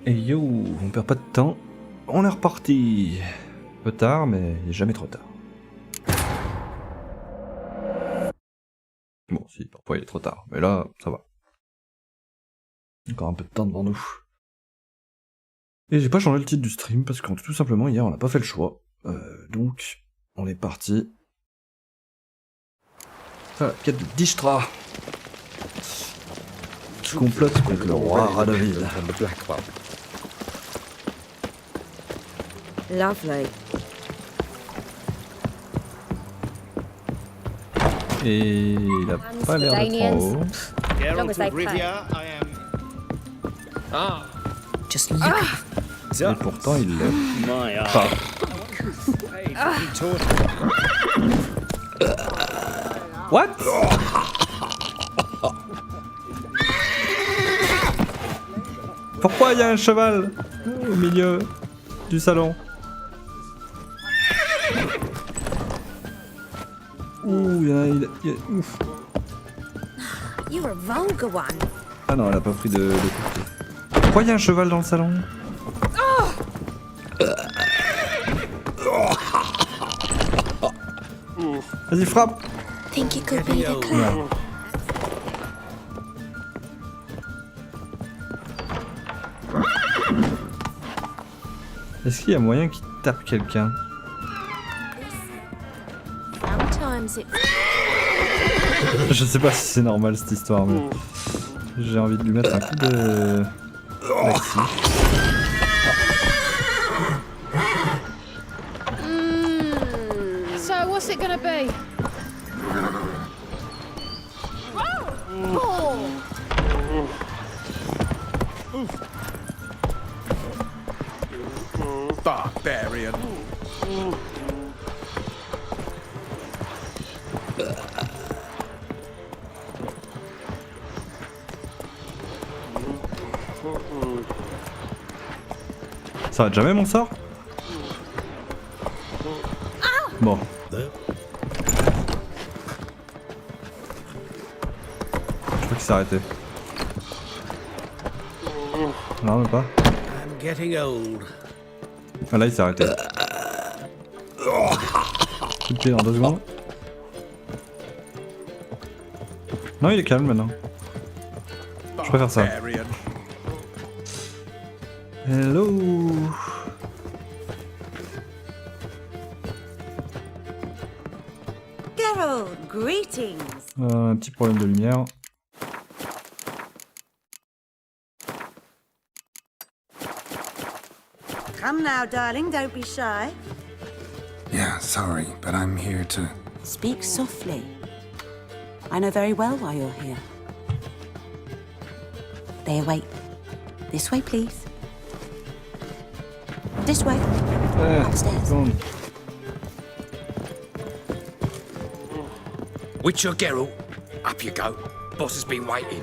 Et yo, on perd pas de temps, on est reparti. Peu tard, mais il n'est jamais trop tard. Bon, si, parfois il est trop tard, mais là, ça va. Encore un peu de temps devant nous. Et j'ai pas changé le titre du stream, parce que tout simplement, hier, on n'a pas fait le choix. Donc, on est parti. Ah, quête de Dijkstra. Je complote contre le roi Radovid. Lovely. Et il a pas l'air d'être en haut. Long as they pay. Just look. Et pourtant, il l'a pas. What? Pourquoi il y a un cheval au milieu du salon? Ouh, il y a... Ouf. You're a vulgar one. Ah non, elle a pas pris de côté. Pourquoi il y a un cheval dans le salon? Vas-y, frappe! Think it could be the clue. Ouais. Est-ce qu'il y a moyen qu'il tape quelqu'un? Sometimes it's Je sais pas si c'est normal cette histoire, mais j'ai envie de lui mettre un coup de laxi. So what's it gonna be? Barbarian. Ça va jamais mon sort? Bon. Je crois qu'il s'est arrêté. Non, même pas. I'm getting old. Ah là, il s'est arrêté. Coup de pied dans 2 secondes. Non, il est calme maintenant. Je préfère ça. Barbarian. Hello. Geralt, greetings. Un petit problème de lumière. Come now, darling, don't be shy. Yeah, sorry, but I'm here to... Speak softly. I know very well why you're here. There, wait. This way, please. This way. Upstairs. Bon. Witcher Geralt, up you go. Boss has been waiting.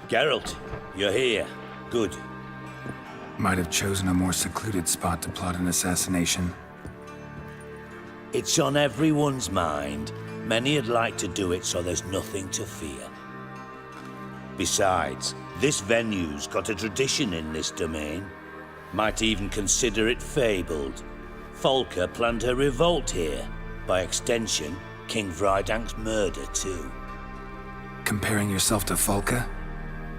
Geralt, you're here. Good. Might have chosen a more secluded spot to plot an assassination. It's on everyone's mind. Many would like to do it so there's nothing to fear. Besides, this venue's got a tradition in this domain. Might even consider it fabled. Folka planned her revolt here. By extension, King Vrydank's murder too. Comparing yourself to Folka?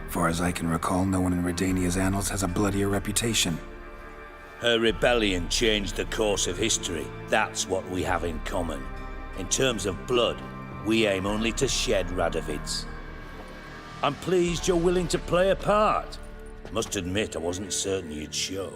Far as I can recall, no one in Redania's annals has a bloodier reputation. Her rebellion changed the course of history. That's what we have in common. In terms of blood, we aim only to shed Radovid's. I'm pleased you're willing to play a part. Must admit, I wasn't certain you'd show.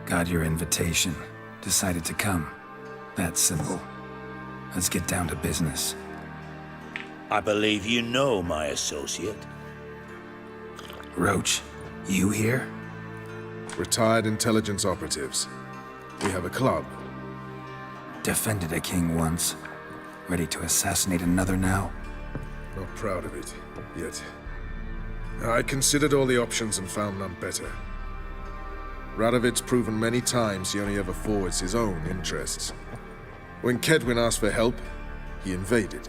Got your invitation. Decided to come. That's simple. Let's get down to business. I believe you know my associate. Roach, you here? Retired intelligence operatives. We have a club. Defended a king once. Ready to assassinate another now? Not proud of it, yet I considered all the options and found none better. Radovid's proven many times he only ever forwards his own interests. When Kedwin asked for help, he invaded.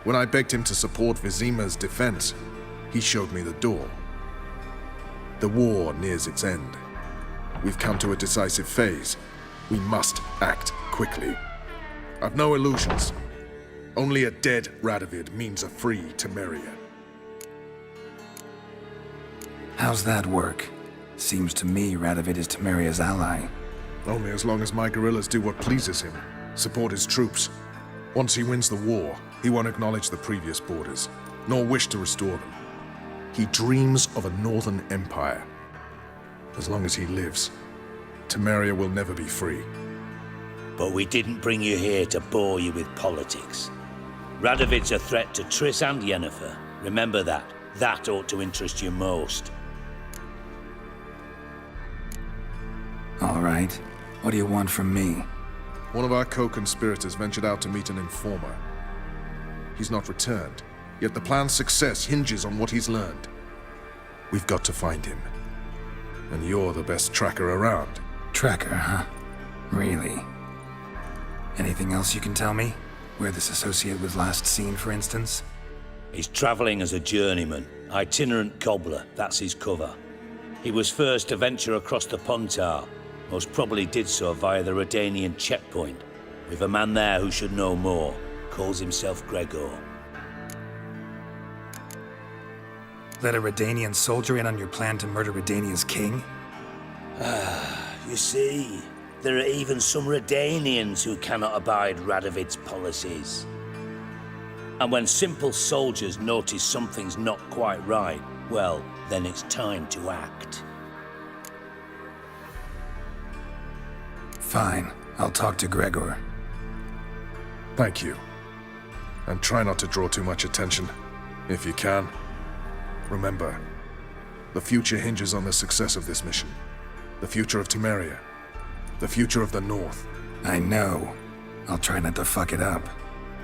When I begged him to support Vizima's defense, he showed me the door. The war nears its end. We've come to a decisive phase. We must act quickly. I've no illusions. Only a dead Radovid means a free Temeria. How's that work? Seems to me Radovid is Temeria's ally. Only as long as my guerrillas do what pleases him, support his troops. Once he wins the war, he won't acknowledge the previous borders, nor wish to restore them. He dreams of a northern empire. As long as he lives, Temeria will never be free. But we didn't bring you here to bore you with politics. Radovid's a threat to Triss and Yennefer. Remember that. That ought to interest you most. All right. What do you want from me? One of our co-conspirators ventured out to meet an informer. He's not returned, yet the plan's success hinges on what he's learned. We've got to find him. And you're the best tracker around. Tracker, huh? Really? Anything else you can tell me? Where this associate was last seen, for instance? He's travelling as a journeyman, itinerant cobbler, that's his cover. He was first to venture across the Pontar, most probably did so via the Redanian checkpoint. We've a man there who should know more, calls himself Gregor. Let a Redanian soldier in on your plan to murder Redania's king? You see, there are even some Redanians who cannot abide Radovid's policies. And when simple soldiers notice something's not quite right, well, then it's time to act. Fine. I'll talk to Gregor. Thank you. And try not to draw too much attention, if you can. Remember, the future hinges on the success of this mission. The future of Temeria. The future of the North. I know. I'll try not to fuck it up.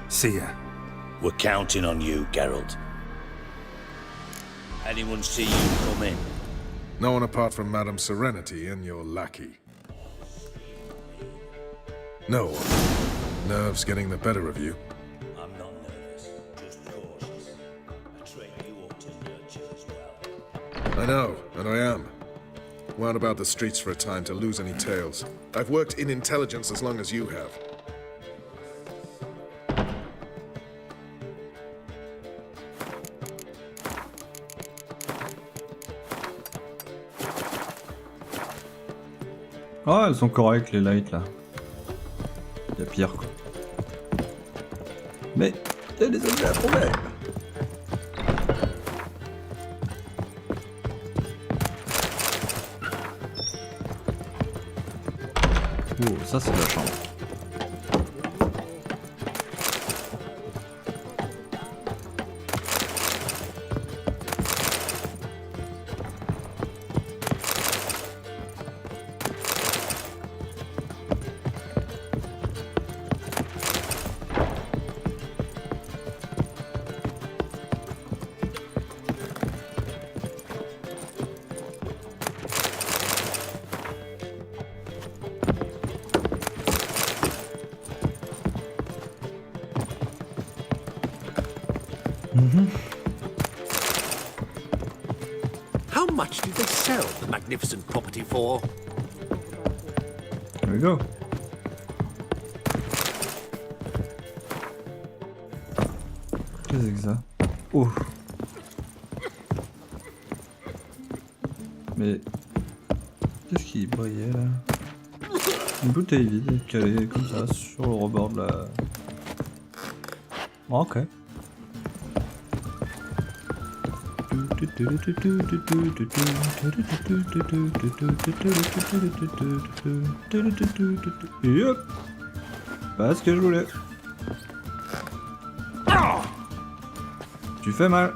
See ya. We're counting on you, Geralt. Anyone see you come in? No one apart from Madame Serenity and your lackey. No one. Nerves getting the better of you. I'm not nervous, just cautious. A trait you ought to nurture as well. I know, and I am. Wound about the streets for a time to lose any tales. I've worked in intelligence as long as you have. Ah, elles sont correctes les lights là. Y'a pire quoi. Mais y'a des objets à trouver. Oh, ça c'est de la chambre. How much did they sell the magnificent property for? There we go. Qu'est-ce que c'est que ça? Oh. Mais qu'est-ce qui brillait là? Une bouteille vide calée comme ça sur le rebord de la... Oh, ok. Yep. Pas ce que je voulais. Tu fais mal.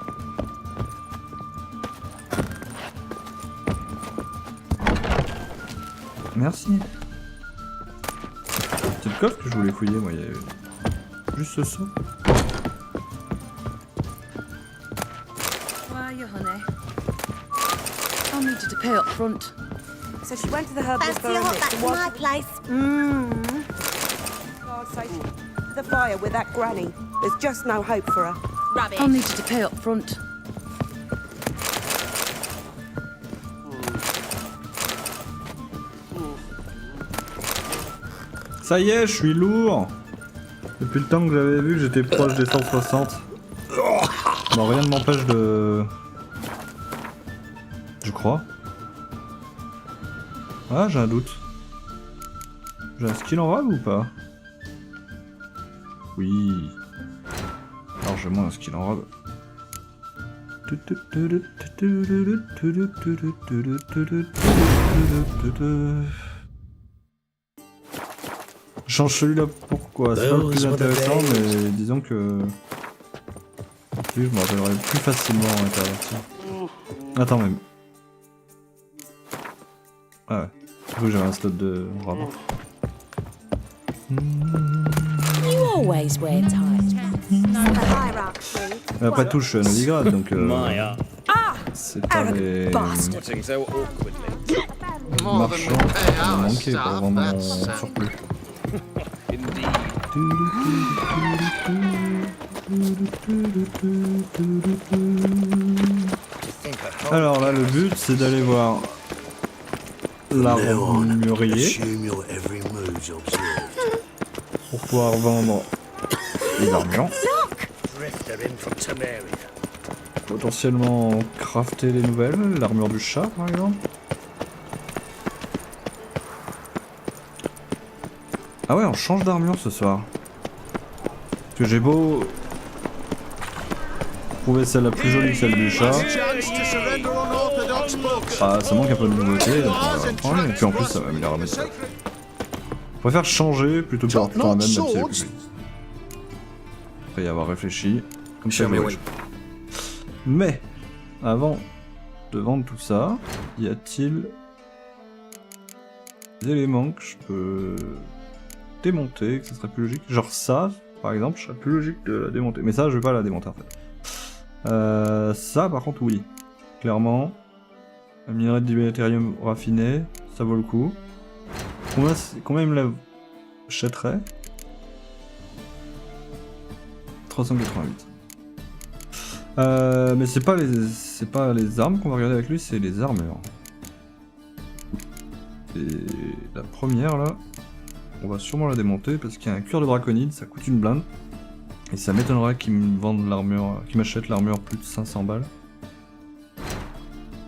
Merci. C'est le coffre que je voulais fouiller, moi. Il y a juste ce saut. Why, you honey? needed to pay up front. So she went to the herbalist Fancy a hot back to my place? God's sake. The fire with that granny. There's just no hope for her. Rubbish. I needed to pay up front. Ça y est, je suis lourd. Depuis le temps que j'avais vu que j'étais proche des 160. Bon, rien ne m'empêche de... Je crois. Ah, j'ai un doute. J'ai un skill en rab ou pas? Oui. Largement un skill en rab. Je change celui-là pourquoi? C'est pas le plus intéressant, mais disons que... Je me rappellerai plus facilement en interverti. Attends même. Ah ouais. Du coup j'avais un slot de rab. You always wear ties. Hierarchy. Mais après tout, je suis à Novigrad, donc c'est pas les Bastard. marchands qui m'ont manqué pour vendre mon surplus. Alors là, le but, c'est d'aller voir l'armurier pour pouvoir vendre les armures. Potentiellement crafter les nouvelles, l'armure du chat par exemple. Ah ouais, on change d'armure ce soir. Parce que j'ai beau trouver celle la plus jolie que celle du chat. Ah, ça manque un peu de nouveauté, donc on va prendre. Et puis en plus, ça va améliorer mes stats. Je préfère changer plutôt que d'avoir tout le temps la même si elle est plus jolie. Après y avoir réfléchi. Comme ça, ouais. Mais, avant de vendre tout ça, y a-t-il des éléments que je peux démonter, que ce serait plus logique? Genre ça, par exemple, je serais plus logique de la démonter. Mais ça, je vais pas la démonter en fait. Ça, par contre, oui. Clairement, la minerai de dimétérium raffiné, ça vaut le coup. Combien il me la achèterait? 388. Mais c'est pas les armes qu'on va regarder avec lui, c'est les armures. Et la première là, on va sûrement la démonter parce qu'il y a un cuir de draconide, ça coûte une blinde. Et ça m'étonnerait qu'ils me vendent l'armure, qu'ils m'achètent l'armure plus de 500 balles.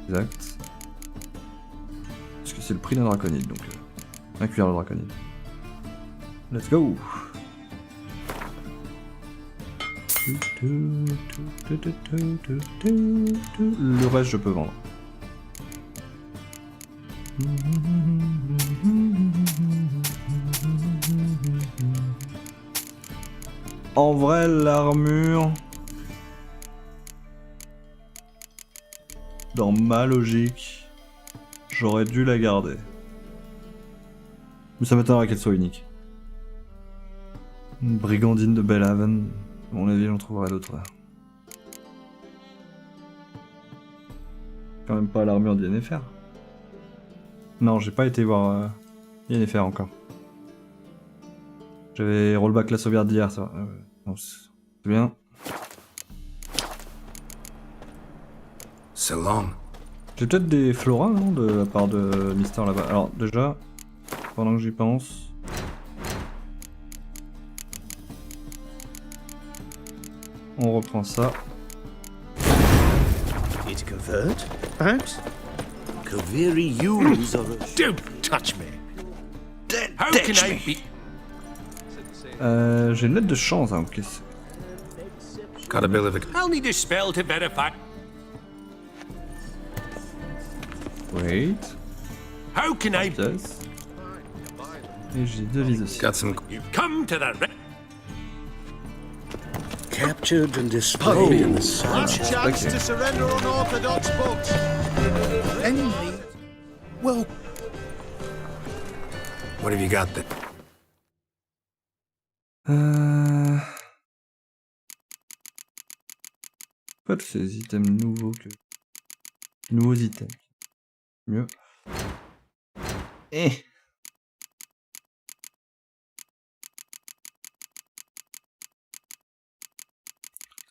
Exact. Parce que c'est le prix d'un draconide, donc un cuir de draconide. Let's go! Le reste je peux vendre. En vrai, l'armure, dans ma logique, j'aurais dû la garder. Mais ça m'étonnerait qu'elle soit unique. Une brigandine de Bellhaven. À mon avis, j'en trouverai d'autres. Quand même pas l'armure d'Yennefer. Non, j'ai pas été voir Yennefer encore. J'avais rollback la sauvegarde d'hier, ça. C'est bien. So long. J'ai peut-être des florins, non, de la part de Mister là-bas. Alors, déjà, pendant que j'y pense... On reprend ça. It convert, perhaps? Kaviri use or... Don't touch me. How can I be? J'ai une lettre de chance à encaisser. Got a bill of it. I'll need a spell to verify. Wait. How can I? Yes. Et j'ai deux vies aussi. Got some. You've come to the right. Captured and displayed in the sunshine. Chance to surrender unorthodox books. Enemy. Well, What have you got that? Pas de ces items nouveaux que... Nouveaux items. Mieux. Eh.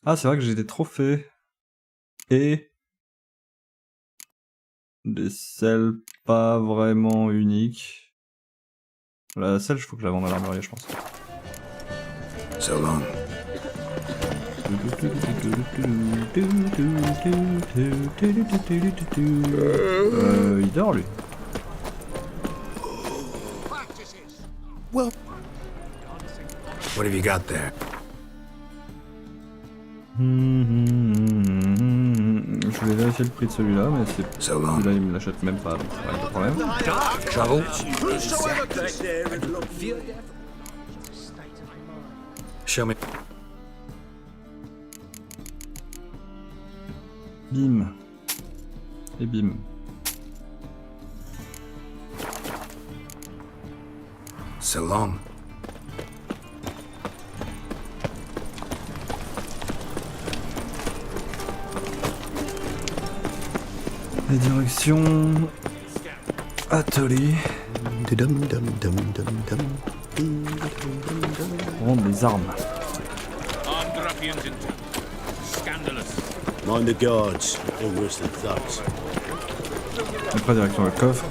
Ah, c'est vrai que j'ai des trophées. Et des selles pas vraiment uniques. La selle, il faut que je la vende à l'armurier, je pense. So long. Il dort, lui. What have you got there? Je vais vérifier le prix de celui-là, mais c'est So long. celui-là il me l'achète même pas, donc c'est pas de problème. Trouble? Show me. Bim. Et bim. So long. Les directions... Atelier. Rendre les armes. Armed ruffians and scandalous. Mind the guards, they're worse than thugs. Après, direction le coffre.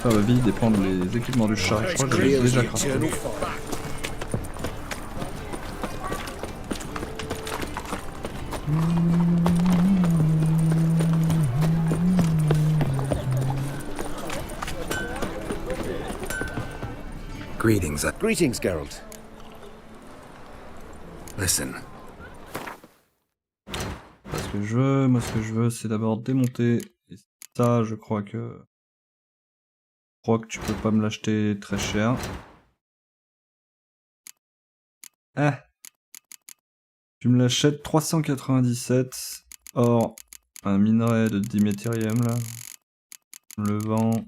Ça va vite dépendre les équipements du chat. Je crois que j'ai déjà crafté. Greetings. Greetings, Geralt. Listen. Pas ce que je veux, moi ce que je veux c'est d'abord démonter. Et ça, je crois que tu peux pas me l'acheter très cher. Ah. Tu me l'achètes 397. Or, un minerai de diméthérium là. Je le vends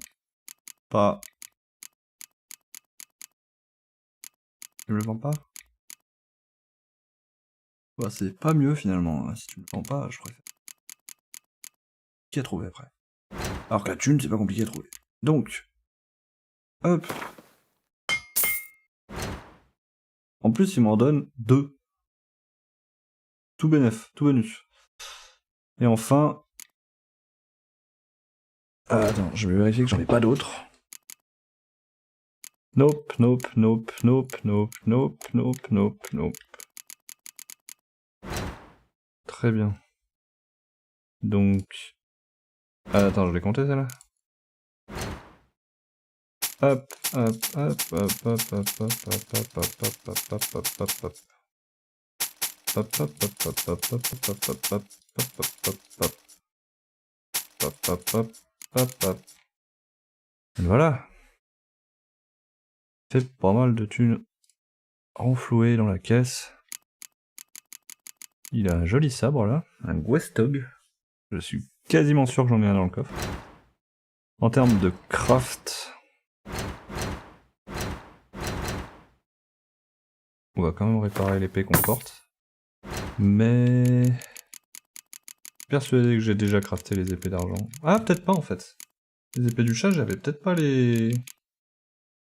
pas. Je le vends pas? Bah, c'est pas mieux finalement. Si tu me le vends pas, je préfère. Qui a trouvé après? Alors que la thune, c'est pas compliqué à trouver. Donc. Hop. En plus, il m'en donne 2. Tout bénef, tout bonus. Et enfin... attends, je vais vérifier que j'en ai pas d'autres. Nope, nope, nope, nope, nope, nope, nope, nope, nope. Très bien. Donc... attends, je vais compter celle-là. Hop, hop, hop, hop, hop, hop, hop, hop, hop, hop, hop, hop, hop, hop, hop, hop. Hop, hop, hop, hop, hop, hop, hop, hop, hop, hop, hop, hop, hop. Hop, hop, hop, hop, hop. Voilà. Fait pas mal de thunes renflouées dans la caisse. Il a un joli sabre là, un Gwestog. Je suis quasiment sûr que j'en ai un dans le coffre. En termes de craft, on va quand même réparer l'épée qu'on porte. Mais... je suis persuadé que j'ai déjà crafté les épées d'argent. Ah, peut-être pas en fait. Les épées du chat, j'avais peut-être pas les...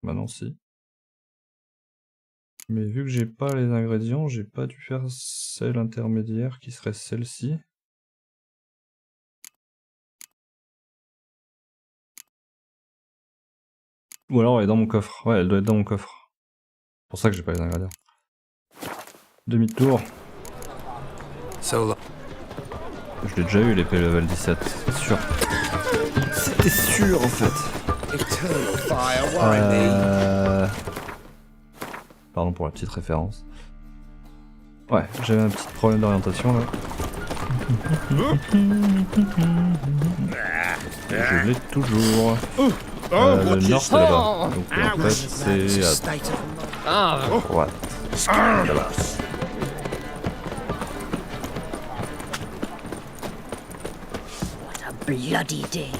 bah non, si. Mais vu que j'ai pas les ingrédients, j'ai pas dû faire celle intermédiaire qui serait celle-ci. Ou alors elle est dans mon coffre. Ouais, elle doit être dans mon coffre. C'est pour ça que j'ai pas les ingrédients. Demi-tour. So Je l'ai déjà eu l'épée level 17, c'est sûr. C'était sûr en fait. Eternal fire, Pardon pour la petite référence. Ouais, j'avais un petit problème d'orientation là. Je l'ai toujours. Le nord c'est là-bas. Donc en fait c'est à droite. Là-bas. What a bloody day.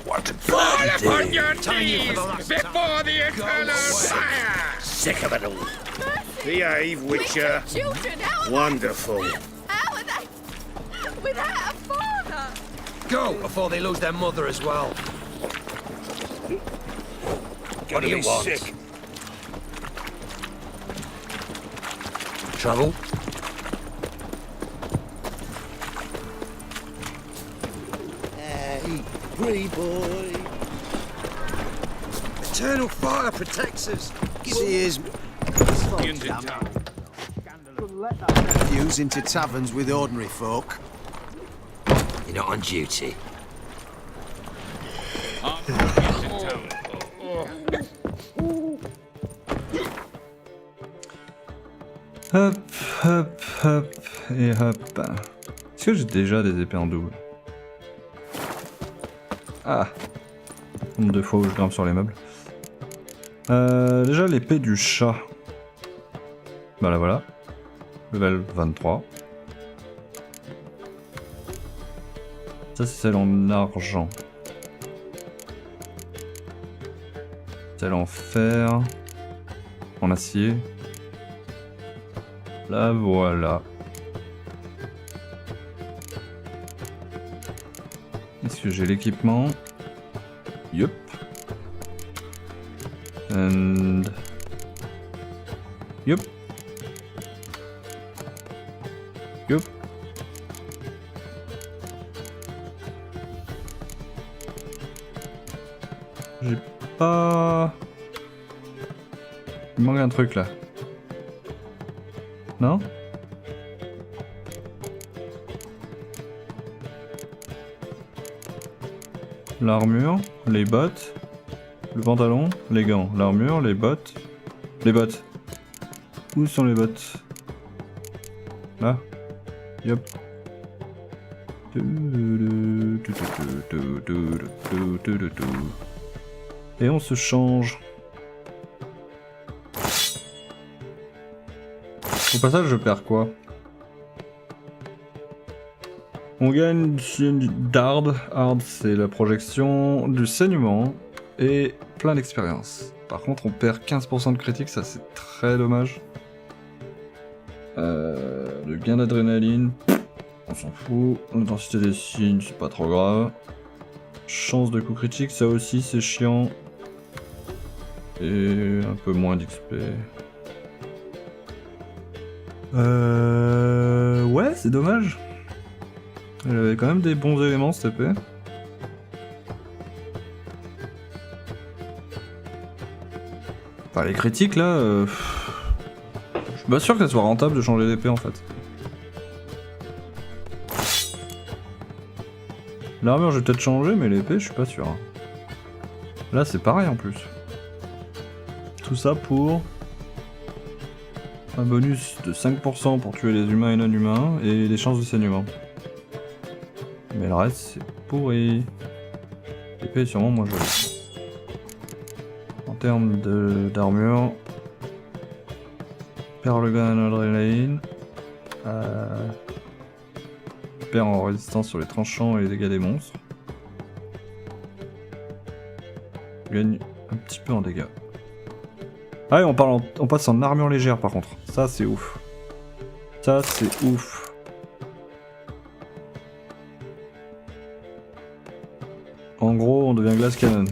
What a Fall bloody upon day. your knees before the eternal fire! Sick of it all. Behave, Witcher. Children, how are Wonderful. they? How are they? Without a father? Go before they lose their mother as well. What do you want? Sick. Trouble? Hey, free boy. Eternal fire protects us. See his views into taverns with ordinary folk. You're not on duty. Hop, hop, hop, et hop. Est-ce que j'ai déjà des épées en double? Ah. Nombre de fois où je grimpe sur les meubles. Déjà l'épée du chat. Bah là voilà. Level 23. Ça c'est celle en argent. Celle en fer. En acier. La voilà. Est-ce que j'ai l'équipement? Yup. And... Yup. Yup. J'ai pas... Il manque un truc là. Non? L'armure, les bottes, le pantalon, les gants, l'armure, les bottes. Les bottes. Où sont les bottes? Là. Yep. Et on se change. Au passage, je perds quoi? On gagne du d'hard. Hard, c'est la projection, du saignement et plein d'expérience. Par contre, on perd 15% de critique, ça c'est très dommage. Le gain d'adrénaline, on s'en fout. L'intensité des signes, c'est pas trop grave. Chance de coup critique, ça aussi c'est chiant. Et un peu moins d'XP. Ouais, c'est dommage. Elle avait quand même des bons éléments cette épée. Enfin, les critiques là, je suis pas sûr que ça soit rentable de changer d'épée en fait. L'armure, je vais peut-être changer, mais l'épée, je suis pas sûr. Là, c'est pareil en plus. Tout ça pour un bonus de 5% pour tuer les humains et non-humains, et des chances de saignement. Mais le reste, c'est pourri. L'épée est sûrement moins jolie. En termes d'armure, perd le gain d'adrénaline. Perd en résistance sur les tranchants et les dégâts des monstres. Gagne un petit peu en dégâts. Ah ouais, on passe en armure légère par contre. Ça c'est ouf. Ça c'est ouf. En gros, on devient glace cannon.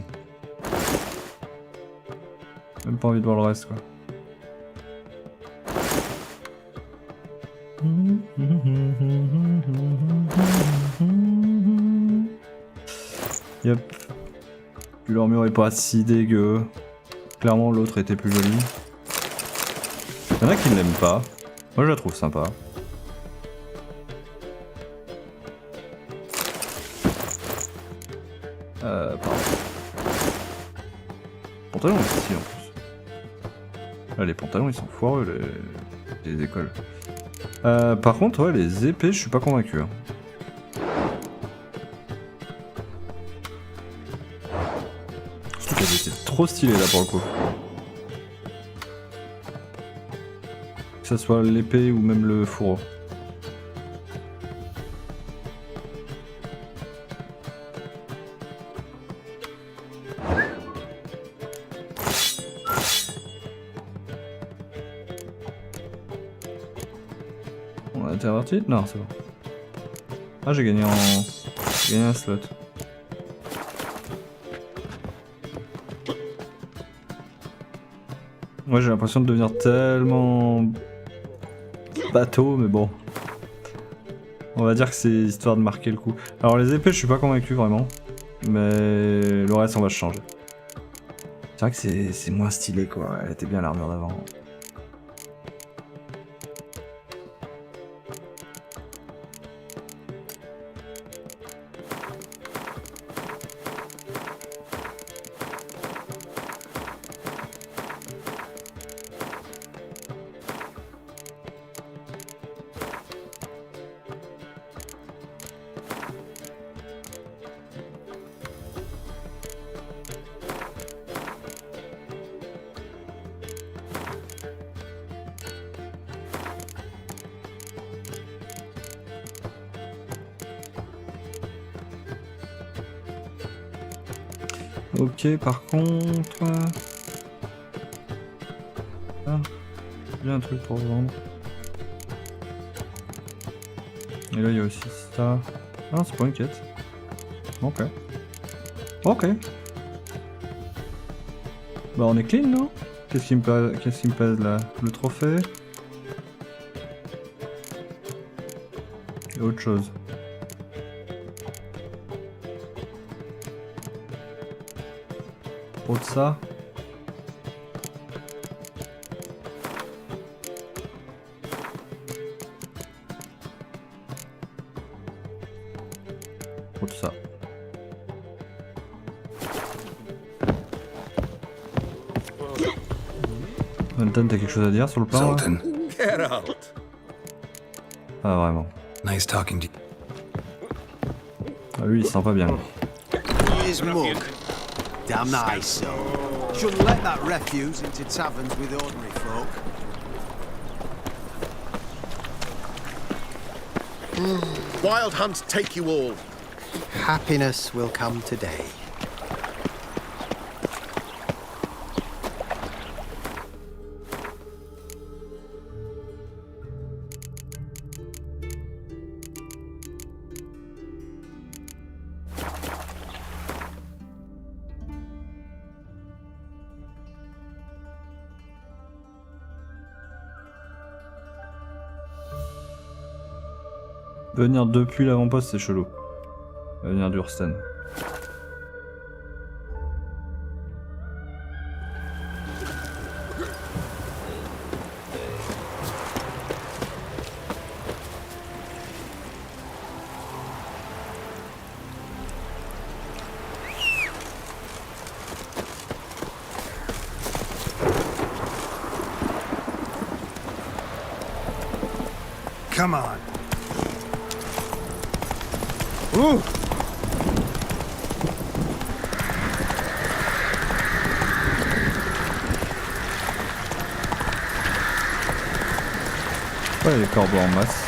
Même pas envie de voir le reste quoi. Yep. Puis l'armure est pas si dégueu. Clairement l'autre était plus jolie. Y'en a qui ne l'aiment pas. Moi je la trouve sympa. Pardon. Pantalon ici en plus. Là les pantalons ils sont foireux les écoles. Par contre ouais les épées je suis pas convaincu. Hein. Surtout qu'elles étaient trop stylées là pour le coup. Que ça soit l'épée ou même le fourreau. On a interverti? Non, c'est bon. Ah, j'ai gagné en... J'ai gagné un slot. Moi j'ai l'impression de devenir tellement bateau, mais bon. On va dire que c'est histoire de marquer le coup. Alors les épées, je suis pas convaincu vraiment. Mais le reste, on va se changer. C'est vrai que c'est moins stylé quoi. Elle était bien l'armure d'avant. Ok, par contre... Ah, j'ai un truc pour vendre. Et là, il y a aussi ça. Ah, c'est pas une quête. Ok. Ok. Bah, on est clean, non? Qu'est-ce qui me pèse là? Le trophée? Et autre chose. Autre ça. Autre ça. Anton, t'as quelque chose à dire sur le plan là? Sultan, Get out. Ah vraiment. nice talking to you. Ah, lui il se sent pas bien. Here's mug. Damn nice, so. Shouldn't let that refuse into taverns with ordinary folk. Wild hunts take you all. Happiness will come today. Venir depuis l'avant-poste, c'est chelou. Venir d'Ursten. Come on. Ouh! Ouais, les corbeaux en masse.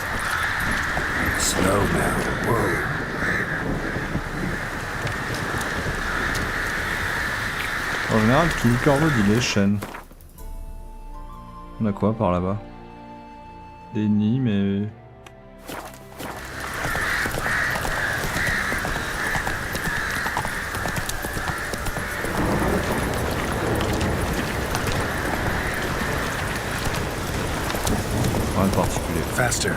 Slow now. Whoa. En général, qui dit corbeau dit les chênes. On a quoi par là-bas? Des nids, mais... rien de particulier. Faster.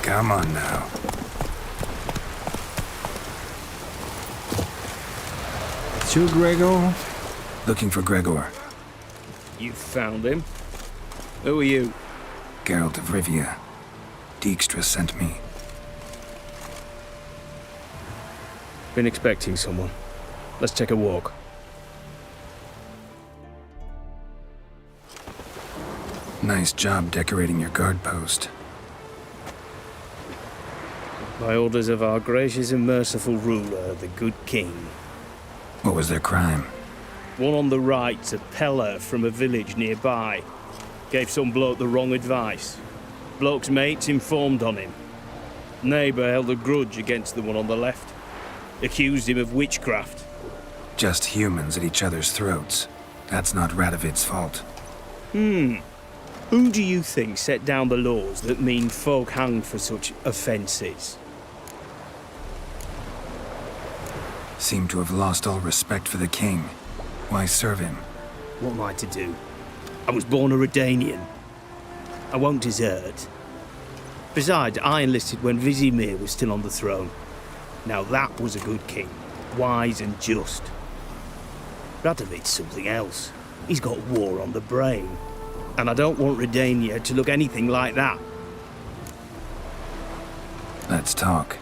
Come on now. Monsieur Gregor? Looking for Gregor. You found him? Who are you? Geralt of Rivia. Dijkstra sent me. Been expecting someone. Let's take a walk. Nice job decorating your guard post. By orders of our gracious and merciful ruler, the good king. What was their crime? One on the right, a peller from a village nearby. Gave some bloke the wrong advice. Bloke's mates informed on him. Neighbour held a grudge against the one on the left. Accused him of witchcraft. Just humans at each other's throats. That's not Radovid's fault. Who do you think set down the laws that mean folk hanged for such offences? Seem to have lost all respect for the king. Why serve him? What am I to do? I was born a Redanian. I won't desert. Besides, I enlisted when Vizimir was still on the throne. Now that was a good king, wise and just. Radovid's something else. He's got war on the brain. And I don't want Redania to look anything like that. Let's talk.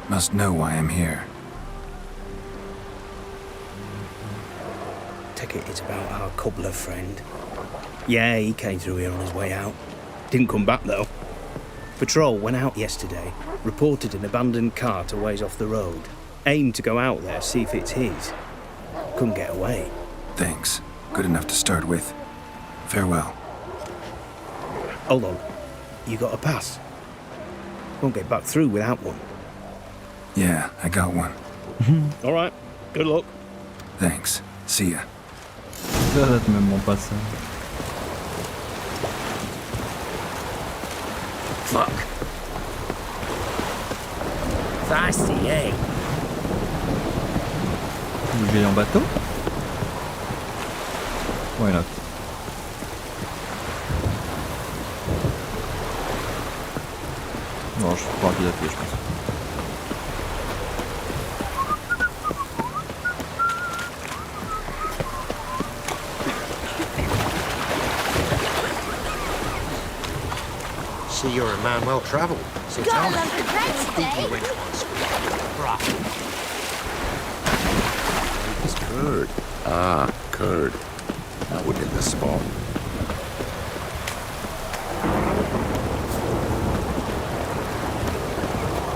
Must know why I'm here. Take it it's about our cobbler friend. Yeah, he came through here on his way out. Didn't come back though. Patrol went out yesterday, reported an abandoned cart a ways off the road. Aimed to go out there, see if it's his. Couldn't get away. Thanks. Good enough to start with. Farewell. Hold on. You got a pass? Won't get back through without one. Yeah, I got one. All right. Good luck. Thanks. See ya. Ça date même mon passe. Fuck. Feisty, eh? Vous allez en bateau? Why not? Non, je suis trop rapide à pied, je pense. See, you're a man well travelled. So Got tell a me, lump of bread think you today. went once with Bruh. It's curd. Ah, curd. That would hit the spot.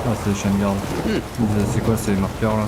Ah, c'est les chiens de garde. C'est quoi ces marqueurs là?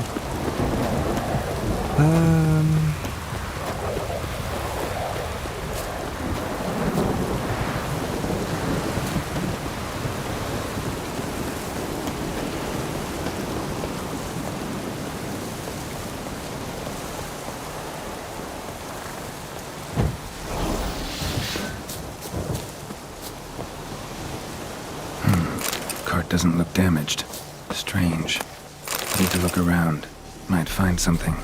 Cart doesn't look damaged. Strange. Need to look around. Might find something.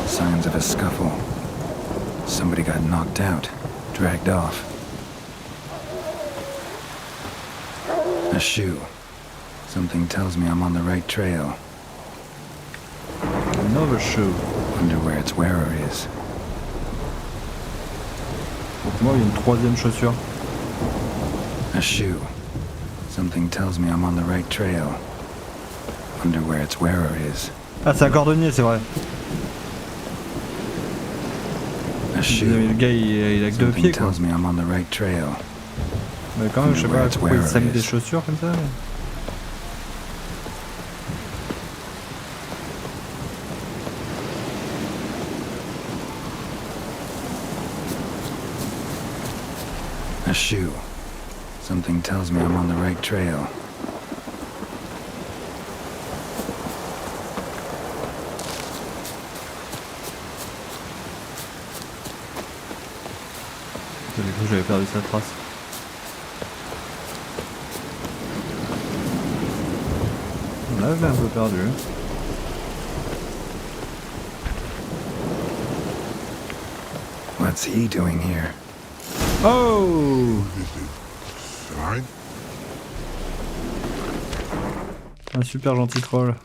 Signs of a scuffle. Somebody got knocked out, dragged off. A shoe. Something tells me I'm on the right trail. Another shoe. Wonder where its wearer is. Donc moi, il y a une troisième chaussure. A shoe. Something tells me I'm on the right trail. Wonder where its wearer is. Ah, c'est un cordonnier, c'est vrai. A shoe. Le gars, il a que deux Something pieds, quoi. tells me I'm on the right trail. Mais quand même, je sais Wonder pas where its pourquoi il wearer sème des is. chaussures comme ça. Mais... A shoe. Something tells me I'm on the right trail. Du coup, j'avais perdu sa trace. Là, je l'ai un peu perdu. What's he doing here? Oh! Sign? Un super gentil troll.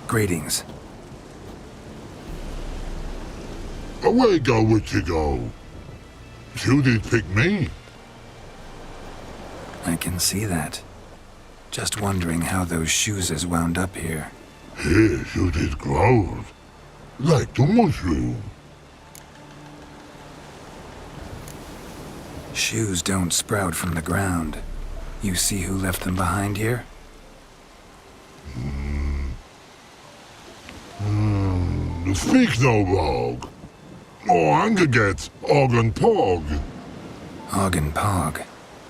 Greetings. Away go with you go. You did pick me. I can see that. Just wondering how those shoes is wound up here. Here you did grow. Like the mushroom. Shoes don't sprout from the ground. You see who left them behind here? Speak no Bog. Oh, Angerget, Og and Pog. Og and Pog.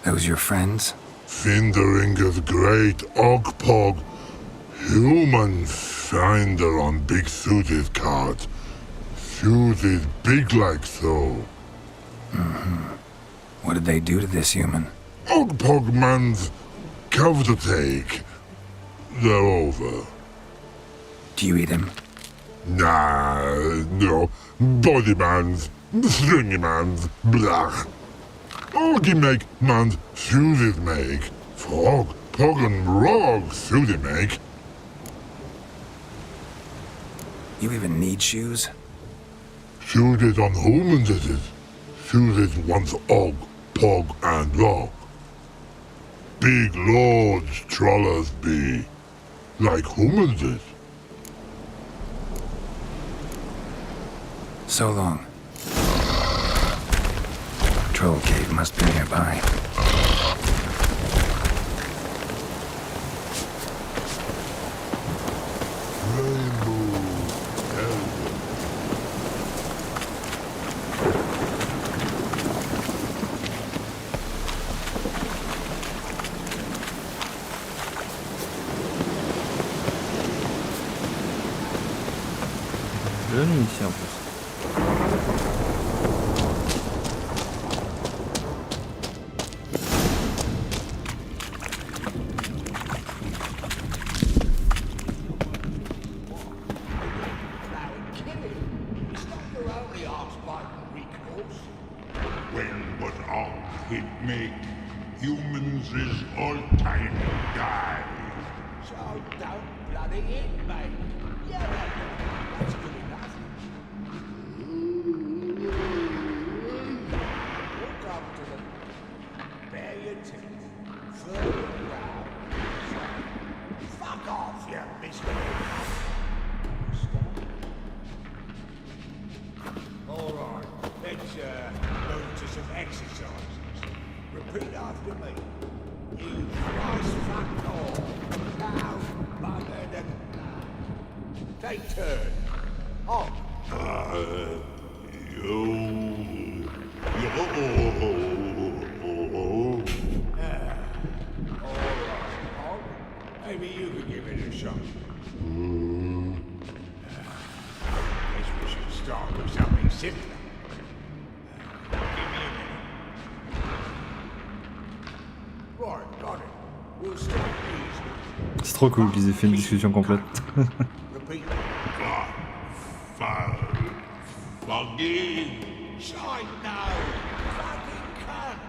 Those your friends? Finderinger's great Og Pog. Human finder on big suited cart. Suited big like so. What did they do to this human? Og Pog man's cover to take. They're over. Do you eat him? Nah, no. Body man's, stringy man's, blach. Oggy make man's suited make. Frog, Pog and Rog suited make. You even need shoes? Suited on humans it is. Suited once Og, Pog and Rog. Big lords trollers be. Like humans is. So long. Troll cave must be nearby. La nuit ici en plus. When but Og hit make, humans is all time die. So don't bloody hit, mate. Yeah, that's good enough. Walk up to them, bare your teeth, further around, say, fuck off, you miscreant. All right, let's go to some exercises. Repeat after me. You thrice fuck off. Now, buggered and take turn. On. All right, on. Maybe you could give it a shot. Guess we should start with something simpler. Give me a minute. Right, got it. We'll start easy. C'est trop cool qu'ils aient fait une discussion complète. Repeat. Foggy. Shite no! Fucking cunt!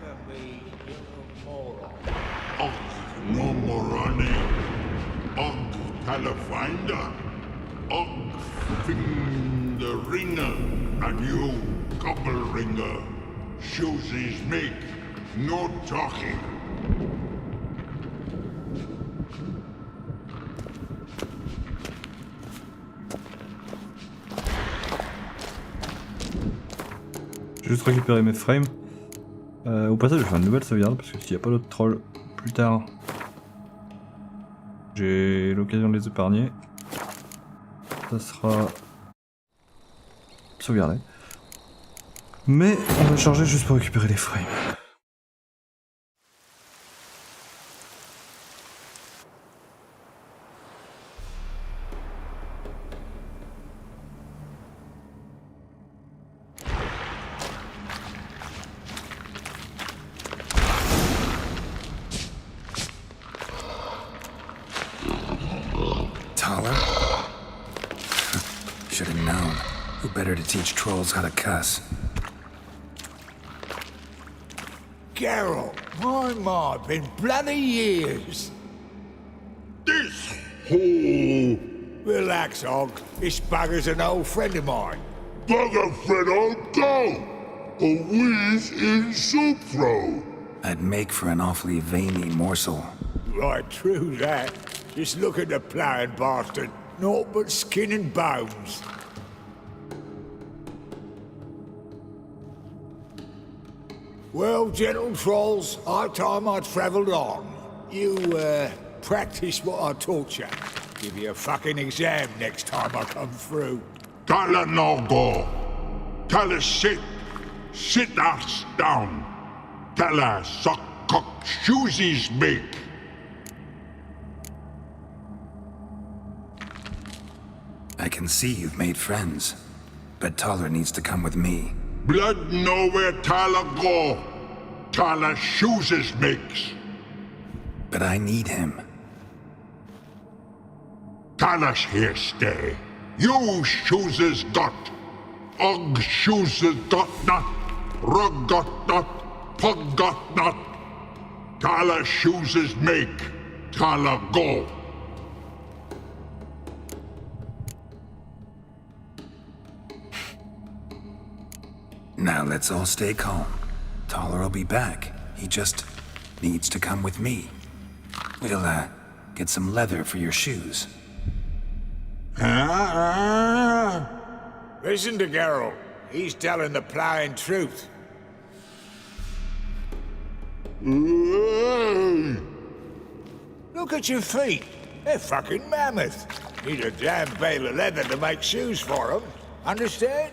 Look at me, you little moron. Og no more running. Og Telefinder. Og Finger Ringer. And you, Couple Ringer. Shoes is make. No talking. Je vais juste récupérer mes frames. Au passage, je vais faire une nouvelle sauvegarde parce que s'il n'y a pas d'autres trolls plus tard, j'ai l'occasion de les épargner. Ça sera sauvegardé. Mais on va charger juste pour récupérer les frames. Taller? Should have known. Who better to teach trolls how to cuss? Geralt, my, been bloody years. This whole Relax, Og. This bugger's an old friend of mine. bugger Fredo go. A whiz in soup throw. I'd make for an awfully veiny morsel. Right, true that. Just look at the ploughing bastard. Naught but skin and bones. Well, gentle trolls, high time I travelled on. You, practice what I taught you. Give you a fucking exam next time I come through. Tala no go. Tala sit. Sit us down. Tala suck cock shoesies make. I can see you've made friends, but Taller needs to come with me. Blood know where Tala go. Tala shoeses makes. But I need him. Tala's here stay. You shoeses got. Og shoeses got not. Rug got not. Pug got not. Tala shoeses make. Tala go. Now let's all stay calm. Taller will be back. He just needs to come with me. We'll, get some leather for your shoes. Listen to Geralt. He's telling the plain truth. Look at your feet. They're fucking mammoth. Need a damn bale of leather to make shoes for them. Understand?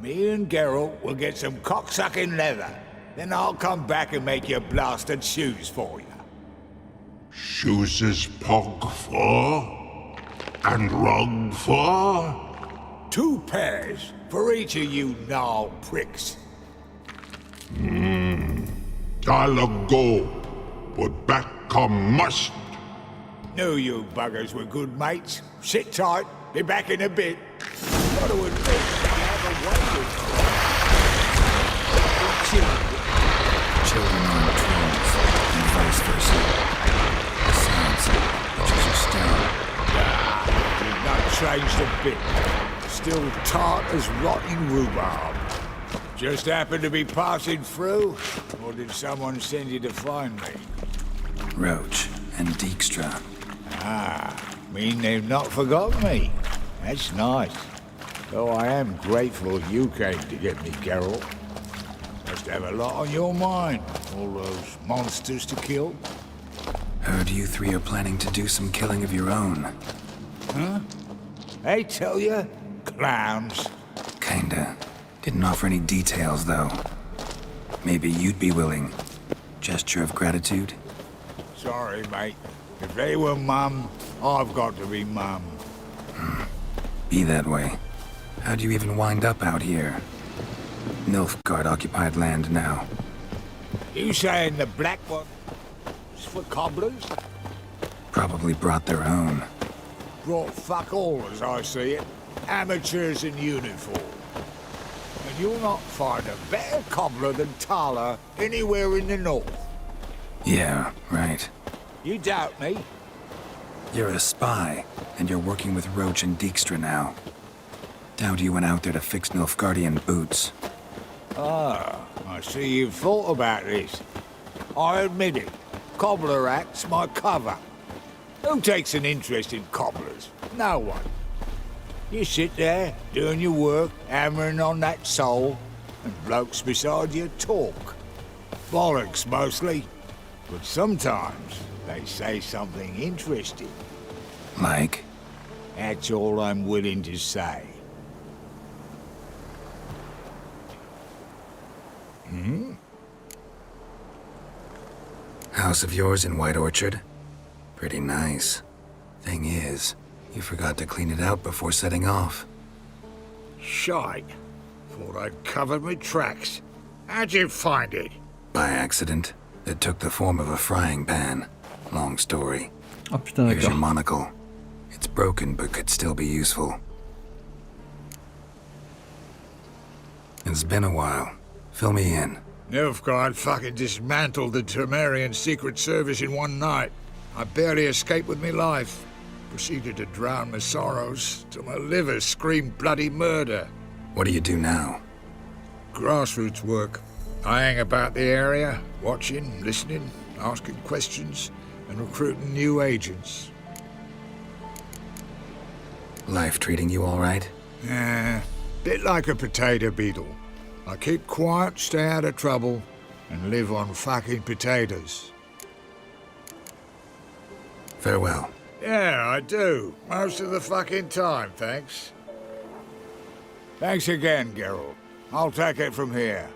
Me and Geralt will get some cocksucking leather. Then I'll come back and make your blasted shoes for you. Shoeses pug for? And rug for? 2 pairs for each of you gnarled pricks. Tala go. But back come must. Knew you buggers were good mates. Sit tight. Be back in a bit. Got to admit, you have a way with Children aren't trolls, and vice versa. Besides, witches are still... You've not changed a bit. Still tart as rotting rhubarb. Just happened to be passing through? Or did someone send you to find me? Roach and Dijkstra. Mean they've not forgotten me. That's nice. Though I am grateful you came to get me, Geralt. Must have a lot on your mind, all those monsters to kill. Heard you 3 are planning to do some killing of your own. Huh? They tell you? Clowns. Kinda. Didn't offer any details, though. Maybe you'd be willing. Gesture of gratitude? Sorry, mate. If they were mum, I've got to be mum. Be that way. How'd you even wind up out here? Nilfgaard-occupied land now. You saying the black one is for cobblers? Probably brought their own. Brought fuck all, as I see it. Amateurs in uniform. And you'll not find a better cobbler than Tala anywhere in the north. Yeah, right. You doubt me? You're a spy, and you're working with Roach and Dijkstra now. Doubt you went out there to fix Nilfgaardian boots. I see you've thought about this. I admit it. Cobbler act's my cover. Who takes an interest in cobblers? No one. You sit there, doing your work, hammering on that sole, and blokes beside you talk. Bollocks, mostly. But sometimes they say something interesting. Like? That's all I'm willing to say. House of yours in White Orchard? Pretty nice. Thing is, you forgot to clean it out before setting off. Shite. Thought I'd covered my tracks. How'd you find it? By accident. It took the form of a frying pan. Long story. Ah putain, Here's your d'accord. monocle. It's broken, but could still be useful. It's been a while. Fill me in. Nilfgaard fucking dismantled the Temerian Secret Service in one night. I barely escaped with my life. Proceeded to drown my sorrows till my liver screamed bloody murder. What do you do now? Grassroots work. I hang about the area, watching, listening, asking questions, and recruiting new agents. Life treating you all right? Bit like a potato beetle. I keep quiet, stay out of trouble, and live on fucking potatoes. Farewell. Yeah, I do. Most of the fucking time, thanks. Thanks again, Geralt. I'll take it from here.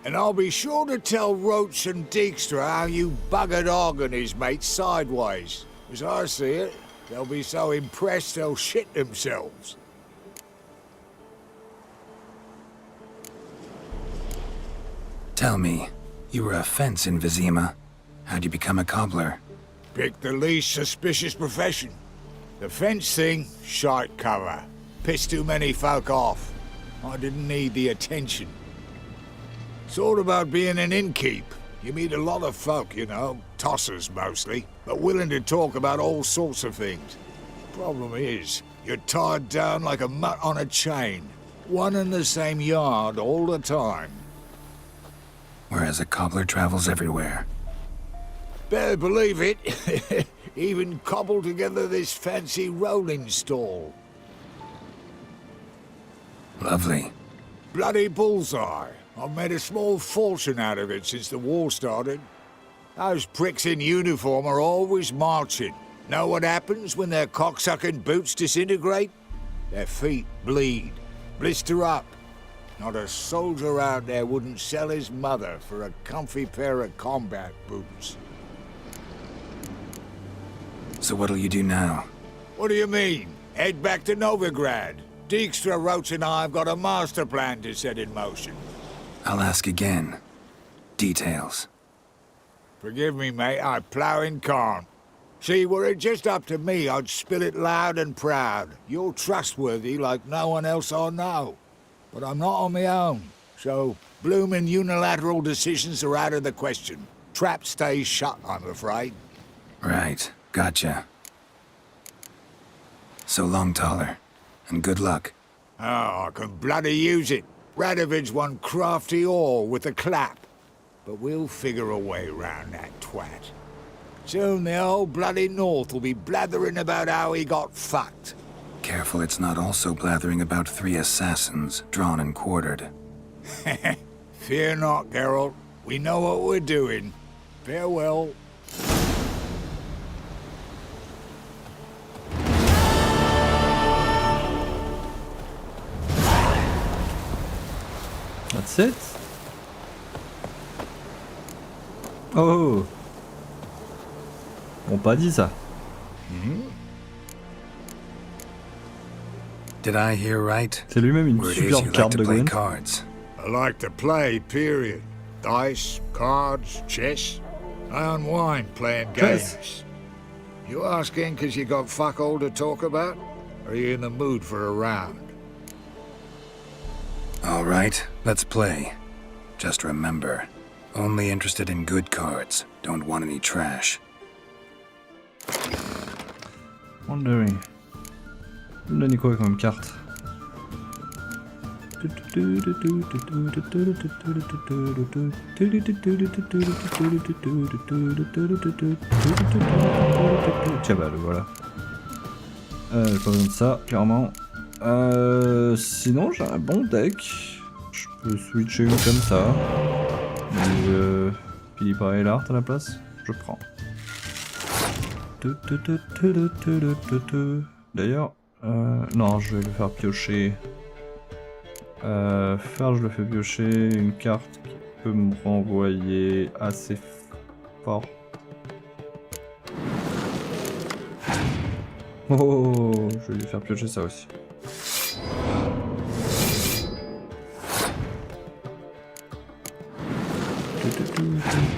And I'll be sure to tell Roach and Dijkstra how you buggered Og and his mates sideways. As I see it, they'll be so impressed they'll shit themselves. Tell me, you were a fence in Vizima. How'd you become a cobbler? Pick the least suspicious profession. The fence thing, shite cover. Pissed too many folk off. I didn't need the attention. It's all about being an innkeep. You meet a lot of folk, you know, tossers mostly, but willing to talk about all sorts of things. Problem is, you're tied down like a mutt on a chain. One and the same yard all the time. Whereas a cobbler travels everywhere. Better believe it. Even cobbled together this fancy rolling stall. Lovely. Bloody bullseye. I've made a small fortune out of it since the war started. Those pricks in uniform are always marching. Know what happens when their cocksucking boots disintegrate? Their feet bleed, blister up. Not a soldier out there wouldn't sell his mother for a comfy pair of combat boots. So what'll you do now? What do you mean? Head back to Novigrad. Dijkstra, Roach and I have got a master plan to set in motion. I'll ask again. Details. Forgive me, mate, I ploughing can't. See, were it just up to me, I'd spill it loud and proud. You're trustworthy like no one else I know. But I'm not on my own, so bloomin' unilateral decisions are out of the question. Trap stays shut, I'm afraid. Right, gotcha. So long, Taller, and good luck. Oh, I can bloody use it. Radovid's one crafty ore with a clap. But we'll figure a way round that twat. Soon the whole bloody North will be blathering about how he got fucked. Careful it's not also blathering about 3 assassins, drawn and quartered. Fear not, Geralt. We know what we're doing. Farewell. That's it. Oh. On pas dit ça. Did I hear right? C'est lui-même une Word is you superbe like carte to de play Gwen. cards. I like to play, period. Dice, cards, chess. I unwind playing Chess. games. You asking because you got fuck all to talk about? Or are you in the mood for a round? All right, let's play. Just remember, only interested in good cards. Don't want any trash. Wondering. Il me donne quoi comme carte? Tiens bah le voilà. J'ai pas besoin de ça, clairement. Sinon j'ai un bon deck. Je peux switcher une comme ça. Philippe et l'art à la place. Je prends. D'ailleurs, non, je vais le faire piocher. Faire, je le fais piocher une carte qui peut me renvoyer assez fort. Oh, je vais lui faire piocher ça aussi.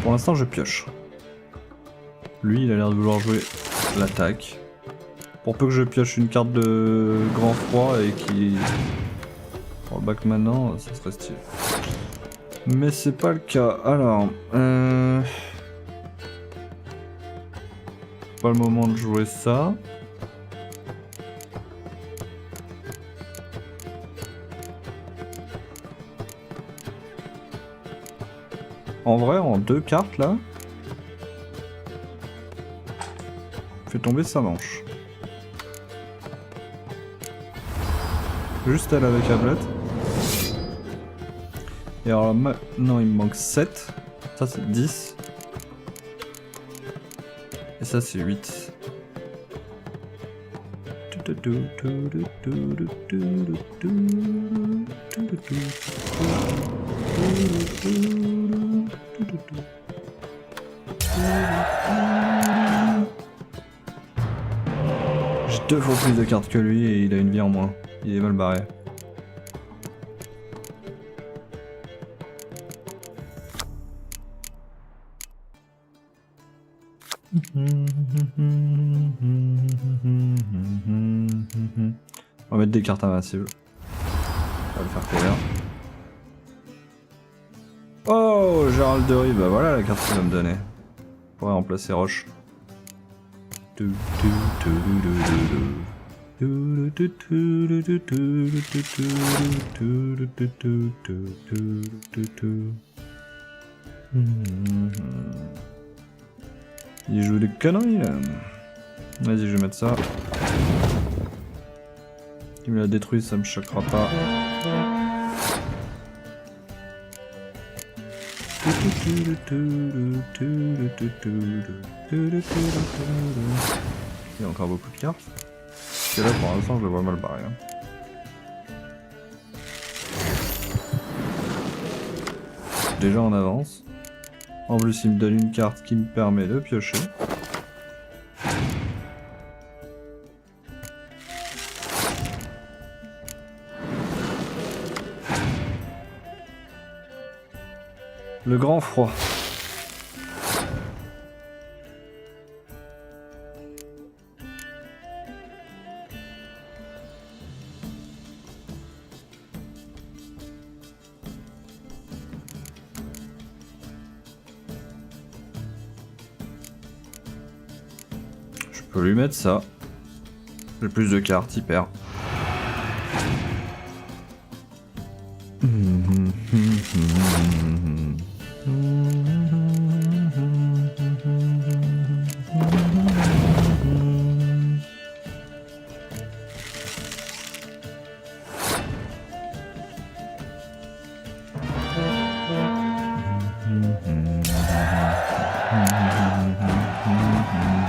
Pour l'instant, je pioche. Lui, il a l'air de vouloir jouer l'attaque. Pour peu que je pioche une carte de grand froid et qu'il pour le back maintenant, ça serait stylé. Mais c'est pas le cas. Alors, pas le moment de jouer ça. En vrai, en 2 cartes là, fait tomber sa manche. Juste elle avec Ablette. Et alors maintenant il me manque 7. Ça c'est 10. Et ça c'est 8. J'ai 2 fois plus de cartes que lui et il a une vie en moins. Il est mal barré. On va mettre des cartes invincibles. On va le faire plaisir. Oh, Gérald de Rive, bah voilà la carte qu'il va me donner. On pourrait remplacer Roche. Il joue des conneries là. Vas-y, je vais mettre ça. Il me l'a détruit, ça me choquera pas. Il y a encore beaucoup de cartes. Et là pour l'instant je le vois mal barré. Déjà en avance. En plus il me donne une carte qui me permet de piocher. Le grand froid. Je peux lui mettre ça. J'ai plus de cartes, il perd.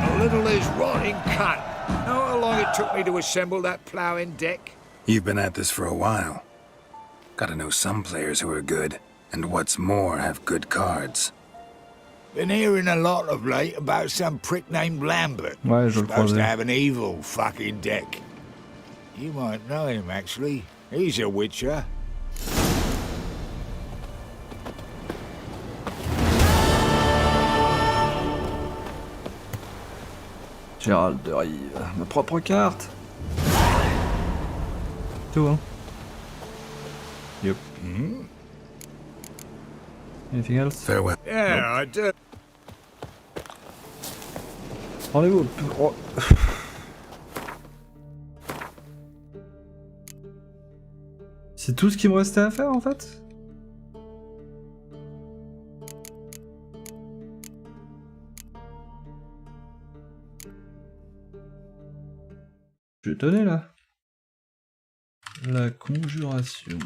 A little is rotting cunt. Know how long it took me to assemble that ploughing deck? You've been at this for a while. Gotta know some players who are good, and what's more, have good cards. Been hearing a lot of late about some prick named Lambert. Ouais, je le Supposed to croisais. have an evil fucking deck. You might know him, actually. He's a witcher. Gérald de Rive, ma propre carte. Tout hein. Yep. Anything else? Farewell. Yeah, I do. Rendez-vous. Oh. C'est tout ce qui me restait à faire en fait? Je suis étonné là. La conjuration.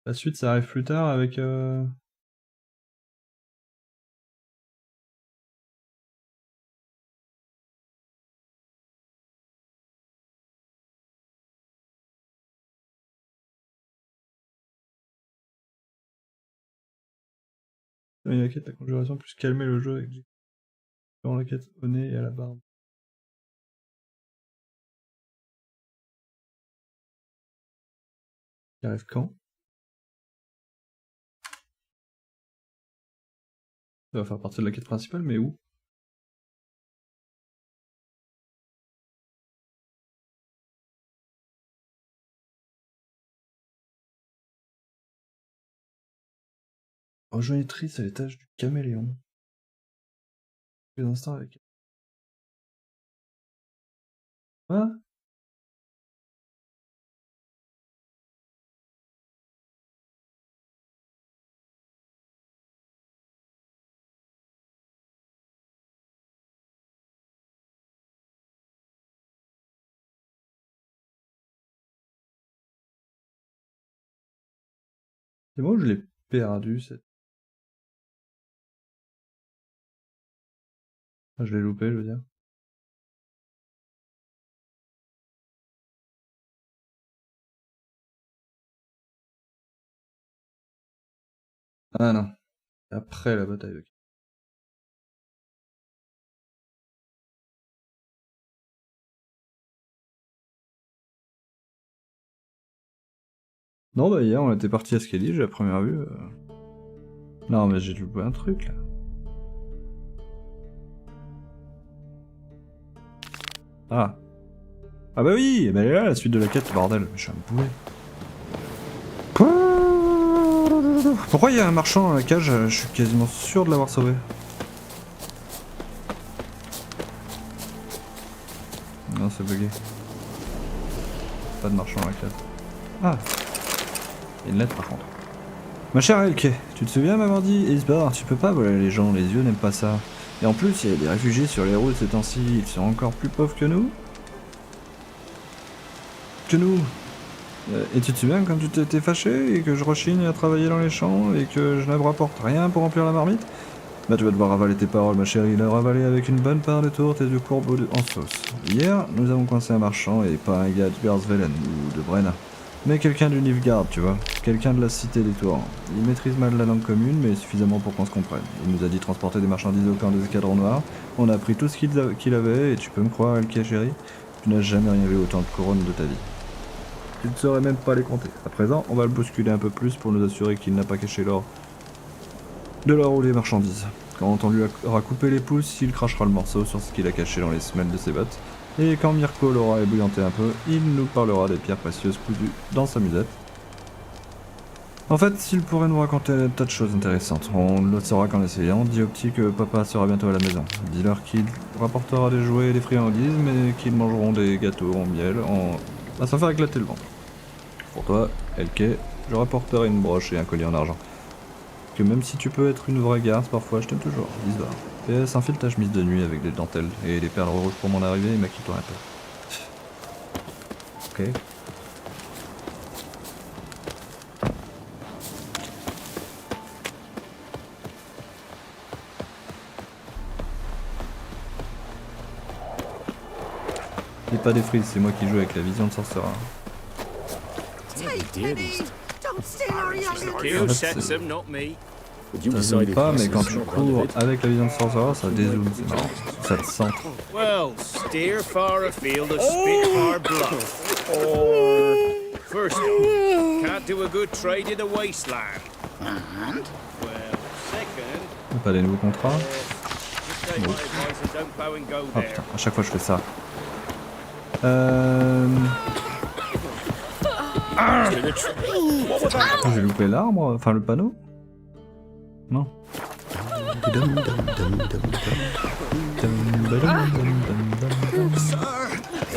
La suite ça arrive plus tard avec... la quête, la conjuration, plus calmer le jeu avec dans la quête au nez et à la barbe. Qui arrive quand? Ça va faire partie de la quête principale, mais où? Rejoignez Triss à l'étage du caméléon. Quelques instants avec... Quoi? C'est moi où je l'ai perdu cette... Ah, je l'ai loupé, je veux dire. Ah non. Après la bataille, ok. Non, bah hier on était parti à Skellige à première vue. Non, mais j'ai loupé un truc là. Ah. Ah bah oui, bah elle est là la suite de la quête, bordel. Je suis un boulet. Pourquoi il y a un marchand dans la cage? Je suis quasiment sûr de l'avoir sauvé. Non, c'est bugué. Pas de marchand dans la cage. Ah. Il y a une lettre par contre. Ma chère Elke, tu te souviens m'avoir dit, Isbar, tu peux pas voler les gens, les yeux n'aiment pas ça. Et en plus, il y a des réfugiés sur les routes ces temps-ci, ils sont encore plus pauvres que nous. Et tu te souviens quand tu t'étais fâché et que je rechigne à travailler dans les champs et que je ne rapporte rien pour remplir la marmite? Bah tu vas devoir avaler tes paroles ma chérie, la ravaler avec une bonne part de tourte et de courbeaux en sauce. Hier, nous avons coincé un marchand et pas un gars de Garsvelen ou de Brenna. Mais quelqu'un du Nilfgaard, tu vois. Quelqu'un de la cité des tours. Il maîtrise mal la langue commune, mais suffisamment pour qu'on se comprenne. Il nous a dit transporter des marchandises au camp des escadrons noirs. On a pris tout ce qu'il avait, et tu peux me croire, Elke chérie, tu n'as jamais rien vu autant de couronnes de ta vie. Tu ne saurais même pas les compter. À présent, on va le bousculer un peu plus pour nous assurer qu'il n'a pas caché l'or de l'or ou les marchandises. Quand on lui aura coupé les pouces, il crachera le morceau sur ce qu'il a caché dans les semelles de ses bottes. Et quand Mirko l'aura ébouillanté un peu, il nous parlera des pierres précieuses cousues dans sa musette. En fait, s'il pourrait nous raconter un tas de choses intéressantes, on ne le saura qu'en essayant. Dis au petit que papa sera bientôt à la maison. Dis-leur qu'il rapportera des jouets et des friandises, mais qu'ils mangeront des gâteaux en miel, à s'en faire éclater le ventre. Pour toi, Elke, je rapporterai une broche et un collier en argent. Que même si tu peux être une vraie garce, parfois je t'aime toujours, Isvar. PS, enfile ta chemise de nuit avec des dentelles et des perles rouges pour mon arrivée et maquille-toi un peu. Ok. Et pas des frises, c'est moi qui joue avec la vision de sorcerer. Ça zoome pas, mais quand tu cours avec la vision de sorcerer, ça dézoome, c'est marrant. Ça te centre. Well, steer far afield of Spitfire Bluff. Or, first off, can't do a good trade in the wasteland. And? Well, second... Pas des nouveaux contrats. Just take my advice and don't bow and go Oh there. putain, à chaque fois je fais ça. J'ai loupé l'arbre, enfin le panneau. Non.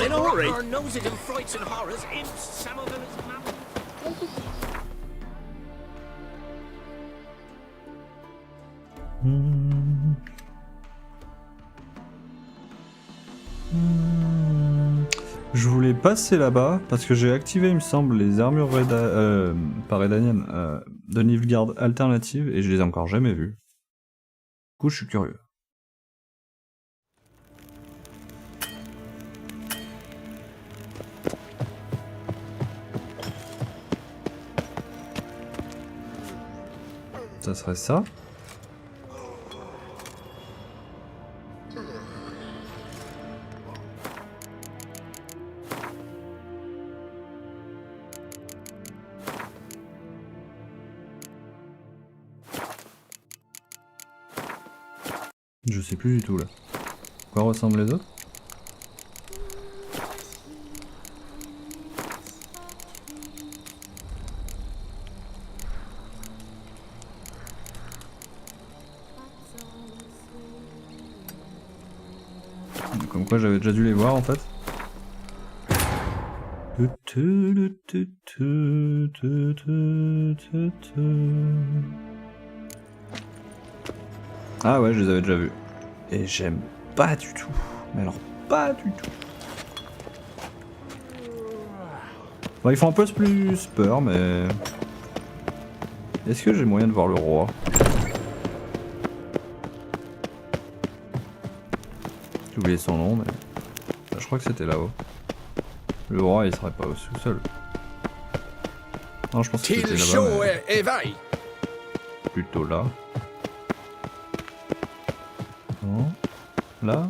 In a hurry. Our noses and frights and horrors, imps, Samuel and his mammal. Je voulais passer là-bas parce que j'ai activé, il me semble, les armures pas Redaniennes, de Nilfgaard alternatives et je les ai encore jamais vues. Du coup, je suis curieux. Ça serait ça. Je sais plus du tout là. À quoi ressemblent les autres? Comme quoi j'avais déjà dû les voir en fait. Ah ouais, je les avais déjà vus. Et j'aime pas du tout. Mais alors pas du tout. Bon, ils font un peu plus peur, mais... Est-ce que j'ai moyen de voir le roi? J'ai oublié son nom, mais... je crois que c'était là-haut. Le roi, il serait pas au sous-sol. Non, je pense que c'était là-bas, mais... plutôt là. Non. Là.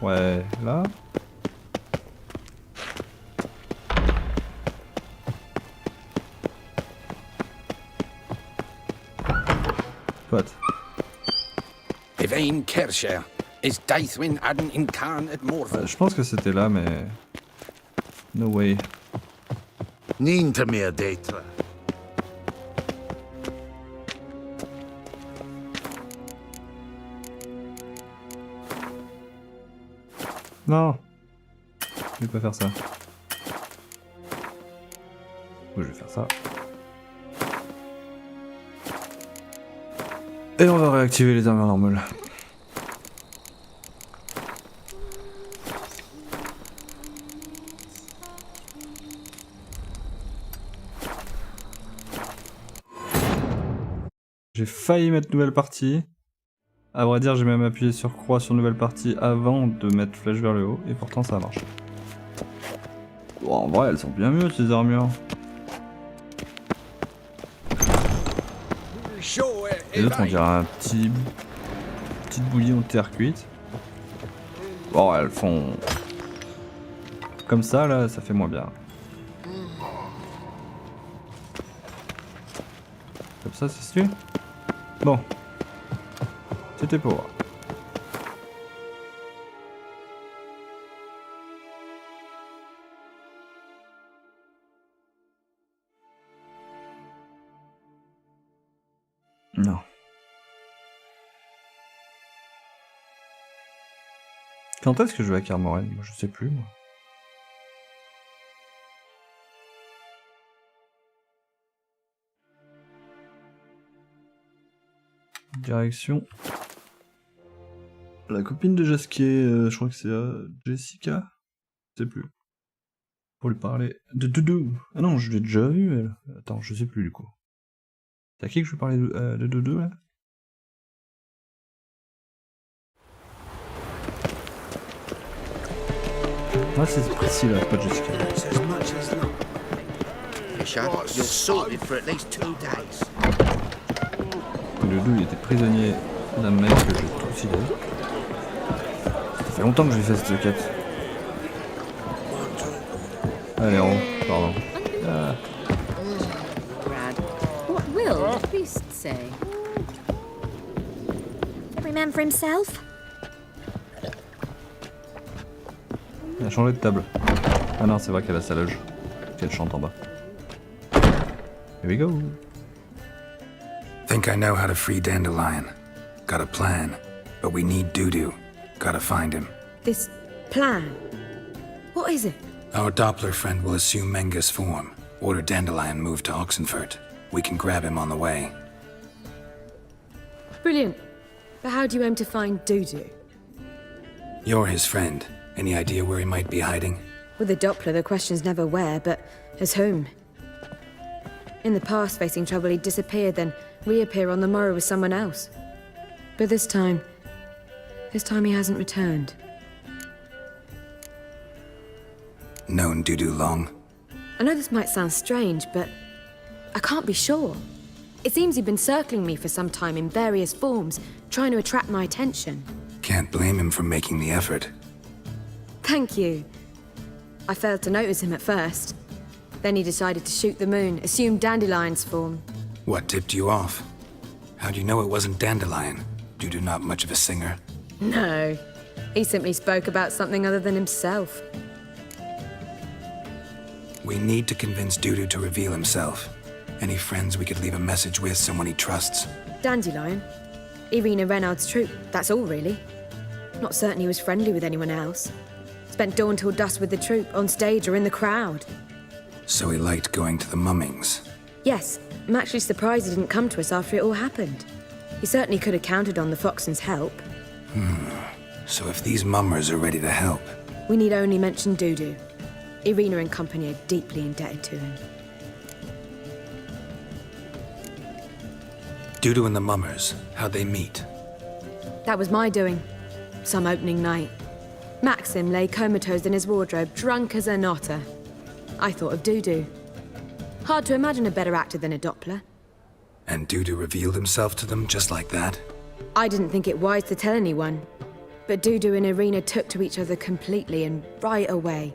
Ouais, là. Soit. Evain Kershire is Daithwin Adden in Khan at Morval. Je pense que c'était là, mais... no way. Ninta mir Deitra. Non. Je vais pas faire ça. Ou je vais faire ça. Et on va réactiver les armures normales. J'ai failli mettre nouvelle partie. À vrai dire, j'ai même appuyé sur croix sur nouvelle partie avant de mettre flèche vers le haut, et pourtant ça a marché. Bon, en vrai, elles sont bien mieux ces armures. Les autres, on dirait un petite bouillie en terre cuite. Bon, elles font... comme ça, là, ça fait moins bien. Comme ça, c'est sûr. Bon. C'était pour voir. Non. Quand est-ce que je vais à Carmoren? Moi, je sais plus, moi. Direction. La copine de Jasquier, je crois que c'est Jessica? Je sais plus. Pour lui parler de Doudou. Ah non, je l'ai déjà vu, elle. Attends, je sais plus du coup. C'est à qui que je vais parler de Doudou, là? Ah, c'est Priscilla, c'est pas Jessica. Doudou, il était prisonnier d'un mec que j'ai trucidé. Ça fait longtemps que j'ai fait cette quête. Allez, en haut, pardon. Ah. Brad, what will the priest say? Every man for himself? Elle a changé de table. Ah non, c'est vrai qu'elle a sa loge. Qu'elle chante en bas. Here we go. Think I know how to free Dandelion. Got a plan, but we need Dudu. Gotta find him. This plan? What is it? Our Doppler friend will assume Menga's form. Order Dandelion moved to Oxenfurt. We can grab him on the way. Brilliant. But how do you aim to find Dudu? You're his friend. Any idea where he might be hiding? With the Doppler, the question's never where, but as whom. In the past, facing trouble, he'd disappear, then reappear on the morrow with someone else. But this time he hasn't returned. Known Dudu long? I know this might sound strange, but I can't be sure. It seems he'd been circling me for some time in various forms, trying to attract my attention. Can't blame him for making the effort. Thank you. I failed to notice him at first. Then he decided to shoot the moon, assume Dandelion's form. What tipped you off? How'd you know it wasn't Dandelion? Dudu not much of a singer? No. He simply spoke about something other than himself. We need to convince Dudu to reveal himself. Any friends we could leave a message with, someone he trusts? Dandelion? Irina Renard's troupe, that's all really. Not certain he was friendly with anyone else. Spent dawn till dusk with the troupe, on stage or in the crowd. So he liked going to the mummings? Yes, I'm actually surprised he didn't come to us after it all happened. He certainly could have counted on the Foxen's help. So if these mummers are ready to help... We need only mention Dudu. Irina and company are deeply indebted to him. Dudu and the mummers, how'd they meet? That was my doing. Some opening night. Maxim lay comatose in his wardrobe, drunk as an otter. I thought of Dudu. Hard to imagine a better actor than a Doppler. And Dudu revealed himself to them just like that? I didn't think it wise to tell anyone. But Dudu and Irina took to each other completely and right away.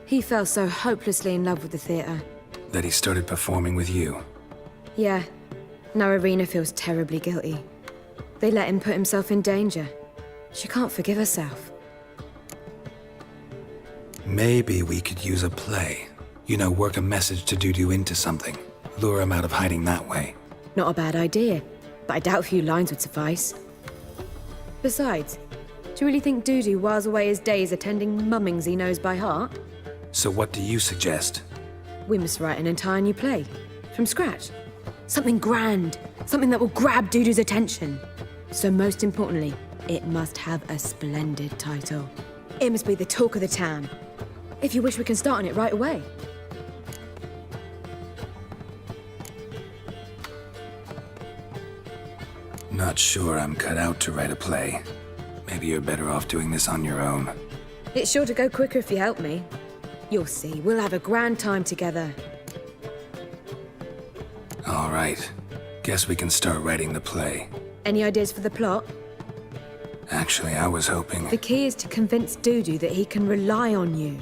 He fell so hopelessly in love with the theatre. That he started performing with you? Yeah. Now Irina feels terribly guilty. They let him put himself in danger. She can't forgive herself. Maybe we could use a play. You know, work a message to Dudu into something. Lure him out of hiding that way. Not a bad idea, but I doubt a few lines would suffice. Besides, do you really think Dudu whiles away his days attending mummings he knows by heart? So what do you suggest? We must write an entire new play. From scratch. Something grand. Something that will grab Dudu's attention. So most importantly, it must have a splendid title. It must be the talk of the town. If you wish, we can start on it right away. Not sure I'm cut out to write a play. Maybe you're better off doing this on your own. It's sure to go quicker if you help me. You'll see, we'll have a grand time together. All right. Guess we can start writing the play. Any ideas for the plot? Actually, I was hoping... The key is to convince Dudu that he can rely on you,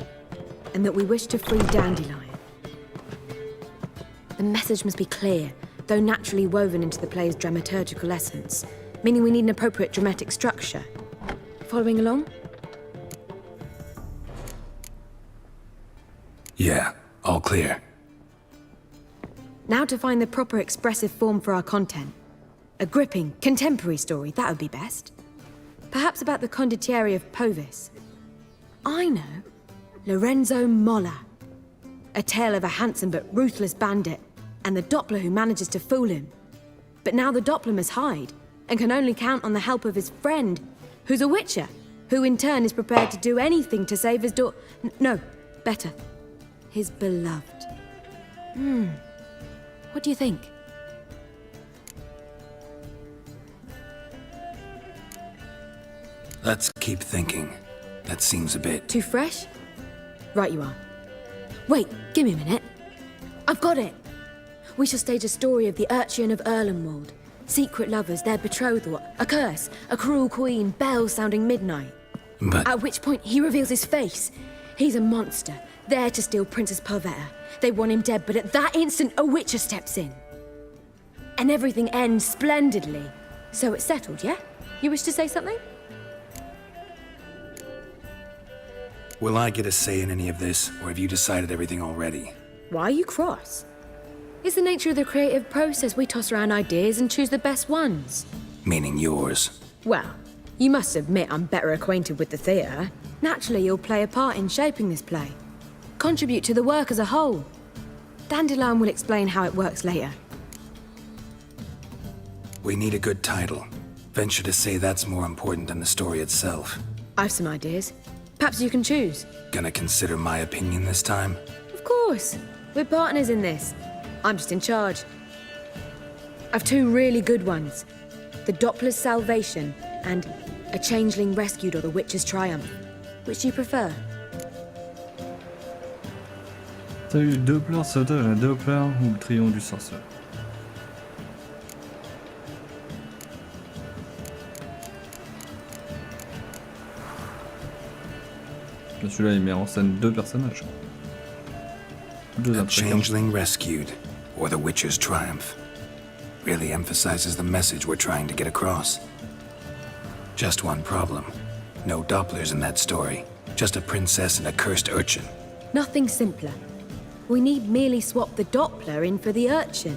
and that we wish to free Dandelion. The message must be clear, though naturally woven into the play's dramaturgical essence, meaning we need an appropriate dramatic structure. Following along? Yeah, all clear. Now to find the proper expressive form for our content. A gripping, contemporary story, that would be best. Perhaps about the condottieri of Povis. I know. Lorenzo Molla. A tale of a handsome but ruthless bandit, and the Doppler who manages to fool him. But now the Doppler must hide, and can only count on the help of his friend, who's a witcher, who in turn is prepared to do anything to save his no, better, his beloved. What do you think? Let's keep thinking. That seems a bit... Too fresh? Right you are. Wait, give me a minute. I've got it! We shall stage a story of the Urchin of Erlenwald. Secret lovers, their betrothal, a curse, a cruel queen, bells sounding midnight. But... At which point he reveals his face. He's a monster, there to steal Princess Pavetta. They want him dead, but at that instant a witcher steps in. And everything ends splendidly. So it's settled, yeah? You wish to say something? Will I get a say in any of this, or have you decided everything already? Why are you cross? It's the nature of the creative process. We toss around ideas and choose the best ones. Meaning yours. Well, you must admit I'm better acquainted with the theatre. Naturally, you'll play a part in shaping this play. Contribute to the work as a whole. Dandelion will explain how it works later. We need a good title. Venture to say that's more important than the story itself. I've some ideas. Perhaps you can choose. Gonna consider my opinion this time? Of course. We're partners in this. I'm just in charge. I've two really good ones. The Doppler's Salvation and A Changeling Rescued or the Witch's Triumph. Which do you prefer? T'as eu Doppler, sauvetage à Doppler ou le triomphe du sorcier? Celui-là, il met en scène deux personnages. Deux A intrigants. Changeling Rescued, or the Witcher's Triumph. Really emphasizes the message we're trying to get across. Just one problem. No Dopplers in that story. Just a princess and a cursed urchin. Nothing simpler. We need merely swap the Doppler in for the urchin.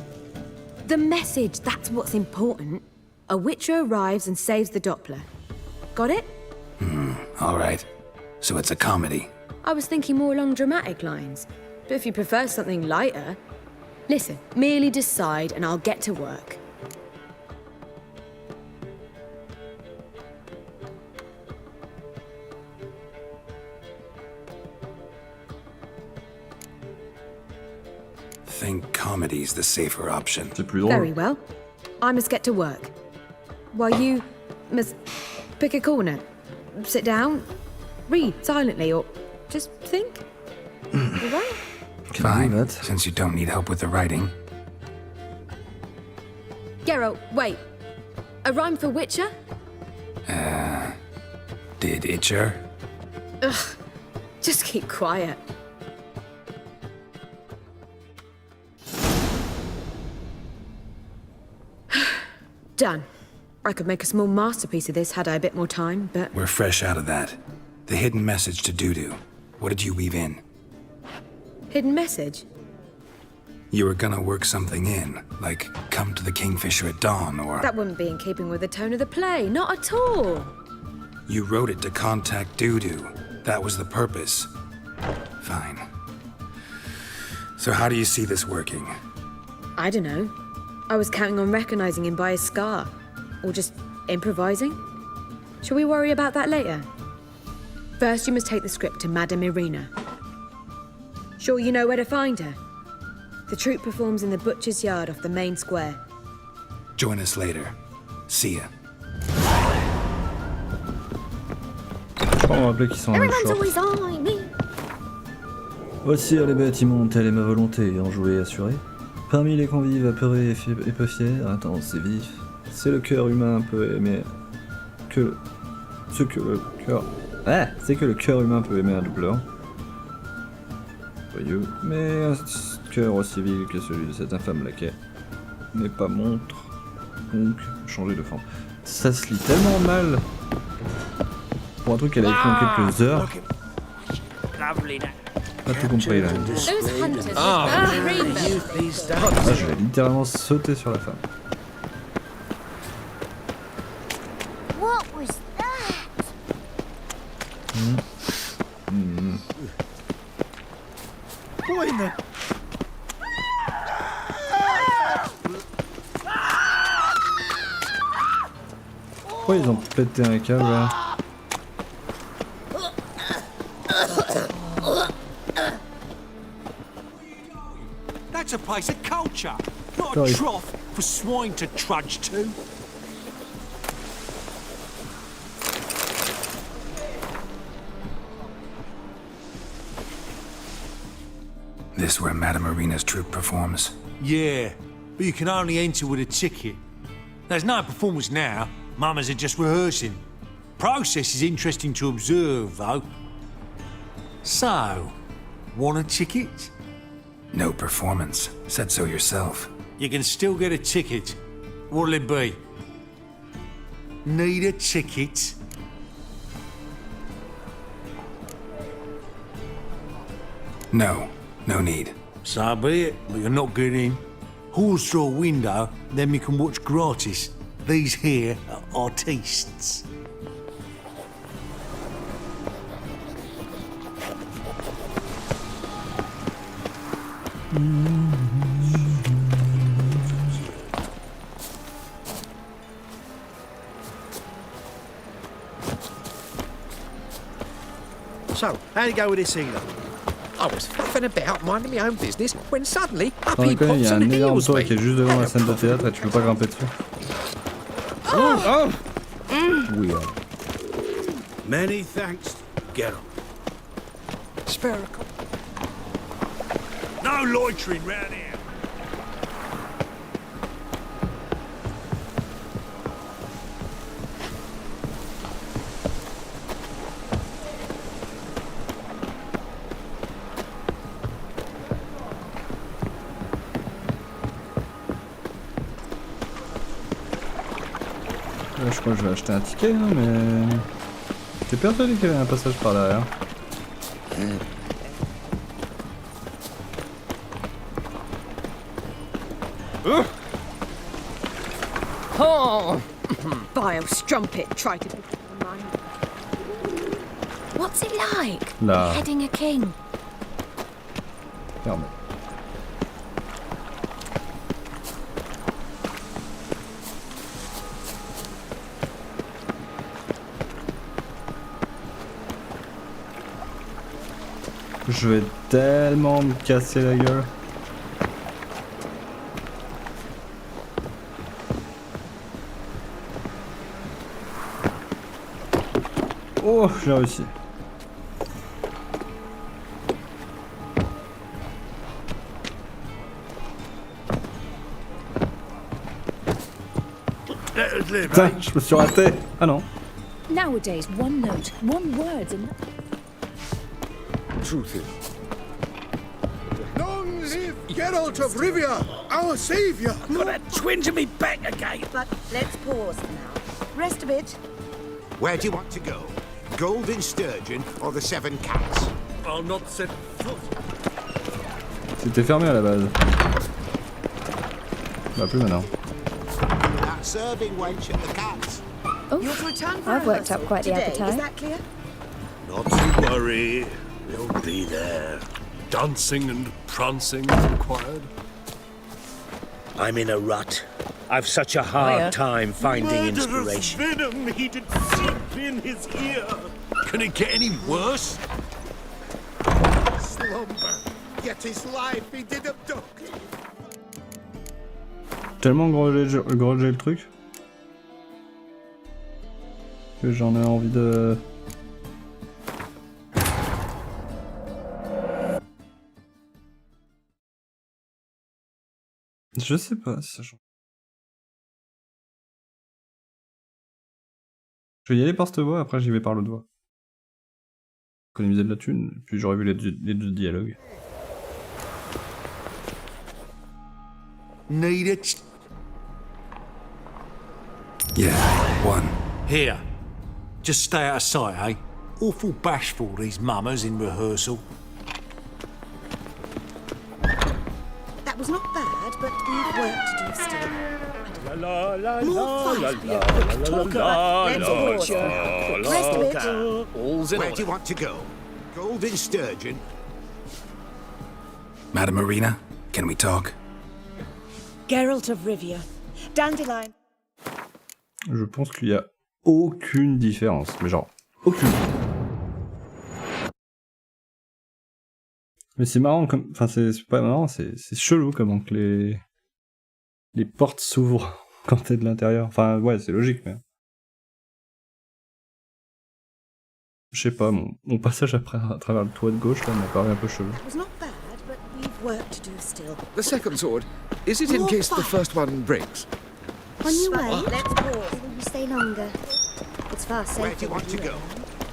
The message, that's what's important. A witcher arrives and saves the Doppler. Got it? All right. So it's a comedy. I was thinking more along dramatic lines. But if you prefer something lighter... Listen, merely decide and I'll get to work. Think comedy's the safer option. C'est plus drôle. Very well. I must get to work. While you must pick a corner, sit down, read silently, or just think. All right? Fine, since you don't need help with the writing. Geralt, wait. A rhyme for Witcher? Did Itcher? Ugh, just keep quiet. Done. I could make a small masterpiece of this had I a bit more time, but... We're fresh out of that. The hidden message to Dudu. What did you weave in? Hidden message? You were gonna work something in, like come to the Kingfisher at dawn, or... That wouldn't be in keeping with the tone of the play, not at all. You wrote it to contact Dudu. That was the purpose. Fine. So how do you see this working? I don't know. I was counting on recognizing him by his scar. Or just improvising. Shall we worry about that later? First, you must take the script to Madame Irina. Sure you know where to find her? The troupe performs in the butcher's yard off the main square. Join us later. See ya. Je crois me rappeler qu'ils sont en short. Voici les bâtiments, telle est ma volonté, enjouée et assurée. Parmi les convives apeurés et peu fiers, intense et vif, c'est le cœur humain peut aimer c'est que le cœur humain peut aimer à douleur. Joyeux, mais un cœur aussi vil que celui de cet infâme laquais n'est pas montre, donc changer de forme. Ça se lit tellement mal pour un truc qu'elle a écrit en quelques heures. Pas tout compris là. Je vais littéralement sauter sur la femme. What was that? What in the... Pourquoi ils ont pété un câble là? That's a place of culture, not a trough for swine to trudge to. This where Madame Irina's troupe performs? Yeah, but you can only enter with a ticket. There's no performance now. Mamas are just rehearsing. Process is interesting to observe, though. So, want a ticket? No performance. Said so yourself. You can still get a ticket. What'll it be? Need a ticket? No. No need. So be it, but you're not getting in. Halls through a window, then we can watch gratis. These here are artistes. So, how'd it go with this healer? I was faffing about, minding my own business, when suddenly up Dans he les conneries, il y pops a un and énorme heals toit me. qui est juste devant la scène de théâtre et tu peux pas grimper dessus. Weird. Many thanks, Geralt. Spherical. No loitering round here. Là, je crois que je vais acheter un ticket, hein, mais... J'étais persuadé qu'il y avait un passage par derrière. Oh! Vile strumpet tried to be mine. What's it like? Là. Heading a king? Ferme. Je vais tellement me casser la gueule. Oh, j'ai réussi. Putain, je me suis raté. Ah non. Nowadays, one note, one word's enough. Truth is. Long live Geralt of Rivia, our savior! Got a twinge of me back again. But let's pause for now. Rest a bit. Where do you want to go? Golden Sturgeon or the Seven Cats? I'll not set foot. C'était fermé à la base. Bah plus maintenant. That serving wench at the Cats. Oh, You're to return for I've worked up rehearsal quite the today, appetite. Is that clear? Not to worry. We'll be there. Dancing and prancing is required. I'm in a rut. I've such a hard time finding inspiration. Venom heated seep in his ear. Can it get any worse? Slumber. Yet his life he did abduct. Tellement grogé le truc que j'en ai envie de... Je sais pas si ça change. Je vais y aller par cette voie, après j'y vais par l'autre voie. Économiser de la thune, puis j'aurais vu les deux dialogues. Need it? Yeah, one. Here. Just stay out of sight, eh? Awful bashful, these mummers in rehearsal. That was not bad, but we've work to do still. La la More la fast, la Let's la pause. Rest a bit. All's in Where do you want to go? Golden Sturgeon? Madame Marina, can we talk? Geralt of Rivia. Dandelion. Je pense qu'il y a aucune différence, mais genre, aucune. Mais c'est marrant comme... Enfin, c'est pas marrant, c'est chelou comment que les portes s'ouvrent quand t'es de l'intérieur. Enfin, ouais, c'est logique, mais... Je sais pas, mon passage après à travers le toit de gauche, là, m'a paru un peu chelou. It was not bad, but we've work to do still. The second sword, is it in More case the fire. first one breaks? On your way? Let's pause. Will you stay longer? It's far safer. Where do you want to with you go?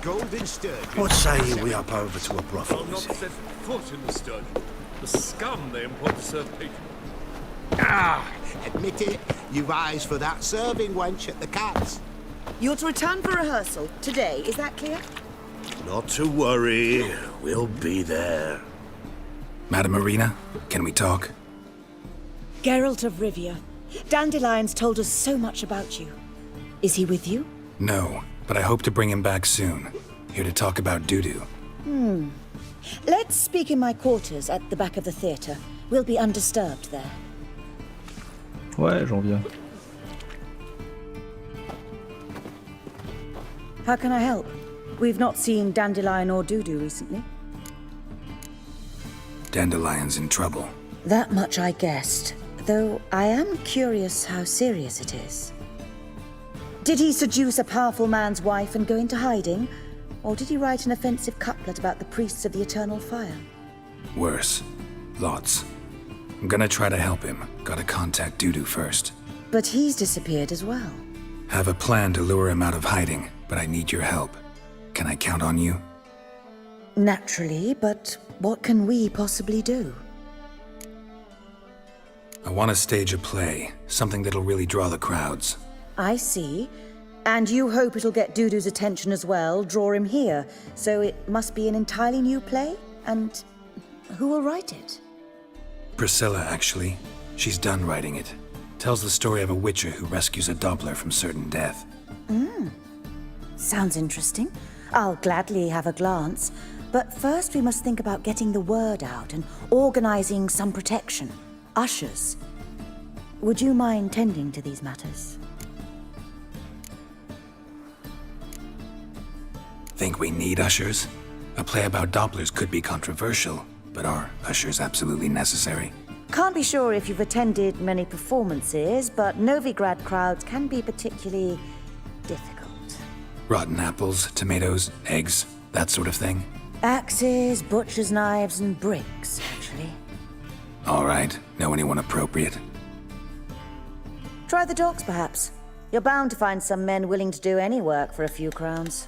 Golden Sturgeon. What say we up over to a brothel? I'll not set foot in the sturgeon. The scum they employ to serve patrons. Ah! Admit it, you've eyes for that serving wench at the Cats. You're to return for rehearsal today. Is that clear? Not to worry, we'll be there. Madame Marina, can we talk? Geralt of Rivia. Dandelion's told us so much about you. Is he with you? No, but I hope to bring him back soon. Here to talk about doo-doo. Let's speak in my quarters at the back of the theatre. We'll be undisturbed there. Ouais, j'en viens. How can I help? We've not seen Dandelion or Dudu recently. Dandelion's in trouble. That much I guessed, though I am curious how serious it is. Did he seduce a powerful man's wife and go into hiding? Or did he write an offensive couplet about the priests of the eternal fire? Worse. Lots. I'm gonna try to help him. Gotta contact Dudu first. But he's disappeared as well. Have a plan to lure him out of hiding, but I need your help. Can I count on you? Naturally, but what can we possibly do? I want to stage a play, something that'll really draw the crowds. I see. And you hope it'll get Dudu's attention as well, draw him here. So it must be an entirely new play? And who will write it? Priscilla, actually. She's done writing it. Tells the story of a witcher who rescues a Doppler from certain death. Sounds interesting. I'll gladly have a glance. But first we must think about getting the word out and organizing some protection. Ushers. Would you mind tending to these matters? Think we need ushers? A play about Dopplers could be controversial, but are ushers absolutely necessary? Can't be sure if you've attended many performances, but Novigrad crowds can be particularly difficult. Rotten apples, tomatoes, eggs, that sort of thing? Axes, butcher's knives, and bricks, actually. All right. Know anyone appropriate? Try the docks, perhaps. You're bound to find some men willing to do any work for a few crowns.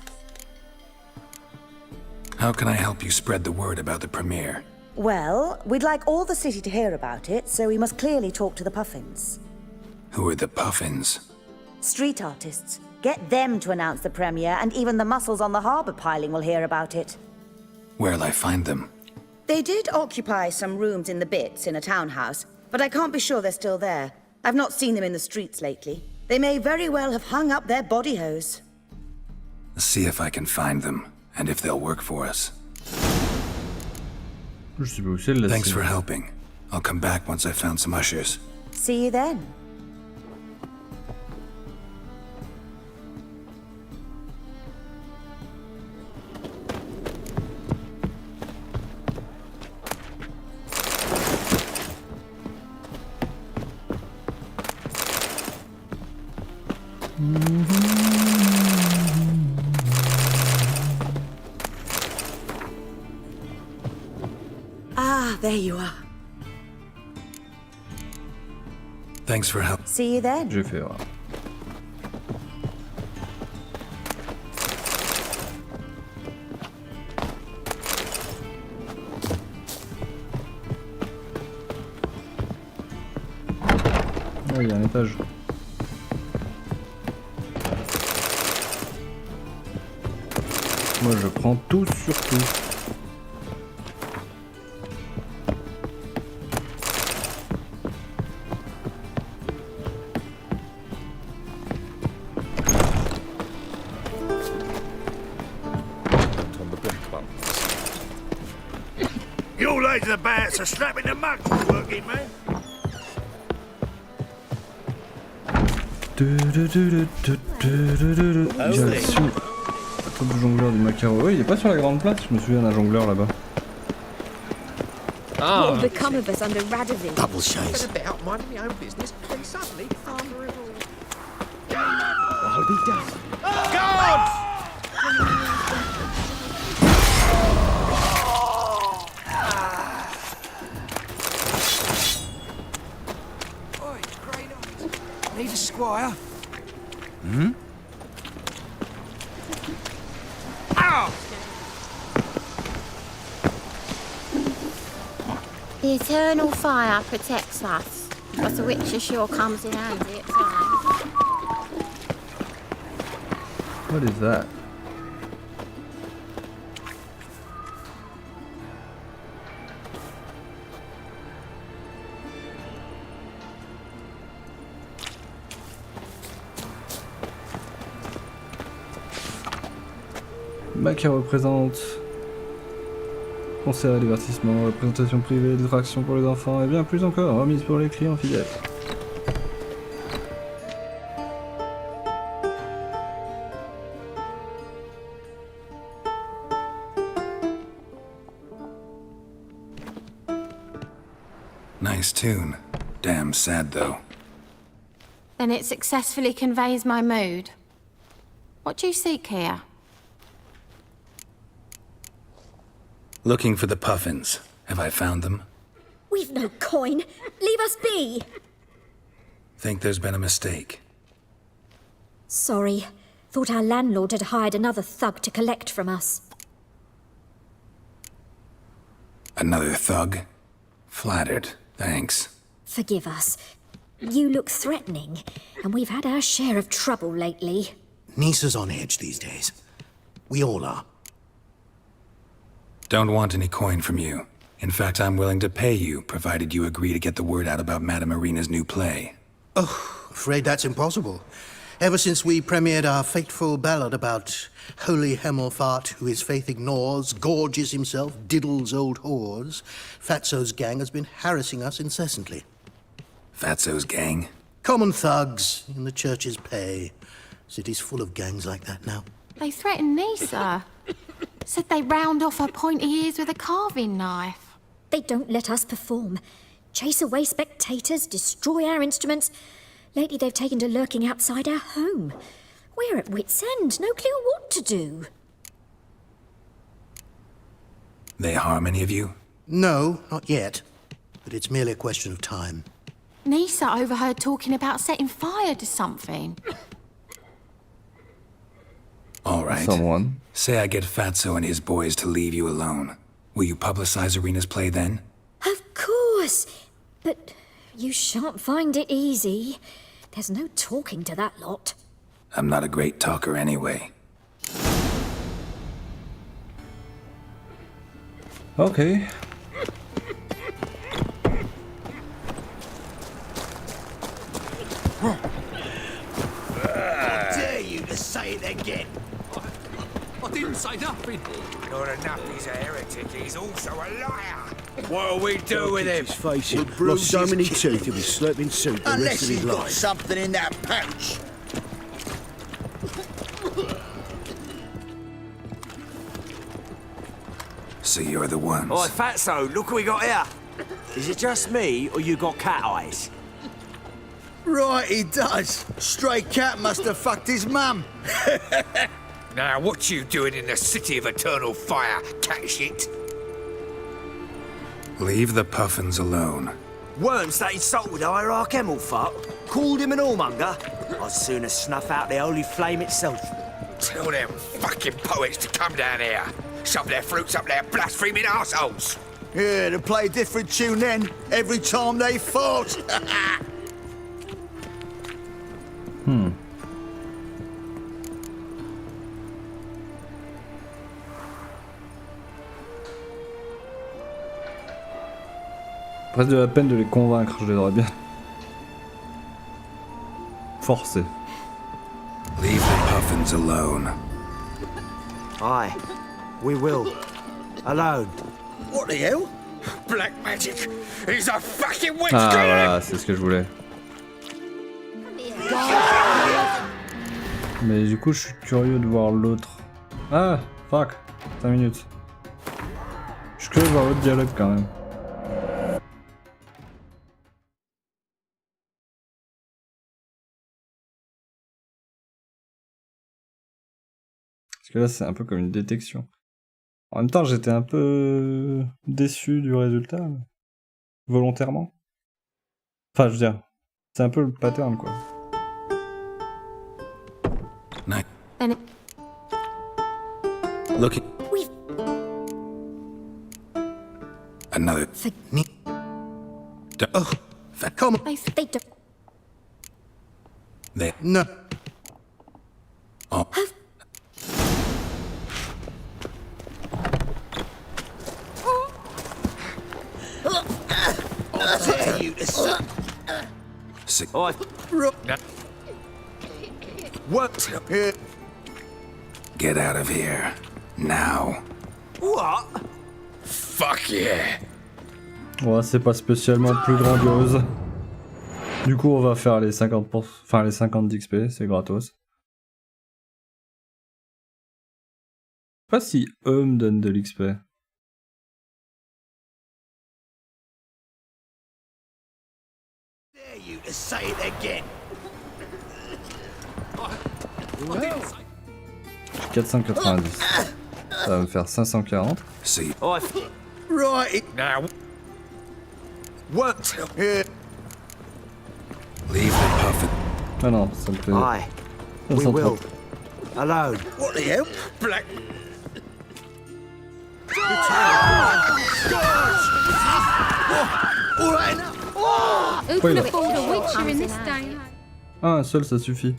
How can I help you spread the word about the premiere? Well, we'd like all the city to hear about it, so we must clearly talk to the Puffins. Who are the Puffins? Street artists. Get them to announce the premiere, and even the muscles on the harbour piling will hear about it. Where'll I find them? They did occupy some rooms in the Bits in a townhouse, but I can't be sure they're still there. I've not seen them in the streets lately. They may very well have hung up their body hose. See if I can find them, and if they'll work for us. Je sais pas où c'est, là, Thanks c'est- for helping. I'll come back once I've found some ushers. See you then. Ah, there you are. Thanks for help. See you then. J'ai fait, voilà. Ah, il y a un étage. Moi je prends tout sur tout. On the black buttons. You lazy bats are snapping the mugs working, man. Direction. Top du jongleur du Macaro. Oui, il est pas sur la grande place, je me souviens d'un jongleur là-bas. What will become of us under Radovid? Double shades. About minding my own business, and suddenly, after it all, I'll be done. God! Oi, great eyes. Need a squire. Hmm? Ow! The eternal fire protects us, but the witcher sure comes in handy at times. What is that? Mac représente concert et divertissement, représentation privée, distraction pour les enfants et bien plus encore, remise pour les clients fidèles. Nice tune. Damn sad, though. Then it successfully conveys my mood. What do you seek here? Looking for the Puffins. Have I found them? We've no coin. Leave us be. Think there's been a mistake. Sorry. Thought our landlord had hired another thug to collect from us. Another thug? Flattered. Thanks. Forgive us. You look threatening, and we've had our share of trouble lately. Nisa's on edge these days. We all are. Don't want any coin from you. In fact, I'm willing to pay you, provided you agree to get the word out about Madame Marina's new play. Oh, afraid that's impossible. Ever since we premiered our fateful ballad about holy Hemelfart, who his faith ignores, gorges himself, diddles old whores, Fatso's gang has been harassing us incessantly. Fatso's gang? Common thugs in the church's pay. City's full of gangs like that now. They threatened Nisa. Said they round off her pointy ears with a carving knife. They don't let us perform. Chase away spectators, destroy our instruments. Lately they've taken to lurking outside our home. We're at wit's end, no clue what to do. They harm any of you? No, not yet. But it's merely a question of time. Nisa overheard talking about setting fire to something. All right. Someone. Say I get Fatso and his boys to leave you alone. Will you publicize Arena's play then? Of course. But you shan't find it easy. There's no talking to that lot. I'm not a great talker anyway. Okay. How dare you to say it again? I didn't say nothing. Not enough he's a heretic, he's also a liar. What'll we do with him? His face, he lost so many teeth he'll be slurping soup the rest of his life. Something in that pouch. So you're the ones. Oi, Fatso, look what we got here. Is it just me, or you got cat eyes? Right, he does. Stray cat must have fucked his mum. Now, what you doing in the city of eternal fire, cat shit? Leave the puffins alone. Worms that insulted Hierarch Emelfart, called him an whoremonger. I'd sooner snuff out the holy flame itself. Tell them fucking poets to come down here. Shove their fruits up their blaspheming arseholes. Yeah, to play a different tune then, every time they fought. Presque de la peine de les convaincre, je les aurais bien forcés. Leave the puffins alone. Aye, we will. Alone. What the hell? Black magic. He's a fucking witch. Ah voilà, c'est ce que je voulais. Mais du coup, je suis curieux de voir l'autre. Ah, fuck. 5 minutes. Je suis curieux de voir l'autre dialogue quand même. Parce que là, c'est un peu comme une détection. En même temps, j'étais un peu déçu du résultat. Volontairement. Enfin, je veux dire, c'est un peu le pattern, quoi. Night. Then Look. We've... Another. Oh, Come on. They don't... There. No. Oh. I dare you to say. Sick. Oi, What? Get out of here. Now. what? Fuck yeah. Ouais, c'est pas spécialement plus grandiose. Du coup, on va faire les 50%, enfin les 50 d'XP, c'est gratos. Je sais pas si eux me donnent de l'XP. Dare you to say it again. 490. Ça va me faire 540. See. Oi, Right. Now. What? Leave the puffin. Ah non, ça me fait... aye, we 530. will. Alone. What the hell? Black. All right now. Who Wait can a- afford a witcher in this day? Ah, un seul, ça suffit.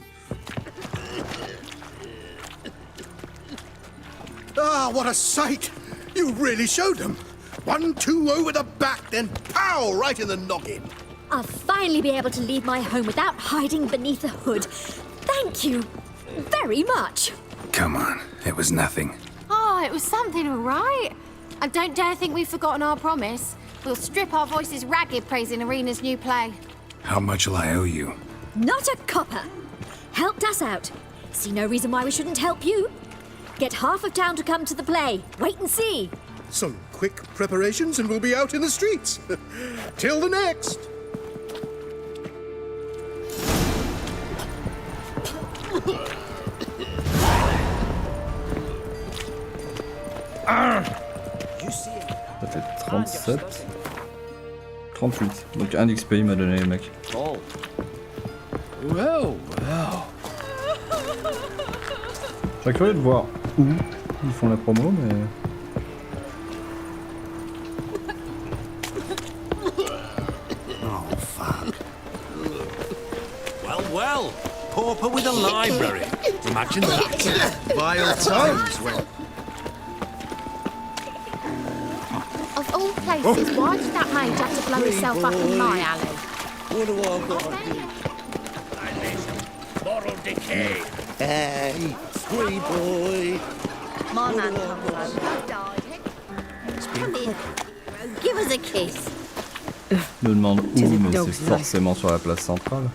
Ah, what a sight! You really showed them. 1-2 over the back, then pow! Right in the noggin. I'll finally be able to leave my home without hiding beneath a hood. Thank you very much. Come on. It was nothing. Oh, it was something, all right. I don't dare think we've forgotten our promise. We'll strip our voices ragged praising Arena's new play. How much will I owe you? Not a copper. Helped us out. See no reason why we shouldn't help you. Get half of town to come to the play. Wait and see. Some quick preparations and we'll be out in the streets. Till the next. Ça fait 37. 38. Donc 1 XP il m'a donné le mec. Oh. Well. Je serais curieux de voir où ils font la promo, mais... Oh, fuck. Well. Pauper with a library. Imagine that. Vile times when... Of all places, why did that mage have to blow himself up in my alley? What do I got to do? Moral decay. Hey, free boy. My man comes home. Come here. Give us a kiss. Me demande où, mais c'est forcément sur la place centrale.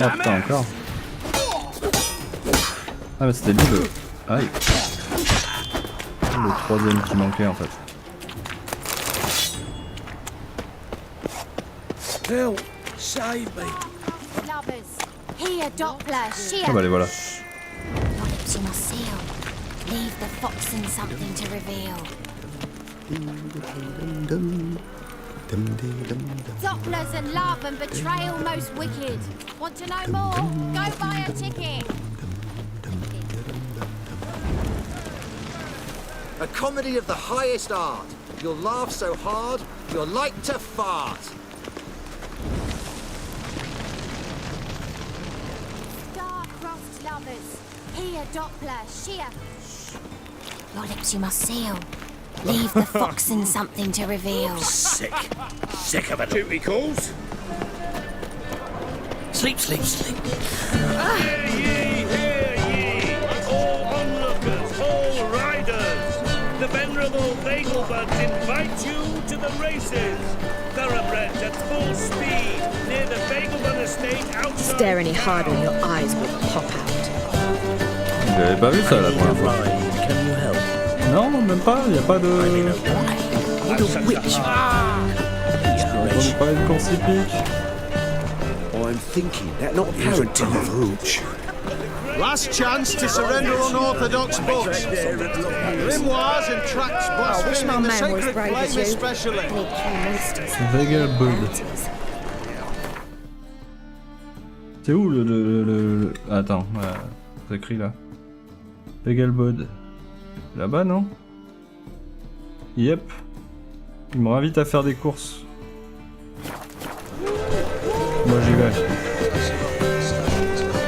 Ah putain, encore. Ah mais c'était lui le... Aïe. Le troisième qui manquait en fait. Help, save me. Lovers, here, Doppler, sheer. Ah bah les voilà. Lips in a seal. Leave the fox in something to reveal. Dopplers and love and betrayal most wicked. Want to know more? Go buy a ticket. A comedy of the highest art. You'll laugh so hard, you're like to fart. Star-crossed lovers, here, Doppler, sheer. Your lips you must seal. Leave the fox in something to reveal. Sick of it. Duty calls. Sleep. Hear ye, all onlookers, all riders. The venerable Vagelbuds invite you to the races. Thoroughbreds at full speed near the Vagelbud estate outside. Stare any harder and your eyes will pop out. J'avais pas vu ça la première fois. Can you help? Non, même pas, y a pas de... On parlait de course hippique. I'm thinking that not character of Last chance to surrender unorthodox books. Grimoires and tracts blaspheming the sacred flame especially. Vagelbud. C'est où le... Attends, c'est écrit là. Vagelbud. Là-bas, non? Yep. Il me invite à faire des courses. Moi j'y vais.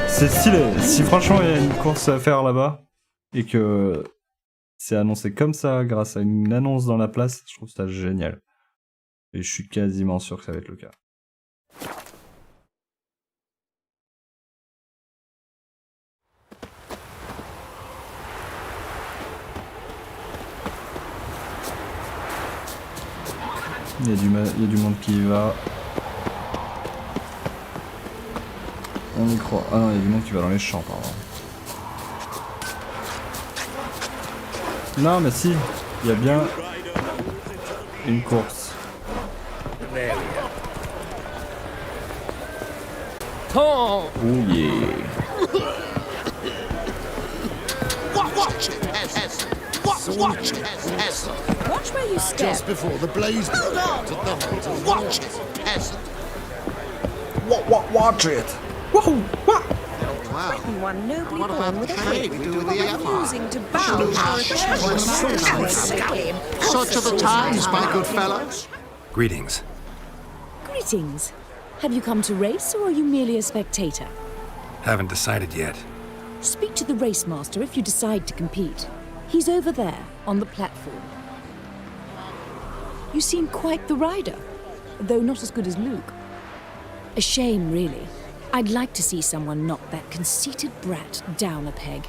C'est stylé. Si franchement il y a une course à faire là-bas, et que c'est annoncé comme ça grâce à une annonce dans la place, je trouve ça génial. Et je suis quasiment sûr que ça va être le cas. Il y a du monde qui y va. On y croit. Ah non, il y a du monde qui va dans les champs, pardon. Non, mais si, il y a bien une course. Oh yeah. Watch where you step. Just before the blaze broke out at the height of watch it, peasant. Watch it. Written one nobly born with a head, refusing to bow before a child. Such are the times, my good fellows. Greetings. Greetings. Have you come to race, or are you merely a spectator? Haven't decided yet. Speak to the race master if you decide to compete. He's over there, on the platform. You seem quite the rider, though not as good as Luke. A shame, really. I'd like to see someone knock that conceited brat down a peg.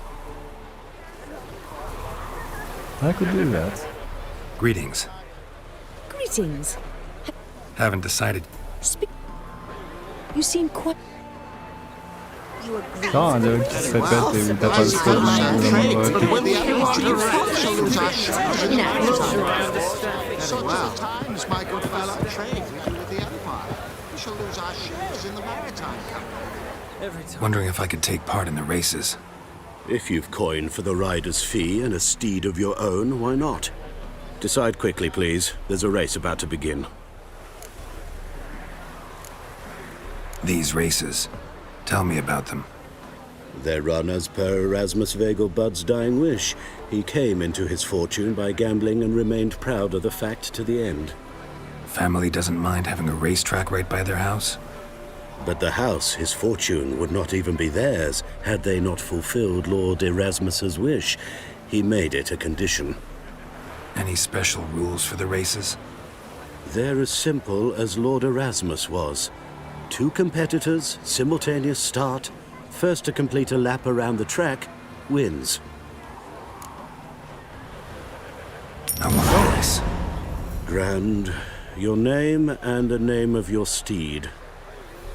I could do that. Greetings. Greetings. Haven't decided. You seem quite... Non, un dialogue qui se répète et où t'as pas le choix de Such are the times, my good fellow. Trade with the Empire. We shall lose our ships in the maritime company. Wondering if I could take part in the races. If you've coin for the rider's fee and a steed of your own, why not? Decide quickly, please. There's a race about to begin. These races. Tell me about them. They're run as per Erasmus Vegelbud's dying wish. He came into his fortune by gambling and remained proud of the fact to the end. Family doesn't mind having a racetrack right by their house? But the house, his fortune, would not even be theirs had they not fulfilled Lord Erasmus's wish. He made it a condition. Any special rules for the races? They're as simple as Lord Erasmus was. 2 competitors, simultaneous start. First to complete a lap around the track wins. I want this. Grand. Your name and the name of your steed.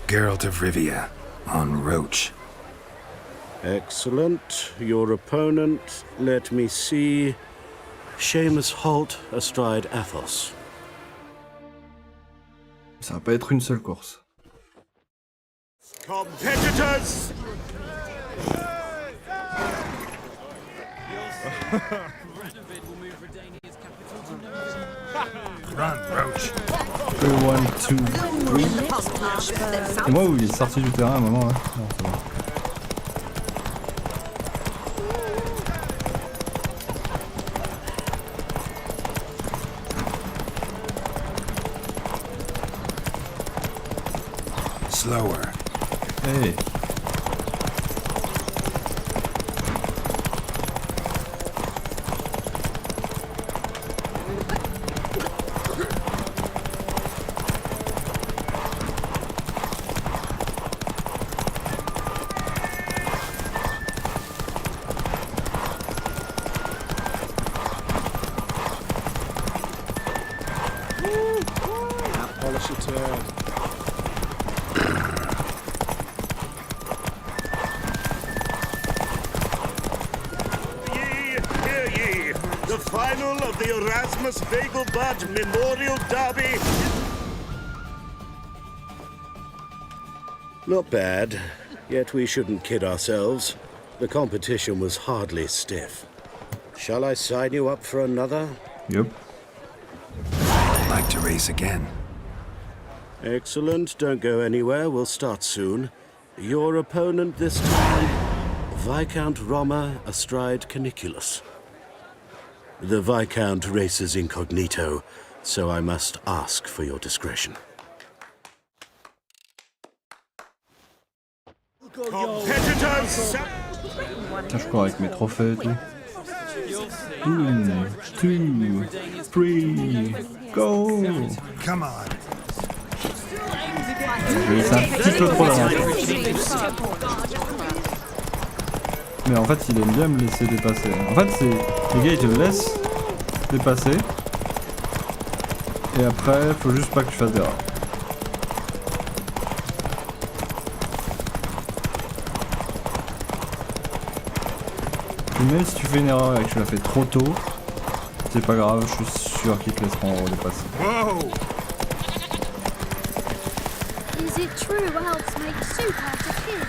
Geralt of Rivia, on Roach. Excellent. Your opponent, let me see. Seamus Holt astride Athos. Ça va pas être une seule course. Competitors! Run, Roach. 1, 2, 3. C'est moi où il est sorti du terrain à un moment, là. Non, c'est bon. Slower. Hey. Polish your turn. Hear ye! The final of the Erasmus Vegelbud Memorial Derby. Not bad, yet we shouldn't kid ourselves. The competition was hardly stiff. Shall I sign you up for another? Yep. I'd like to race again. Excellent, don't go anywhere, we'll start soon. Your opponent this time, Viscount Roma astride Caniculus. The Viscount races incognito, so I must ask for your discretion. Competitors! Tiens, je cours avec mes trophées et tout. 1, 2, 3, go! Come on. Je vais laisser un petit peu trop d'avance. Mais en fait, il aime bien me laisser dépasser. En fait, c'est les gars, ils te laissent dépasser. Et après, faut juste pas que tu fasses d'erreur. Même si tu fais une erreur et que tu la fais trop tôt, c'est pas grave, je suis sûr qu'ils te laisseront dépasser. Wow. Is it true elves make soup out of kids?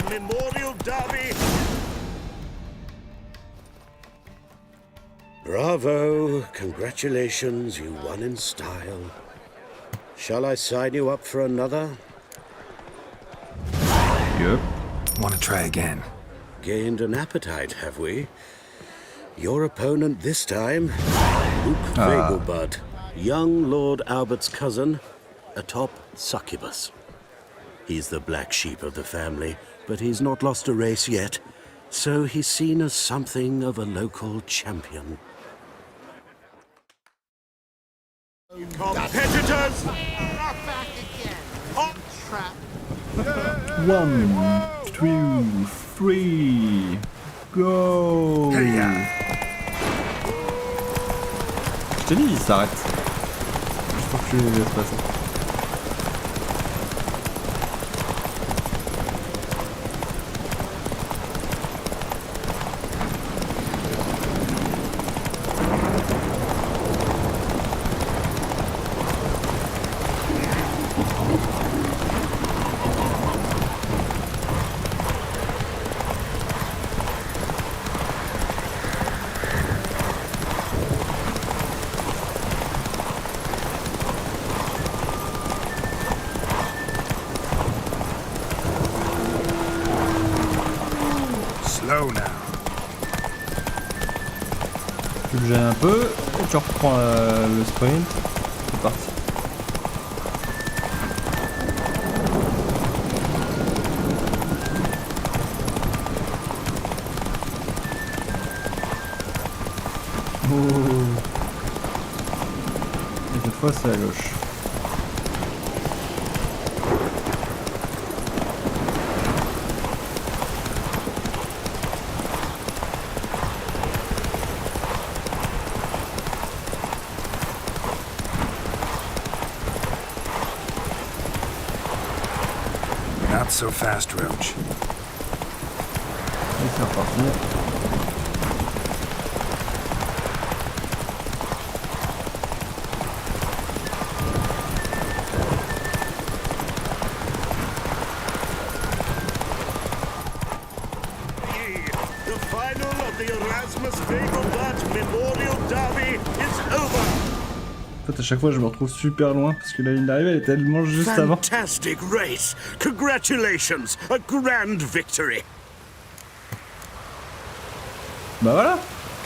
Memorial Derby. Bravo! Congratulations, you won in style. Shall I sign you up for another? Yep. Want to try again? Gained an appetite, have we? Your opponent this time, Luke Vegelbud, young Lord Albert's cousin, atop Succubus. He's the black sheep of the family, but he's not lost a race yet, so he's seen as something of a local champion. Competitors! 1, 2, 3, go! Je t'ai dit, il s'arrête. Juste pour que tu les laisses passer. Slow now. Tu le gênes un peu, et tu reprends le sprint. C'est parti. Oh. Et cette fois c'est à gauche. Not so fast, Roach. Et c'est reparti. The final of the Erasmus Fagelblatt Memorial Derby is over. En fait, à chaque fois, je me retrouve super loin parce que la ligne d'arrivée elle est tellement juste avant. Fantastic race! Congratulations! A grand victory! Bah voilà!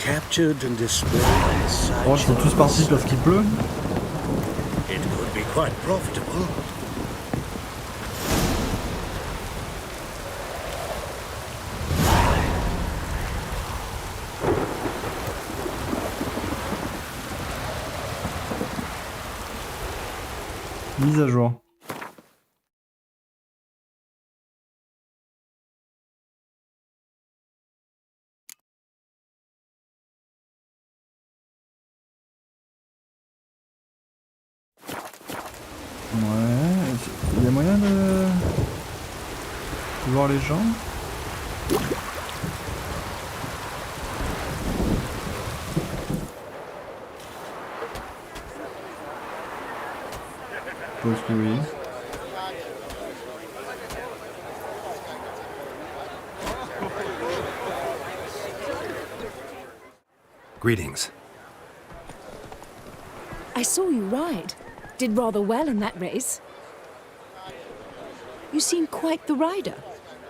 Captured and displayed inside. Oh, ils sont tous partis parce qu'il pleut. It could be quite profitable. Mise à jour. Ouais, il y a moyen de voir les gens. Je pense que oui. Greetings. I saw you ride. Did rather well in that race. You seem quite the rider,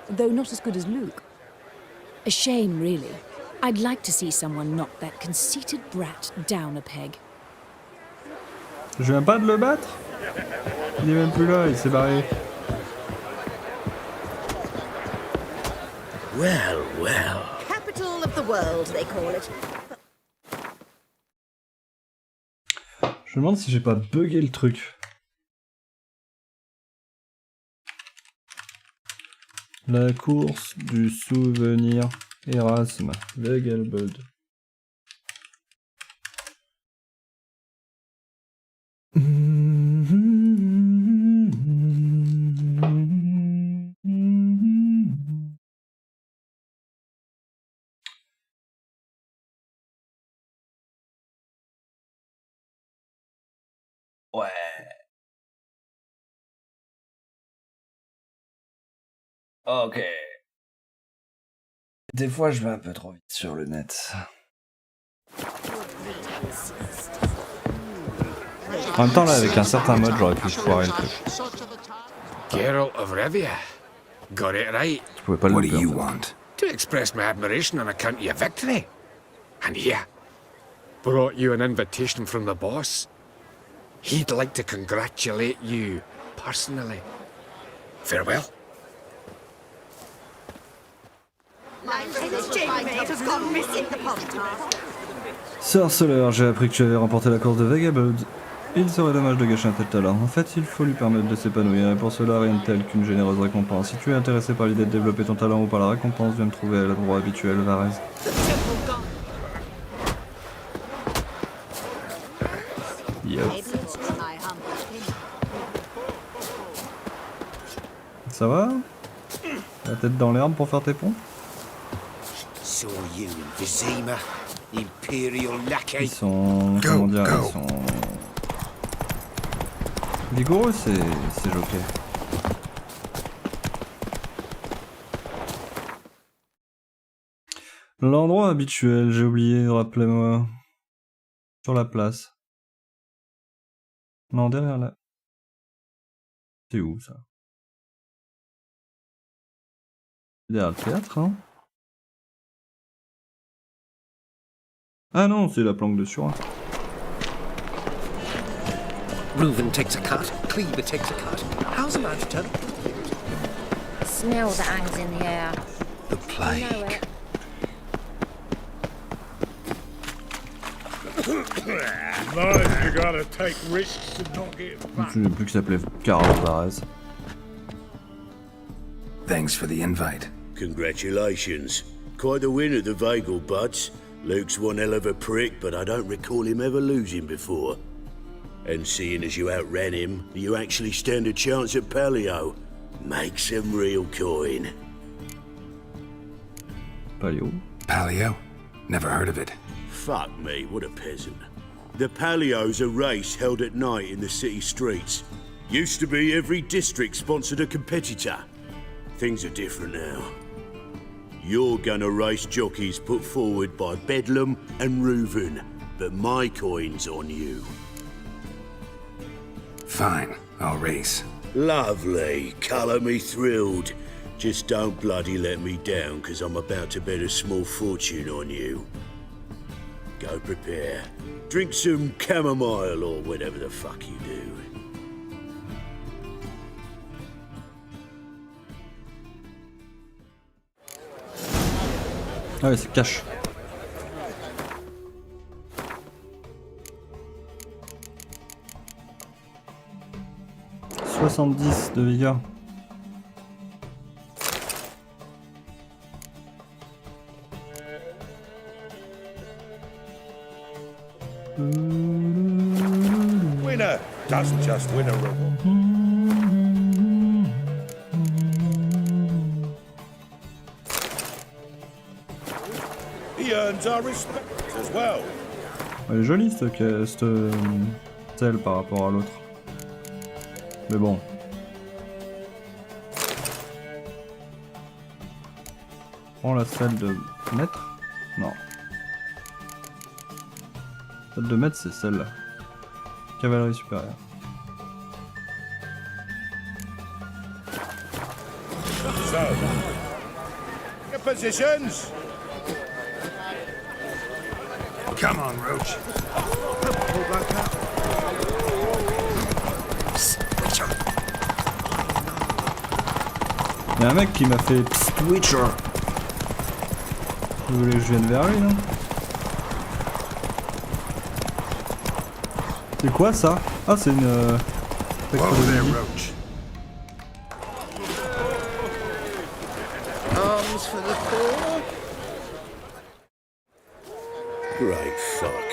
though not as good as Luke. A shame, really. I'd like to see someone knock that conceited brat down a peg. Je viens pas de le battre? Il est même plus là, il s'est barré. Well, well. Capital of the world, they call it. Je me demande si j'ai pas bugué le truc. La course du souvenir Erasme, Vegelbud. Ouais. Ok. Des fois, je vais un peu trop vite sur le net. En même temps, là, avec un certain mode, j'aurais pu foirer le truc. Geralt of Rivia. Got it right. Tu pouvais pas le What do louper, you en fait. want? To express my admiration on account of your victory. And here, brought you an invitation from the boss. He'd like to congratulate you personally. Farewell. Sœur Soler, j'ai appris que tu avais remporté la course de Vagabond. Il serait dommage de gâcher un tel talent. En fait, il faut lui permettre de s'épanouir, et pour cela, rien de tel qu'une généreuse récompense. Si tu es intéressé par l'idée de développer ton talent ou par la récompense, viens me trouver à l'endroit habituel, Varese. Yep. Ça va? La tête dans l'herbe pour faire tes ponts? Saw you in Vizima, Imperial lackey. Ils sont... comment dire? Ils sont... vigoureux, ces jockeys. L'endroit habituel, j'ai oublié, rappelez-moi. Sur la place. Non, derrière là. C'est où, ça? Derrière le théâtre, hein? Ah non, c'est la planque de Surin. Reuven takes a cut, Cleaver takes a cut. How's a man to turn? Smell that hangs in the air. The plague. Man, you gotta take risks to not get Je ne sais plus qui s'appelait Carl Varese. Thanks for the invite. Congratulations. Quite a win at the Vagel, buds. Luke's one hell of a prick, but I don't recall him ever losing before. And seeing as you outran him, you actually stand a chance at Paleo. Make some real coin. Paleo? Paleo? Never heard of it. Fuck me, what a peasant. The Paleo's a race held at night in the city streets. Used to be every district sponsored a competitor. Things are different now. You're gonna race jockeys put forward by Bedlam and Reuven, but my coin's on you. Fine, I'll race. Lovely, colour me thrilled. Just don't bloody let me down, 'cause I'm about to bet a small fortune on you. Go prepare. Drink some chamomile or whatever the fuck you do. Ah ouais, c'est cash. « 70 de vigueur. » Winner doesn't just win a reward. He earns our respect as well. Elle est jolie cette celle par rapport à l'autre. Mais bon. Prends la selle de maître? Non. Celle de maître, c'est celle-là. Cavalerie supérieure. So, your positions. Come on, Roach. Y'a un mec qui m'a fait Twitcher. Vous voulez que je vienne vers lui, non? C'est quoi ça? Ah, c'est une. Roach. Arms for the poor. Great fuck.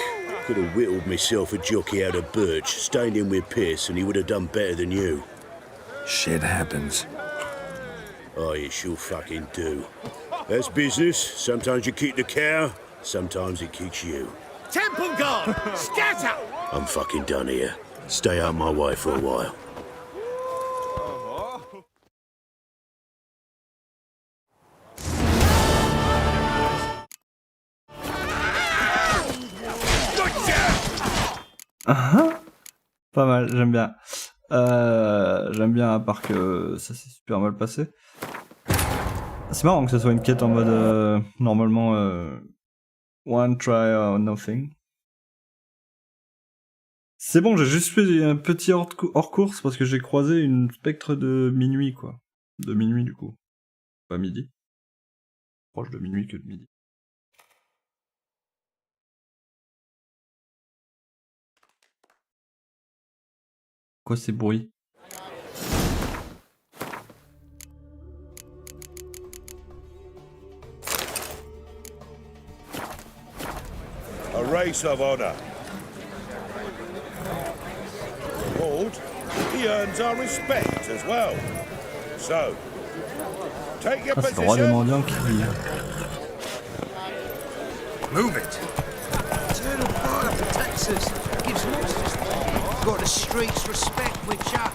Could have whittled myself a jockey out of birch, stayed in with Pierce, and he would have done better than you. Shit happens. Oh, you sure fucking do. That's business. Sometimes you keep the cow, sometimes it keeps you. Temple Guard! Scatter! I'm fucking done here. Stay out my way for a while. Pas mal, j'aime bien. J'aime bien, à part que ça s'est super mal passé. C'est marrant que ce soit une quête en mode normalement one try or nothing. C'est bon, j'ai juste fait un petit hors course parce que j'ai croisé une spectre de minuit, quoi. De minuit, du coup. Pas midi. Proche de minuit que de midi. Quoi ces bruits? A race of honor. Reward, he earns our respect as well. So, take your c'est le roi des position. mendiants qui... Move it. Eternal fire protects us. Gives monsters. Got the streets respect with Chuck.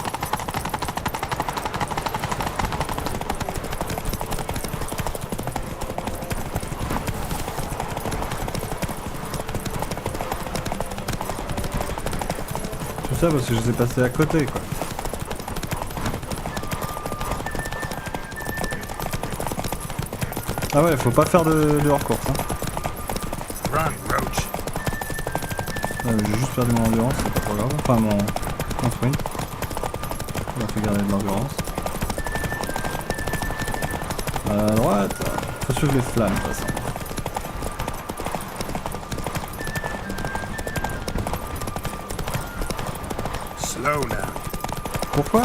Tout ça parce que je les ai passés à côté, quoi. Ah ouais, faut pas faire de hors-course, hein. Run, Roach. Ouais, mais j'ai juste perdu mon endurance, c'est pas trop grave. Enfin, mon sprint. On va faire garder de l'endurance. À droite, faut suivre les flammes, de toute façon. Slow now. Pourquoi?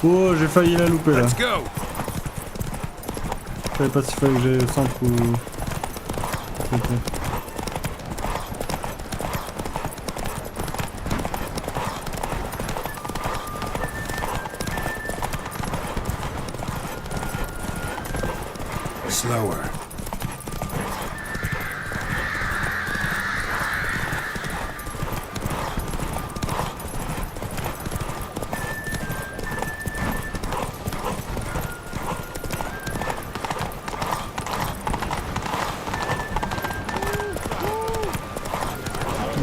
Oh, j'ai failli la louper là. Let's go. Je savais pas s'il fallait que j'aille au centre ou... Slower.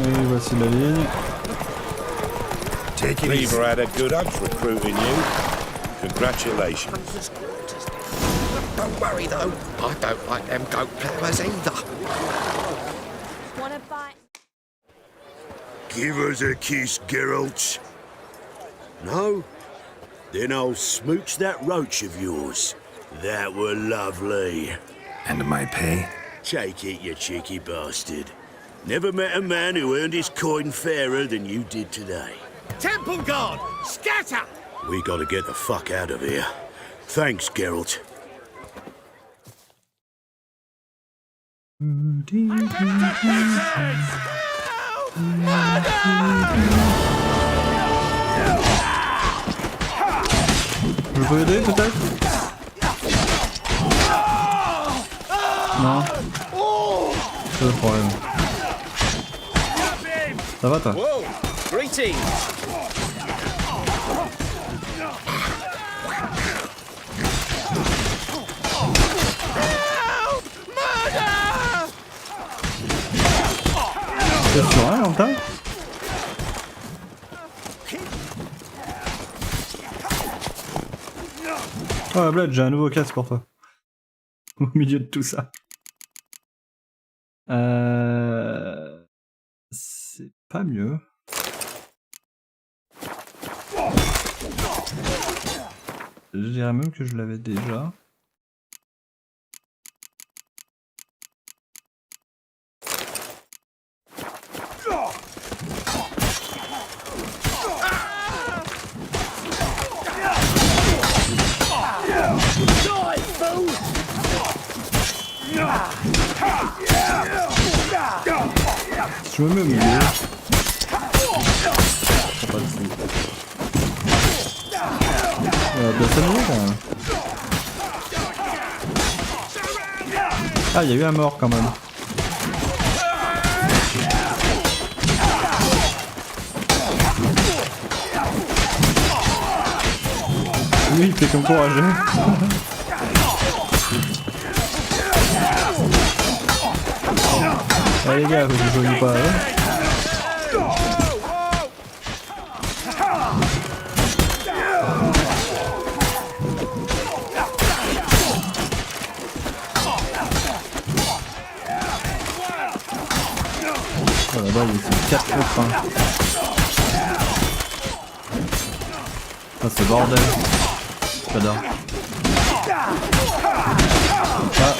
Et voici la ligne. Cleaver had a good hunch recruiting you. Congratulations. Don't worry though. I don't like them goat plovers either. Wanna buy? Give us a kiss, Geralt. No? Then I'll smooch that roach of yours. That were lovely. And my pay? Take it, you cheeky bastard. Never met a man who earned his coin fairer than you did today. Temple Guard, scatter! We gotta get the fuck out of here. Thanks, Geralt. Je peux aider peut-être? Non. C'est le problème. Ça va toi? Whoa! Greetings! T'es sur un, Lanta? Oh, Bled, j'ai un nouveau casque pour toi. Au milieu de tout ça. C'est pas mieux. Je dirais même que je l'avais déjà. Je me mets au milieu. Pas de signe. Bien s'amuser quand même. Ah, il y a eu un mort quand même. Lui, il fait qu'encourager. Ah les gars, vous jouez pas, hein? Oh, là-bas, il fait 4 contre 1. Ah, c'est bordel. J'adore. Ah,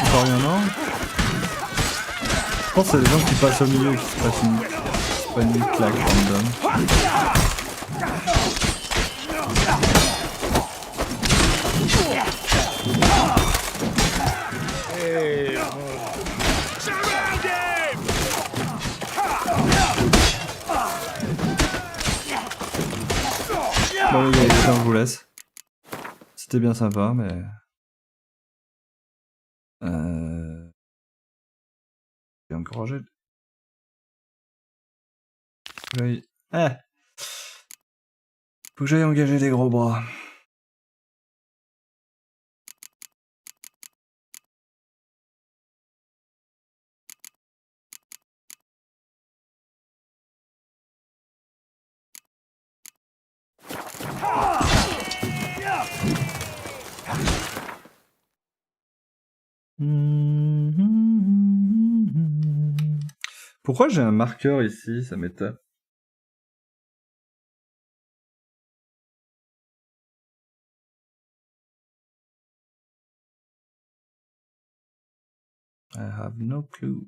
encore rien, non? Je pense que c'est les gens qui passent au milieu qui se passent une claque random. Bon les gars, je vous laisse. C'était bien sympa, mais... J'ai encouragé. Oui. Eh. Faut que j'aille engager des gros bras. Pourquoi j'ai un marqueur ici? Ça m'étonne. I have no clue.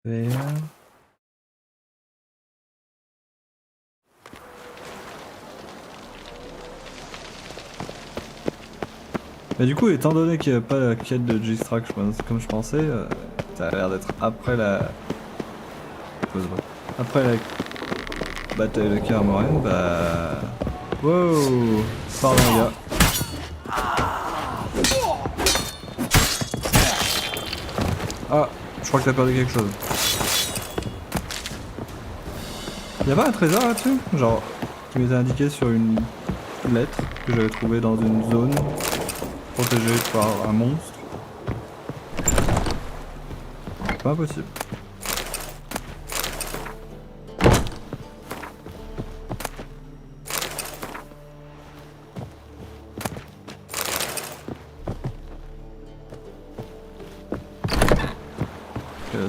Faire. Mais du coup, étant donné qu'il n'y a pas la quête de G-Strack comme je pensais, ça a l'air d'être après la... Après la bataille de Kermoren, bah... Wow. Pardon les gars. Ah, je crois que t'as perdu quelque chose. Y'a pas un trésor là-dessus? Genre, qui m'était indiqué sur une lettre que j'avais trouvée dans une zone protégée par un monstre. Pas impossible.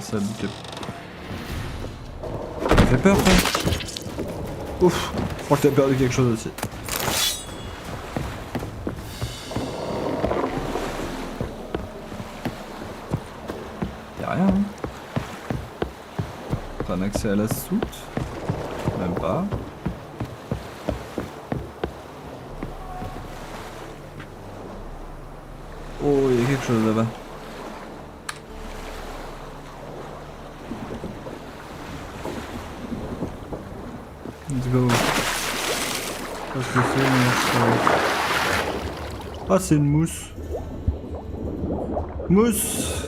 Ça fait peur, ça. Ouf, je crois que t'as perdu quelque chose aussi. Y'a rien, hein. T'as un accès à la soute? Même pas. Oh, il y a quelque chose là-bas. Let's go. Qu'est-ce que c'est? Ah, c'est une mousse. Mousse!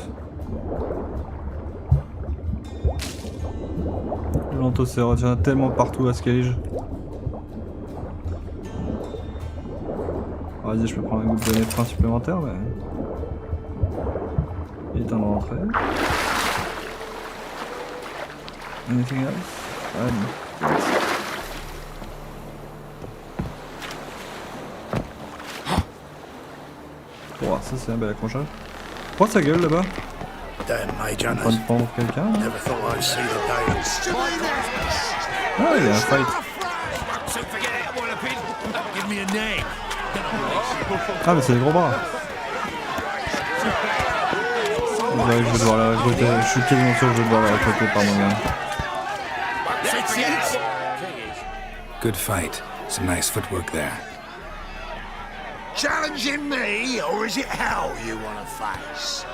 L'antocérote, il y en a tellement partout à Skellige. Ah, vas-y, je peux prendre un goutte de néfrin supplémentaire, mais... Il est temps de rentrer. Anything else? Ah non. Oh, ça c'est un bel accrochage. Pourquoi sa gueule là-bas? En train de prendre quelqu'un? Ah, il y a un fight. Ah, mais c'est les gros bras. Je vais devoir la recruter. Je suis quasiment sûr que je vais devoir la recruter par moi-même. Good fight. Some nice footwork there. Challenging me, or is it hell you want to face?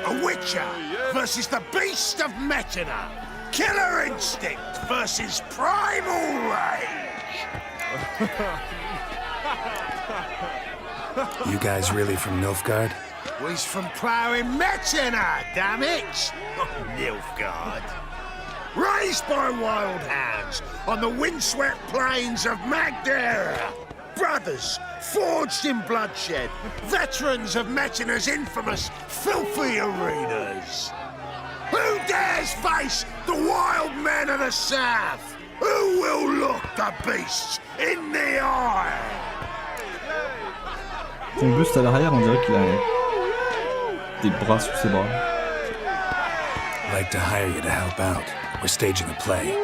A Witcher versus the Beast of Metina. Killer instinct versus primal rage. You guys really from Nilfgaard? We's from ploughing Metina, damn it! Nilfgaard. Raised by wild hounds on the windswept plains of Magdera. Brothers, forged in bloodshed, veterans of Metina's infamous filthy arenas. Who dares face the wild men of the south? Who will look the beasts in the eye? Ton buste à l'arrière, on dirait qu'il a des bras sous ses bras. Like to hire you to help out. We're staging a play.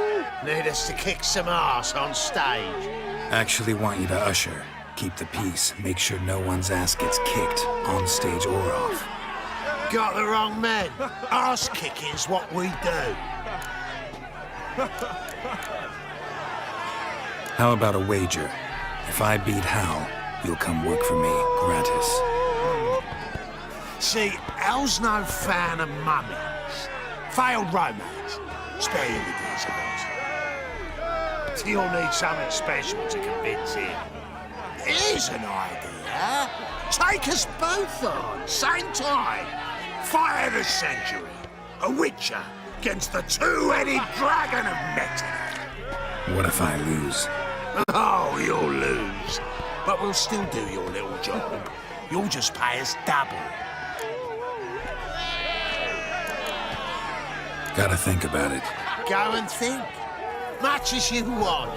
Need us to kick some ass on stage? Actually want you to usher. Keep the peace. Make sure no one's ass gets kicked, on stage or off. Got the wrong man. Ass kicking's what we do. How about a wager? If I beat Hal, you'll come work for me, gratis. See, Hal's no fan of mummies. Failed romance. Spare you the details. You'll need something special to convince him. Here's an idea. Take us both on, same time. Fight of the century. A witcher against the two-headed dragon of metal. What if I lose? Oh, you'll lose. But we'll still do your little job. You'll just pay us double. Gotta think about it. Go and think. Much as you want.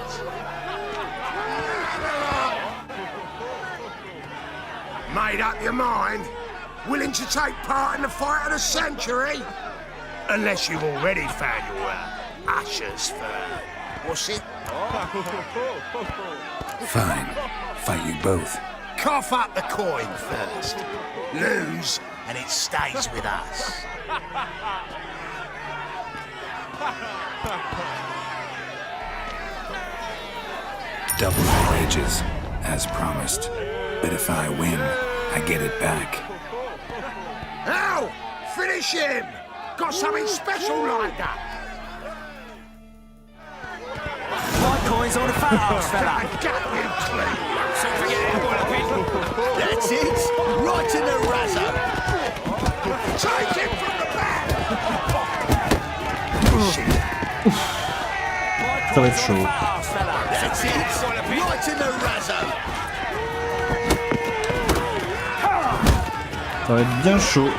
Made up your mind? Willing to take part in the fight of the century? Unless you've already found your ushers for... what's it? Fine. Fight you both. Cough up the coin first. Lose, and it stays with us. Double my wages, as promised. But if I win, I get it back. Ow! Finish him! Got something special lined up! My coin's on the fat fella. Got you clean! That's it! Right in the razor! Take him from the back! Ça va être chaud. That's it! Right in the razor! Ça va être bien chaud.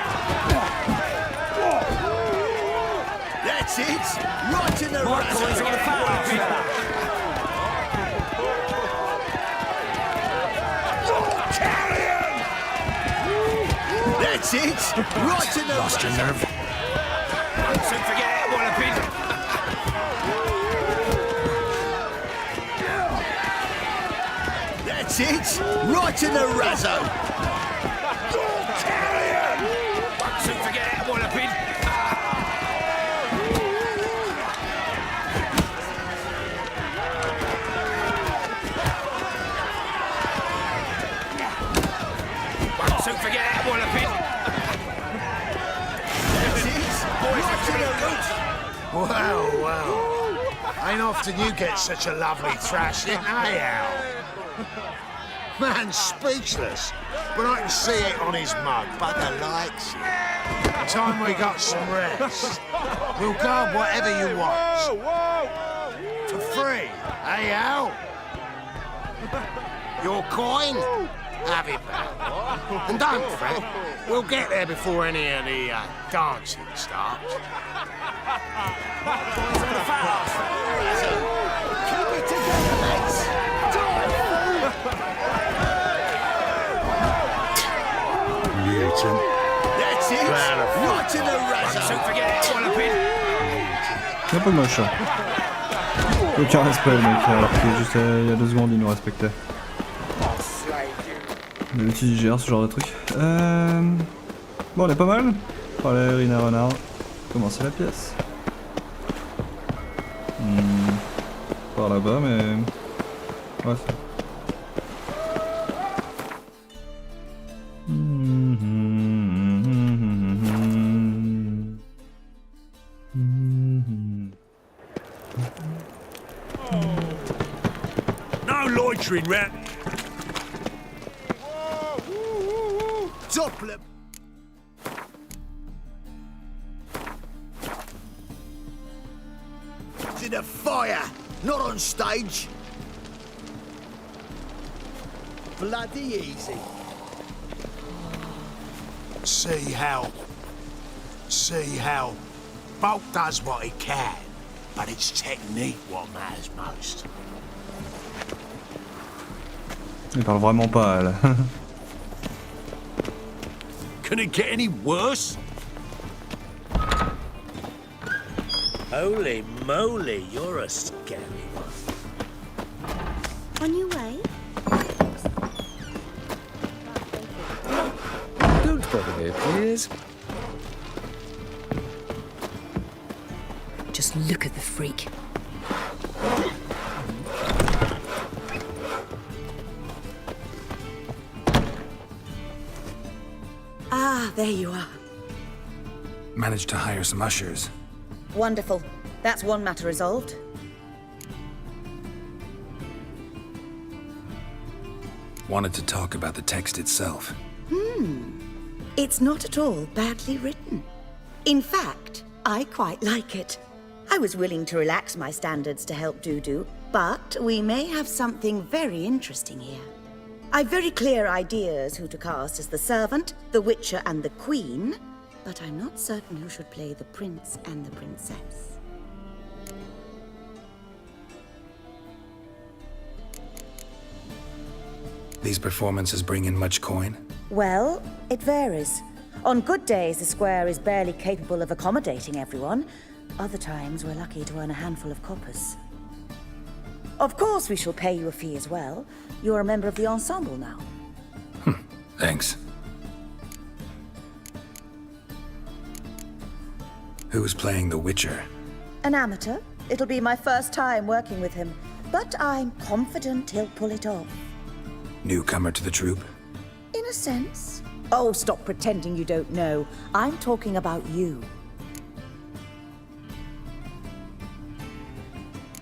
That's it! Right in the razor! That's it! Right in the Lost your nerve? Soon forget what I've been. That's it! Right in the razzo! Soon forget what I've been. Soon forget what I've been. Well, well. Ain't often you get such a lovely thrashing, eh, Al? Man's speechless, but I can see it on his mug. Bugger likes it. Time we got some rest. We'll guard whatever you want. For free, eh, Al? Your coin? Have it back. And don't fret, we'll get there before any of the dancing starts. Keep it together, lads. Mutant. That's it. Right in the razor. Soon forget what I've been. C'est un peu moche. Hein. Aucun respect le mec, alors que juste il y a 2 secondes il nous respectait. D'habitude il gère ce genre de truc. Bon, on est pas mal. Allez, Rina Renard. Commencer la pièce. Par là-bas, mais... Ouais, c'est... No loitering, rat. Doppler. To the fire, not on stage. Bloody easy. See how Bolt does what he can, but it's technique what matters most. Il parle vraiment pas, là. Can it get any worse? Holy moly, you're a scary one. On your way? Don't bother me, please. Just look at the freak. Ah, there you are. Managed to hire some ushers. Wonderful. That's one matter resolved. Wanted to talk about the text itself. It's not at all badly written. In fact, I quite like it. I was willing to relax my standards to help Dudu, but we may have something very interesting here. I've very clear ideas who to cast as the servant, the witcher, and the queen, but I'm not certain who should play the prince and the princess. These performances bring in much coin? Well, it varies. On good days, the square is barely capable of accommodating everyone. Other times, we're lucky to earn a handful of coppers. Of course, we shall pay you a fee as well. You're a member of the ensemble now. Thanks. Who's playing the Witcher? An amateur. It'll be my first time working with him, but I'm confident he'll pull it off. Newcomer to the troupe? In a sense. Oh, stop pretending you don't know. I'm talking about you.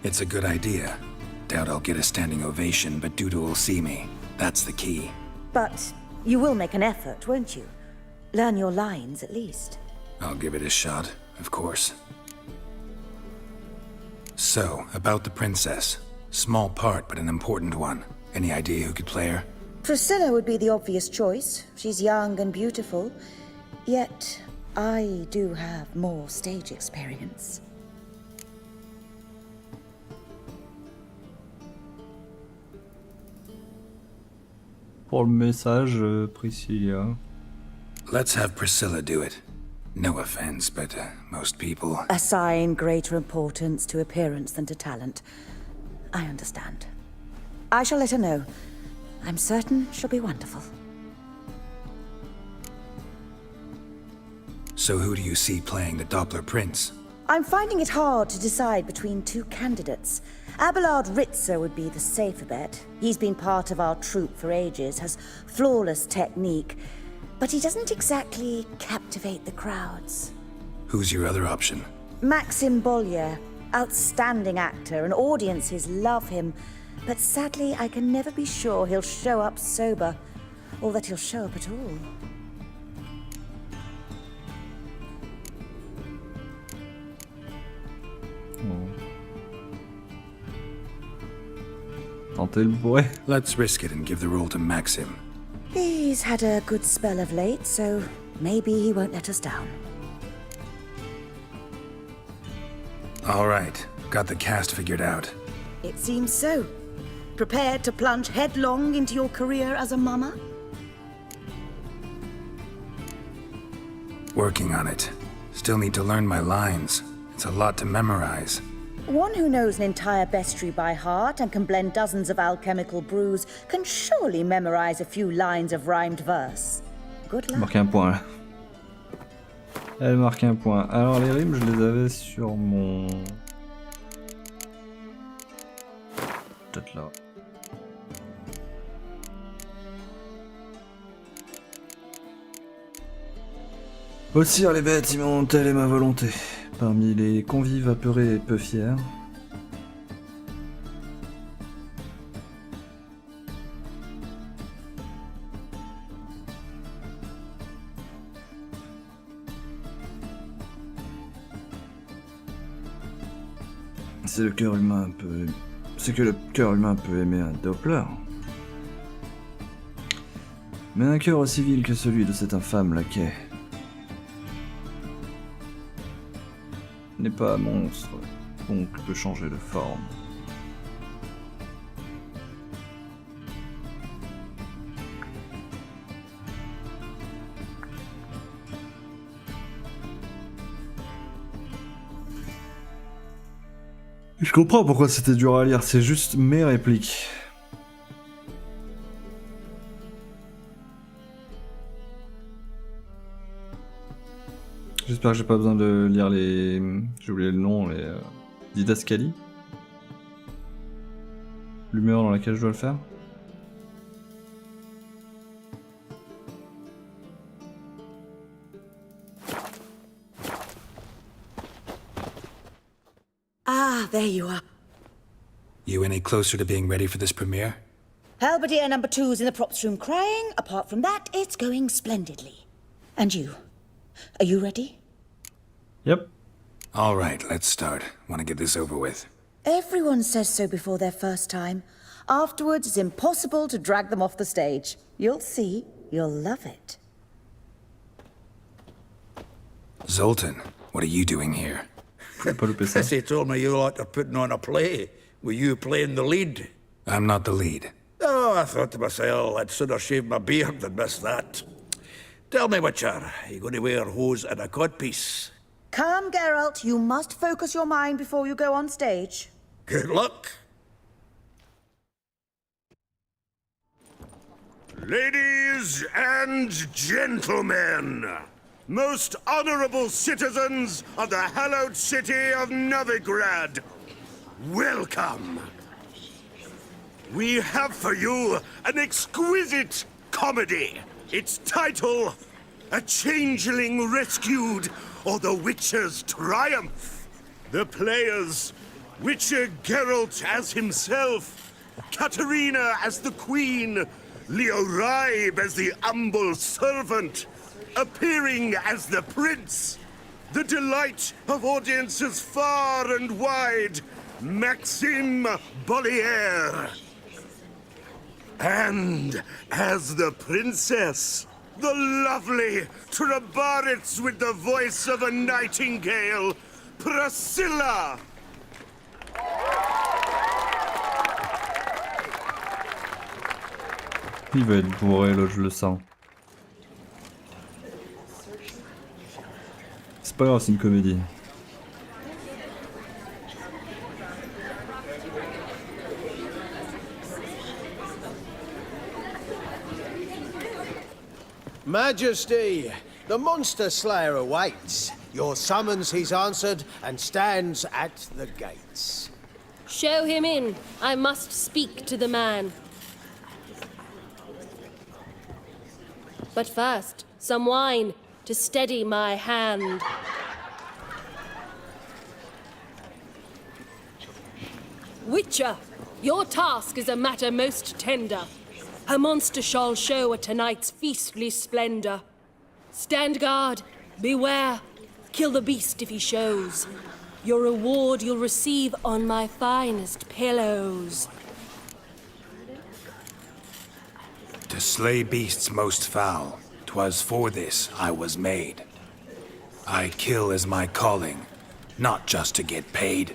It's a good idea. Doubt I'll get a standing ovation, but Dudu will see me. That's the key. But you will make an effort, won't you? Learn your lines, at least. I'll give it a shot, of course. So, about the princess. Small part, but an important one. Any idea who could play her? Priscilla would be the obvious choice. She's young and beautiful. Yet, I do have more stage experience. Pour le message, Priscilla. Let's have Priscilla do it. No offense, but most people... Assign greater importance to appearance than to talent. I understand. I shall let her know. I'm certain she'll be wonderful. So who do you see playing the Doppler Prince? I'm finding it hard to decide between two candidates. Abelard Ritzer would be the safer bet. He's been part of our troupe for ages, has flawless technique, but he doesn't exactly captivate the crowds. Who's your other option? Maxim Bollier, outstanding actor, and audiences love him. But sadly, I can never be sure he'll show up sober, or that he'll show up at all. Tentez le bourré. Let's risk it and give the role to Maxim. He's had a good spell of late, so maybe he won't let us down. All right, got the cast figured out. It seems so. Prepared to plunge headlong into your career as a mama? Working on it. Still need to learn my lines. It's a lot to memorize. One who knows an entire bestiary by heart and can blend dozens of alchemical brews can surely memorize a few lines of rhymed verse. Good luck. Marqué un point là. Elle marque un point. Alors les rimes, je les avais sur mon... Peut-être là. Aussi les bêtes, ils m'ont telle est ma volonté. Parmi les convives apeurés et peu fiers, c'est le cœur humain un peu... C'est que le cœur humain peut aimer un Doppler. Mais un cœur aussi vil que celui de cet infâme laquais n'est pas un monstre, donc peut changer de forme. Je comprends pourquoi c'était dur à lire, c'est juste mes répliques. J'espère que j'ai pas besoin de lire les... J'ai oublié le nom, les... didascalies. L'humeur dans laquelle je dois le faire. Ah, there you are. You any closer to being ready for this premiere? Halberdier number 2's in the props room crying. Apart from that, it's going splendidly. And you? Are you ready? Yep. All right, let's start. Want to get this over with. Everyone says so before their first time. Afterwards, it's impossible to drag them off the stage. You'll see. You'll love it. Zoltan, what are you doing here? They told me you lot are putting on a play. Were you playing the lead? I'm not the lead. Oh, I thought to myself, I'd sooner shave my beard than miss that. Tell me, Witcher, are you going to wear hose and a codpiece? Come, Geralt. You must focus your mind before you go on stage. Good luck. Ladies and gentlemen, most honorable citizens of the hallowed city of Novigrad, welcome. We have for you an exquisite comedy. Its title, A Changeling Rescued, or The Witcher's Triumph. The players, Witcher Geralt as himself, Katerina as the Queen, Leo Raib as the humble servant, appearing as the Prince, the delight of audiences far and wide, Maxime Bollier. And as the Princess, the lovely Trabaritz with the voice of a nightingale, Priscilla. Il va être bourré, l'autre, je le sens. C'est pas grave, c'est une comédie. Majesty, the monster slayer awaits. Your summons he's answered and stands at the gates. Show him in. I must speak to the man. But first, some wine to steady my hand. Witcher, your task is a matter most tender. A monster shall show at tonight's feastly splendor. Stand guard, beware, kill the beast if he shows. Your reward you'll receive on my finest pillows. To slay beasts most foul, 'twas for this I was made. I kill as my calling, not just to get paid.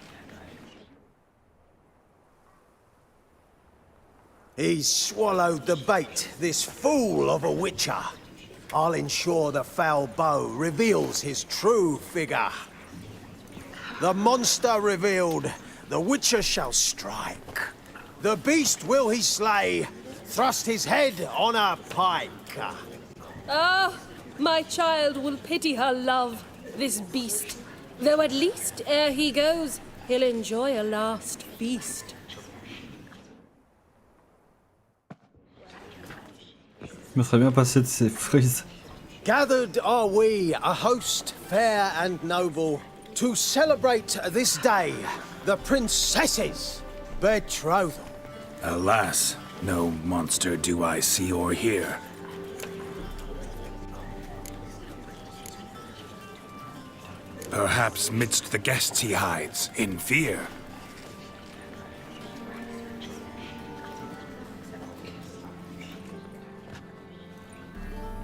He's swallowed the bait, this fool of a witcher. I'll ensure the foul bow reveals his true figure. The monster revealed, the witcher shall strike. The beast will he slay, thrust his head on a pike. Ah, my child will pity her love, this beast. Though at least, ere he goes, he'll enjoy a last feast. Je me serais bien passé de ces frises. Gathered are we, a host fair and noble, to celebrate this day, the princess's betrothal. Alas, no monster do I see or hear. Perhaps midst the guests he hides, in fear.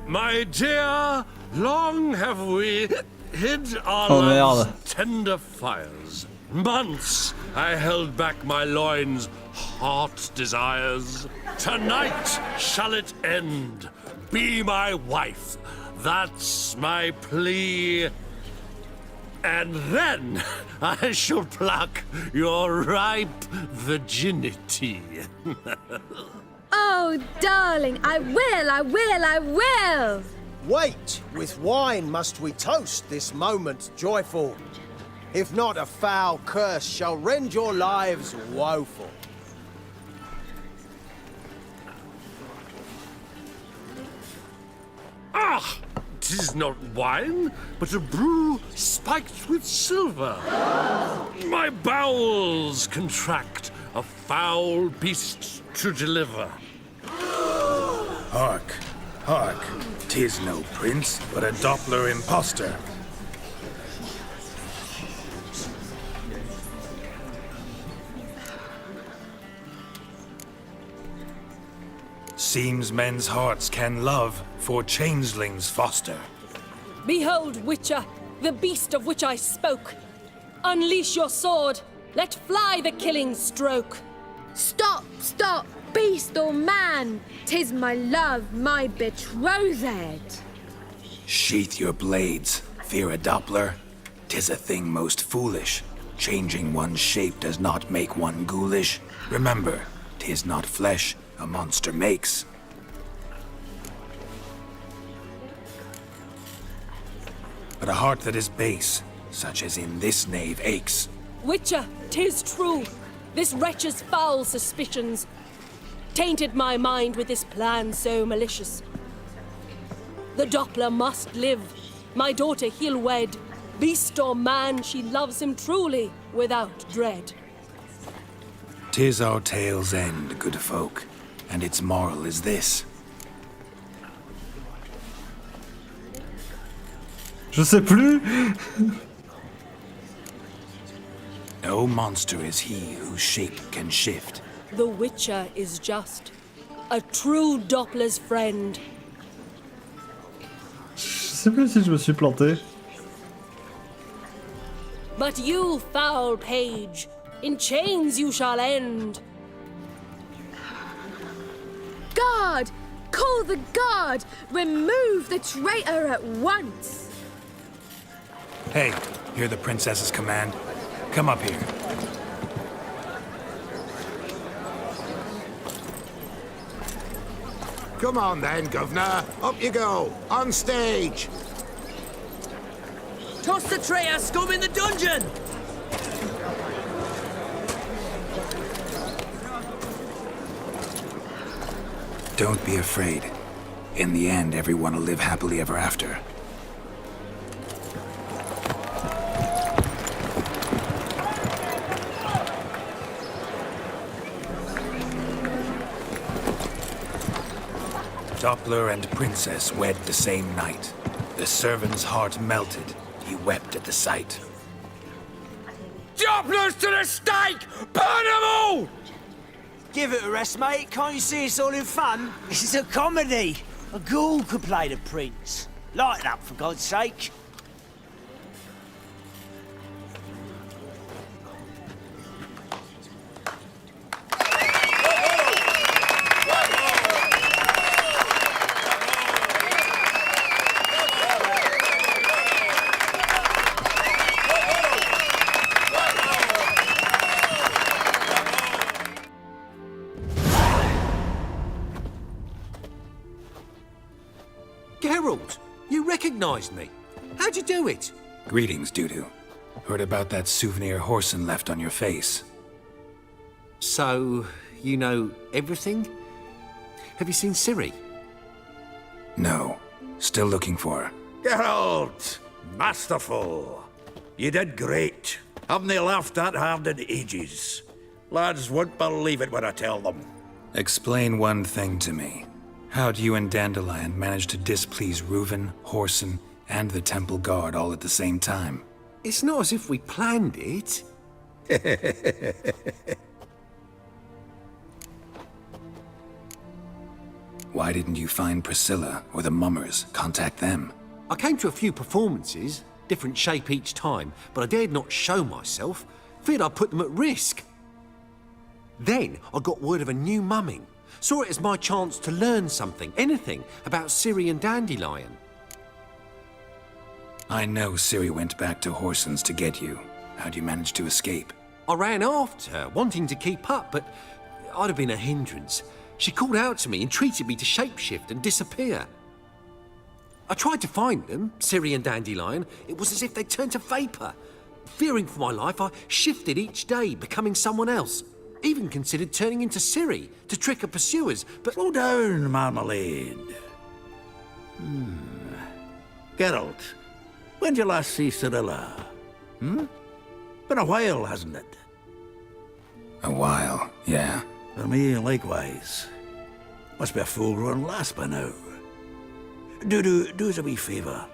My dear, long have we hid our Oh, love's merde. tender fires. Months I held back my loins' heart desires. Tonight shall it end. Be my wife. That's my plea. And then I shall pluck your ripe virginity. Oh, darling, I will! Wait, with wine must we toast this moment joyful. If not, a foul curse shall rend your lives woeful. Ah! 'Tis not wine, but a brew spiked with silver. My bowels contract, a foul beast to deliver. Hark, hark. 'Tis no prince, but a Doppler impostor. Seems men's hearts can love, for changelings foster. Behold, Witcher, the beast of which I spoke. Unleash your sword. Let fly the killing stroke. Stop, stop, beast or man! 'Tis my love, my betrothed. Sheath your blades, fear a Doppler. 'Tis a thing most foolish. Changing one's shape does not make one ghoulish. Remember, 'tis not flesh a monster makes. But a heart that is base, such as in this knave aches. Witcher, 'tis true. This wretch's foul suspicions tainted my mind with this plan so malicious. The Doppler must live. My daughter he'll wed. Beast or man, she loves him truly, without dread. 'Tis our tale's end, good folk, and its moral is this. Je sais plus. No monster is he whose shape can shift. The Witcher is just a true Doppler's friend. Je sais plus si je me suis planté. But you, foul page, in chains you shall end. Guard! Call the guard! Remove the traitor at once! Hey, hear the princess's command? Come up here. Come on then, Governor. Up you go. On stage. Toss the traitor scum in the dungeon! Don't be afraid. In the end, everyone will live happily ever after. Doppler and princess wed the same night. The servant's heart melted. He wept at the sight. Dopplers to the stake! Burn them all! Give it a rest, mate. Can't you see it's all in fun? This is a comedy. A ghoul could play the prince. Lighten up, for God's sake. Geralt, you recognized me. How'd you do it? Greetings, Dudu. Heard about that souvenir Horson left on your face. So, you know everything? Have you seen Ciri? No. Still looking for her. Geralt! Masterful! You did great. Haven't they laughed that hard in ages? Lads won't believe it when I tell them. Explain one thing to me. How do you and Dandelion manage to displease Reuven, Horson, and the Temple Guard all at the same time? It's not as if we planned it. Why didn't you find Priscilla or the Mummers? Contact them. I came to a few performances, different shape each time, but I dared not show myself. Feared I'd put them at risk. Then I got word of a new mumming. Saw it as my chance to learn something, anything, about Ciri and Dandelion. I know Ciri went back to Horson's to get you. How'd you manage to escape? I ran after her, wanting to keep up, but I'd have been a hindrance. She called out to me, entreated me to shapeshift and disappear. I tried to find them, Ciri and Dandelion. It was as if they'd turned to vapour. Fearing for my life, I shifted each day, becoming someone else. Even considered turning into Ciri to trick her pursuers, but... Slow down, Marmalade. Geralt, when did you last see Cirilla? Been a while, hasn't it? A while, yeah. For me, likewise. Must be a full-grown lass by now. Do us a wee favour.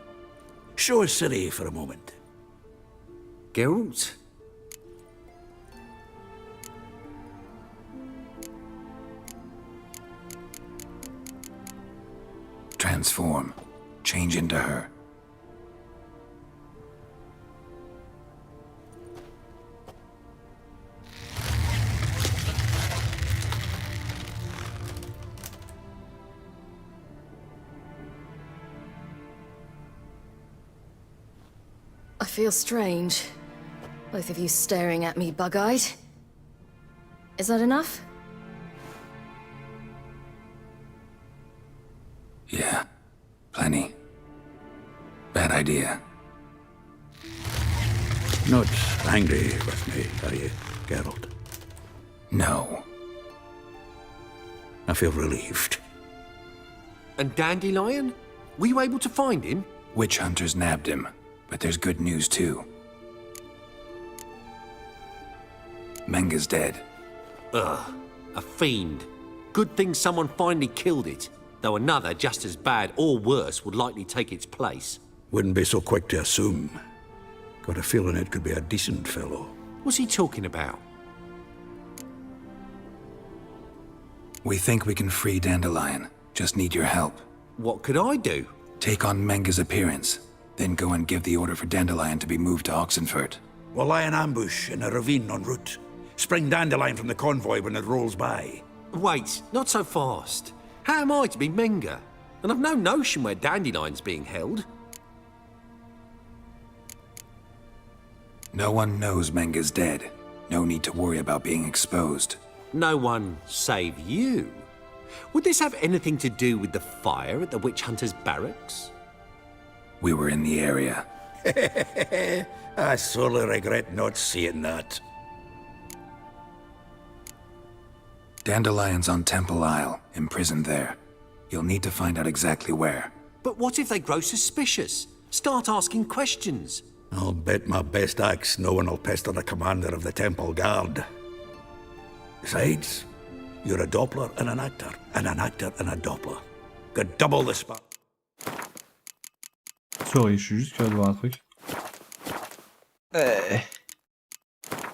Show us Ciri for a moment. Geralt? Transform. Change into her. I feel strange. Both of you staring at me bug-eyed. Is that enough? Yeah. Plenty. Bad idea. Not angry with me, are you, Geralt? No. I feel relieved. And Dandelion? Were you able to find him? Witch hunters nabbed him, but there's good news too. Menga's dead. Ugh, a fiend. Good thing someone finally killed it, though another just as bad or worse would likely take its place. Wouldn't be so quick to assume. Got a feeling it could be a decent fellow. What's he talking about? We think we can free Dandelion. Just need your help. What could I do? Take on Menga's appearance, then go and give the order for Dandelion to be moved to Oxenfurt. We'll lie in ambush in a ravine en route. Spring Dandelion from the convoy when it rolls by. Wait, not so fast. How am I to be Menga? And I've no notion where Dandelion's being held. No one knows Menga's dead. No need to worry about being exposed. No one save you? Would this have anything to do with the fire at the witch hunter's barracks? We were in the area. I sorely regret not seeing that. Dandelion's on Temple Isle, imprisoned there. You'll need to find out exactly where. But what if they grow suspicious? Start asking questions? I'll bet my best axe no one will pester the commander of the Temple Guard. Besides, you're a Doppler and an actor and a Doppler. Got double the spot. Sorry, je suis juste curieux de voir un truc.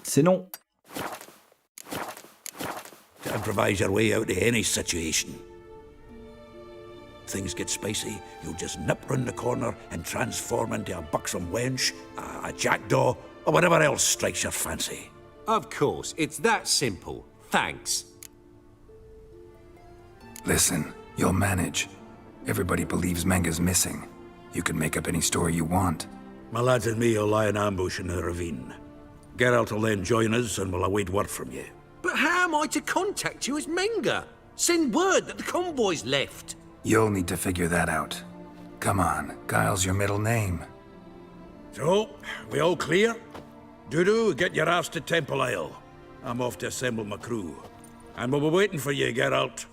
C'est non. To improvise your way out of any situation. Things get spicy, you'll just nip round the corner and transform into a buxom wench, a jackdaw, or whatever else strikes your fancy. Of course, it's that simple. Thanks. Listen, you'll manage. Everybody believes Menga's missing. You can make up any story you want. My lads and me will lie in ambush in the ravine. Geralt will then join us and we'll await word from you. But how am I to contact you as Menga? Send word that the convoy's left. You'll need to figure that out. Come on, Guile's your middle name. So, we all clear? Dudu, get your ass to Temple Isle. I'm off to assemble my crew. And we'll be waiting for you, Geralt.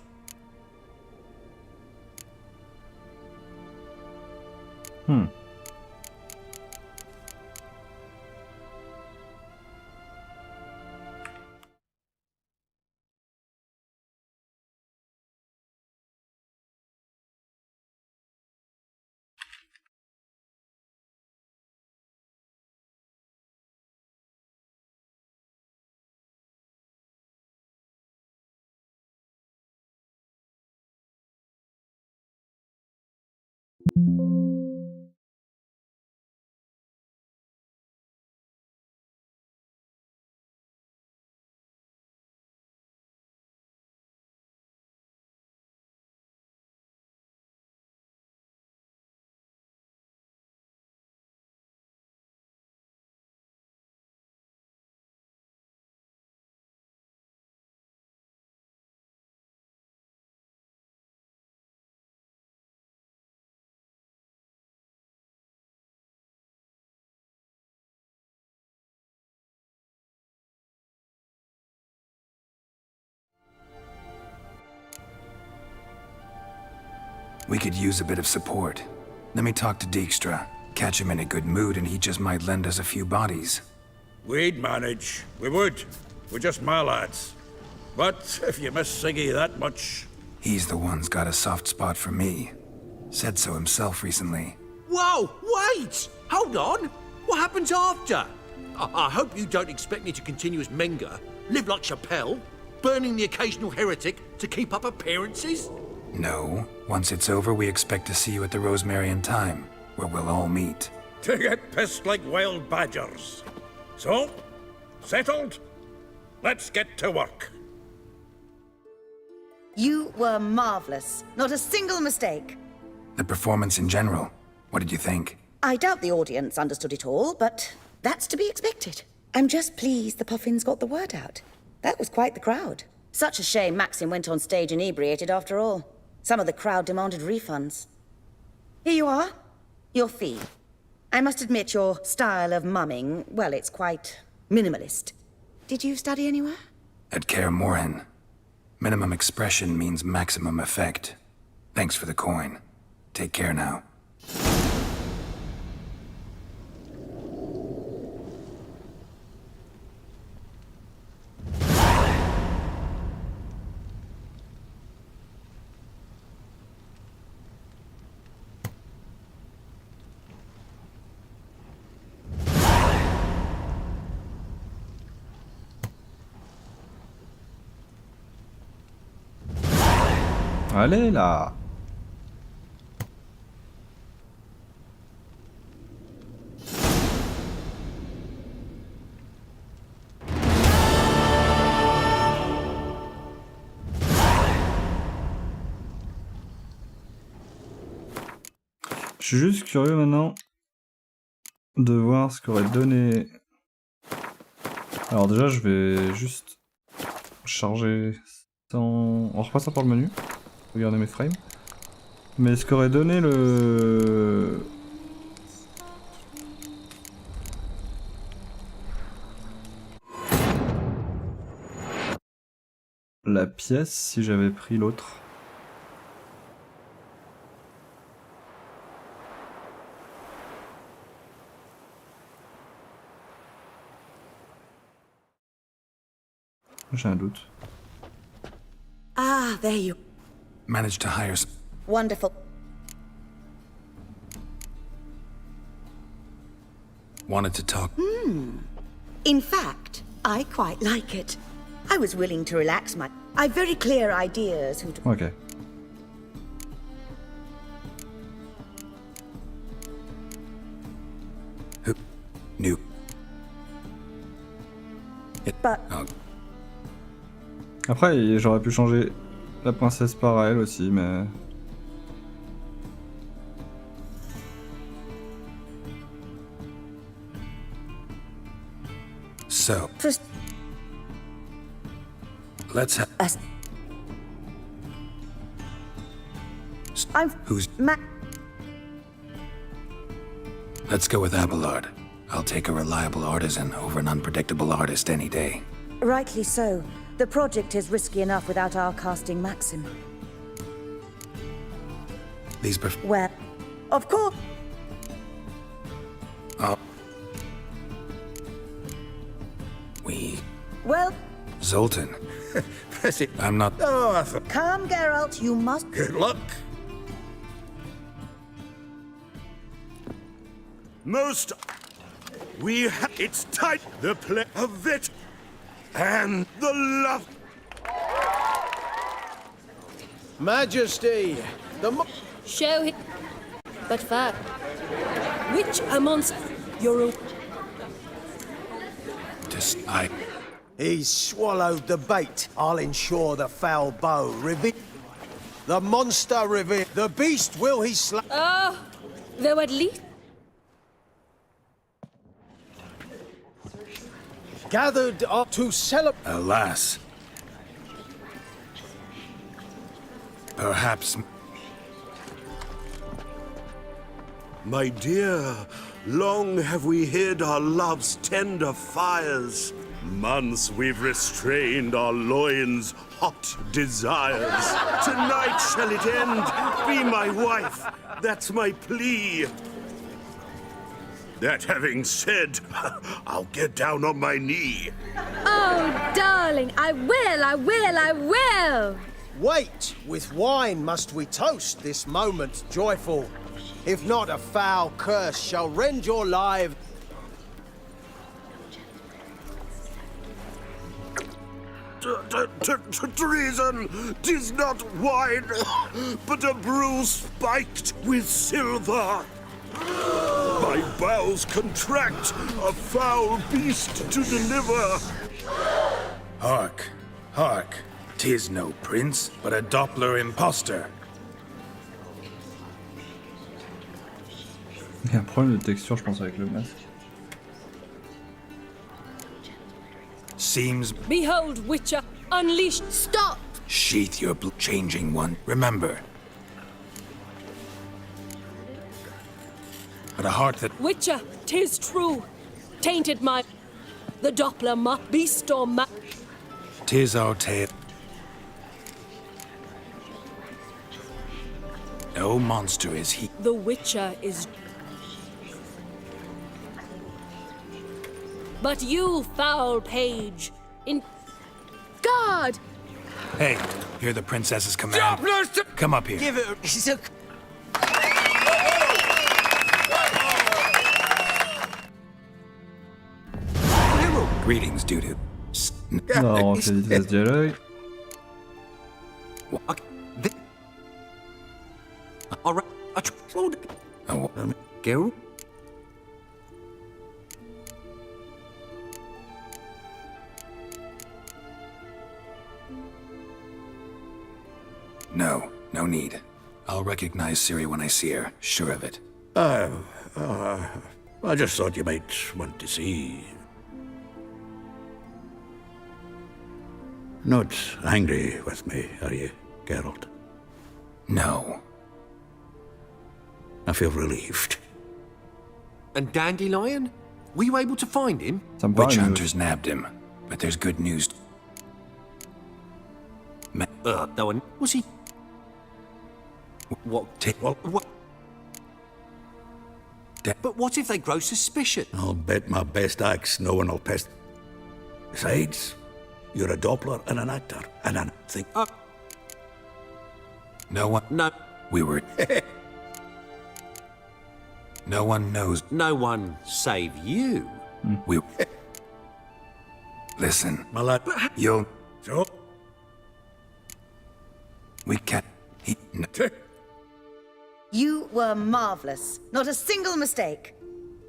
We could use a bit of support. Let me talk to Dijkstra. Catch him in a good mood and he just might lend us a few bodies. We'd manage. We would. We're just my lads. But if you miss Siggy that much... He's the one's got a soft spot for me. Said so himself recently. Whoa, wait! Hold on! What happens after? I hope you don't expect me to continue as Menger, live like Chappelle, burning the occasional heretic to keep up appearances? No. Once it's over, we expect to see you at the Rosemary in Time, where we'll all meet. To get pissed like wild badgers. So, settled? Let's get to work. You were marvelous. Not a single mistake. The performance in general, what did you think? I doubt the audience understood it all, but that's to be expected. I'm just pleased the Puffins got the word out. That was quite the crowd. Such a shame Maxim went on stage inebriated after all. Some of the crowd demanded refunds. Here you are. Your fee. I must admit your style of mumming, well, it's quite minimalist. Did you study anywhere? At Kaer Morhen. Minimum expression means maximum effect. Thanks for the coin. Take care now. Allez là. Je suis juste curieux maintenant de voir ce qu'aurait donné. Alors déjà je vais juste charger sans... On repasse par le menu. Regardez mes frames. Mais ce qu'aurait donné le... La pièce si j'avais pris l'autre. J'ai un doute. Ah, there you... Managed to hire Wonderful. Wanted to talk. In fact, I quite like it. I was willing to relax my... I've very clear ideas who... Ok. Who knew? But... Oh. Après, j'aurais pu changer la princesse par elle aussi, mais... So, First... let's have... I'm... Who's... Ma... Let's go with Abelard. I'll take a reliable artisan over an unpredictable artist any day. Rightly so. The project is risky enough without our casting Maxim. These Well, of course... We... Well... Zoltan. Press it. I'm not... Oh, I thought... Come, Geralt, you must... Good luck. Most... It's tight. The play of it. And the love... Majesty, the... Show him. But fair. Which amongst your... He's swallowed the bait. I'll ensure the foul bow reveal. The monster reveal. The beast will he slay. Ah, though at least... Gathered up to celebrate. Alas. Perhaps... My dear, long have we hid our love's tender fires. Months we've restrained our loins' hot desires. Tonight shall it end. Be my wife. That's my plea. That having said, I'll get down on my knee. Oh, darling, I will! Wait, with wine must we toast this moment joyful. If not, a foul curse shall rend your life. Treason! 'Tis not wine, but a brew spiked with silver. My bowels contract, a foul beast to deliver. Hark, hark. 'Tis no prince, but a Doppler imposter. Il y a un problème de texture, je pense, avec le masque. Seems... Behold, Witcher, unleashed. Stop! Sheath your changing one. Remember. But a heart that... Witcher, 'tis true. Tainted my... The Doppler beast or ma... 'Tis our tale. No monster is he. The Witcher is... But you, foul page, in... Guard! Hey, hear the princess's command. Come up here. Give it a... Greetings, dude. Non, c'est vitesse dialogue. Go. No, no need. I'll recognize Ciri when I see her, sure of it. I just thought you might want to see. Not angry with me, are you, Geralt? No. I feel relieved. And Dandelion? Were you able to find him? Witch hunters nabbed him, but there's good news. No one... Was he... What? What? But what if they grow suspicious? I'll bet my best axe no one will pest. Besides, you're a Doppler and an actor, and I think... No one... No. We were... No one knows... No one save you. We... Listen, my lad, you'll... So? We can't... You were marvelous. Not a single mistake.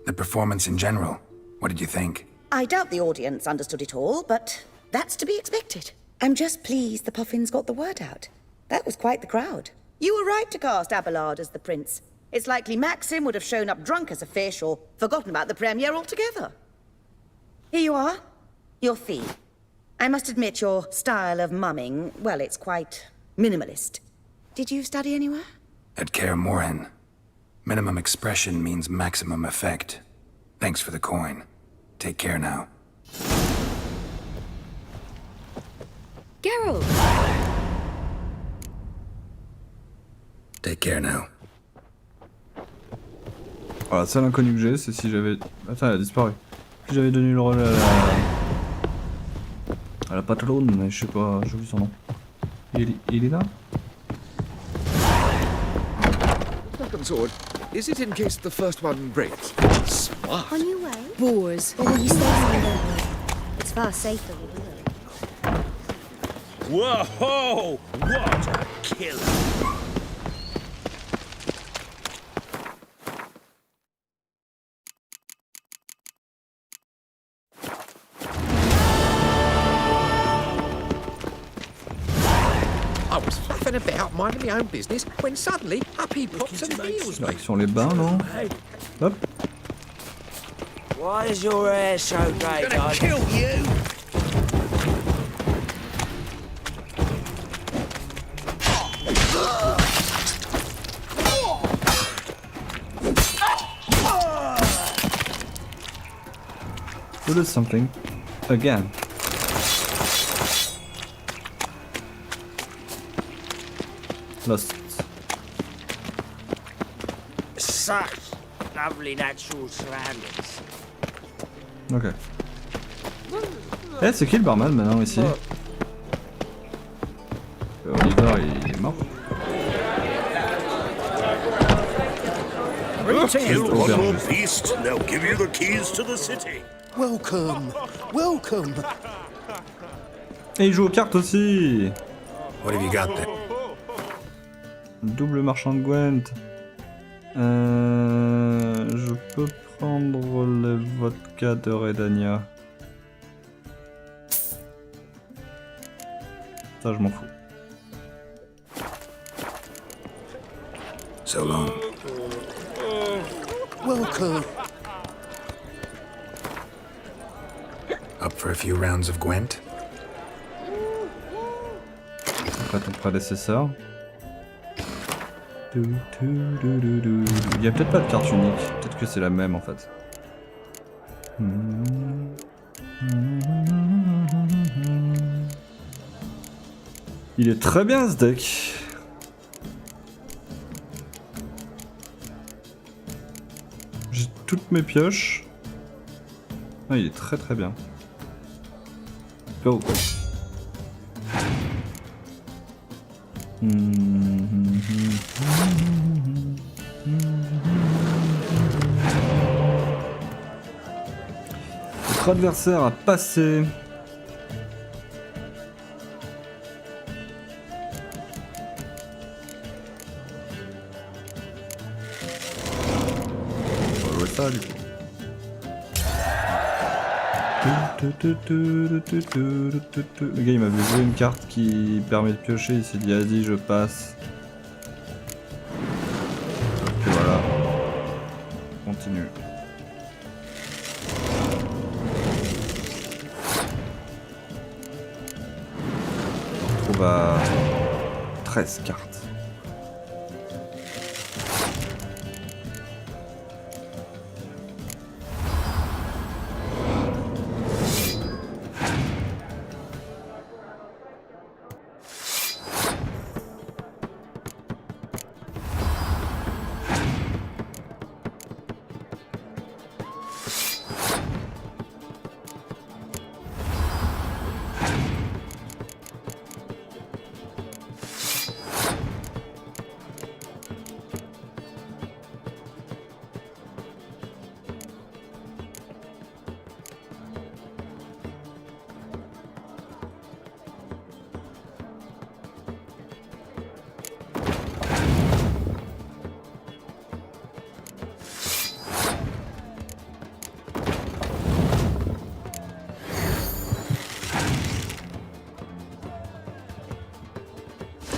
The performance in general. What did you think? I doubt the audience understood it all, but that's to be expected. I'm just pleased the Puffins got the word out. That was quite the crowd. You were right to cast Abelard as the prince. It's likely Maxim would have shown up drunk as a fish or forgotten about the premiere altogether. Here you are, your fee. I must admit your style of mumming, well, it's quite minimalist. Did you study anywhere? At Kaer Morhen. Minimum expression means maximum effect. Thanks for the coin. Take care now. Geralt! Take care now. Alors, la seule inconnue que j'ai, c'est si j'avais... Attends, elle a disparu. Si j'avais donné le rôle à la patronne, mais je sais pas, j'ai oublié son nom. Il est là? Second sword. Is it in case the first one breaks? Smart. On your way? Boars. Or will you stay somewhere? It's far safer with you. Whoa! What a killer! I was fluffing about, minding my own business, when suddenly up he pops and heals me. Sur les bains, non? Hop. Why is your hair so great? I'm gonna kill you! What is something? again. Lost. Such lovely natural surroundings. Ok. Eh, c'est qui le barman maintenant ici? Oliver, il est mort. Kill one more beast, and they'll give you the keys to the city. Welcome, welcome. Et il joue aux cartes aussi. What have you got there? Double marchand de Gwent. Je peux prendre le vodka de Redania. Ça, je m'en fous. So long. Welcome. Up for a few rounds of Gwent? Après ton prédécesseur. Il y a peut-être pas de carte unique. Peut-être que c'est la même en fait. Il est très bien ce deck. J'ai toutes mes pioches. Ah, il est très très bien. Go. Notre adversaire a passé. On va jouer ça du coup. Le gars il m'avait joué une carte qui permet de piocher, il s'est dit vas-y je passe. Et voilà. Continue. On retrouve à 13 cartes.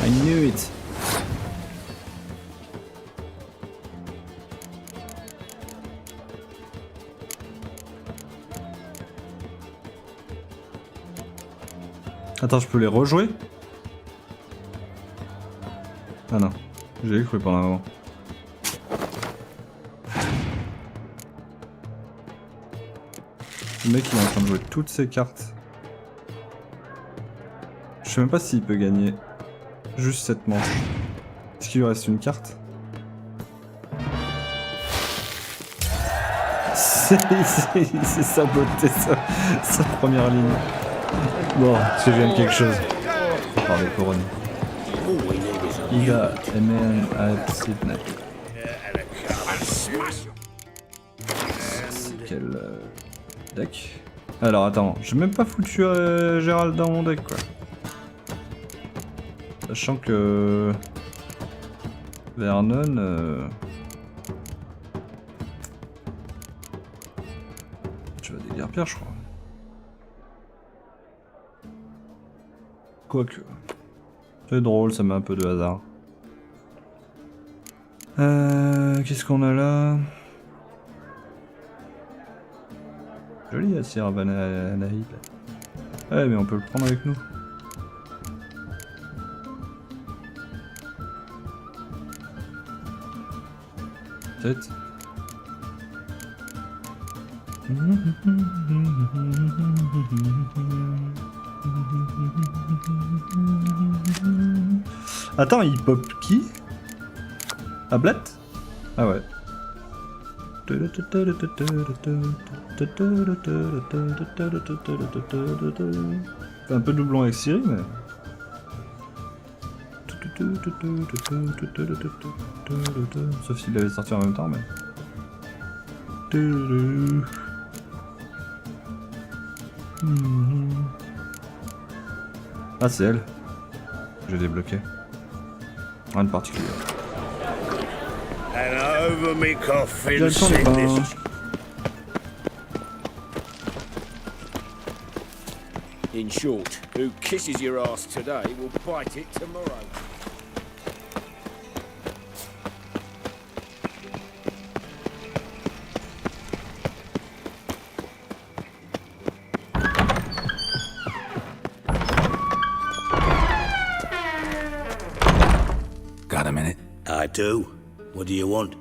I knew it. Attends, je peux les rejouer? Ah non, j'ai cru pendant un moment. Le mec il est en train de jouer toutes ses cartes. Je sais même pas s'il peut gagner juste cette manche. Est-ce qu'il lui reste une carte? Il s'est saboté sa première ligne. Bon, je viens quelque chose. Par les couronnes. Il a MN à Sydney. C'est quel deck? Alors attends, j'ai même pas foutu Gérald dans mon deck quoi. Sachant que Vernon, tu vas déguerpir je crois. Quoique, c'est drôle, ça met un peu de hasard. Qu'est-ce qu'on a là? Joli Assir Vanahid. Ouais mais on peut le prendre avec nous. Peut-être. Attends, il pop qui? Ablat? Ah ouais. C'est un peu doublon avec Siri, mais... Sauf s'il avait sorti en même temps, mais... Ah, c'est elle. J'ai débloqué. Rien de particulier. And over me coffin Direction des bains. In short, who kisses your ass today will bite it tomorrow. Got a minute? I do. What do you want?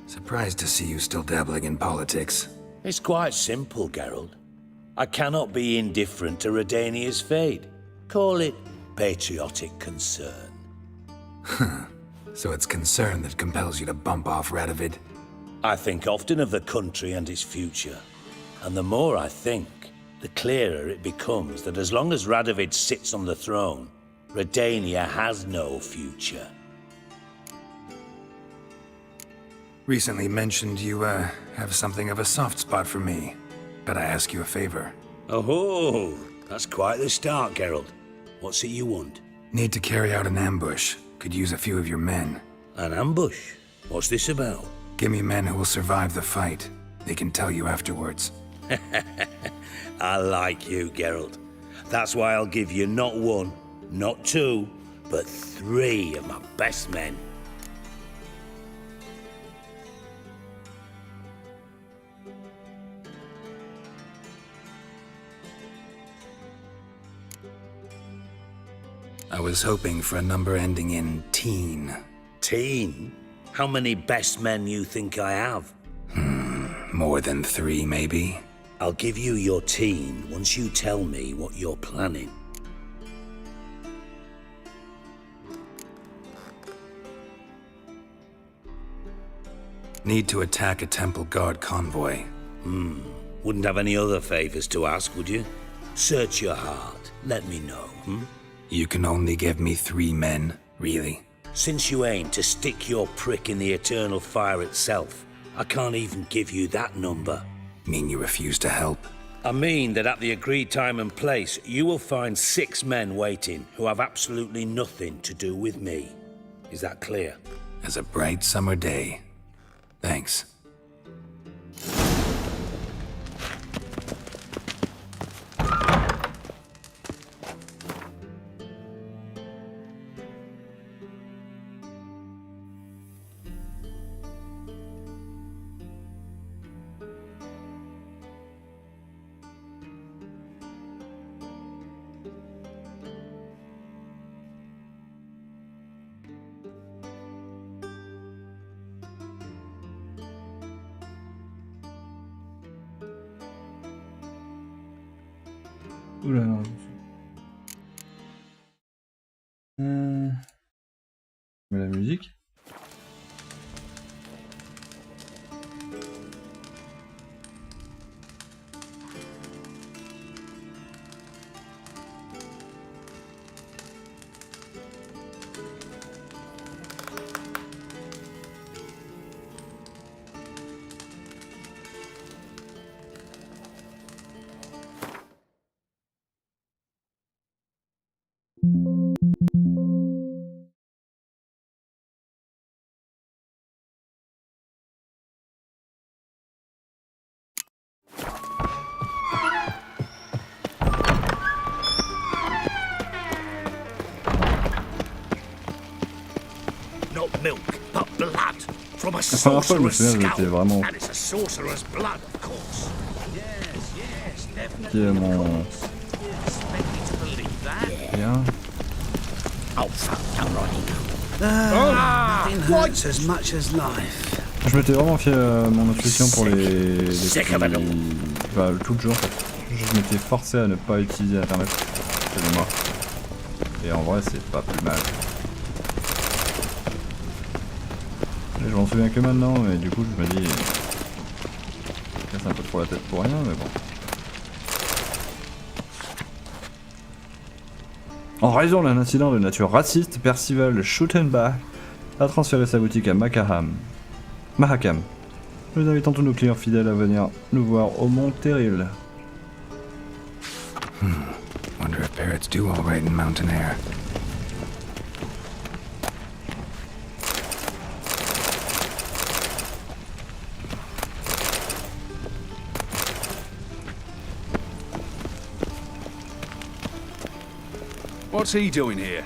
Surprised to see you still dabbling in politics. It's quite simple, Geralt. I cannot be indifferent to Redania's fate. Call it patriotic concern. So it's concern that compels you to bump off Radovid? I think often of the country and its future. And the more I think, the clearer it becomes that as long as Radovid sits on the throne, Redania has no future. Recently mentioned you, have something of a soft spot for me. But I ask you a favor. Oh, that's quite the start, Geralt. What's it you want? Need to carry out an ambush. Could use a few of your men. An ambush? What's this about? Give me men who will survive the fight. They can tell you afterwards. I like you, Geralt. That's why I'll give you not one, not two, but 3 of my best men. I was hoping for a number ending in teen. Teen? How many best men you think I have? More than 3, maybe? I'll give you your teen once you tell me what you're planning. Need to attack a Temple Guard convoy. Wouldn't have any other favors to ask, would you? Search your heart. Let me know, You can only give me 3 men, really? Since you aim to stick your prick in the eternal fire itself, I can't even give you that number. Mean you refuse to help? I mean that at the agreed time and place, you will find 6 men waiting who have absolutely nothing to do with me. Is that clear? As a bright summer day. Thanks. Oula, non. Mais la musique. Not milk, but blood from a La première fois, je me sorcerer's souviens, j'étais skull. vraiment... And it's a sorcerer's blood, of course. Yes, definitely. Qui est mon... Bien. Oh, fuck, I'm right. Nothing hurts as much as life. Je m'étais vraiment fié à mon intuition pour les bah, tout le jeu en fait. Je m'étais forcé à ne pas utiliser internet. C'est moi. Et en vrai c'est pas plus mal. Et je m'en souviens que maintenant et du coup je me dis... Je casse un peu trop la tête pour rien mais bon. En raison d'un incident de nature raciste, Percival Schuttenbach a transféré sa boutique à Mahakam. Nous invitons tous nos clients fidèles à venir nous voir au Mont Terril. Wonder if parrots do all right in mountain air. What's he doing here?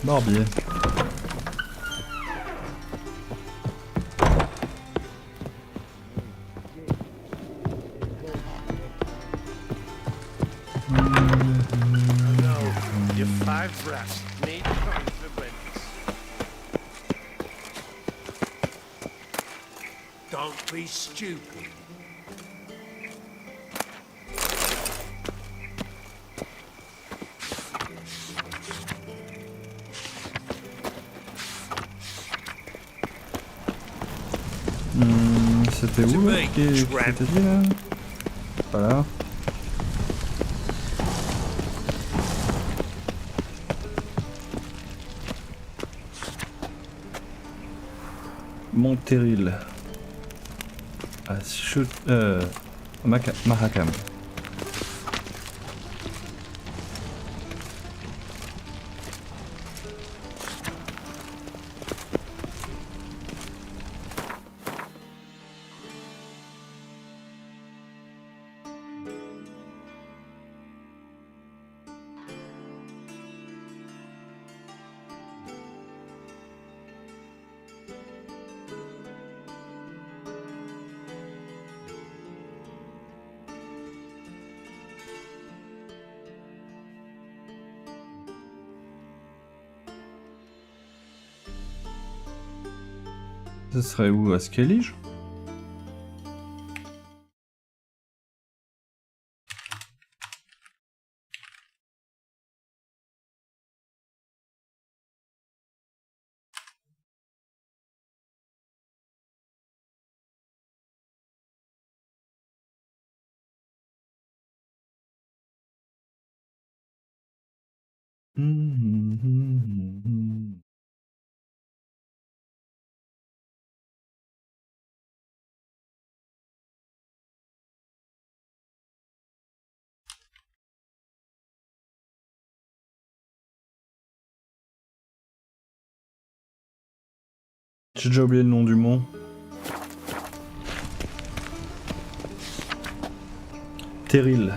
Barbier. Your 5 brass need time for rents. Don't be stupid. C'était où là qui c'était dit là? Voilà. Mont Terril. À Mahakam. Ce serait où? À Skellige? J'ai déjà oublié le nom du mont. Terril.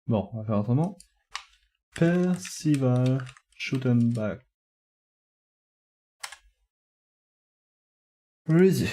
Bon, on va faire autrement. Percival Schuttenbach. Where is he?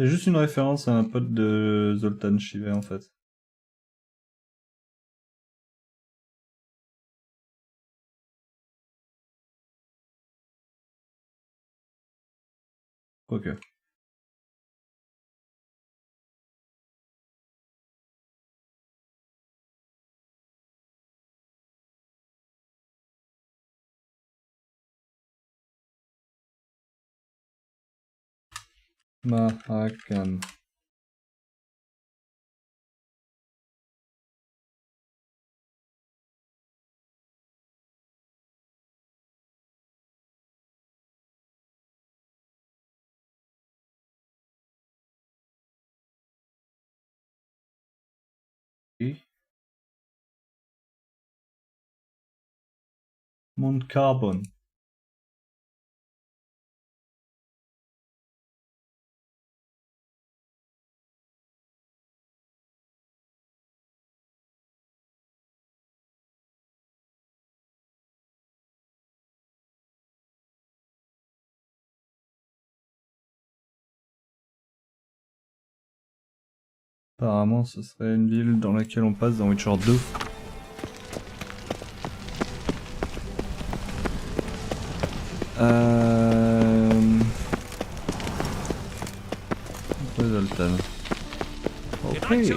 C'est juste une référence à un pote de Zoltan Chivet en fait. Ok. Mahakam. Mount Carbon. Apparemment, ce serait une ville dans laquelle on passe dans Witcher 2. Zoltan. Okay.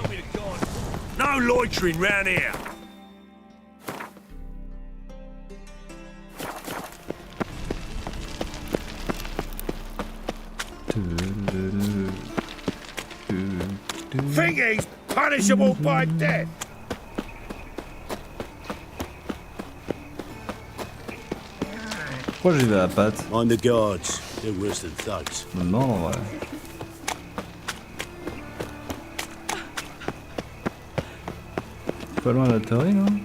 No loitering round here. Think he's punishable by death. Pourquoi j'y vais à patte? On the guards. They're worse than thugs. Non, ouais. Pas loin de la théorie, non?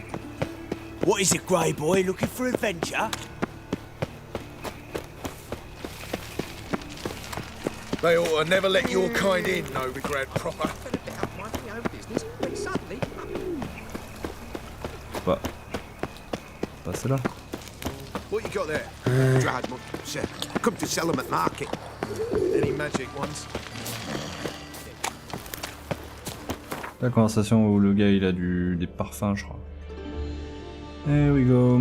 What is it, Grey Boy? Looking for adventure? They ought to never let your kind in, Novigrad proper. Bah. Passez là. What you got there? Dried monkeys. Come to sell them at market. Any magic ones? La conversation où le gars il a des parfums, je crois. Here we go.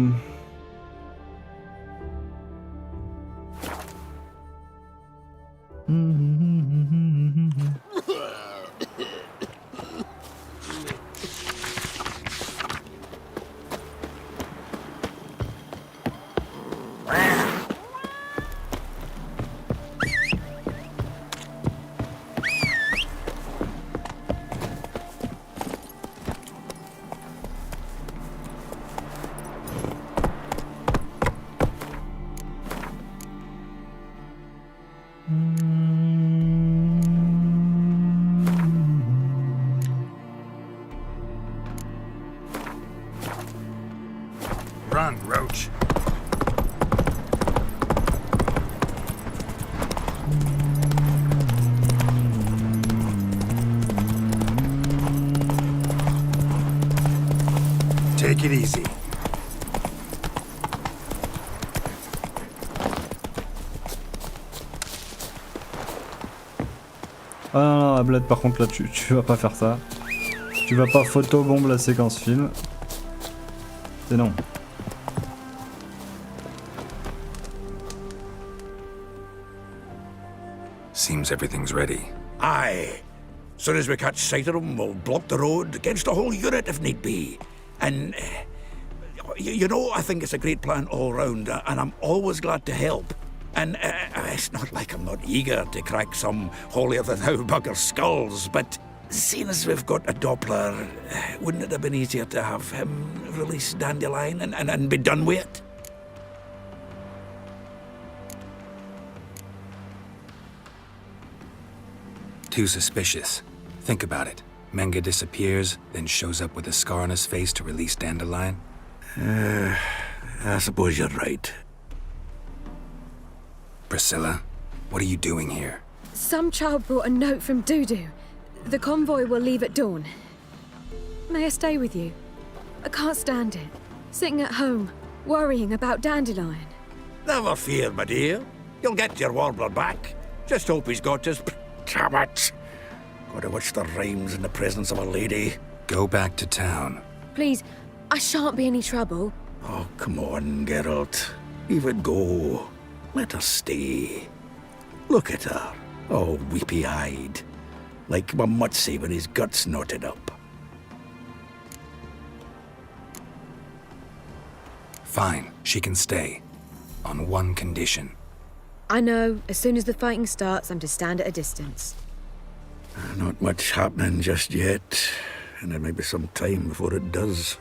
Run, Roach. Take it easy. Ah non, non, Ablette, par contre là tu vas pas faire ça. Tu vas pas photobombe la séquence film. C'est non. Seems everything's ready. Aye. Soon as we catch sight of them, we'll block the road against the whole unit if need be. And, you know, I think it's a great plan all round, and I'm always glad to help. And it's not like I'm not eager to crack some holier-than-thou bugger skulls, but seeing as we've got a Doppler, wouldn't it have been easier to have him release Dandelion and be done with it? Too suspicious. Think about it. Menga disappears, then shows up with a scar on his face to release Dandelion. I suppose you're right. Priscilla, what are you doing here? Some child brought a note from Dudu. The convoy will leave at dawn. May I stay with you? I can't stand it. Sitting at home, worrying about Dandelion. Never fear, my dear. You'll get your warbler back. Just hope he's got his Damn it! Gotta watch the rhymes in the presence of a lady. Go back to town. Please, I shan't be any trouble. Oh, come on, Geralt. Leave it go. Let her stay. Look at her, all weepy-eyed. Like my mutsy with his guts knotted up. Fine, she can stay. On one condition. I know, as soon as the fighting starts, I'm to stand at a distance. Not much happening just yet, and there may be some time before it does.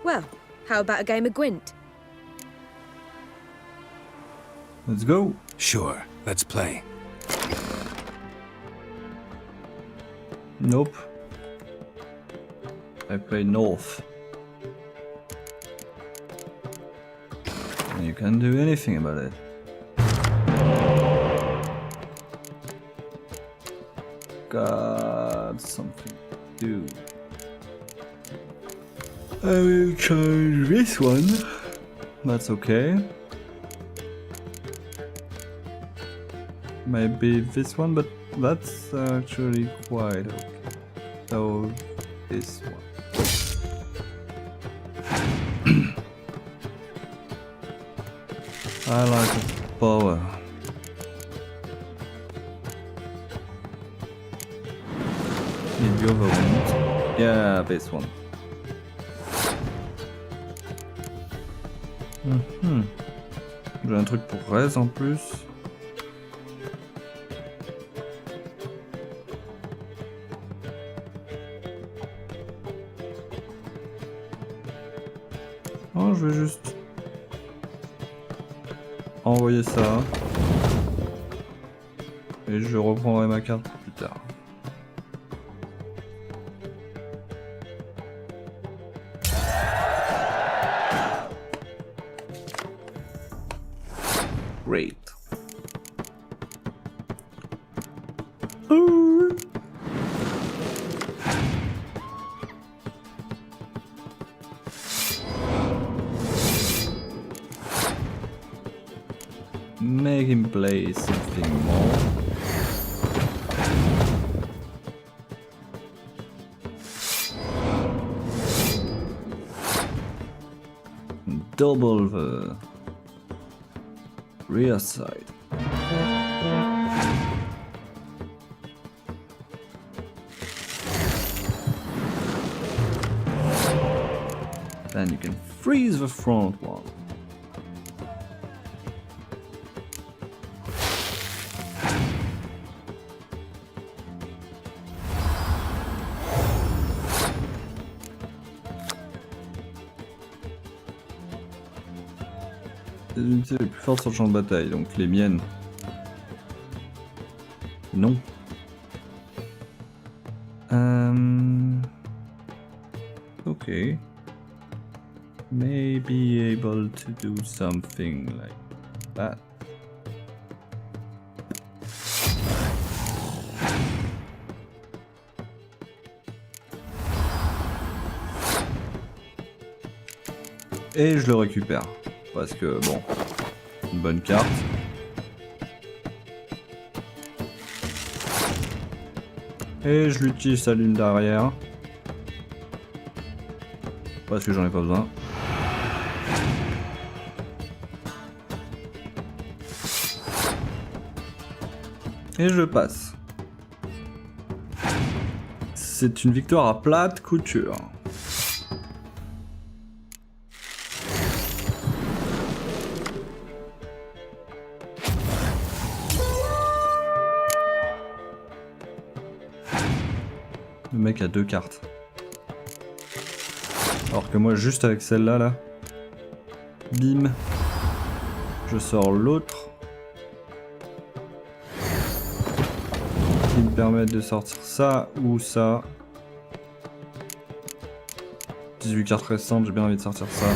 Well, how about a game of Gwent? Let's go. Sure, let's play. Nope. I play north. And you can't do anything about it. Got something to do. I will try this one. That's okay. Maybe this one, but that's actually quite okay. So this one. I like the power. Need the other one. Yeah, this one. J'ai un truc pour Rez en plus. Oh, je vais juste envoyer ça. Et je reprendrai ma carte plus tard. Great. Make him play something more. Double the rear side. Then you can freeze the front one. Les unités les plus fortes sur le champ de bataille, donc les miennes. Non. Okay. May be able to do something like that. Et je le récupère. Parce que bon, une bonne carte. Et je l'utilise sa lune d'arrière. Parce que j'en ai pas besoin. Et je passe. C'est une victoire à plate couture. Le mec a 2 cartes. Alors que moi, juste avec celle-là, là, bim, je sors l'autre. Qui me permet de sortir ça ou ça. 18 cartes restantes, j'ai bien envie de sortir ça.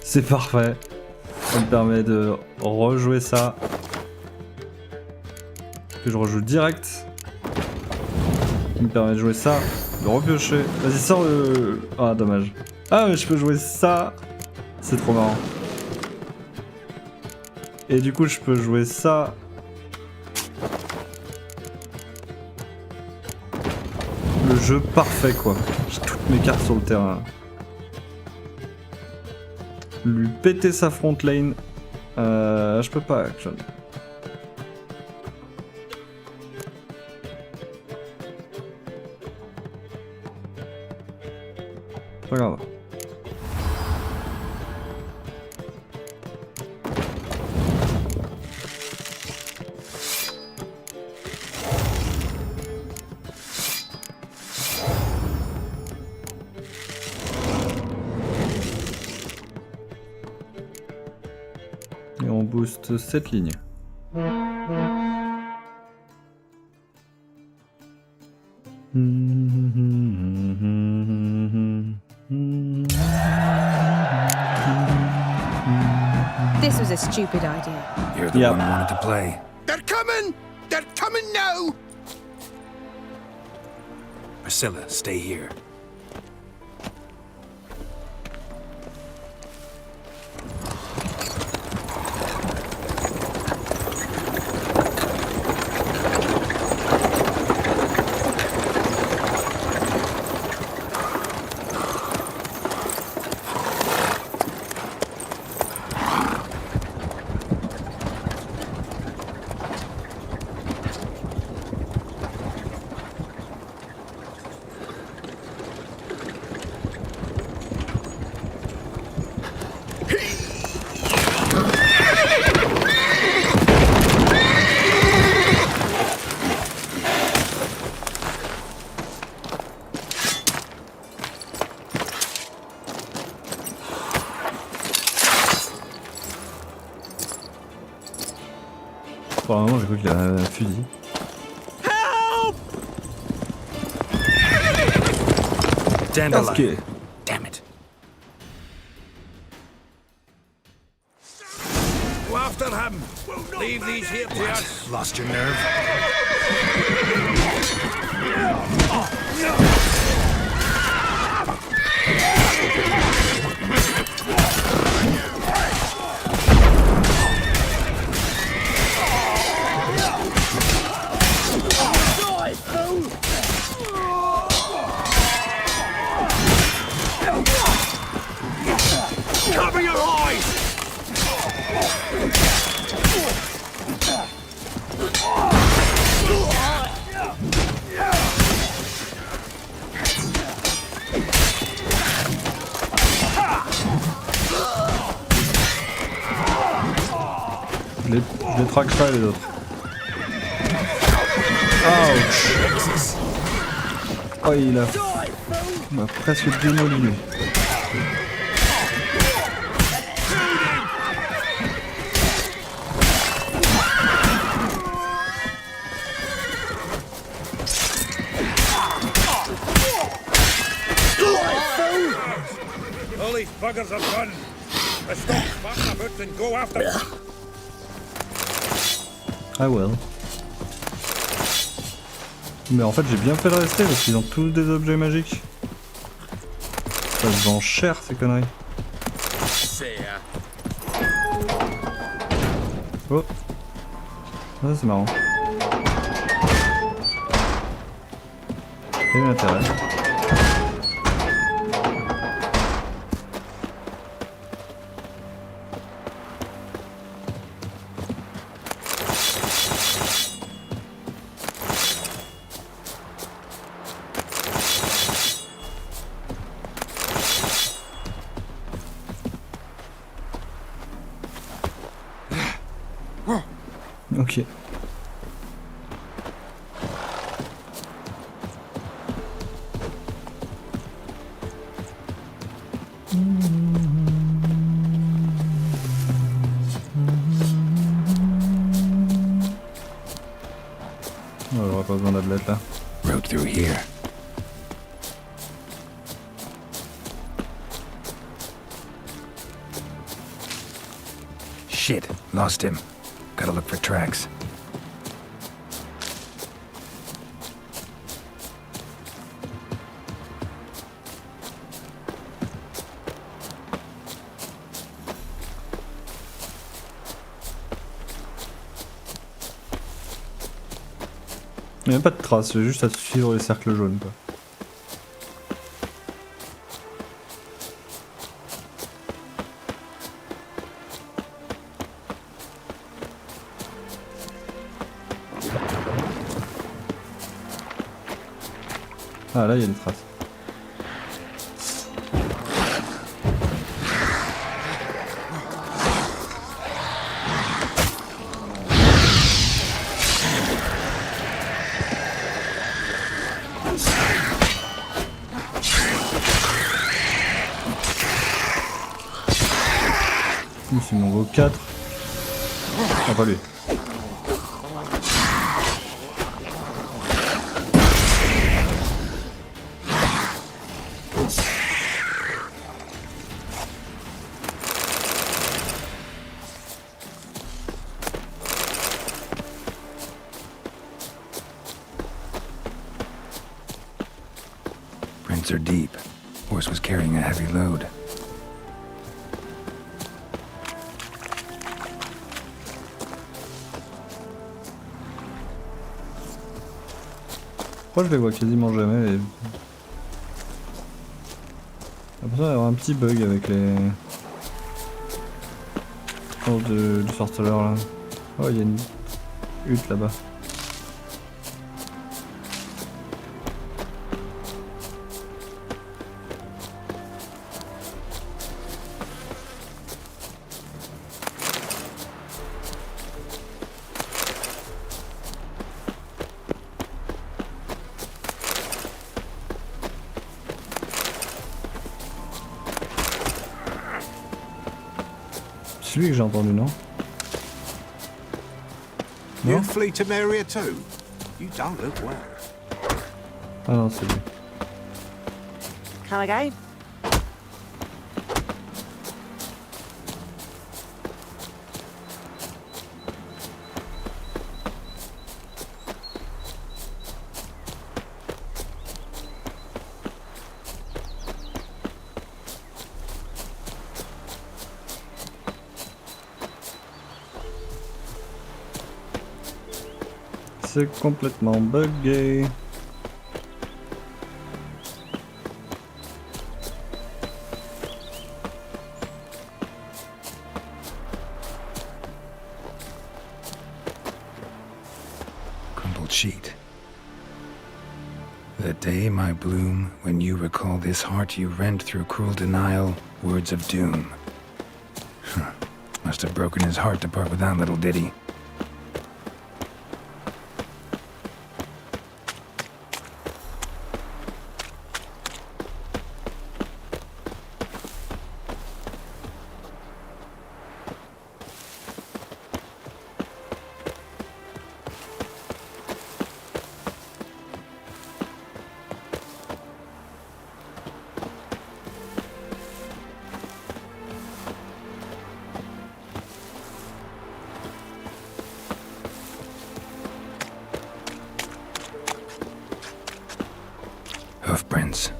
C'est parfait. Ça me permet de rejouer ça. Que je rejoue direct. Qui me permet de jouer ça, de repiocher. Vas-y, sors le... Ah, dommage. Ah, mais je peux jouer ça. C'est trop marrant. Et du coup, je peux jouer ça. Le jeu parfait, quoi. J'ai toutes mes cartes sur le terrain. Lui péter sa front lane. Je peux pas action. Pas grave. Et on booste cette ligne. This was a stupid idea. You're the one who wanted to play. They're coming! They're coming now! Priscilla, stay here. Pour le moment, j'ai cru qu'il a un fusil. Dandelion. Damn it. Go after him. Leave these here to us. Lost your nerve? Cover your eyes! Je les traque pas les autres. Ouch. Oh, il m'a presque démoli. All these buggers have run. Let's stop sparking about and go after them. Ah well. Mais en fait j'ai bien fait de rester parce qu'ils ont tous des objets magiques. Ça se vend cher ces conneries. Oh. Ça c'est marrant. Il y a eu l'intérêt. Ok. Oh, j'aurais pas besoin d'athlète là. Road through here. Shit, lost him. Gotta look for tracks. Il n'y a même pas de traces, j'ai juste à suivre les cercles jaunes quoi. Ah là il y a des traces. Il m'en vaut 4. Ah pas lui. Prints are deep. Horse was carrying a heavy load. Pourquoi je les vois quasiment jamais les... J'ai l'impression d'avoir un petit bug avec les... du sorceleur là. Oh il y a une hutte là-bas. C'est lui que j'ai entendu, non? You Non? flee to Maria too? You don't look well. Ah non, c'est lui. Come again? C'est complètement buggé. Crumpled sheet. The day might bloom when you recall this heart you rent through cruel denial, words of doom. Must have broken his heart to part with that little ditty. Hoofprints.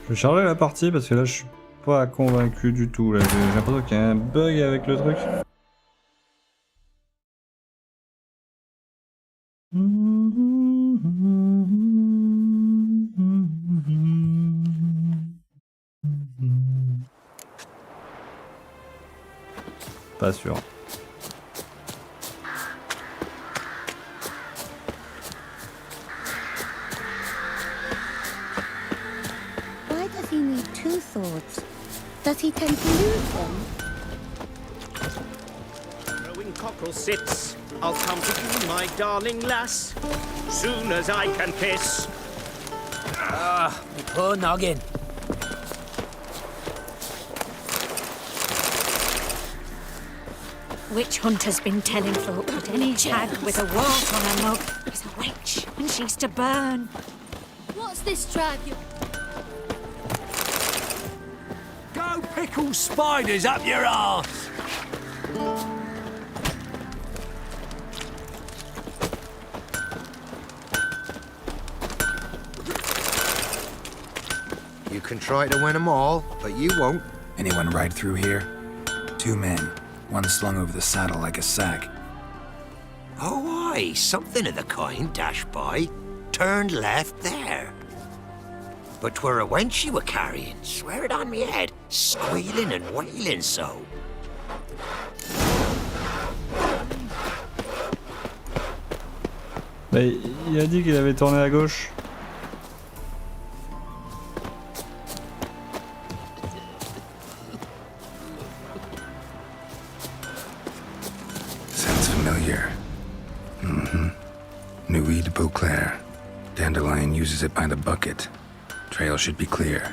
Je vais charger la partie parce que là je suis pas convaincu du tout. Là. J'ai l'impression qu'il y a un bug avec le truc. Pas sûr. Why does he need two swords? Does he tend to lose them? Throwing cockle sits. I'll come to you, my darling lass, soon as I can piss. Ah, my poor noggin. Witch hunter's been telling folk that any hag with a wart on her mug is a witch and she's to burn. What's this drag you... Go pickle spiders up your arse! You can try to win them all, but you won't. Anyone ride through here? 2 men, one slung over the saddle like a sack. Oh, aye, something of the kind dashed by. Turned left there. But 'twere a wench you were carrying, swear it on me head, squealing and wailing so. Bah, il a dit qu'il avait tourné à gauche. Sounds familiar. Nuit de Beauclair. Dandelion uses it by the bucket. Trail should be clear.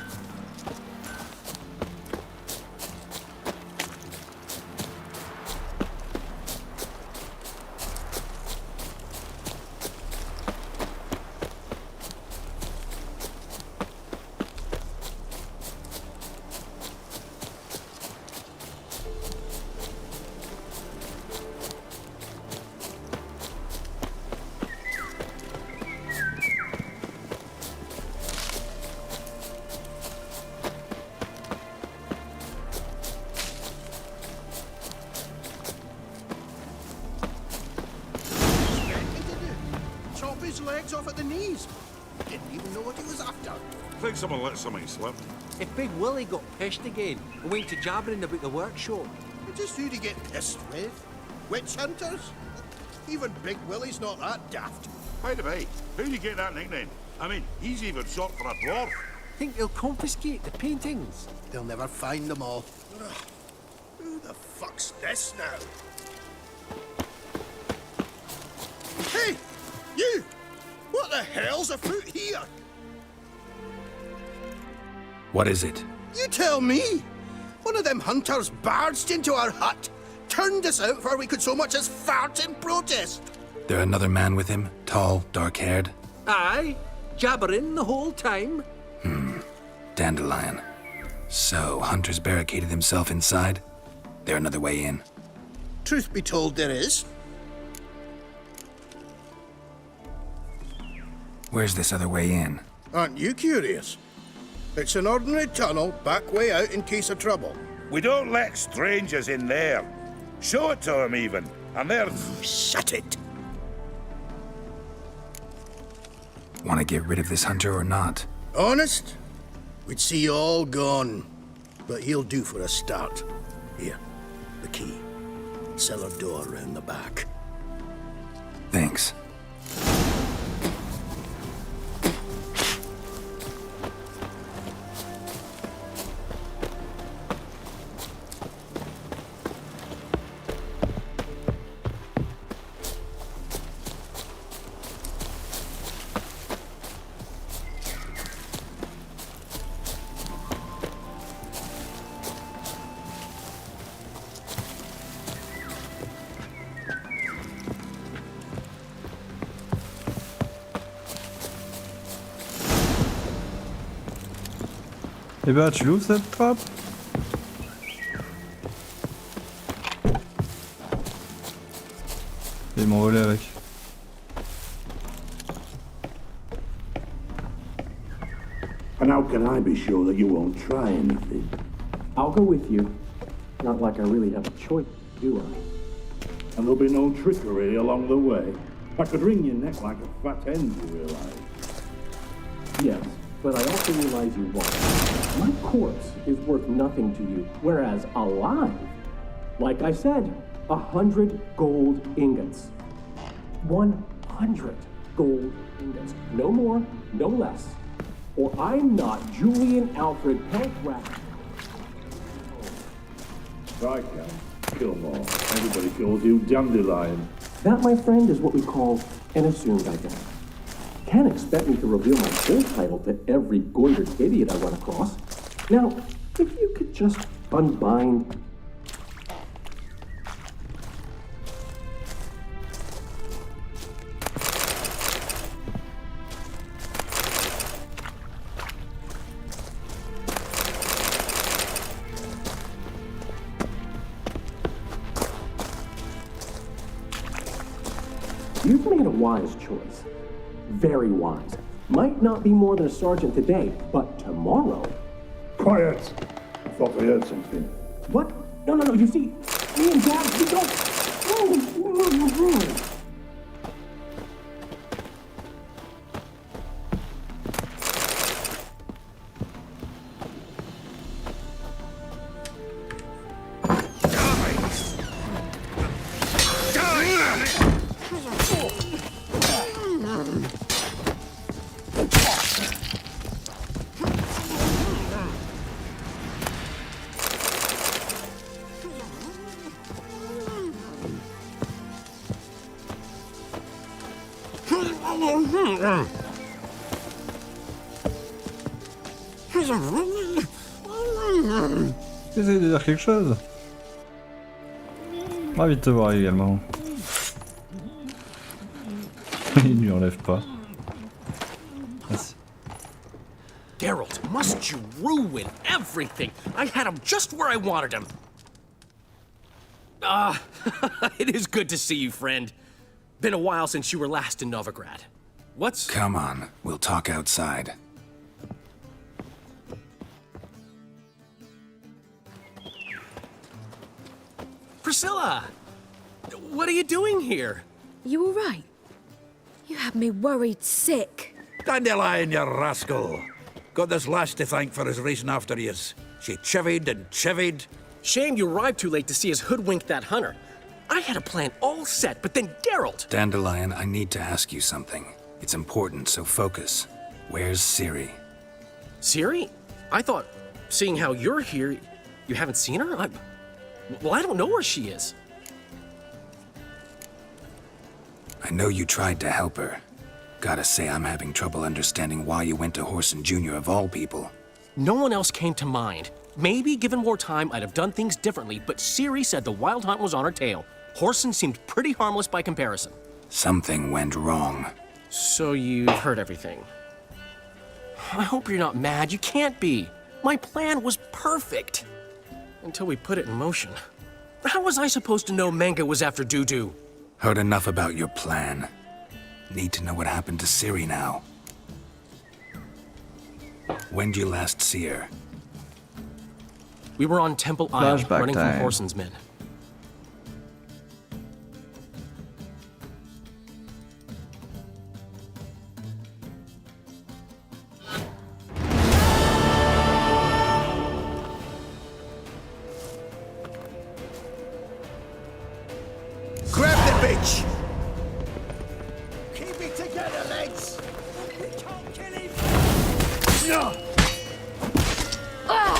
Chop his legs off at the knees. Didn't even know what he was after. I think someone let something slip. If Big Willie got pissed again and went to jabbering about the workshop. Just who to get pissed with? Witch hunters? Even Big Willie's not that daft. By the way, how do you get that nickname? I mean, he's even short for a dwarf. Think they'll confiscate the paintings? They'll never find them all. Ugh. Who the fuck's this now? Hey! You! What the hell's afoot here? What is it? You tell me! One of them hunters barged into our hut, turned us out before we could so much as fart in protest. There another man with him? Tall, dark-haired? Aye, jabbering the whole time. Dandelion. So, Hunter's barricaded himself inside? There another way in? Truth be told, there is. Where's this other way in? Aren't you curious? It's an ordinary tunnel, back way out in case of trouble. We don't let strangers in there. Show it to them even. And there's... Shut it! Want to get rid of this hunter or not? Honest? We'd see you all gone. But he'll do for a start. Here, the key. Cellar door round the back. Thanks. Eh ben, tu l'ouvres cette trappe? Ils m'ont volé avec. And how can I be sure that you won't try anything? I'll go with you. Not like I really have a choice, do I? And there'll be no trickery along the way. I could wring your neck like a fat hen, you realize? Yes, but I also realize you won't. My corpse is worth nothing to you, whereas alive, like I said, 100 gold ingots. 100 gold ingots. No more, no less. Or I'm not Julian Alfred Peltrat. I can. Kill more. Everybody calls you Dandelion. That, my friend, is what we call an assumed identity. Can't expect me to reveal my full title to every goitered idiot I run across. Now, if you could just unbind... You've made a wise choice. Very wise. Might not be more than a sergeant today, but tomorrow, Quiet! I thought I heard something. What? No, you see, me and Dad, we don't... Essayez de dire quelque chose. Ravi de te voir également. Il ne lui enlève pas. Merci. Geralt, must you ruin everything? I had him just where I wanted him. It is good to see you, friend. Been a while since you were last in Novigrad. What's... Come on, we'll talk outside. Priscilla! What are you doing here? You all right? You had me worried sick. Dandelion, you rascal. Got this lass to thank for his racing after yous. She chivied and chivied. Shame you arrived too late to see us hoodwink that hunter. I had a plan all set, but then Geralt... Dandelion, I need to ask you something. It's important, so focus. Where's Ciri? Ciri? I thought, seeing how you're here, you haven't seen her? Well, I don't know where she is. I know you tried to help her. Gotta say, I'm having trouble understanding why you went to Whoreson Jr. of all people. No one else came to mind. Maybe, given more time, I'd have done things differently, but Ciri said the Wild Hunt was on her tail. Whoreson seemed pretty harmless by comparison. Something went wrong. So you've heard everything. I hope you're not mad. You can't be. My plan was perfect. Until we put it in motion. How was I supposed to know Manga was after Dudu? Heard enough about your plan. Need to know what happened to Ciri now. When'd you last see her? We were on Temple Isle, Flashback running time. from Whoreson's men. Grab the bitch! Keep it together, lads! We can't kill him! No!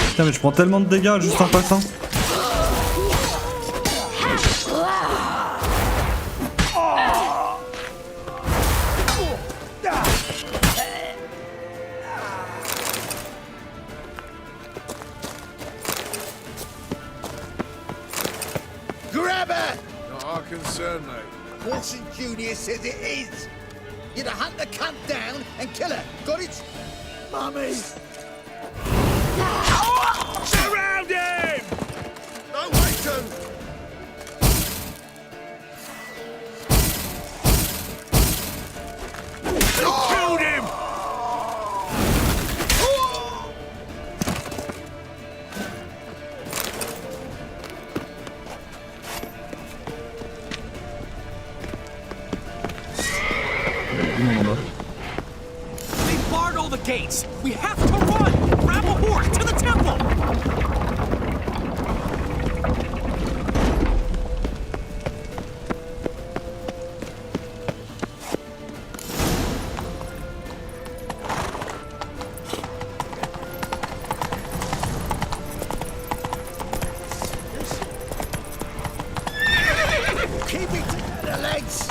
Putain, mais je prends tellement de dégâts juste en passant. Grab her! Not our concern, mate. Whoreson Jr. says it is! You'd have hunt the cunt down and kill her, got it? Mummy! Surround him! No, wait, two! Killed him! They barred all the gates. We have to run. Grab a horse to the temple. Keep it together, lads!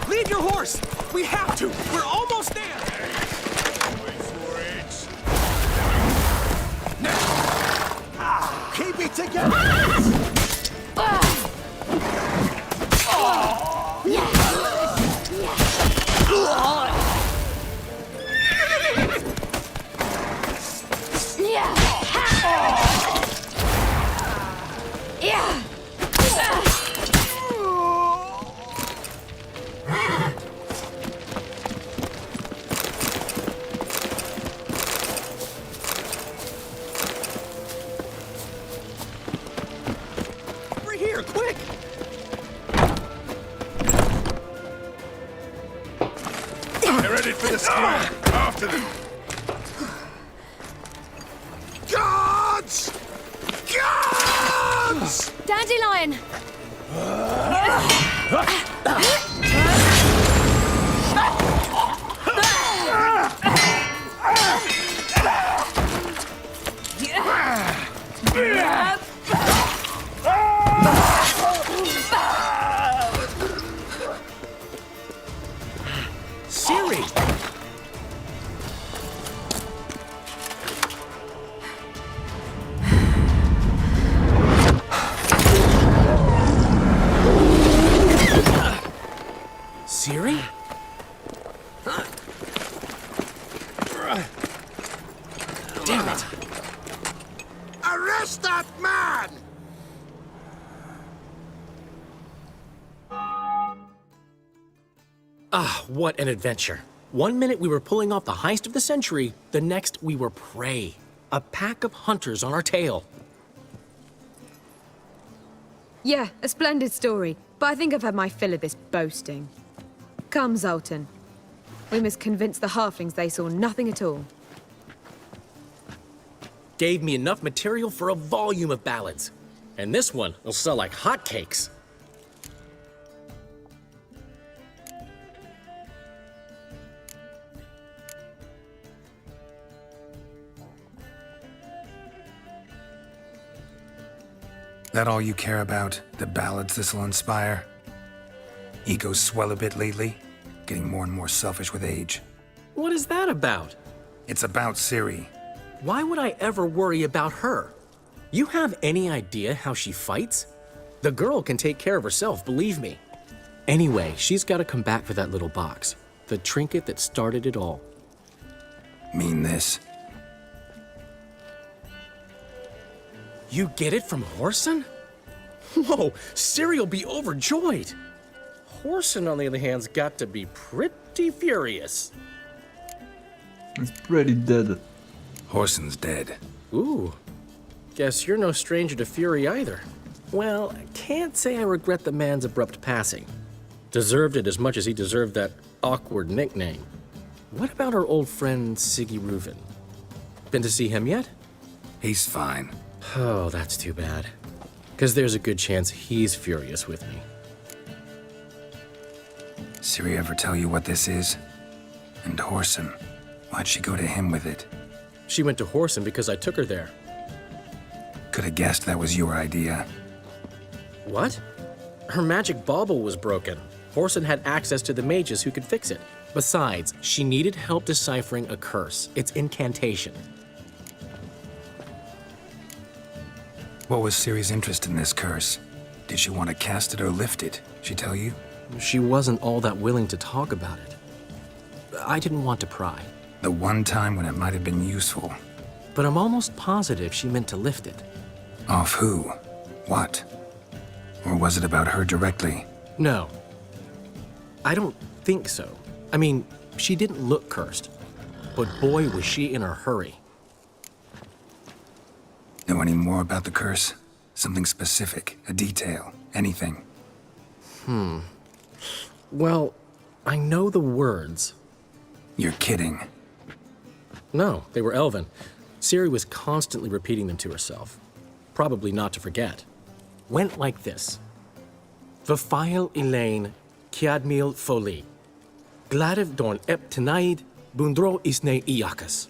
Leave your horse. We have to. We're almost there. Keep it together, lads! headed for the square. After them. Guards! Guards! Dandelion! Siri! Siri? Damn it! Arrest that man! Ah, what an adventure. 1 minute we were pulling off the heist of the century, the next we were prey. A pack of hunters on our tail. Yeah, a splendid story, but I think I've had my fill of this boasting. Come, Zoltan. We must convince the halflings they saw nothing at all. Gave me enough material for a volume of ballads. And this one will sell like hotcakes. That all you care about? The ballads this'll inspire? Egos swell a bit lately, getting more and more selfish with age. What is that about? It's about Ciri. Why would I ever worry about her? You have any idea how she fights? The girl can take care of herself, believe me. Anyway, she's got to come back for that little box. The trinket that started it all. Mean this? You get it from Whoreson? Whoa, Ciri'll be overjoyed. Whoreson, on the other hand's got to be pretty furious. He's pretty dead. Whoreson's dead. Ooh, guess you're no stranger to fury either. Well, I can't say I regret the man's abrupt passing. Deserved it as much as he deserved that awkward nickname. What about our old friend Siggy Reuven? Been to see him yet? He's fine. Oh, that's too bad. Because there's a good chance he's furious with me. Ciri ever tell you what this is? And Whoreson, why'd she go to him with it? She went to Whoreson because I took her there. Could have guessed that was your idea. What? Her magic bauble was broken. Whoreson had access to the mages who could fix it. Besides, she needed help deciphering a curse. It's incantation. What was Ciri's interest in this curse? Did she want to cast it or lift it? She tell you? She wasn't all that willing to talk about it. I didn't want to pry. The one time when it might have been useful. But I'm almost positive she meant to lift it. Off who? What? Or was it about her directly? No. I don't think so. I mean, she didn't look cursed. But boy, was she in a hurry. Know any more about the curse? Something specific, a detail, anything? Well, I know the words. You're kidding. No, they were Elven. Ciri was constantly repeating them to herself. Probably not to forget. Went like this. Vafile Elaine, Kiadmil Foli. Gladiv Dorn Ep Tenaid, Bundro Isne Iakas.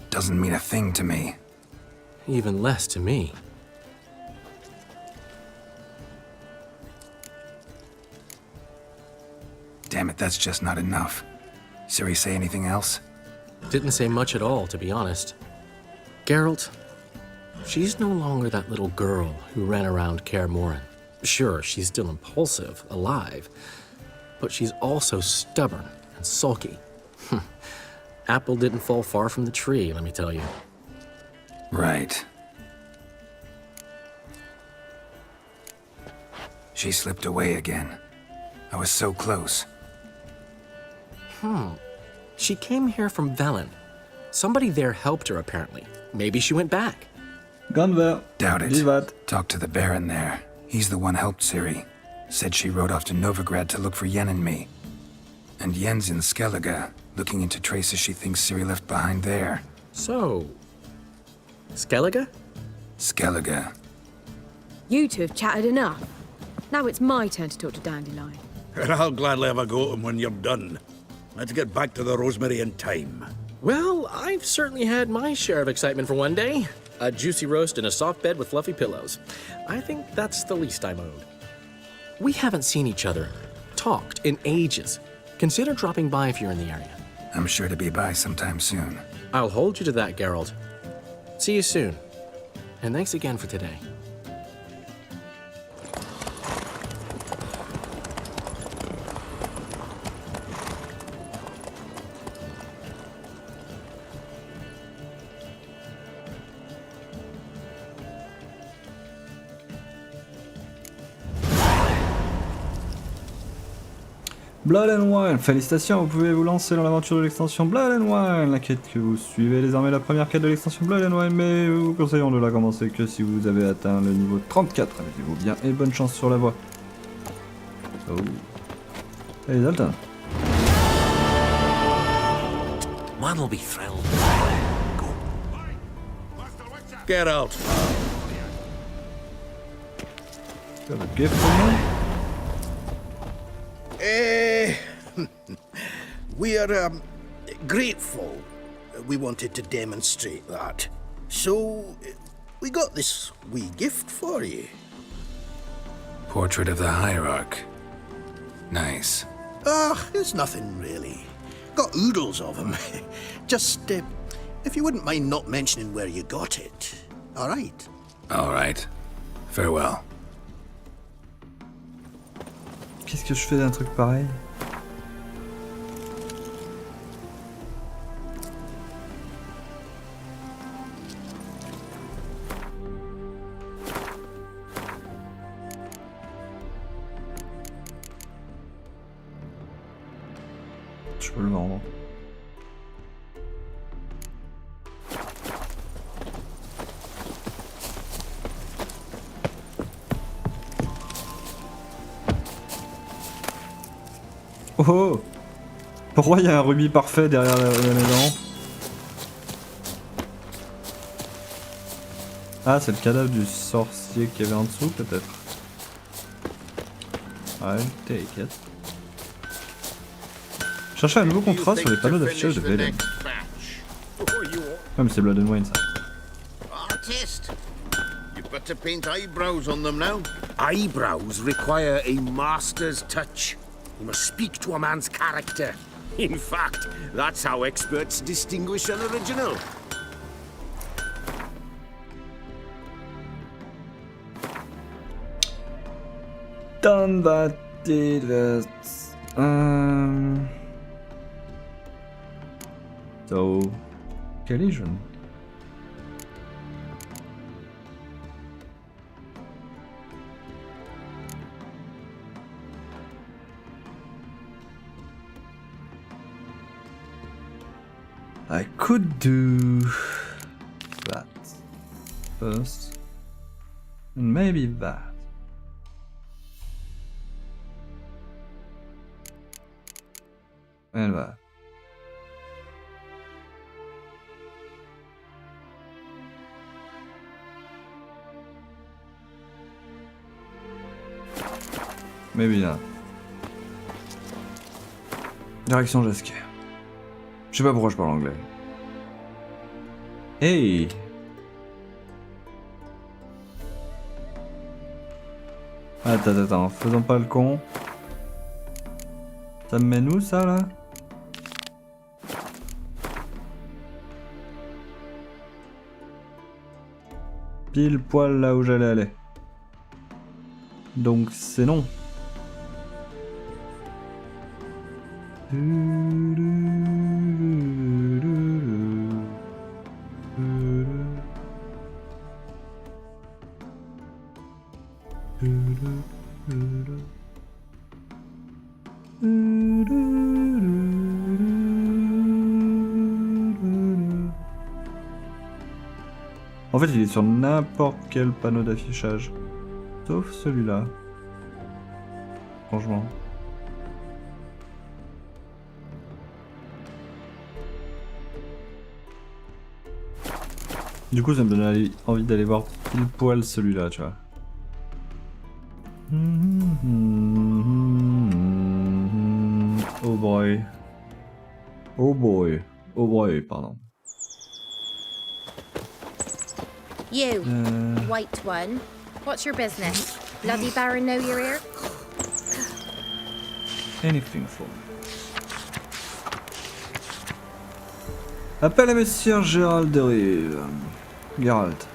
Doesn't mean a thing to me. Even less to me. Damn it, that's just not enough. Ciri say anything else? Didn't say much at all, to be honest. Geralt, she's no longer that little girl who ran around Kaer Morhen. Sure, she's still impulsive, alive, but she's also stubborn and sulky. Apple didn't fall far from the tree, let me tell you. Right. She slipped away again. I was so close. She came here from Velen. Somebody there helped her, apparently. Maybe she went back. Gunver. Doubt it. Vivat. Talk to the Baron there. He's the one helped Ciri. Said she rode off to Novigrad to look for Yen and me. And Yen's in Skellige, looking into traces she thinks Ciri left behind there. So... Skellige? Skellige. You two have chatted enough. Now it's my turn to talk to Dandelion. And I'll gladly have a go at him when you're done. Let's get back to the Rosemary in time. Well, I've certainly had my share of excitement for one day. A juicy roast in a soft bed with fluffy pillows. I think that's the least I'm owed. We haven't seen each other, talked in ages. Consider dropping by if you're in the area. I'm sure to be by sometime soon. I'll hold you to that, Geralt. See you soon. And thanks again for today. Blood and Wine, félicitations, vous pouvez vous lancer dans l'aventure de l'extension Blood and Wine. La quête que vous suivez est désormais la première quête de l'extension Blood and Wine, mais nous vous conseillons de la commencer que si vous avez atteint le niveau 34. Amusez-vous bien et bonne chance sur la voie. Oh. Allez, Zoltan. Man will be thrilled. Get out. You have a gift for me? We are grateful. We wanted to demonstrate that. So, we got this wee gift for you. Portrait of the Hierarch. Nice. It's nothing really. Got oodles of them. Just, if you wouldn't mind not mentioning where you got it. All right? All right. Farewell. Qu'est-ce que je fais d'un truc pareil? Je peux le vendre. Oh! Pourquoi il y a un rubis parfait derrière la maison? Ah, c'est le cadavre du sorcier qu'il y avait en dessous, peut-être. I'll take it. Cherchez un nouveau contrat sur les panneaux d'affichage de Velen. Même c'est Blood and Wine, ça. Artist, you've got to paint eyebrows on them now. Eyebrows require a master's touch. You must speak to a man's character. In fact, that's how experts distinguish an original. Done that, did that. So, collision. I could do that first, and maybe that. And that. Maybe not. Direction Jasquet. Je sais pas pourquoi je parle anglais. Hey! Attends, faisons pas le con. Ça me mène où ça là? Pile poil là où j'allais aller. Donc c'est non. En fait, il est sur n'importe quel panneau d'affichage. Sauf celui-là. Franchement. Du coup, ça me donne envie d'aller voir pile poil celui-là, tu vois. Oh boy. Oh boy. Oh boy, pardon. You, white one. What's your business? Bloody Baron know you're here? Anything for me. Appel à Messire Gérald de Rive. Geralt.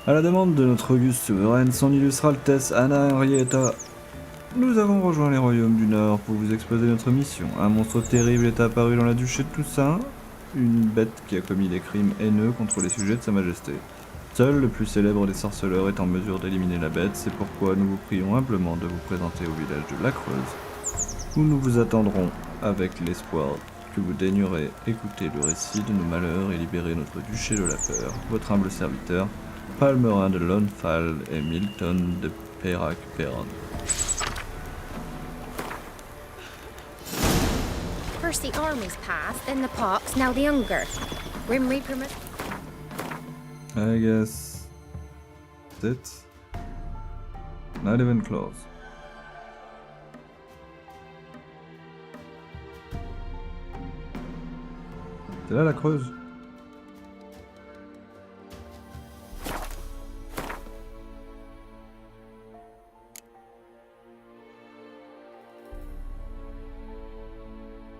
À la demande de notre auguste souveraine, son illustre Altesse Anna Henrietta, nous avons rejoint les royaumes du Nord pour vous exposer notre mission. Un monstre terrible est apparu dans la duché de Toussaint, une bête qui a commis des crimes haineux contre les sujets de Sa Majesté. Seul le plus célèbre des sorceleurs est en mesure d'éliminer la bête, c'est pourquoi nous vous prions humblement de vous présenter au village de La Creuse, où nous vous attendrons avec l'espoir que vous daignerez écouter le récit de nos malheurs et libérer notre duché de la peur. Votre humble serviteur, Palmerin de Lonefall et Milton de Pérac-Péron. First the armies passed, then the pox, now the hunger. Grim Reaper must... I guess that's not even close. C'est là la Creuse.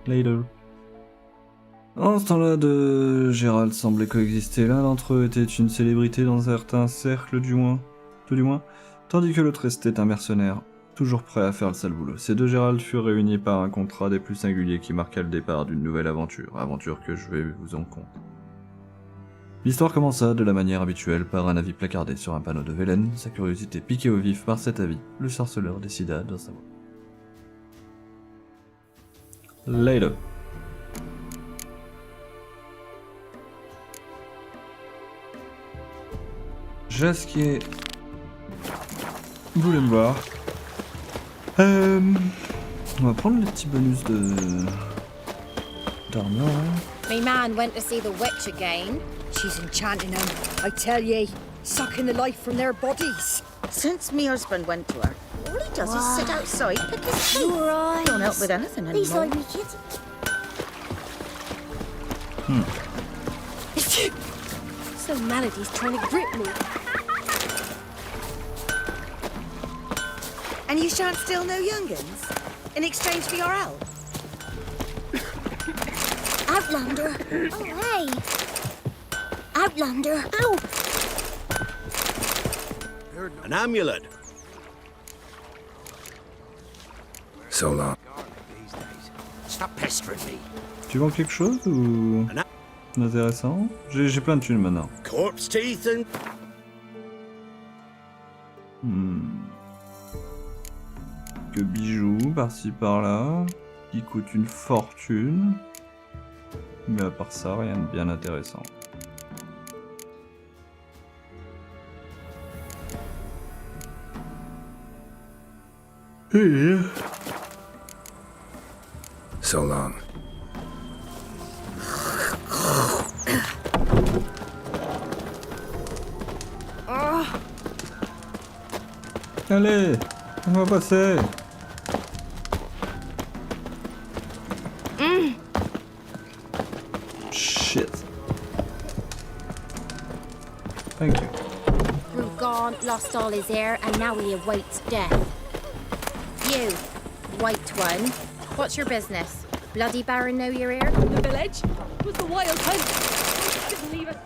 Later. En ce temps-là, de Gérald semblait coexister. L'un d'entre eux était une célébrité dans certains cercles, tout du moins, tandis que l'autre restait un mercenaire, toujours prêt à faire le sale boulot. Ces deux Gérald furent réunis par un contrat des plus singuliers qui marqua le départ d'une nouvelle aventure que je vais vous en conter. L'histoire commença de la manière habituelle par un avis placardé sur un panneau de Velen. Sa curiosité piquée au vif par cet avis, le sorceleur décida d'en savoir. Later. Jasquier voulait me voir. On va prendre les petits bonus d'armure. My man went to see the witch again. She's enchanting them, I tell ye. Sucking the life from their bodies. Since me husband went to her, all he does is sit outside, pick his teeth. Your eyes. Don't help with anything anymore. These like me kids. So Melody's trying to grip me. And you shan't steal no young'uns? In exchange for your help? Outlander. Oh, hey. Outlander. Ow. An amulet. So long. Stop pestering me. Tu vends quelque chose ou intéressant? J'ai plein de thunes maintenant. Corpse teeth and... Que bijoux par-ci par-là, qui coûtent une fortune. Mais à part ça, rien de bien intéressant. So long. Allez, on va passer. Shit. Thank you. We're gone, lost all his hair, and now he awaits death. You, white one, what's your business? Bloody Baron know you're here? The village? It was the wild hunt. Didn't leave us.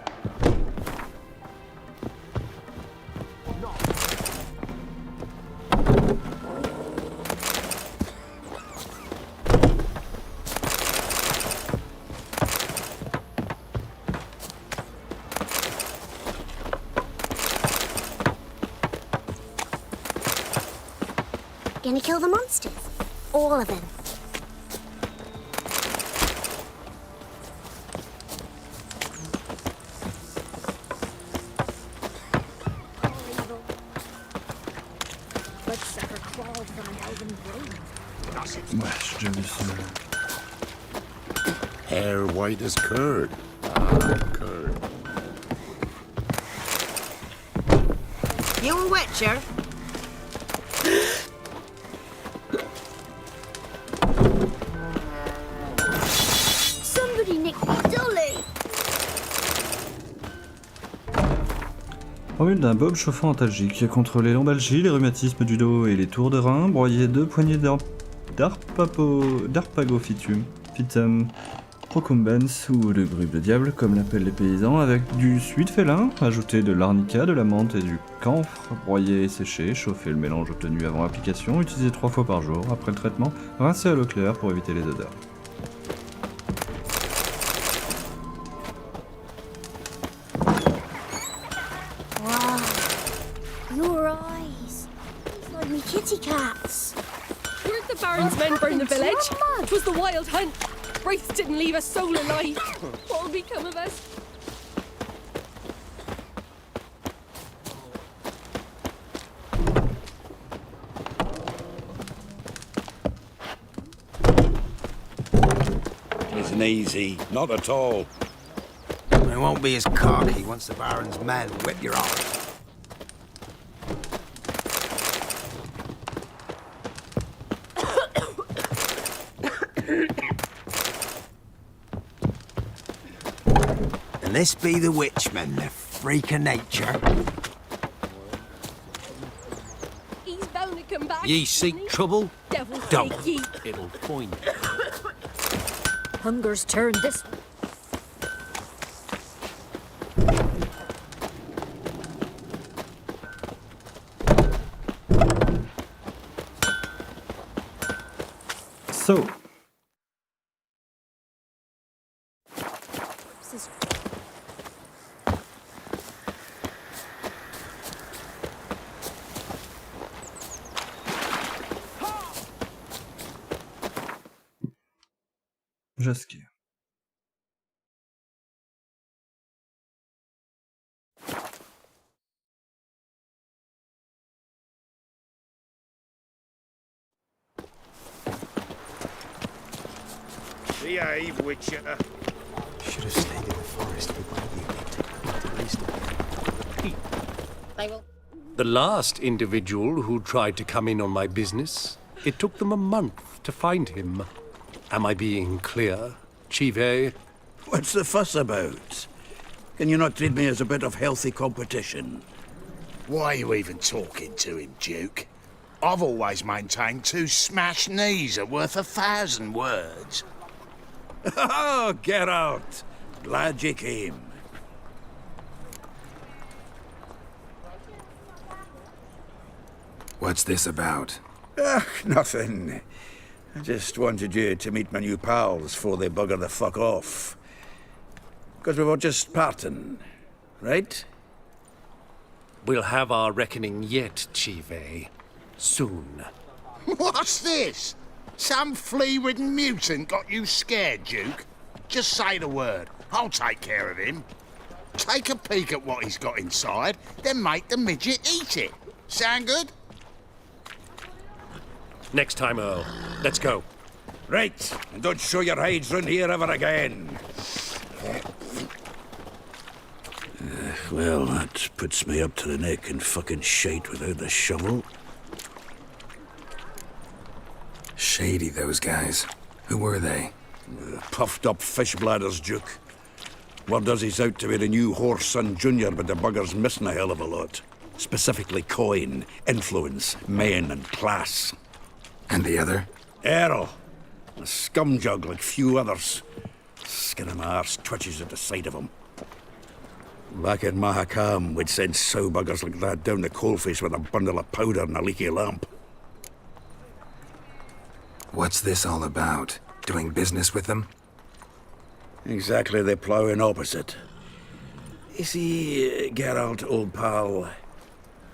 Gonna kill the monsters. All of them. Ouais, j'ai déjà vu ça. Hair white as curd. Ah, curd. You a witcher? Somebody nicked me dolly. Formule d'un bob chauffant antalgique contre les lombalgies, les rhumatismes du dos et les tours de rein. Broyer 2 poignées d'arpagophytum, procumbens ou de grube de diable, comme l'appellent les paysans, avec du suie de félin, ajouter de l'arnica, de la menthe et du camphre, broyer et sécher, chauffer le mélange obtenu avant application, utiliser 3 fois par jour, après le traitement, rincer à l'eau claire pour éviter les odeurs. Wow. Your eyes. It's like me kitty cats. Weren't the Baron's men burn the village? It was the wild hunt. Wraiths didn't leave a soul alive. What'll become of us? Isn't easy, not at all. It won't be as cocky once the Baron's men whip your arm. And this be the witchmen, the freak of nature. He's bound to come back. Ye seek trouble? Devil Don't. take ye. It'll find you. Hunger's turned this. So. Jasquet. Behave, Witcher. Should have stayed in the forest with my unit. They will. The last individual who tried to come in on my business, it took them a month to find him. Am I being clear, Chive? What's the fuss about? Can you not treat me as a bit of healthy competition? Why are you even talking to him, Duke? I've always maintained 2 smashed knees are worth 1,000 words. Oh, get out! Glad you came. What's this about? Nothing. I just wanted you to meet my new pals before they bugger the fuck off. Because we were just parting, right? We'll have our reckoning yet, Chive. Soon. What's this? Some flea-ridden mutant got you scared, Duke? Just say the word. I'll take care of him. Take a peek at what he's got inside, then make the midget eat it. Sound good? Next time, Earl. Let's go. Right, and don't show your hides round here ever again. Well, that puts me up to the neck in fucking shite without the shovel. Shady, those guys. Who were they? Puffed up fish bladders, Duke. Word does he's out to be the new Whoreson Jr., but the bugger's missing a hell of a lot. Specifically coin, influence, men, and class. And the other? Errol. A scumjug like few others. Skin of my arse twitches at the sight of him. Back in Mahakam, we'd send sow buggers like that down the coalface with a bundle of powder and a leaky lamp. What's this all about? Doing business with them? Exactly the ploughing opposite. You see, Geralt, old pal...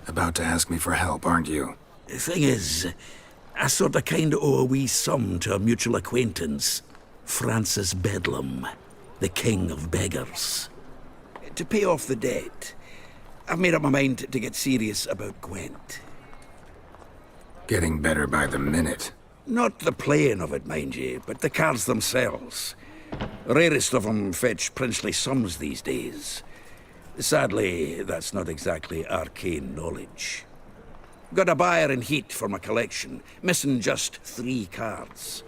About to ask me for help, aren't you? The thing is, I sort of kinda owe a wee sum to a mutual acquaintance. Francis Bedlam, the king of beggars. To pay off the debt, I've made up my mind to get serious about Gwent. Getting better by the minute. Not the playing of it, mind ye, but the cards themselves. Rarest of them fetch princely sums these days. Sadly, that's not exactly arcane knowledge. Got a buyer in heat for my collection, missing just 3 cards.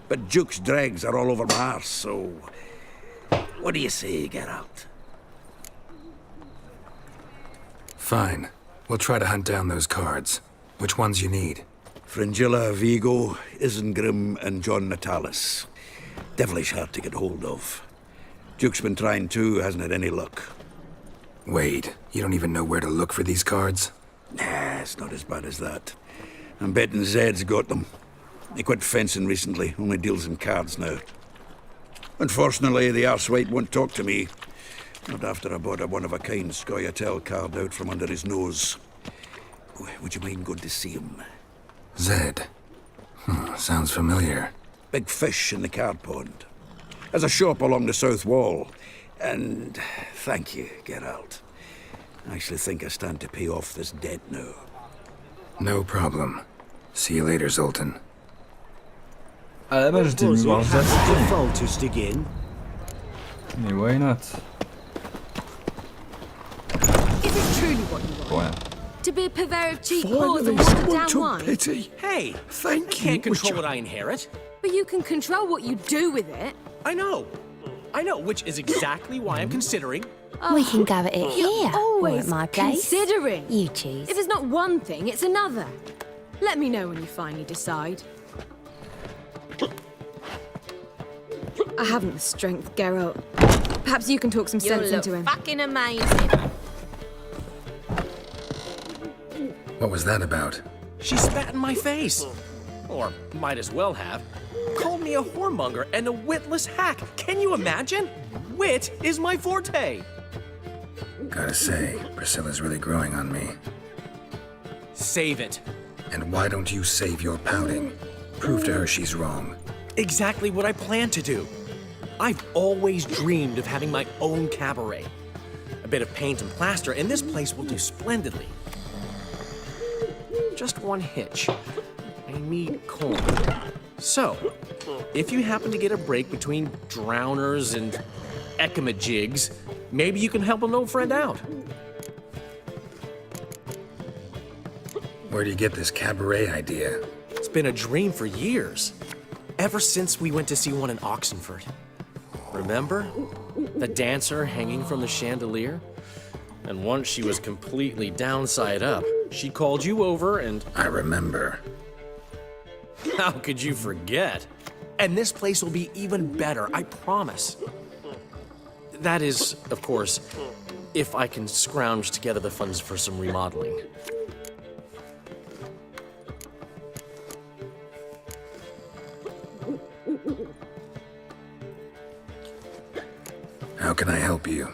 But Duke's dregs are all over my arse, so... What do you say, Geralt? Fine. We'll try to hunt down those cards. Which ones you need? Fringilla, Vigo, Isengrim, and John Natalis. Devilish hard to get hold of. Duke's been trying too, hasn't had any luck. Wait, you don't even know where to look for these cards? Nah, it's not as bad as that. I'm betting Zed's got them. He quit fencing recently, only deals in cards now. Unfortunately, the arsewite won't talk to me. Not after I bought a one-of-a-kind Scoia'tael card out from under his nose. Would you mind going to see him? Zed. Sounds familiar. Big fish in the card pond. Has a shop along the south wall. And thank you, Geralt. I actually think I stand to pay off this debt now. No problem. See you later, Zoltan. À la base, j'étais venu voir Zed. Mais why not? Is it truly what you want? Rien. To be a purveyor of cheap whores and watered down wine? Hey, I can't control what I inherit. But you can control what you do with it. I know, which is exactly why I'm considering. We can go at it You're here, or always at my place. considering. You choose. If it's not one thing, it's another. Let me know when you finally decide. I haven't the strength, Geralt. Perhaps you can talk some sense into him. Fucking amazing. What was that about? She spat in my face. Or might as well have. Called me a whoremonger and a witless hack. Can you imagine? Wit is my forte. Gotta say, Priscilla's really growing on me. Save it. And why don't you save your pouting? Prove to her she's wrong. Exactly what I plan to do. I've always dreamed of having my own cabaret. A bit of paint and plaster, and this place will do splendidly. Just one hitch. I need corn. So, if you happen to get a break between drowners and ekamajigs, maybe you can help an old friend out. Where do you get this cabaret idea? It's been a dream for years. Ever since we went to see one in Oxenford. Remember? The dancer hanging from the chandelier? And once she was completely downside up, she called you over and... I remember. How could you forget? And this place will be even better, I promise. That is, of course, if I can scrounge together the funds for some remodeling. How can I help you?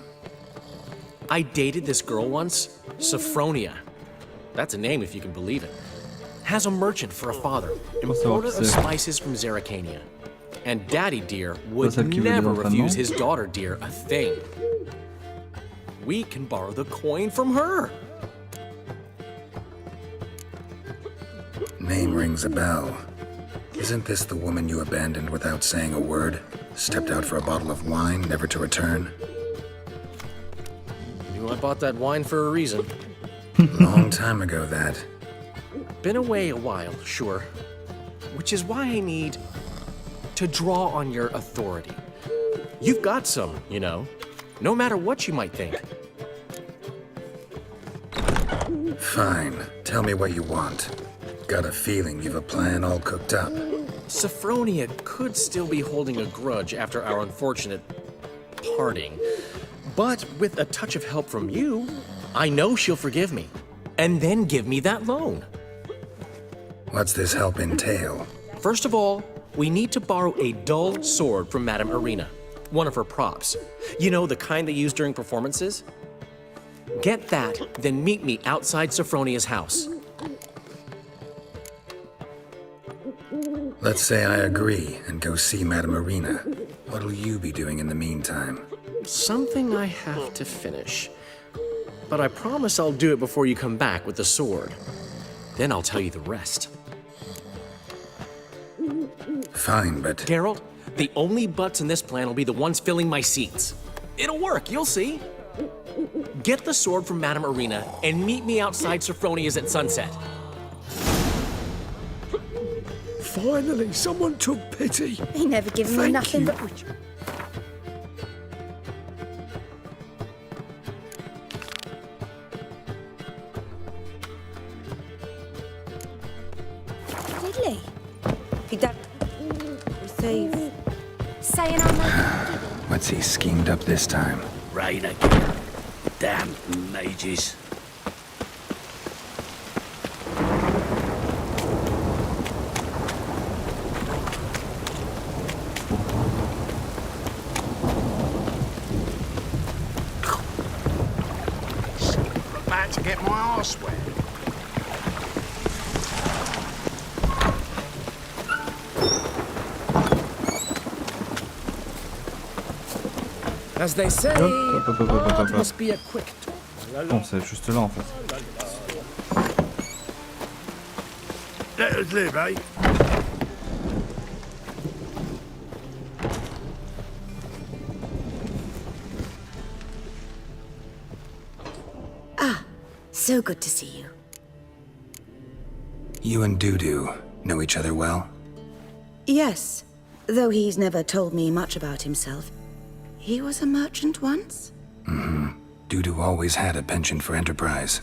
I dated this girl once, Sophronia. That's a name if you can believe it. Has a merchant for a father, importer of spices from Zerrikania. And Daddy Dear would never refuse his daughter Dear a thing. We can borrow the coin from her. Name rings a bell. Isn't this the woman you abandoned without saying a word? Stepped out for a bottle of wine, never to return? Knew I bought that wine for a reason. Long time ago, that. Been away a while, sure. Which is why I need to draw on your authority. You've got some, you know, no matter what you might think. Fine. Tell me what you want. Got a feeling you've a plan all cooked up. Sophronia could still be holding a grudge after our unfortunate parting. But with a touch of help from you, I know she'll forgive me. And then give me that loan. What's this help entail? First of all, we need to borrow a dull sword from Madame Arena. One of her props. You know, the kind they use during performances? Get that, then meet me outside Sophronia's house. Let's say I agree and go see Madame Arena. What'll you be doing in the meantime? Something I have to finish. But I promise I'll do it before you come back with the sword. Then I'll tell you the rest. Fine, but... Geralt, the only butts in this plan will be the ones filling my seats. It'll work, you'll see. Get the sword from Madame Irina and meet me outside Sophronia's at sunset. Finally, someone took pity. He never given me nothing but... Diddly. He don't... Receive. Saying I'm not What's he schemed up this time? Rain again. Damn mages. About to get my arse wet. As they say, Hop. must be a quick talk. Non, c'est juste là en fait. Let us live, eh? Ah, so good to see you. You and Dudu know each other well? Yes, though he's never told me much about himself. He was a merchant once? Mm-hmm. Dudu always had a penchant for enterprise.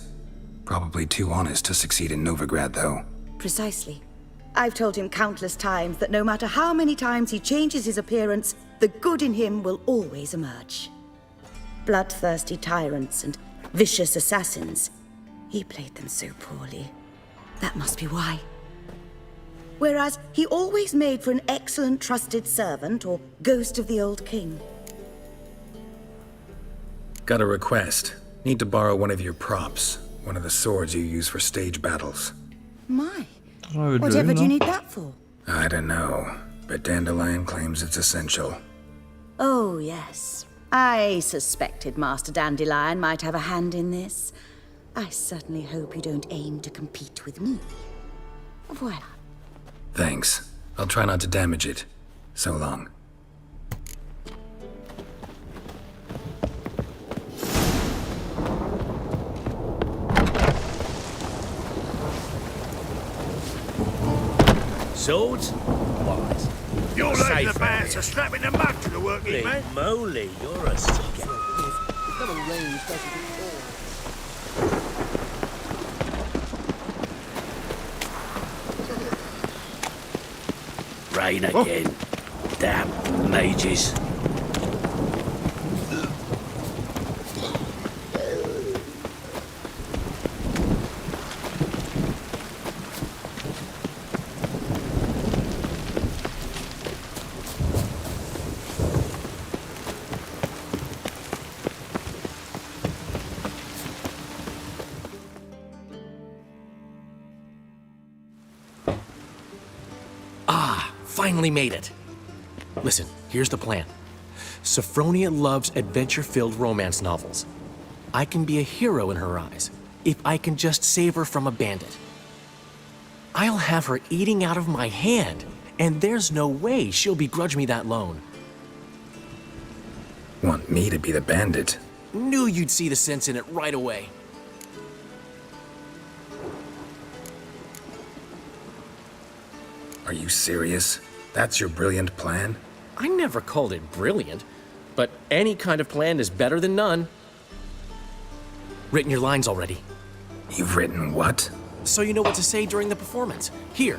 Probably too honest to succeed in Novigrad, though. Precisely. I've told him countless times that no matter how many times he changes his appearance, the good in him will always emerge. Bloodthirsty tyrants and vicious assassins. He played them so poorly. That must be why. Whereas he always made for an excellent trusted servant or ghost of the old king. Got a request. Need to borrow one of your props. One of the swords you use for stage battles. My. Whatever do you need that for? I don't know, but Dandelion claims it's essential. Oh, yes. I suspected Master Dandelion might have a hand in this. I certainly hope you don't aim to compete with me. Voilà. Thanks. I'll try not to damage it. So long. Swords? What? You're like the man for slapping the mud to the working Holy man. moly, you're a sick. Rain again. Damn mages. Finally made it. Listen, here's the plan. Sophronia loves adventure-filled romance novels. I can be a hero in her eyes if I can just save her from a bandit. I'll have her eating out of my hand, and there's no way she'll begrudge me that loan. Want me to be the bandit? Knew you'd see the sense in it right away. Are you serious? That's your brilliant plan? I never called it brilliant, but any kind of plan is better than none. Written your lines already. You've written what? So you know what to say during the performance. Here,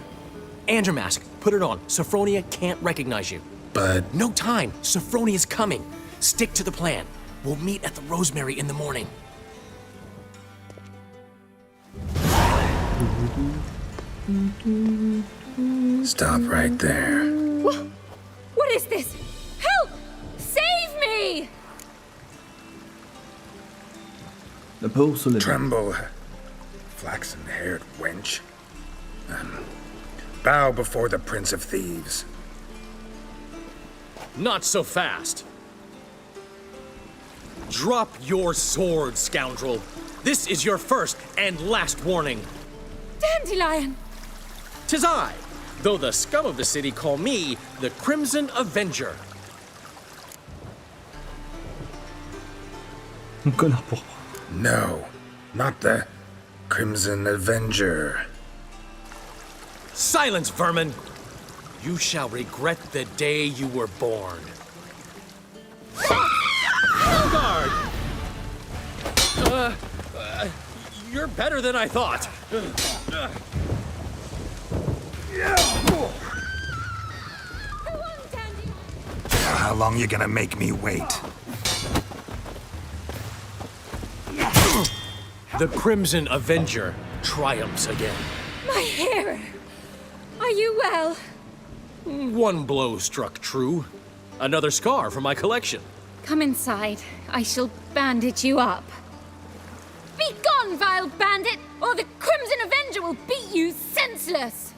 and your mask. Put it on. Sophronia can't recognize you. But... No time. Sophronia's coming. Stick to the plan. We'll meet at the Rosemary in the morning. Stop right there. What is this? Help! Save me! La pauvre Soledad. Tremble, flaxen-haired wench. Bow before the Prince of Thieves. Not so fast. Drop your sword, scoundrel. This is your first and last warning. Dandelion! 'Tis I, though the scum of the city call me the Crimson Avenger. Un connard pourpre. No, not the Crimson Avenger. Silence, vermin! You shall regret the day you were born. Guard! You're better than I thought. How long you gonna make me wait? The Crimson Avenger triumphs again. My hero! Are you well? One blow struck true. Another scar from my collection. Come inside. I shall bandage you up. Be gone, vile bandit, or the Crimson Avenger will beat you senseless!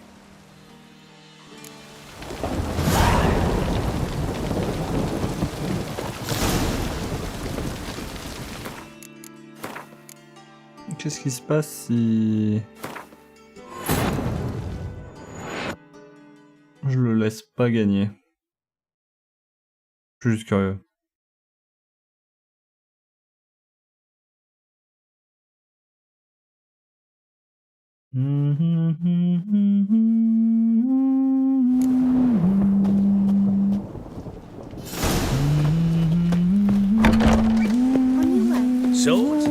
Qu'est-ce qui se passe si... je le laisse pas gagner? Je suis juste curieux. Swords?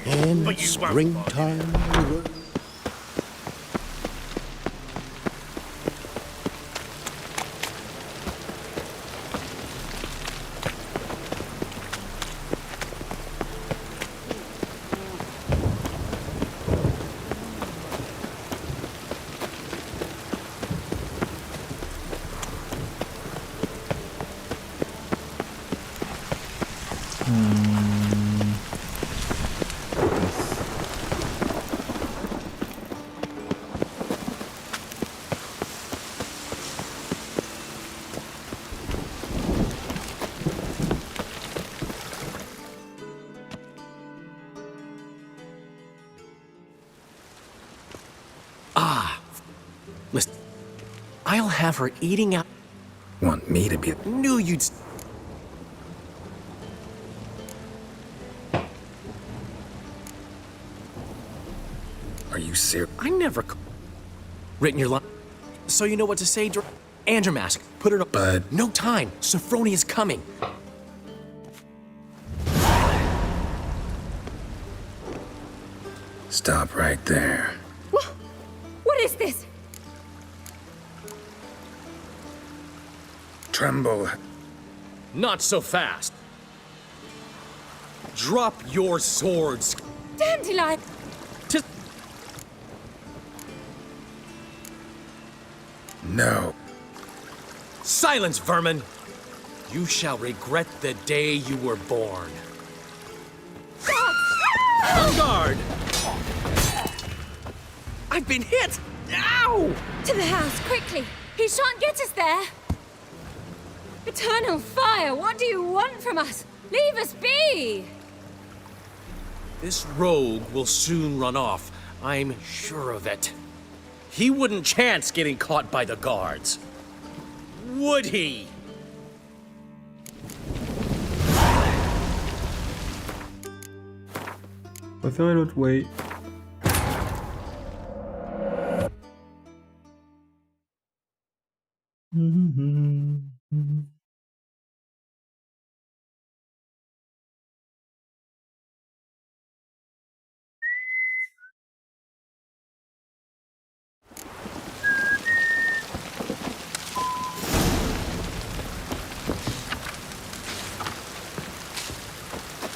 In springtime. Listen, I'll have her eating out. Want me to be... Knew you'd... Are you serious? I never... Written your line. So you know what to say, Andrew Mask, put it up. But... No time. Sophroni is coming. Stop right there. What is this? Tremble. Not so fast. Drop your swords. Dandelion! No. Silence, vermin! You shall regret the day you were born. On guard! I've been hit! Ow! To the house, quickly! He shan't get us there! Eternal fire, what do you want from us? Leave us be! This rogue will soon run off. I'm sure of it. He wouldn't chance getting caught by the guards. Would he? Préférez l'autre way.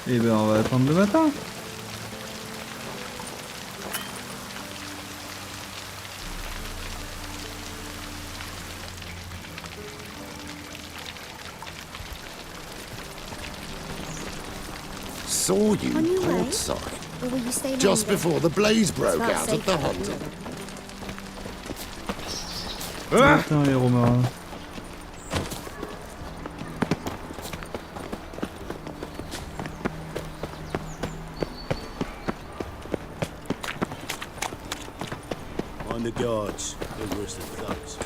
Eh ben on va attendre le matin. Saw you On your way? outside. Or will you stay Just longer? before the blaze broke It's not out safe at the for hunting. Putain les Romains. On the guards, they're worse than thugs.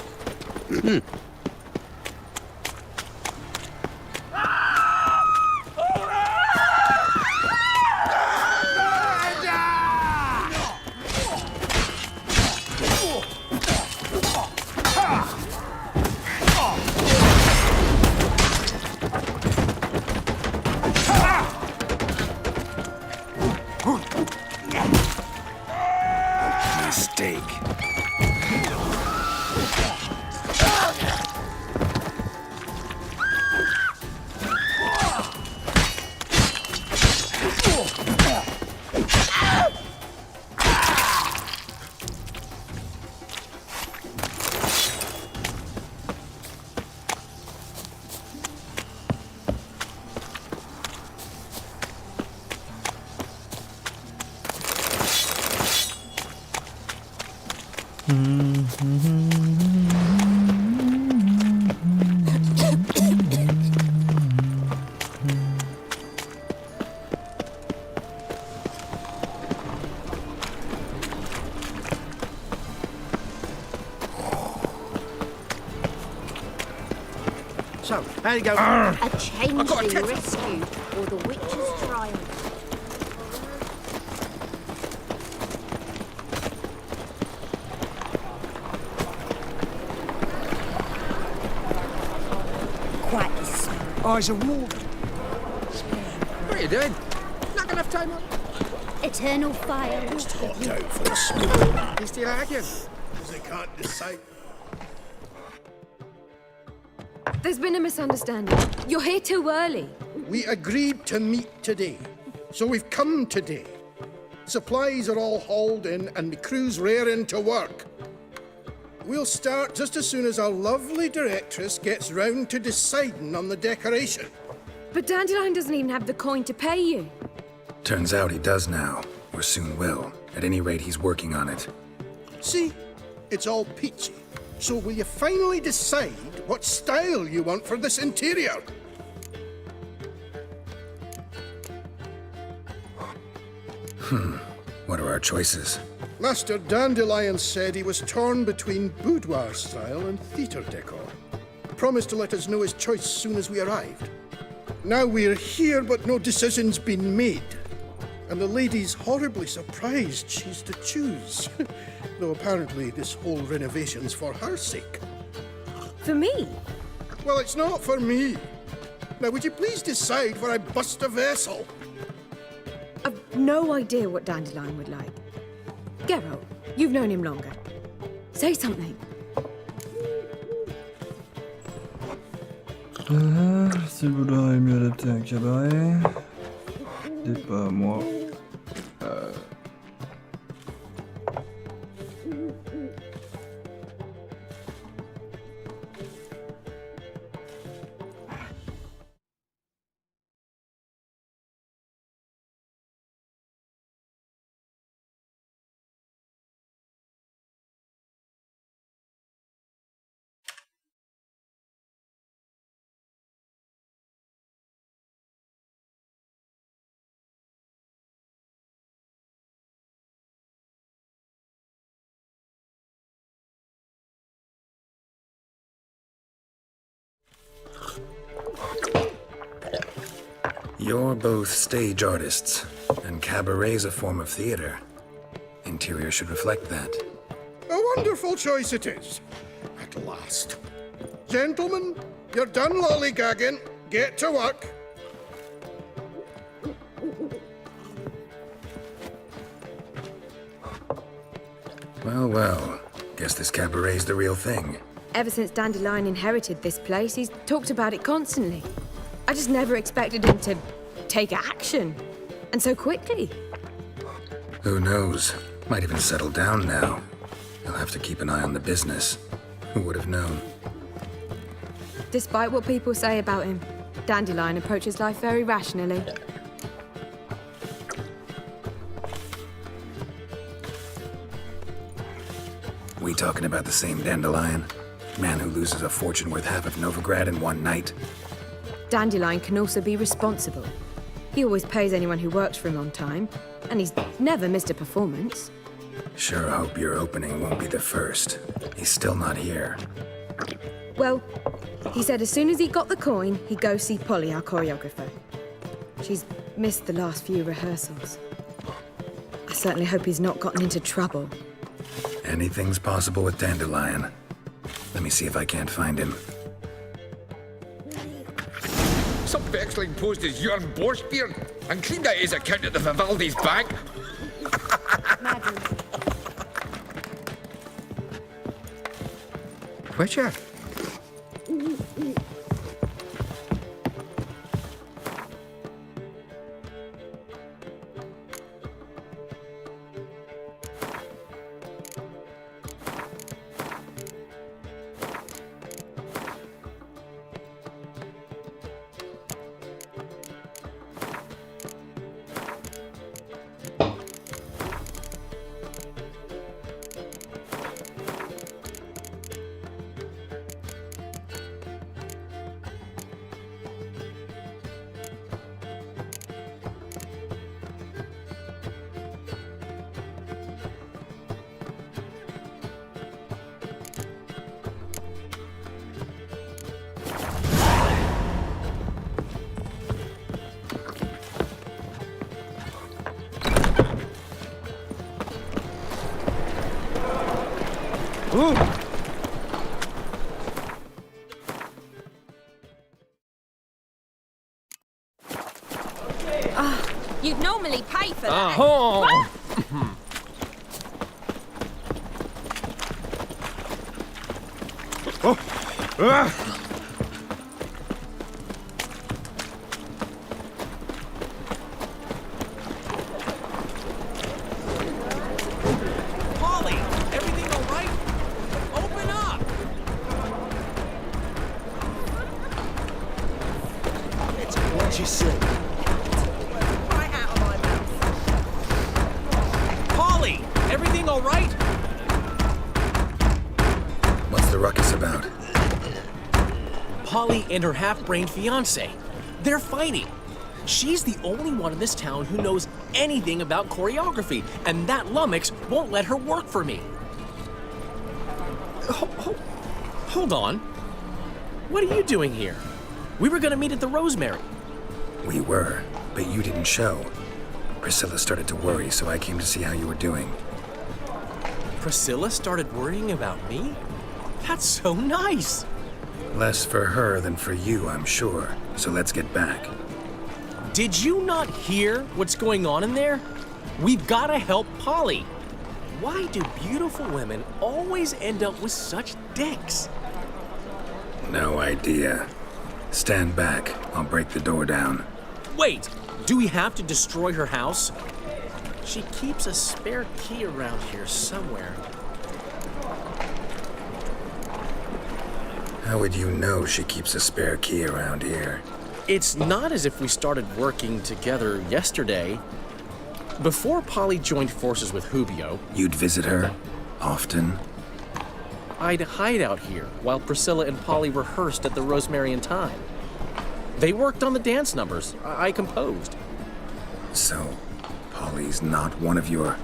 So, how you go? A changeling rescue, or the witch's triumph. Quite the smell. Eyes of war. What are you doing? Not enough time up? Eternal fire. Just hot out for the smoke. You still arguing? Because they can't decide. There's been a misunderstanding. You're here too early. We agreed to meet today, so we've come today. Supplies are all hauled in and the crew's raring to work. We'll start just as soon as our lovely directress gets round to deciding on the decoration. But Dandelion doesn't even have the coin to pay you. Turns out he does now, or soon will. At any rate, he's working on it. See? It's all peachy. So will you finally decide what style you want for this interior? What are our choices? Master Dandelion said he was torn between boudoir style and theatre decor. Promised to let us know his choice soon as we arrived. Now we're here, but no decision's been made. And the lady's horribly surprised she's to choose. Though apparently this whole renovation's for her sake. For me? Well, it's not for me. Now, would you please decide where I bust a vessel? I've no idea what Dandelion would like. Geralt, you've known him longer. Say something. S'il voudrait mieux adapter un cabaret, c'est pas moi. You're both stage artists, and cabaret's a form of theater. Interior should reflect that. A wonderful choice it is. At last. Gentlemen, you're done lollygagging. Get to work. Well, well. Guess this cabaret's the real thing. Ever since Dandelion inherited this place, he's talked about it constantly. I just never expected him to take action. And so quickly. Who knows? Might even settle down now. He'll have to keep an eye on the business. Who would have known? Despite what people say about him, Dandelion approaches life very rationally. We talking about the same Dandelion? Man who loses a fortune worth half of Novigrad in one night? Dandelion can also be responsible. He always pays anyone who works for him on time, and he's never missed a performance. Sure hope your opening won't be the first. He's still not here. Well, he said as soon as he got the coin, he'd go see Polly, our choreographer. She's missed the last few rehearsals. I certainly hope he's not gotten into trouble. Anything's possible with Dandelion. Let me see if I can't find him. Some vexling posed as Jörn Borchbeard and cleaned out his account at the Vivaldi's bank. Witcher? You'd normally pay for that. Oh. Polly, everything all right? Open up. It's what you say. Right out of my mouth. Polly, everything all right? What's the ruckus about? Polly and her half-brained fiancé. They're fighting. She's the only one in this town who knows anything about choreography, and that lummox won't let her work for me. Hold on. What are you doing here? We were gonna meet at the Rosemary. We were, but you didn't show. Priscilla started to worry, so I came to see how you were doing. Priscilla started worrying about me? That's so nice. Less for her than for you, I'm sure. So let's get back. Did you not hear what's going on in there? We've gotta help Polly. Why do beautiful women always end up with such dicks? No idea. Stand back. I'll break the door down. Wait, do we have to destroy her house? She keeps a spare key around here somewhere. How would you know she keeps a spare key around here? It's not as if we started working together yesterday. Before Polly joined forces with Hubio, You'd visit her? Often? I'd hide out here while Priscilla and Polly rehearsed at the Rosemary and Thyme. They worked on the dance numbers. I composed. So, Polly's not one of your...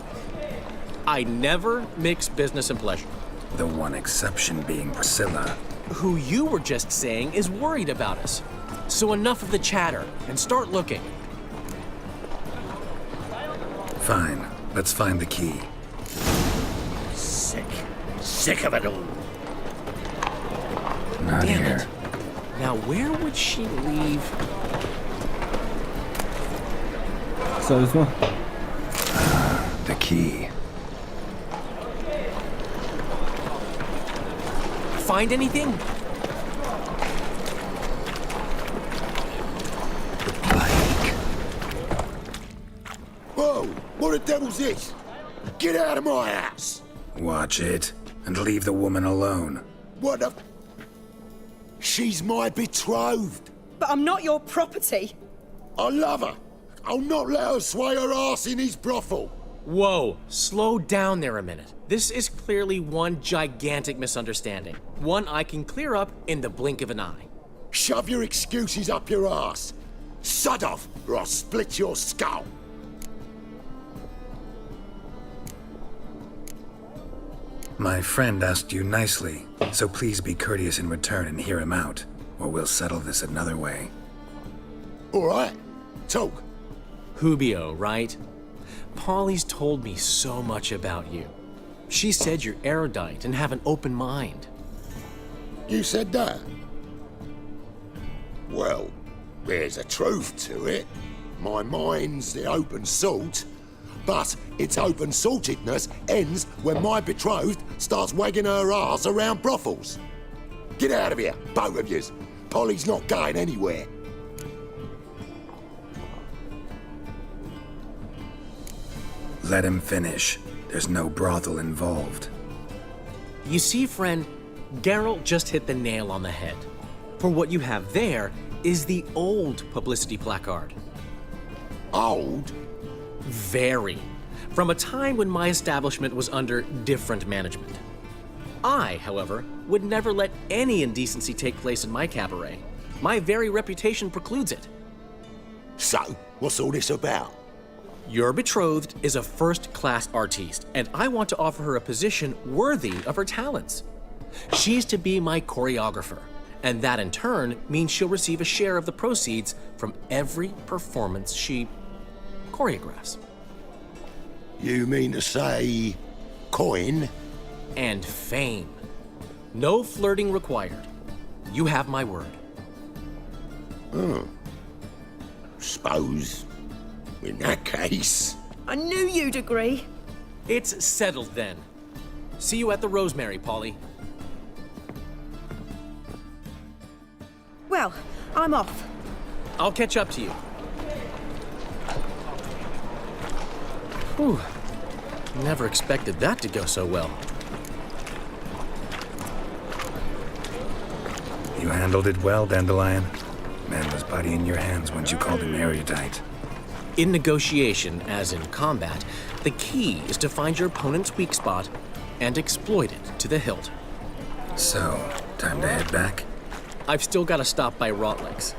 I never mix business and pleasure. The one exception being Priscilla. Who you were just saying is worried about us. So enough of the chatter and start looking. Fine. Let's find the key. Sick. Sick of it all. Not Damn here. it. Now where would she leave? Sérieusement? The key. Find anything? Whoa! What the devil's this? Get out of my house! Watch it, and leave the woman alone. What the... She's my betrothed. But I'm not your property. I love her. I'll not let her sway her ass in his brothel. Whoa, slow down there a minute. This is clearly one gigantic misunderstanding. One I can clear up in the blink of an eye. Shove your excuses up your ass. Sod off, or I'll split your skull. My friend asked you nicely, so please be courteous in return and hear him out, or we'll settle this another way. All right, talk. Hubio, right? Polly's told me so much about you. She said you're erudite and have an open mind. You said that? Well, there's a truth to it. My mind's the open salt, but its open saltedness ends when my betrothed starts wagging her ass around brothels. Get out of here, both of yous. Polly's not going anywhere. Let him finish. There's no brothel involved. You see, friend, Geralt just hit the nail on the head. For what you have there is the old publicity placard. Old? Very. From a time when my establishment was under different management. I, however, would never let any indecency take place in my cabaret. My very reputation precludes it. So, what's all this about? Your betrothed is a first-class artiste, and I want to offer her a position worthy of her talents. She's to be my choreographer, and that in turn means she'll receive a share of the proceeds from every performance she choreographs. You mean to say... coin? and fame. No flirting required. You have my word. Oh. Suppose, in that case... I knew you'd agree. It's settled then. See you at the Rosemary, Polly. Well, I'm off. I'll catch up to you. Whew. Never expected that to go so well. You handled it well, Dandelion. Man was body in your hands once you called him erudite. In negotiation, as in combat, the key is to find your opponent's weak spot and exploit it to the hilt. So, time to head back? I've still got to stop by Rotlick's.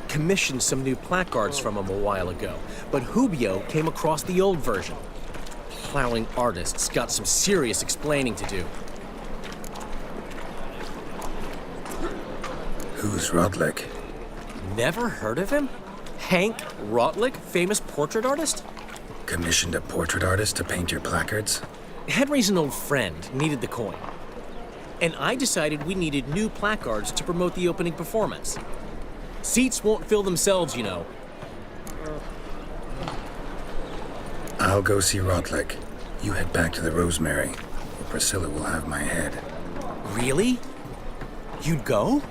Commissioned some new placards from him a while ago, but Hubio came across the old version. Plowing artists got some serious explaining to do. Who's Rotlick? Never heard of him? Hank Rotlick, famous portrait artist? Commissioned a portrait artist to paint your placards? Henry's an old friend, needed the coin. And I decided we needed new placards to promote the opening performance. Seats won't fill themselves, you know. I'll go see Rotlick. You head back to the Rosemary, where Priscilla will have my head. Really? You'd go?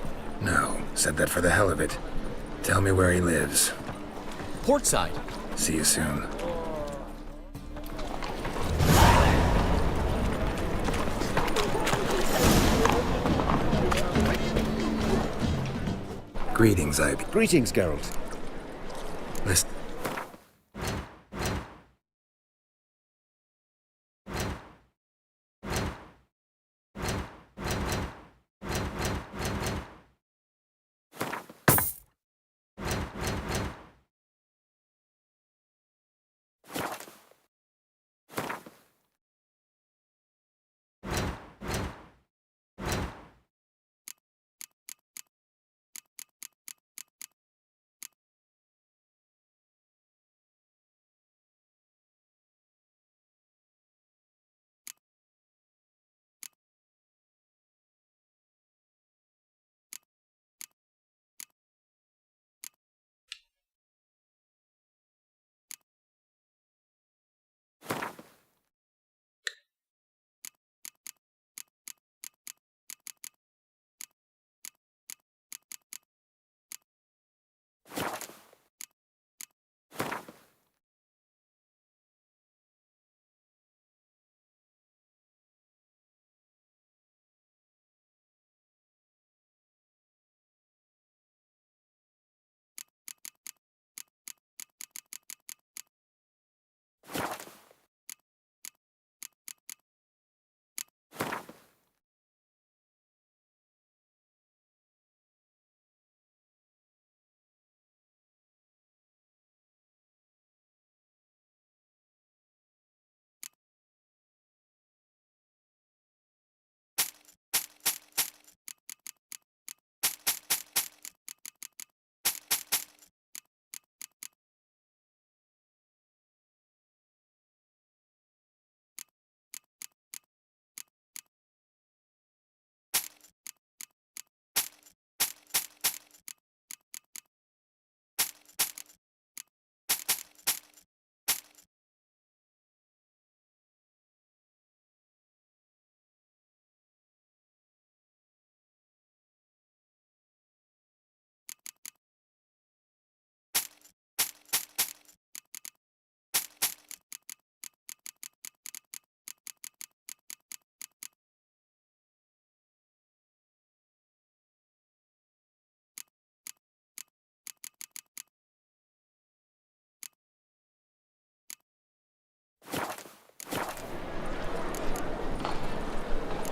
No, said that for the hell of it. Tell me where he lives. Portside. See you soon. Greetings, Ivy. Greetings, Geralt. Listen.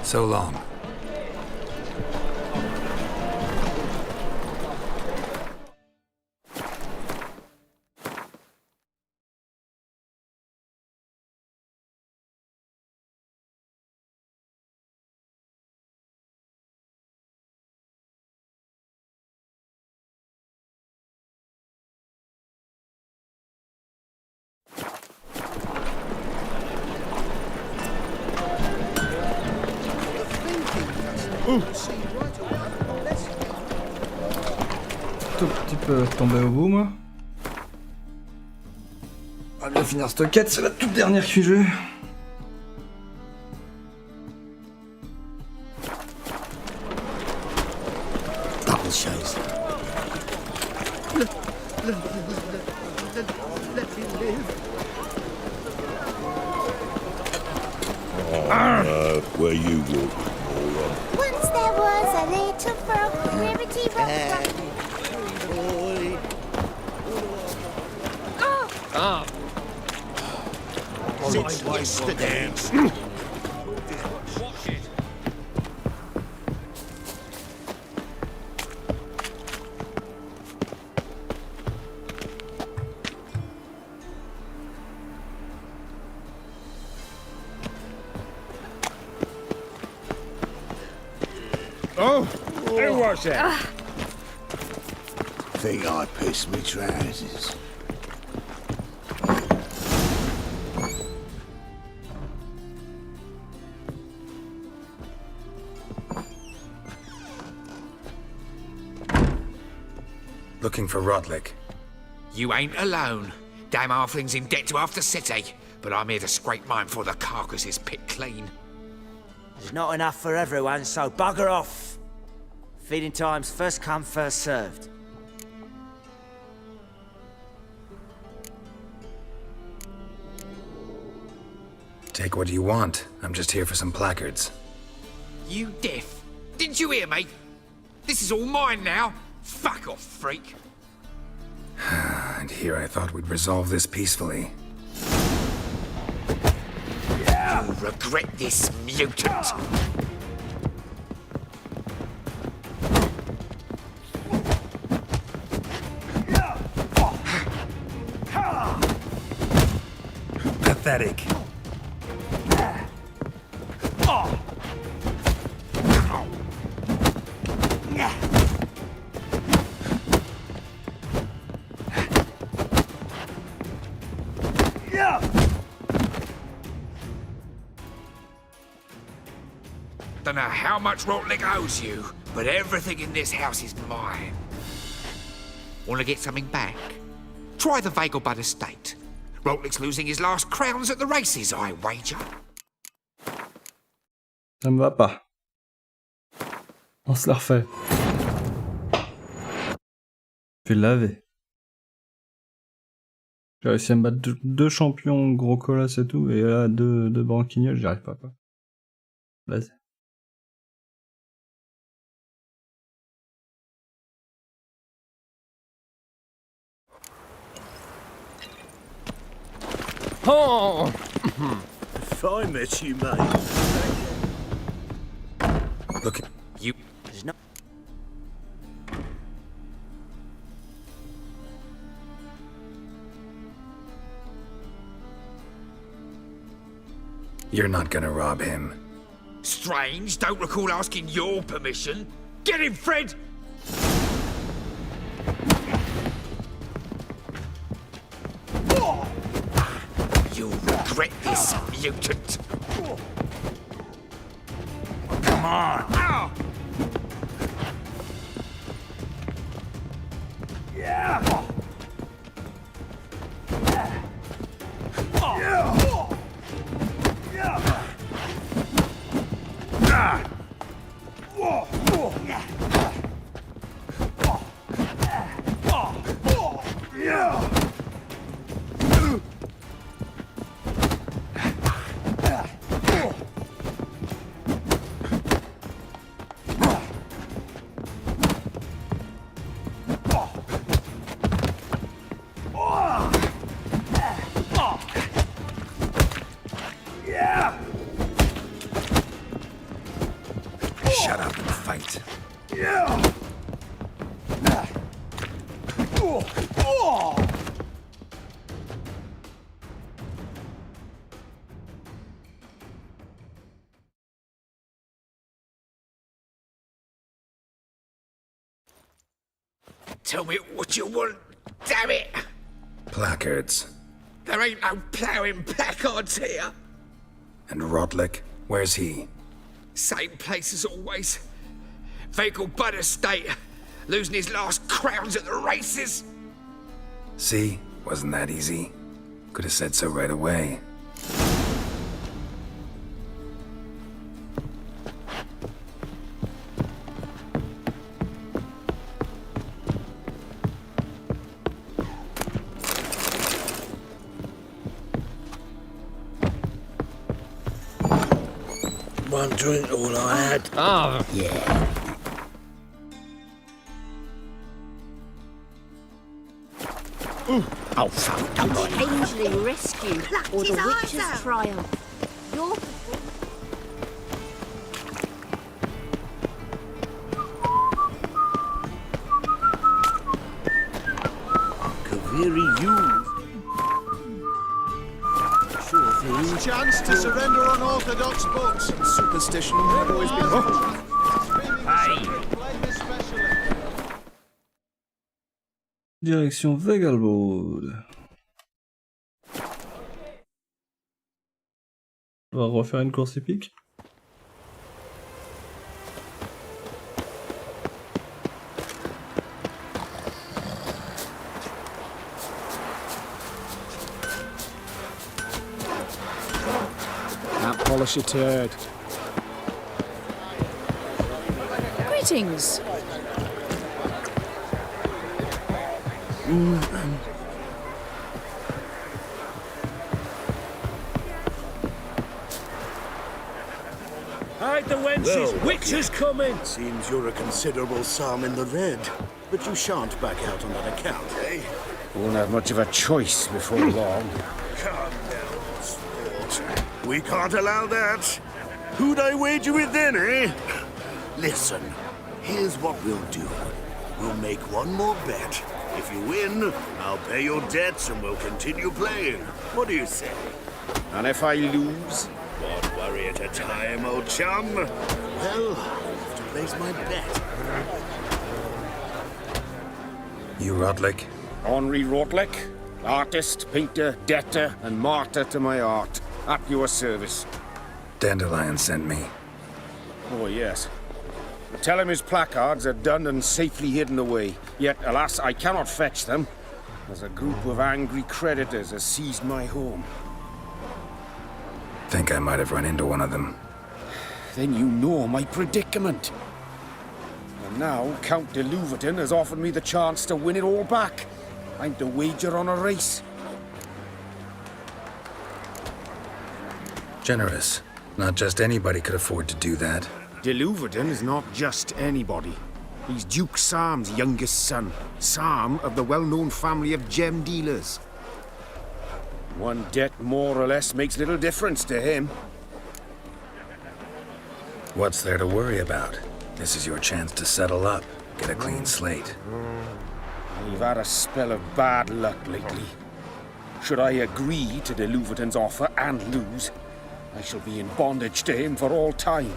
So long. Tout petit peu tombé au bout, moi. On va bien finir cette quête, c'est la toute dernière que j'ai. Double chase. Let me live. Where you walk? Once there was a little frog, ribbity rock. Ah. Since yesterday. Oh, who was that? Think I pissed me trousers. Looking for Rodlick. You ain't alone. Damn halfling's in debt to half the city, but I'm here to scrape mine before the carcass is picked clean. There's not enough for everyone, so bugger off. Feeding time's first come, first served. Take what you want. I'm just here for some placards. You deaf? Didn't you hear me? This is all mine now. Fuck off, freak. And here I thought we'd resolve this peacefully. You'll regret this, mutant. Pathetic. Don't know how much Rotlick owes you, but everything in this house is mine. Want to get something back? Try the Vagelbud estate. Rotlick's losing his last crowns at the races, I wager. Ça me va pas. On se la refait. Je vais laver. J'ai réussi à me battre deux champions gros colas et tout, et là deux branquignoles, j'y arrive pas quoi. Vas-y. Oh! If I met you, mate. Look, you. There's no. you're not gonna rob him. Strange, don't recall asking your permission. Get him, Fred! You'll regret this, mutant. Come on. Ow! Yeah. Shut up and fight. Tell me what you want, damn it! Placards. There ain't no ploughing placards here. And Rodlick, where's he? Same place as always. Vehicle bud estate. Losing his last crowns at the races. See? Wasn't that easy? Could have said so right away. One drink all I had. Ah. Yeah. Oh, fuck. The Ainsley rescue or the witch's triumph. Your Kaviri, you. Sure thing. Chance to surrender unorthodox books. Superstition had always been. Direction Vegalbode. On va refaire une course épique. Can't polish a turd. Greetings. Hide the wenches! Well, Witches coming! Seems you're a considerable psalm in the red, but you shan't back out on that account, eh? Won't have much of a choice before long. Calm down, sport. We can't allow that. Who'd I wager with then, eh? Listen, here's what we'll do. We'll make one more bet. If you win, I'll pay your debts and we'll continue playing. What do you say? And if I lose? One worry at a time, old chum. Well, I'll have to place my bet. You Rotlick? Henri Rotlick, artist, painter, debtor, and martyr to my art. At your service. Dandelion sent me. Oh, yes. Tell him his placards are done and safely hidden away. Yet, alas, I cannot fetch them, as a group of angry creditors has seized my home. Think I might have run into one of them. Then you know my predicament. And now Count de Louverton has offered me the chance to win it all back. I'm to wager on a race. Generous. Not just anybody could afford to do that. De Louverton is not just anybody. He's Duke Sam's youngest son. Sam of the well-known family of gem dealers. One debt more or less makes little difference to him. What's there to worry about? This is your chance to settle up, get a clean slate. I've had a spell of bad luck lately. Should I agree to de Louverton's offer and lose, I shall be in bondage to him for all time.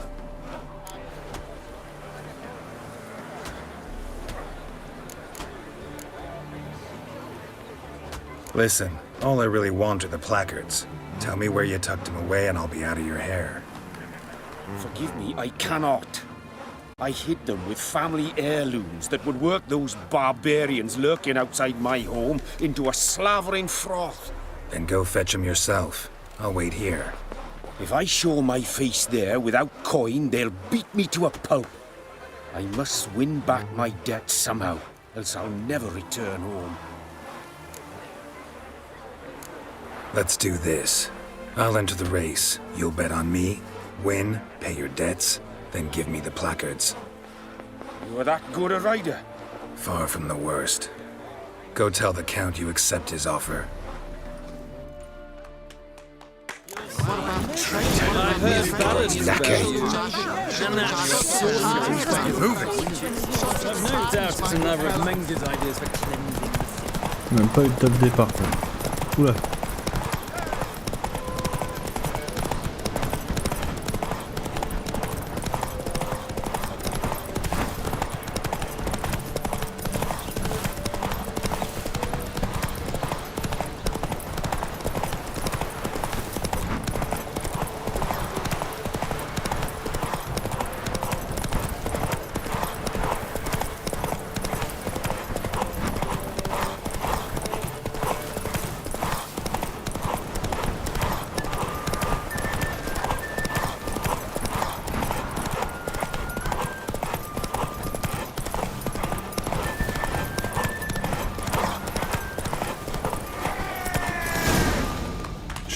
Listen, all I really want are the placards. Tell me where you tucked them away and I'll be out of your hair. Forgive me, I cannot. I hid them with family heirlooms that would work those barbarians lurking outside my home into a slavering froth. Then go fetch them yourself. I'll wait here. If I show my face there without coin, they'll beat me to a pulp. I must win back my debt somehow, else I'll never return home. Let's do this. I'll enter the race. You'll bet on me, win, pay your debts, then give me the placards. You're that good a rider? Far from the worst. Go tell the Count you accept his offer. I've heard ballads about and that's moving. I've no doubt it's another of Menge's ideas for cleansing. Même pas eu de top départ quoi. Oula.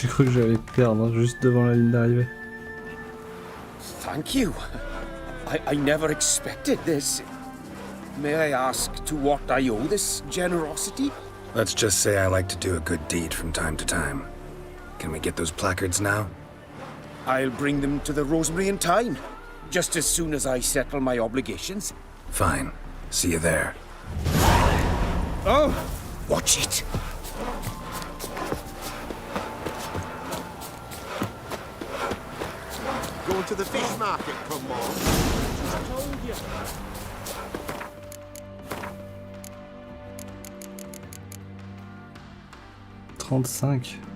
J'ai cru que j'allais perdre hein, juste devant la ligne d'arrivée. Thank you. I never expected this. May I ask to what I owe this generosity? Let's just say I like to do a good deed from time to time. Can we get those placards now? I'll bring them to the Rosemary in time, just as soon as I settle my obligations. Fine. See you there. Oh! Watch it! Going to the fish market, come on. Just told you. $35.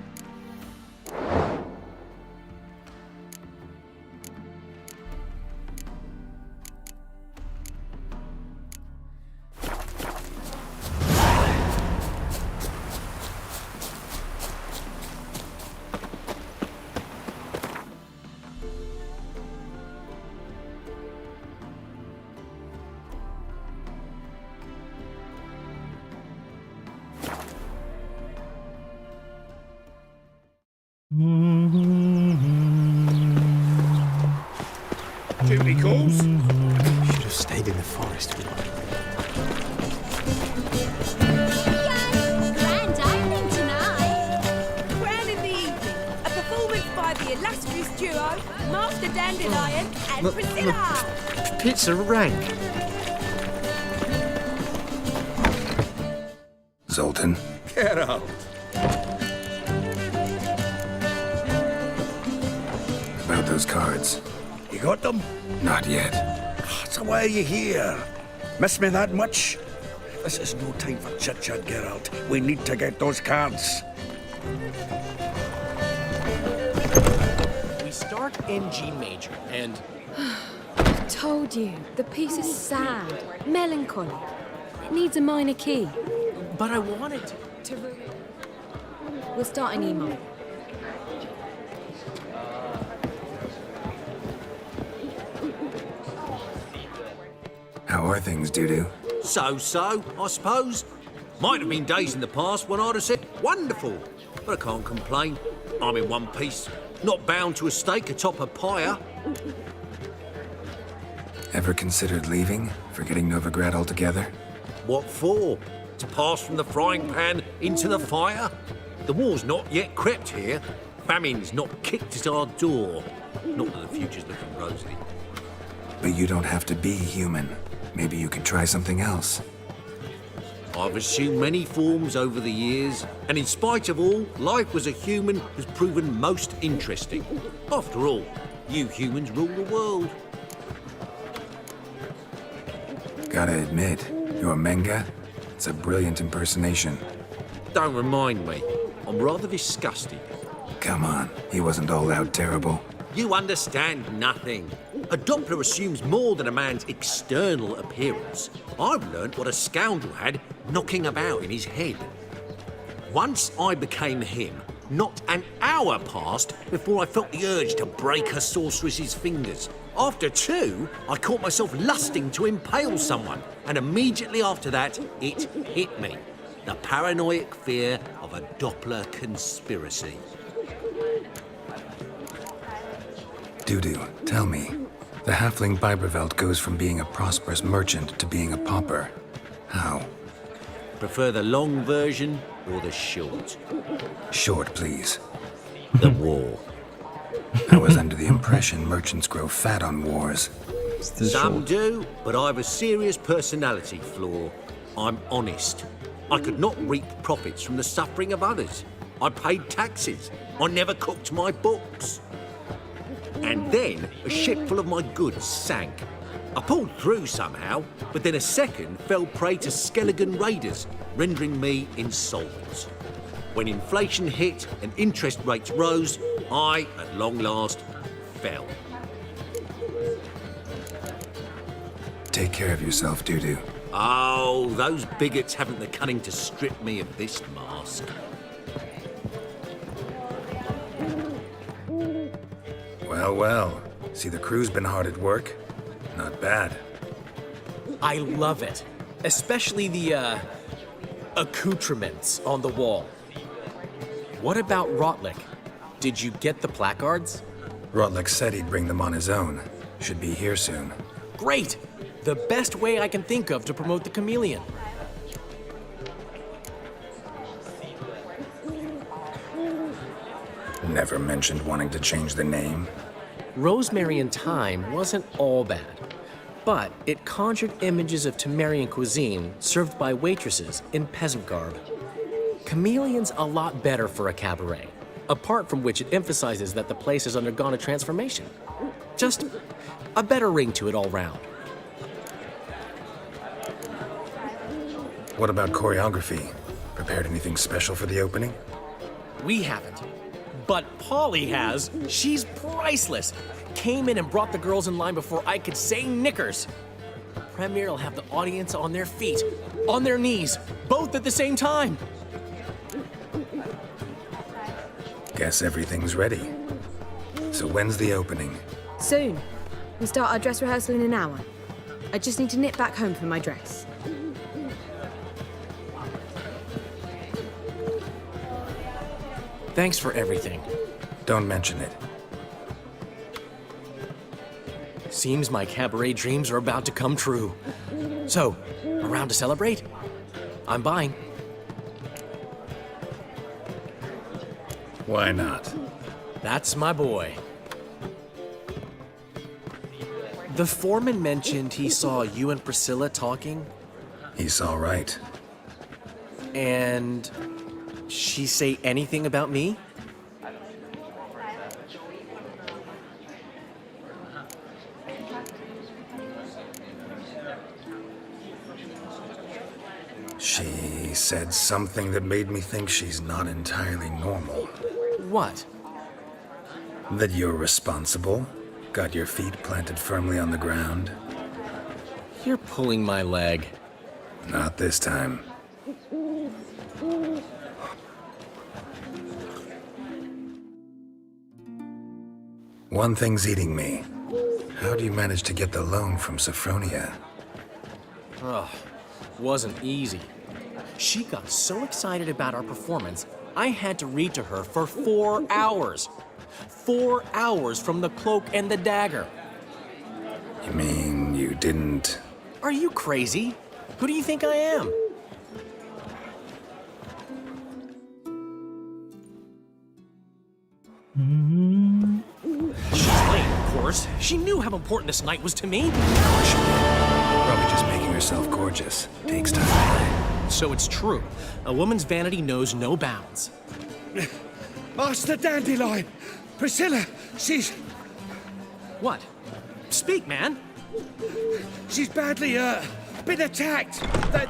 Duty calls. Should have stayed in the forest. Grand opening tonight. Grand in the evening. A performance by the illustrious duo, Master Dandelion and Priscilla. Pizza rank. Zoltan. Get out. About those cards. You got them? Not yet. So why are you here? Miss me that much? This is no time for chit-chat, Geralt. We need to get those cards. We start in G major, and Told you, the piece is sad, melancholy. It needs a minor key. but I wanted to. We'll start in E minor. How are things, Dudu? So-so, I suppose. Might have been days in the past when I'd have said, wonderful. But I can't complain. I'm in one piece. Not bound to a stake atop a pyre. Ever considered leaving? Forgetting Novigrad altogether? What for? To pass from the frying pan into the fire? The war's not yet crept here. Famine's not kicked at our door. Not that the future's looking rosy. But you don't have to be human. Maybe you could try something else. I've assumed many forms over the years, and in spite of all, life as a human has proven most interesting. After all, you humans rule the world. Gotta admit, your Menga, it's a brilliant impersonation. Don't remind me. I'm rather disgusted. Come on, he wasn't all out terrible. You understand nothing. A Doppler assumes more than a man's external appearance. I've learnt what a scoundrel had knocking about in his head. Once I became him, not an hour passed before I felt the urge to break a sorceress's fingers. After two, I caught myself lusting to impale someone, and immediately after that, it hit me. The paranoid fear of a Doppler conspiracy. Dudu, tell me. The halfling Biberveld goes from being a prosperous merchant to being a pauper. How? Prefer the long version or the short? Short, please. The war. I was under the impression merchants grow fat on wars. Some do, but I've a serious personality flaw. I'm honest. I could not reap profits from the suffering of others. I paid taxes. I never cooked my books. And then a ship full of my goods sank. I pulled through somehow, but then a second fell prey to Skelligan raiders, rendering me insolvent. When inflation hit and interest rates rose, I, at long last, fell. Take care of yourself, Dudu. Oh, those bigots haven't the cunning to strip me of this mask. Well, well. See, the crew's been hard at work. Not bad. I love it. Especially the, accoutrements on the wall. What about Rotlick? Did you get the placards? Rotlick said he'd bring them on his own. Should be here soon. Great! The best way I can think of to promote the chameleon. Never mentioned wanting to change the name. Rosemary and Thyme wasn't all bad, but it conjured images of Temerian cuisine served by waitresses in peasant garb. Chameleon's a lot better for a cabaret, apart from which it emphasizes that the place has undergone a transformation. Just a better ring to it all round. What about choreography? Prepared anything special for the opening? We haven't. But Polly has. She's priceless. Came in and brought the girls in line before I could say knickers. The premiere will have the audience on their feet, on their knees, both at the same time. Guess everything's ready. So when's the opening? Soon. We start our dress rehearsal in an hour. I just need to nip back home for my dress. Thanks for everything. Don't mention it. Seems my cabaret dreams are about to come true. So, around to celebrate? I'm buying. Why not? That's my boy. The foreman mentioned he saw you and Priscilla talking. He saw right. And she say anything about me? She said something that made me think she's not entirely normal. What? That you're responsible, got your feet planted firmly on the ground. You're pulling my leg. Not this time. One thing's eating me. How do you manage to get the loan from Sophronia? Ugh, wasn't easy. She got so excited about our performance, I had to read to her for 4 hours. 4 hours from the Cloak and the Dagger. You mean you didn't... Are you crazy? Who do you think I am? She's late, of course. She knew how important this night was to me. Probably just making herself gorgeous. Takes time. So it's true. A woman's vanity knows no bounds. Master Dandelion! Priscilla, she's... What? Speak, man. She's badly, been attacked.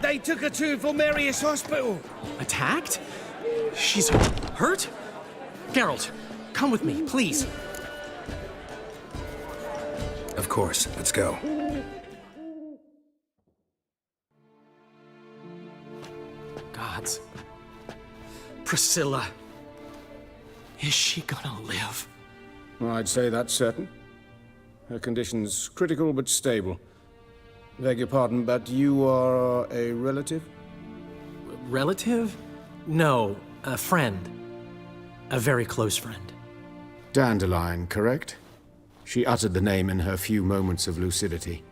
They took her to Vulmerius Hospital. Attacked? She's hurt? Geralt, come with me, please. Of course, let's go. Gods. Priscilla. Is she gonna live? I'd say that's certain. Her condition's critical but stable. Beg your pardon, but you are a relative? Relative? No, a friend. A very close friend. Dandelion, correct? She uttered the name in her few moments of lucidity.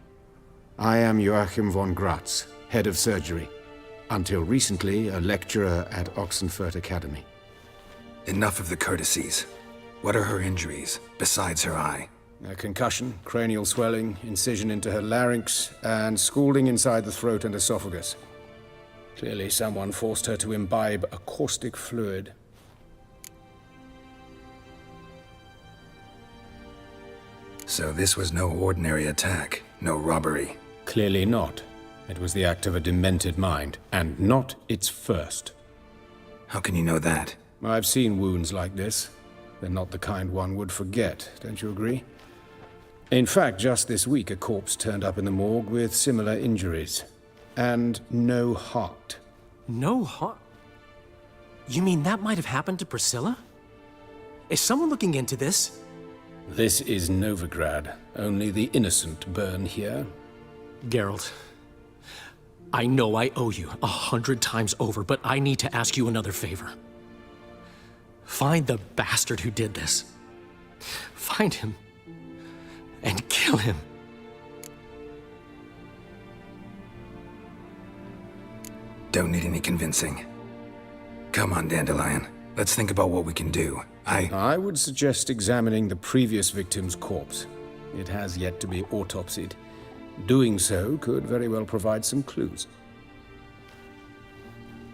I am Joachim von Gratz, head of surgery. Until recently, a lecturer at Oxenfurt Academy. Enough of the courtesies. What are her injuries, besides her eye? A concussion, cranial swelling, incision into her larynx, and scalding inside the throat and esophagus. Clearly someone forced her to imbibe a caustic fluid. So this was no ordinary attack, no robbery. Clearly not. It was the act of a demented mind, and not its first. How can you know that? I've seen wounds like this. They're not the kind one would forget, don't you agree? In fact, just this week, a corpse turned up in the morgue with similar injuries. And no heart. No heart? You mean that might have happened to Priscilla? Is someone looking into this? This is Novigrad. Only the innocent burn here. Geralt, I know I owe you 100 times over, but I need to ask you another favor. Find the bastard who did this. Find him and kill him. Don't need any convincing. Come on, Dandelion. Let's think about what we can do. I would suggest examining the previous victim's corpse. It has yet to be autopsied. Doing so could very well provide some clues.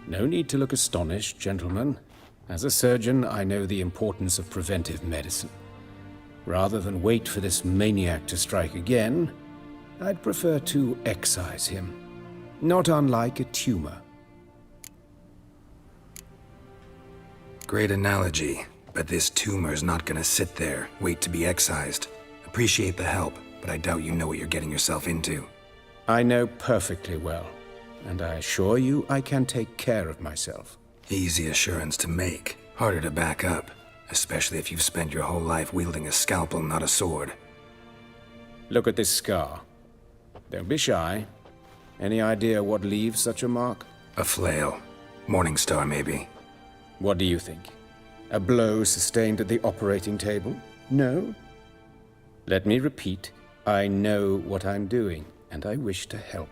No need to look astonished, gentlemen. As a surgeon, I know the importance of preventive medicine. Rather than wait for this maniac to strike again, I'd prefer to excise him. Not unlike a tumor. Great analogy, but this tumor's not gonna sit there, wait to be excised. Appreciate the help, but I doubt you know what you're getting yourself into. I know perfectly well, and I assure you I can take care of myself. Easy assurance to make, harder to back up, especially if you've spent your whole life wielding a scalpel, not a sword. Look at this scar. Don't be shy. Any idea what leaves such a mark? A flail. Morning Star, maybe. What do you think? A blow sustained at the operating table? No? Let me repeat. I know what I'm doing, and I wish to help.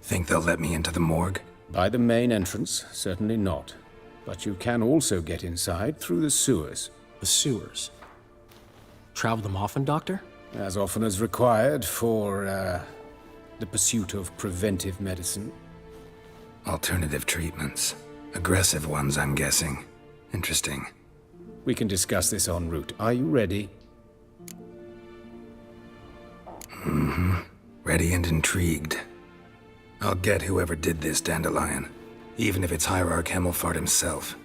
Think they'll let me into the morgue? By the main entrance, certainly not. But you can also get inside through the sewers. The sewers? Travel them often, Doctor? As often as required for, the pursuit of preventive medicine. Alternative treatments. Aggressive ones, I'm guessing. Interesting. We can discuss this en route. Are you ready? Mm-hmm. Ready and intrigued. I'll get whoever did this, Dandelion. Even if it's Hierarch Hemmelfart himself.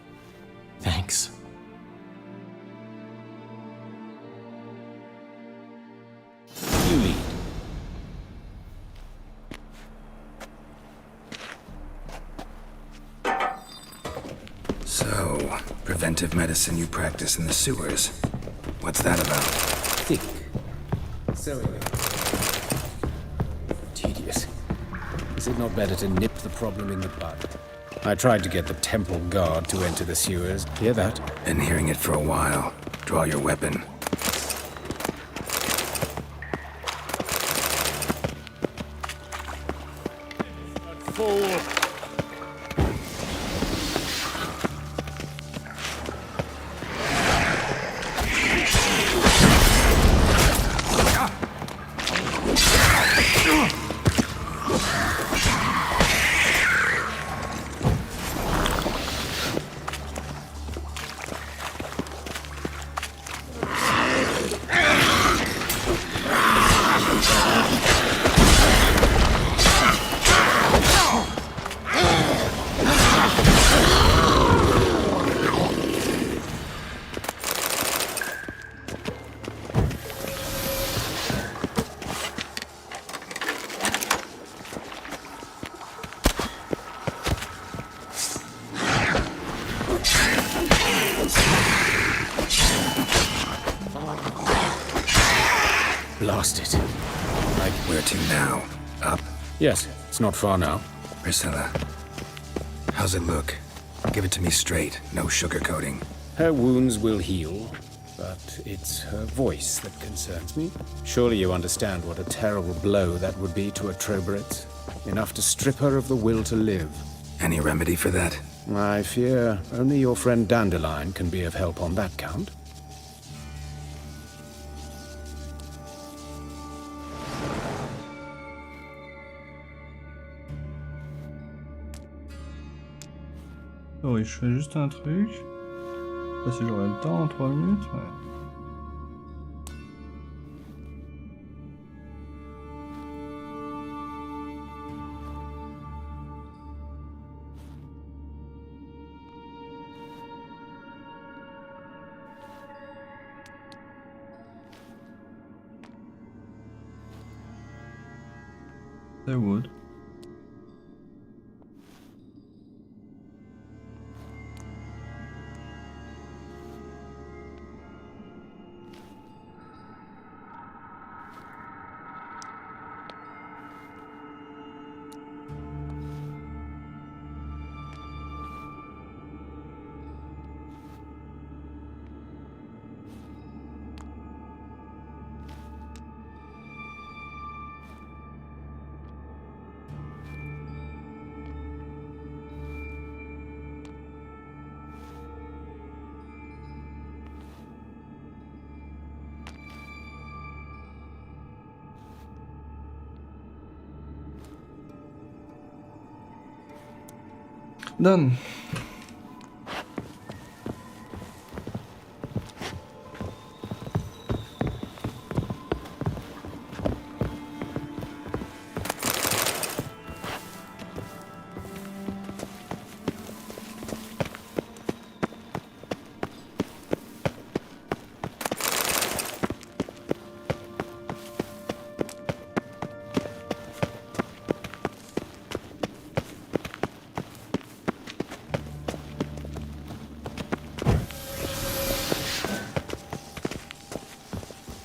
Thanks. You lead. So, preventive medicine you practice in the sewers. What's that about? Think. Sewing. Tedious. Is it not better to nip the problem in the bud? I tried to get the temple guard to enter the sewers. Hear that? Been hearing it for a while. Draw your weapon. Fool! Blast it. Where to now? Up? Yes, it's not far now. Priscilla, how's it look? Give it to me straight, no sugarcoating. Her wounds will heal, but it's her voice that concerns me. Surely you understand what a terrible blow that would be to a Troberet. Enough to strip her of the will to live. Any remedy for that? I fear only your friend Dandelion can be of help on that count. Oh oui, je fais juste un truc. Je sais pas si j'aurai le temps en 3 minutes. Ouais. They would. Done.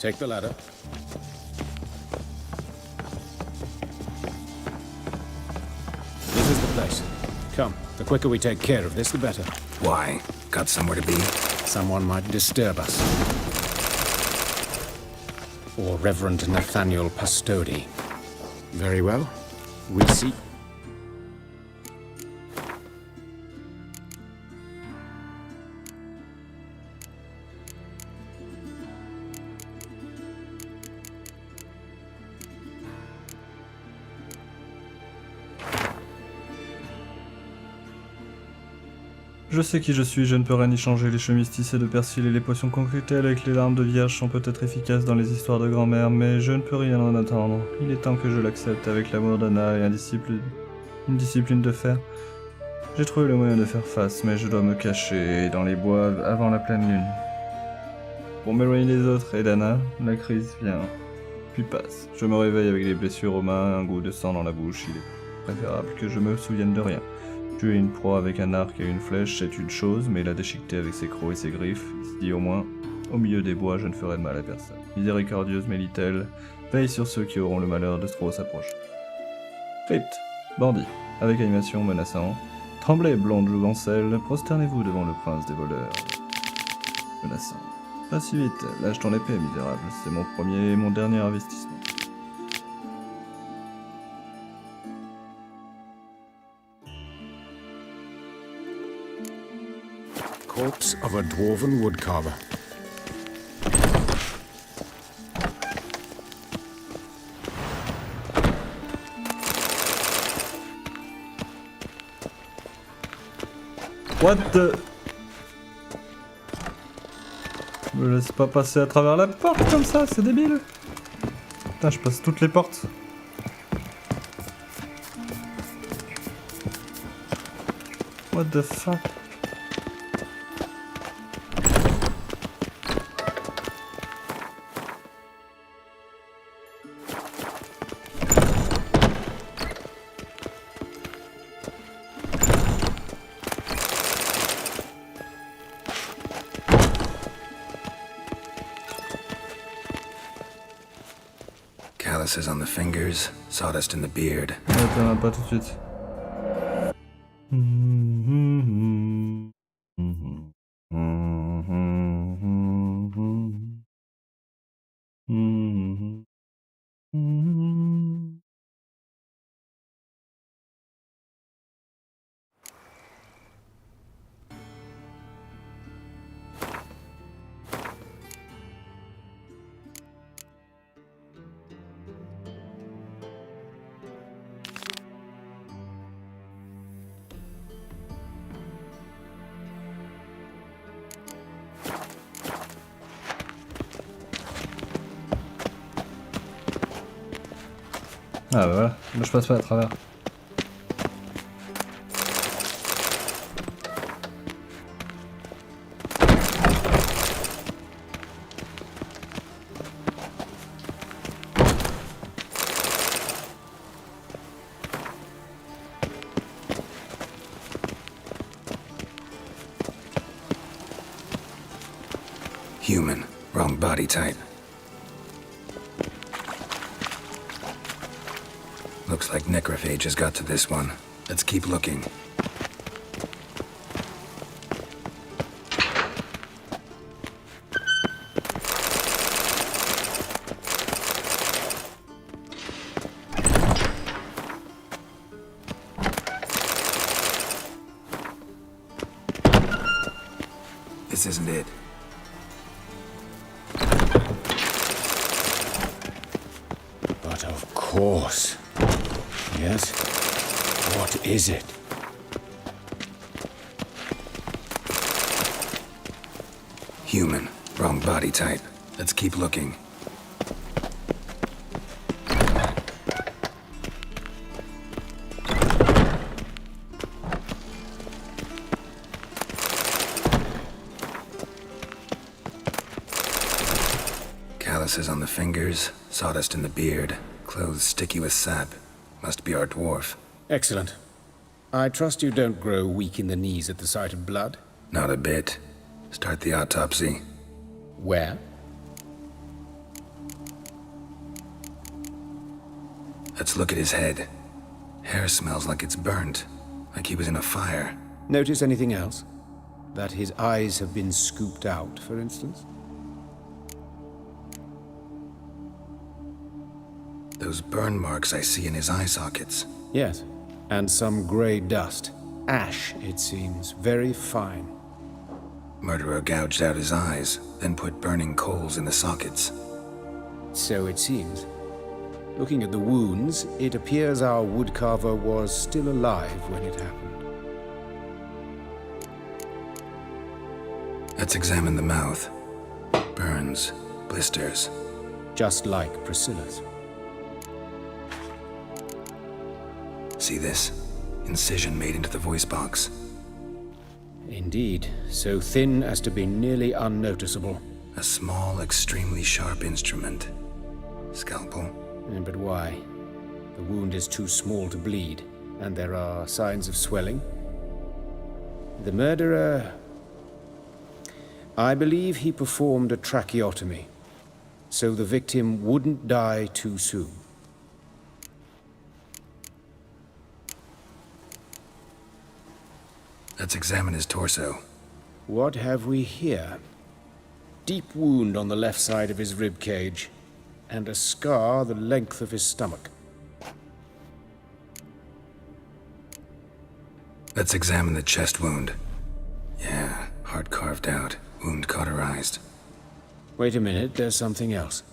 Take the ladder. This is the place. Come, the quicker we take care of this, the better. Why? Got somewhere to be? Someone might disturb us. Or Reverend Nathaniel Pastodi. Very well. We see... Je sais qui je suis, je ne peux rien y changer. Les chemises tissées de persil et les potions concoctées avec les larmes de vierge sont peut-être efficaces dans les histoires de grand-mère, mais je ne peux rien en attendre. Il est temps que je l'accepte avec l'amour d'Anna et une discipline de fer. J'ai trouvé le moyen de faire face, mais je dois me cacher dans les bois avant la pleine lune. Pour m'éloigner des autres et d'Anna, la crise vient, puis passe. Je me réveille avec des blessures aux mains, un goût de sang dans la bouche. Il est préférable que je me souvienne de rien. Tuer une proie avec un arc et une flèche, c'est une chose, mais la déchiqueter avec ses crocs et ses griffes, ici au moins, au milieu des bois, je ne ferai de mal à personne. Miséricordieuse Mélitelle, veille sur ceux qui auront le malheur de trop s'approcher. Crypte, bandit, avec animation menaçant. Tremblez, blonde jouvencelle, prosternez-vous devant le prince des voleurs. Menaçant. Pas si vite, lâche ton épée, misérable, c'est mon premier et mon dernier investissement. Corpse of a dwarven woodcarver. What the... Me laisse pas passer à travers la porte comme ça, c'est débile. Putain, je passe toutes les portes. What the fuck? Calluses on the fingers, sawdust in the beard. Attends, pas tout de suite. Ah bah voilà, là je passe pas à travers. Human, wrong body type. Looks like necrophage has got to this one. Let's keep looking. This isn't it. But of course. Yes? What is it? Human. Wrong body type. Let's keep looking. Calluses on the fingers, sawdust in the beard, clothes sticky with sap. Must be our dwarf. Excellent. I trust you don't grow weak in the knees at the sight of blood? Not a bit. Start the autopsy. Where? Let's look at his head. Hair smells like it's burnt, like he was in a fire. Notice anything else? That his eyes have been scooped out, for instance? Those burn marks I see in his eye sockets. Yes, and some grey dust. Ash, it seems. Very fine. Murderer gouged out his eyes, then put burning coals in the sockets. So it seems. Looking at the wounds, it appears our woodcarver was still alive when it happened. Let's examine the mouth. Burns, blisters. Just like Priscilla's. See this? Incision made into the voice box. Indeed, so thin as to be nearly unnoticeable. A small, extremely sharp instrument. Scalpel. But why? The wound is too small to bleed, and there are signs of swelling. The murderer... I believe he performed a tracheotomy, so the victim wouldn't die too soon. Let's examine his torso. What have we here? Deep wound on the left side of his rib cage, and a scar the length of his stomach. Let's examine the chest wound. Yeah, heart carved out, wound cauterized. Wait a minute, there's something else.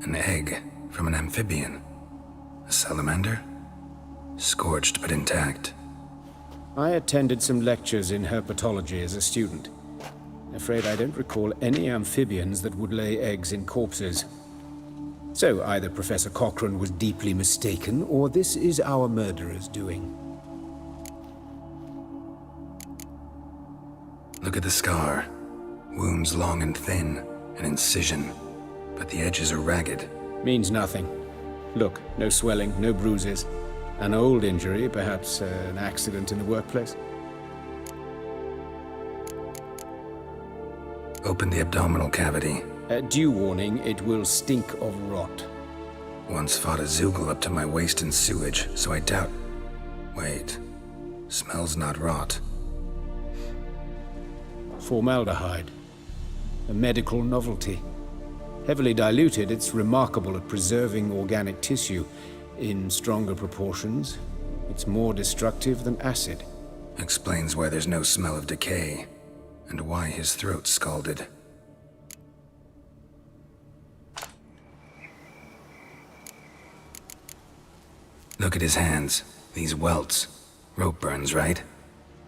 An egg from an amphibian. A salamander? Scorched but intact. I attended some lectures in herpetology as a student. Afraid I don't recall any amphibians that would lay eggs in corpses. So either Professor Cochrane was deeply mistaken, or this is our murderer's doing. Look at the scar. Wounds long and thin, an incision. But the edges are ragged. Means nothing. Look, no swelling, no bruises. An old injury, perhaps an accident in the workplace. Open the abdominal cavity. Due warning, it will stink of rot. Once fought a Zoogle up to my waist in sewage, so I doubt... Wait. Smells not rot. Formaldehyde. A medical novelty. Heavily diluted, it's remarkable at preserving organic tissue. In stronger proportions, it's more destructive than acid. Explains why there's no smell of decay, and why his throat's scalded. Look at his hands. These welts. Rope burns, right?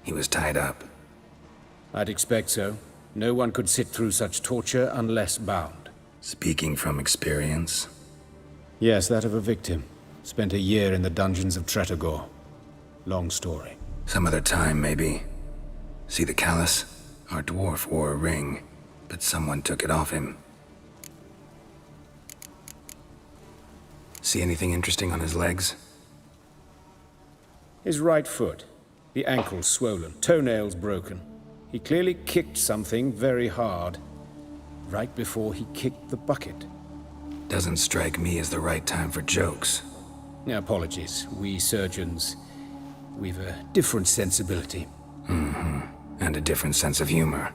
He was tied up. I'd expect so. No one could sit through such torture unless bound. Speaking from experience? Yes, that of a victim. Spent a year in the dungeons of Tretogor. Long story. Some other time, maybe. See the callus? Our dwarf wore a ring, but someone took it off him. See anything interesting on his legs? His right foot. The ankle swollen, toenails broken. He clearly kicked something very hard. Right before he kicked the bucket. Doesn't strike me as the right time for jokes. Apologies. We surgeons, we've a different sensibility. Mm-hmm. And a different sense of humor.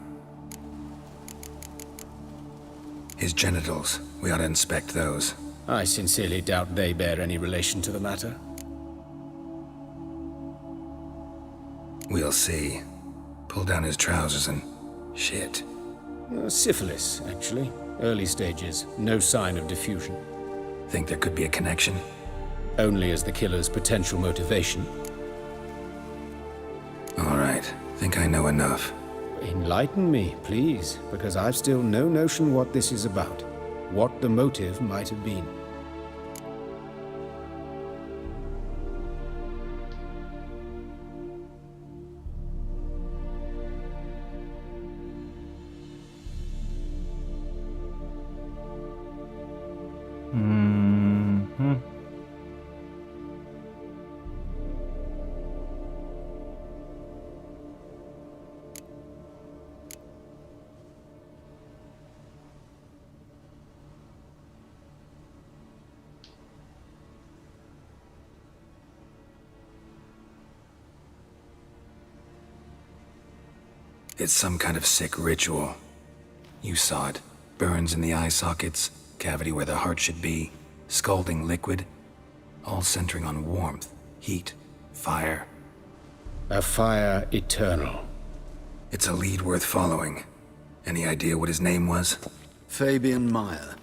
His genitals, we ought to inspect those. I sincerely doubt they bear any relation to the matter. We'll see. Pull down his trousers and Shit. Syphilis, actually. Early stages. No sign of diffusion. Think there could be a connection? Only as the killer's potential motivation. All right. Think I know enough. Enlighten me, please, because I've still no notion what this is about. What the motive might have been. It's some kind of sick ritual. You saw it. Burns in the eye sockets, cavity where the heart should be, scalding liquid, all centering on warmth, heat, fire. A fire eternal. It's a lead worth following. Any idea what his name was? Fabian Meyer.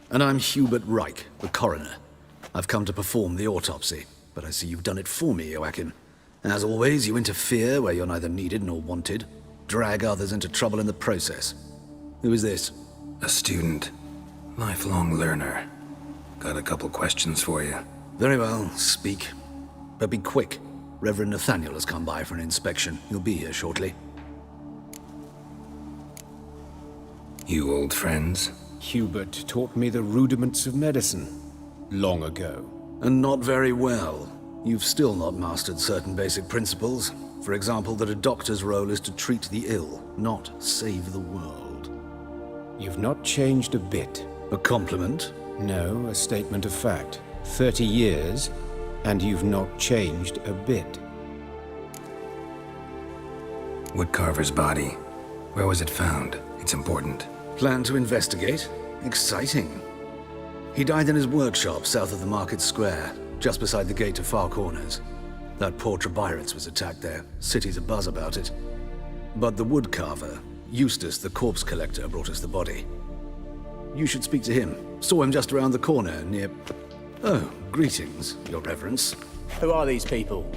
And I'm Hubert Reich, the coroner. I've come to perform the autopsy, but I see you've done it for me, Joachim. As always, you interfere where you're neither needed nor wanted, drag others into trouble in the process. Who is this? A student. Lifelong learner. Got a couple questions for you. Very well, speak. But be quick. Reverend Nathaniel has come by for an inspection. He'll be here shortly. You old friends? Hubert taught me the rudiments of medicine. Long ago. And not very well. You've still not mastered certain basic principles. For example, that a doctor's role is to treat the ill, not save the world. You've not changed a bit. A compliment? No, a statement of fact. 30 years, and you've not changed a bit. Woodcarver's body. Where was it found? It's important. Plan to investigate? Exciting. He died in his workshop south of the market square, just beside the gate to Far Corners. That poor Trebirets was attacked there. City's abuzz about it. But the woodcarver, Eustace the corpse collector, brought us the body. You should speak to him. Saw him just around the corner near... Oh, greetings, Your Reverence. Who are these people?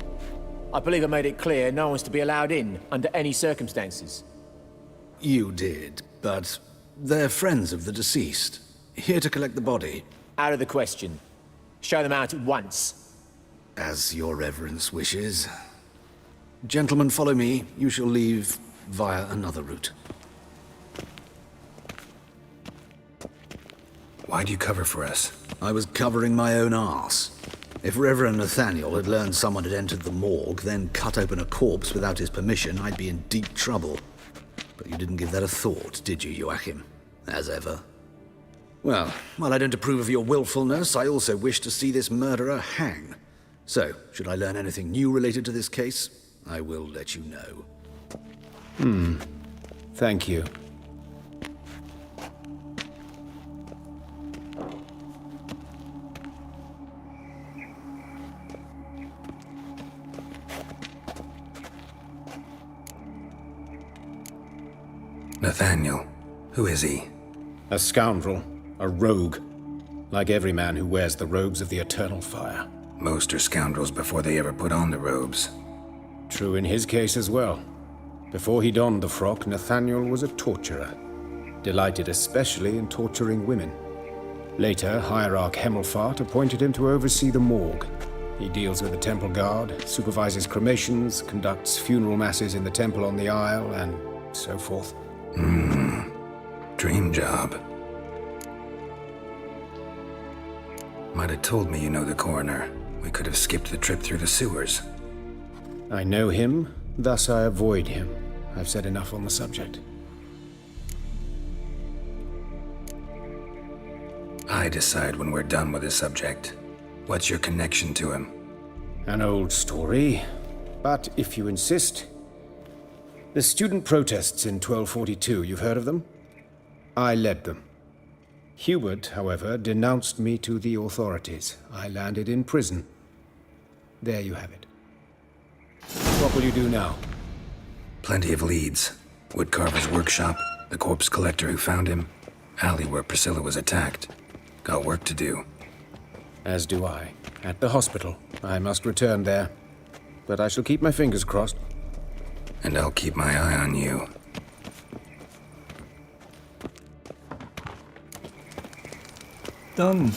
I believe I made it clear no one's to be allowed in under any circumstances. You did, but they're friends of the deceased. Here to collect the body. Out of the question. Show them out at once. As Your Reverence wishes. Gentlemen, follow me. You shall leave via another route. Why'd you cover for us? I was covering my own arse. If Reverend Nathaniel had learned someone had entered the morgue, then cut open a corpse without his permission, I'd be in deep trouble. But you didn't give that a thought, did you, Joachim? As ever. Well, while I don't approve of your willfulness, I also wish to see this murderer hang. So, should I learn anything new related to this case, I will let you know. Thank you. Nathaniel. Who is he? A scoundrel. A rogue. Like every man who wears the robes of the Eternal Fire. Most are scoundrels before they ever put on the robes. True in his case as well. Before he donned the frock, Nathaniel was a torturer. Delighted especially in torturing women. Later, Hierarch Hemmelfart appointed him to oversee the morgue. He deals with the temple guard, supervises cremations, conducts funeral masses in the temple on the Isle, and so forth. Dream job. Might have told me you know the coroner. We could have skipped the trip through the sewers. I know him, thus I avoid him. I've said enough on the subject. I decide when we're done with the subject. What's your connection to him? An old story, but if you insist... The student protests in 1242, you've heard of them? I led them. Hubert, however, denounced me to the authorities. I landed in prison. There you have it. What will you do now? Plenty of leads. Woodcarver's workshop, the corpse collector who found him, alley where Priscilla was attacked. Got work to do. As do I. At the hospital. I must return there. But I shall keep my fingers crossed. And I'll keep my eye on you. Done.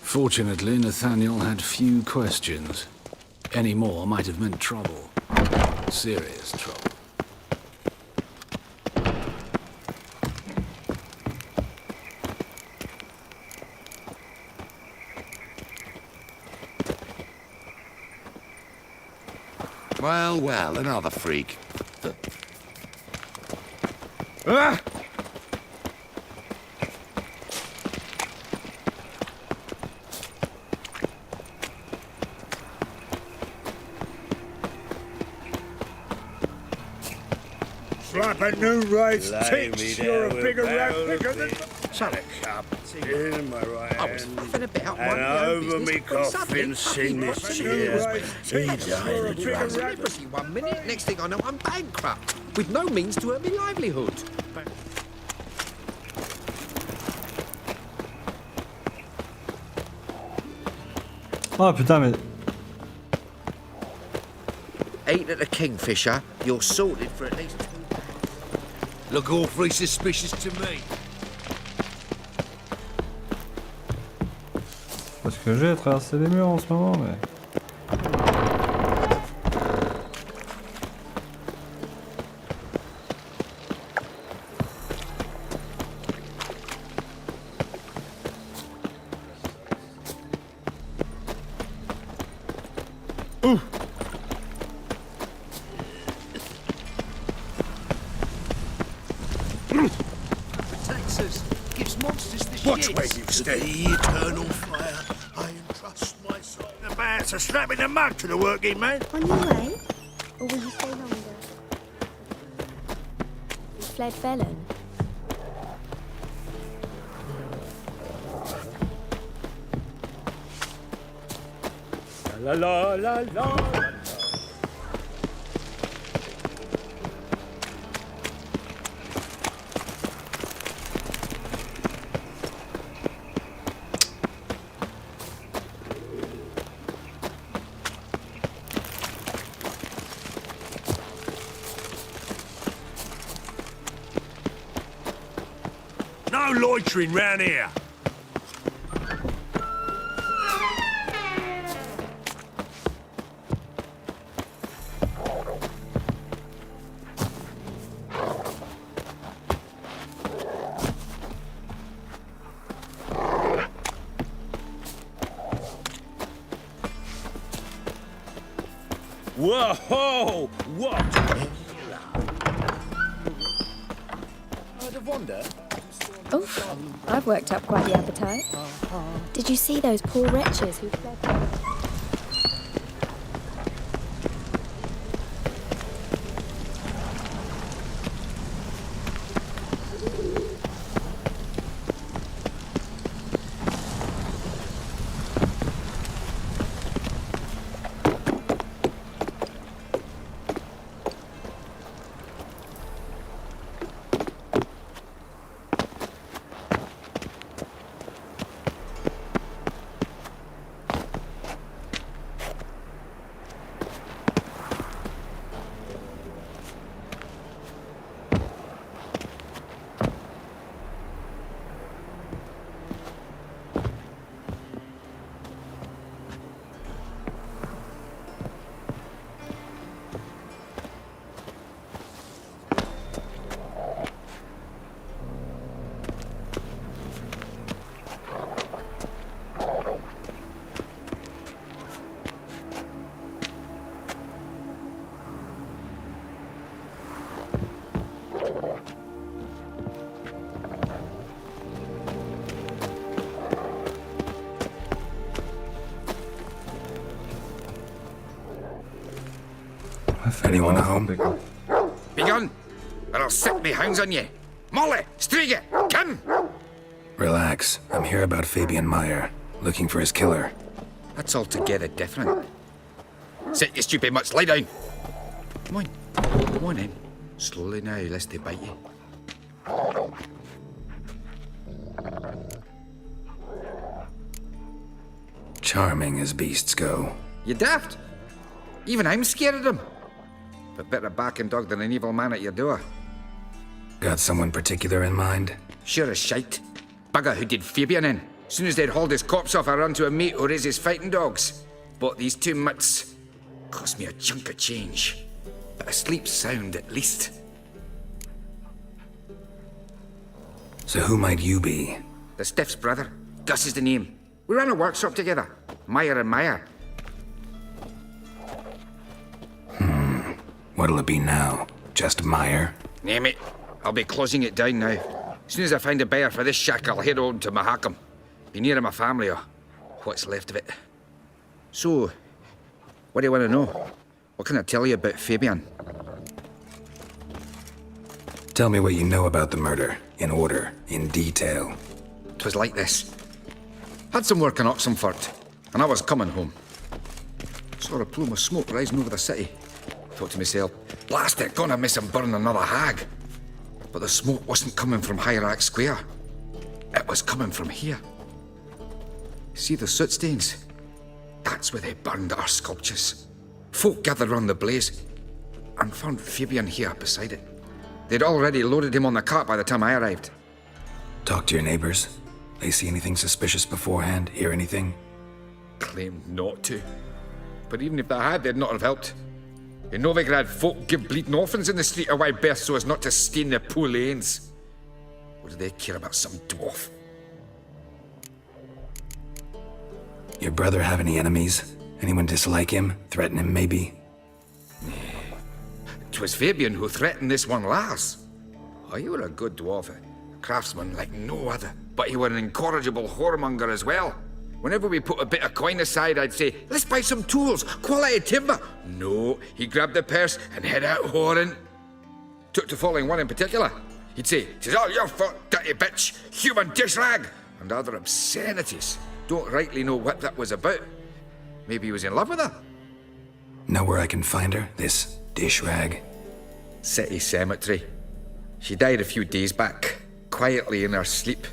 Fortunately, Nathaniel had few questions. Any more might have meant trouble. Serious trouble. Well, well, another freak. Ah! Slap a new race tits. You're a bigger rat picker than... Shut it, cub. In my right I was huffing about and my own over business, me when coffin, suddenly sing fucking this Ross cheer. He died in a celebrity 1 minute, next thing I know I'm bankrupt, with no means to earn my livelihood. Oh putain, mais. Eat at the Kingfisher, you're sorted for at least 2 days. Look awfully suspicious to me. Parce que j'ai traversé les murs en ce moment, mais. Protects us, gives monsters the Watch shits. where you stay. The eternal fire, I entrust my soul. The man's a slapping the mug to the working man. On your way? Or will you stay longer? You fled felon. La la la la. No loitering round here. Whoa! What? Heard of Wanda? Oof, I've worked up quite the appetite. Did you see those poor wretches who fled felon? Anyone home? Be gone, or I'll set me hounds on you. Molly, Striga, come! Relax. I'm here about Fabian Meyer, looking for his killer. That's altogether different. Sit, you stupid mutts, lie down. Come on, come on in. Slowly now, lest they bite you. Charming as beasts go. You daft? Even I'm scared of them. But better barking dog than an evil man at your door. Got someone particular in mind? Sure as shite. Bugger who did Fabian in. Soon as they'd hauled his corpse off, I ran to a mate who raises fighting dogs. Bought these 2 mutts. Cost me a chunk of change. But I sleep sound at least. So who might you be? The Stiff's brother. Gus is the name. We ran a workshop together. Meyer and Meyer. What'll it be now? Just Meyer? Name it. I'll be closing it down now. As soon as I find a buyer for this shack, I'll head on to Mahakam. Be near my family, or what's left of it. So, what do you want to know? What can I tell you about Fabian? Tell me what you know about the murder, in order, in detail. 'Twas like this. Had some work in Oxenford, and I was coming home. Saw a plume of smoke rising over the city. Thought to myself, blast it, gonna miss him burn another hag. But the smoke wasn't coming from Hierarch Square. It was coming from here. See the soot stains? That's where they burned our sculptures. Folk gathered round the blaze and found Fabian here beside it. They'd already loaded him on the cart by the time I arrived. Talk to your neighbors. They see anything suspicious beforehand? Hear anything? Claimed not to. But even if they had, they'd not have helped. In Novigrad, folk give bleeding orphans in the street a wide berth so as not to stain their poor lanes. What do they care about some dwarf? Your brother have any enemies? Anyone dislike him? Threaten him, maybe? 'Twas Fabian who threatened this one last. Oh, you were a good dwarf, a craftsman like no other. But you were an incorrigible whoremonger as well. Whenever we put a bit of coin aside, I'd say, let's buy some tools, quality timber. No, he grabbed the purse and head out whoring. Took to following one in particular. He'd say, "'Tis all your fault, dirty bitch, human dish rag," and other obscenities. Don't rightly know what that was about. Maybe he was in love with her. Know where I can find her, this dish rag? City cemetery. She died a few days back, quietly in her sleep.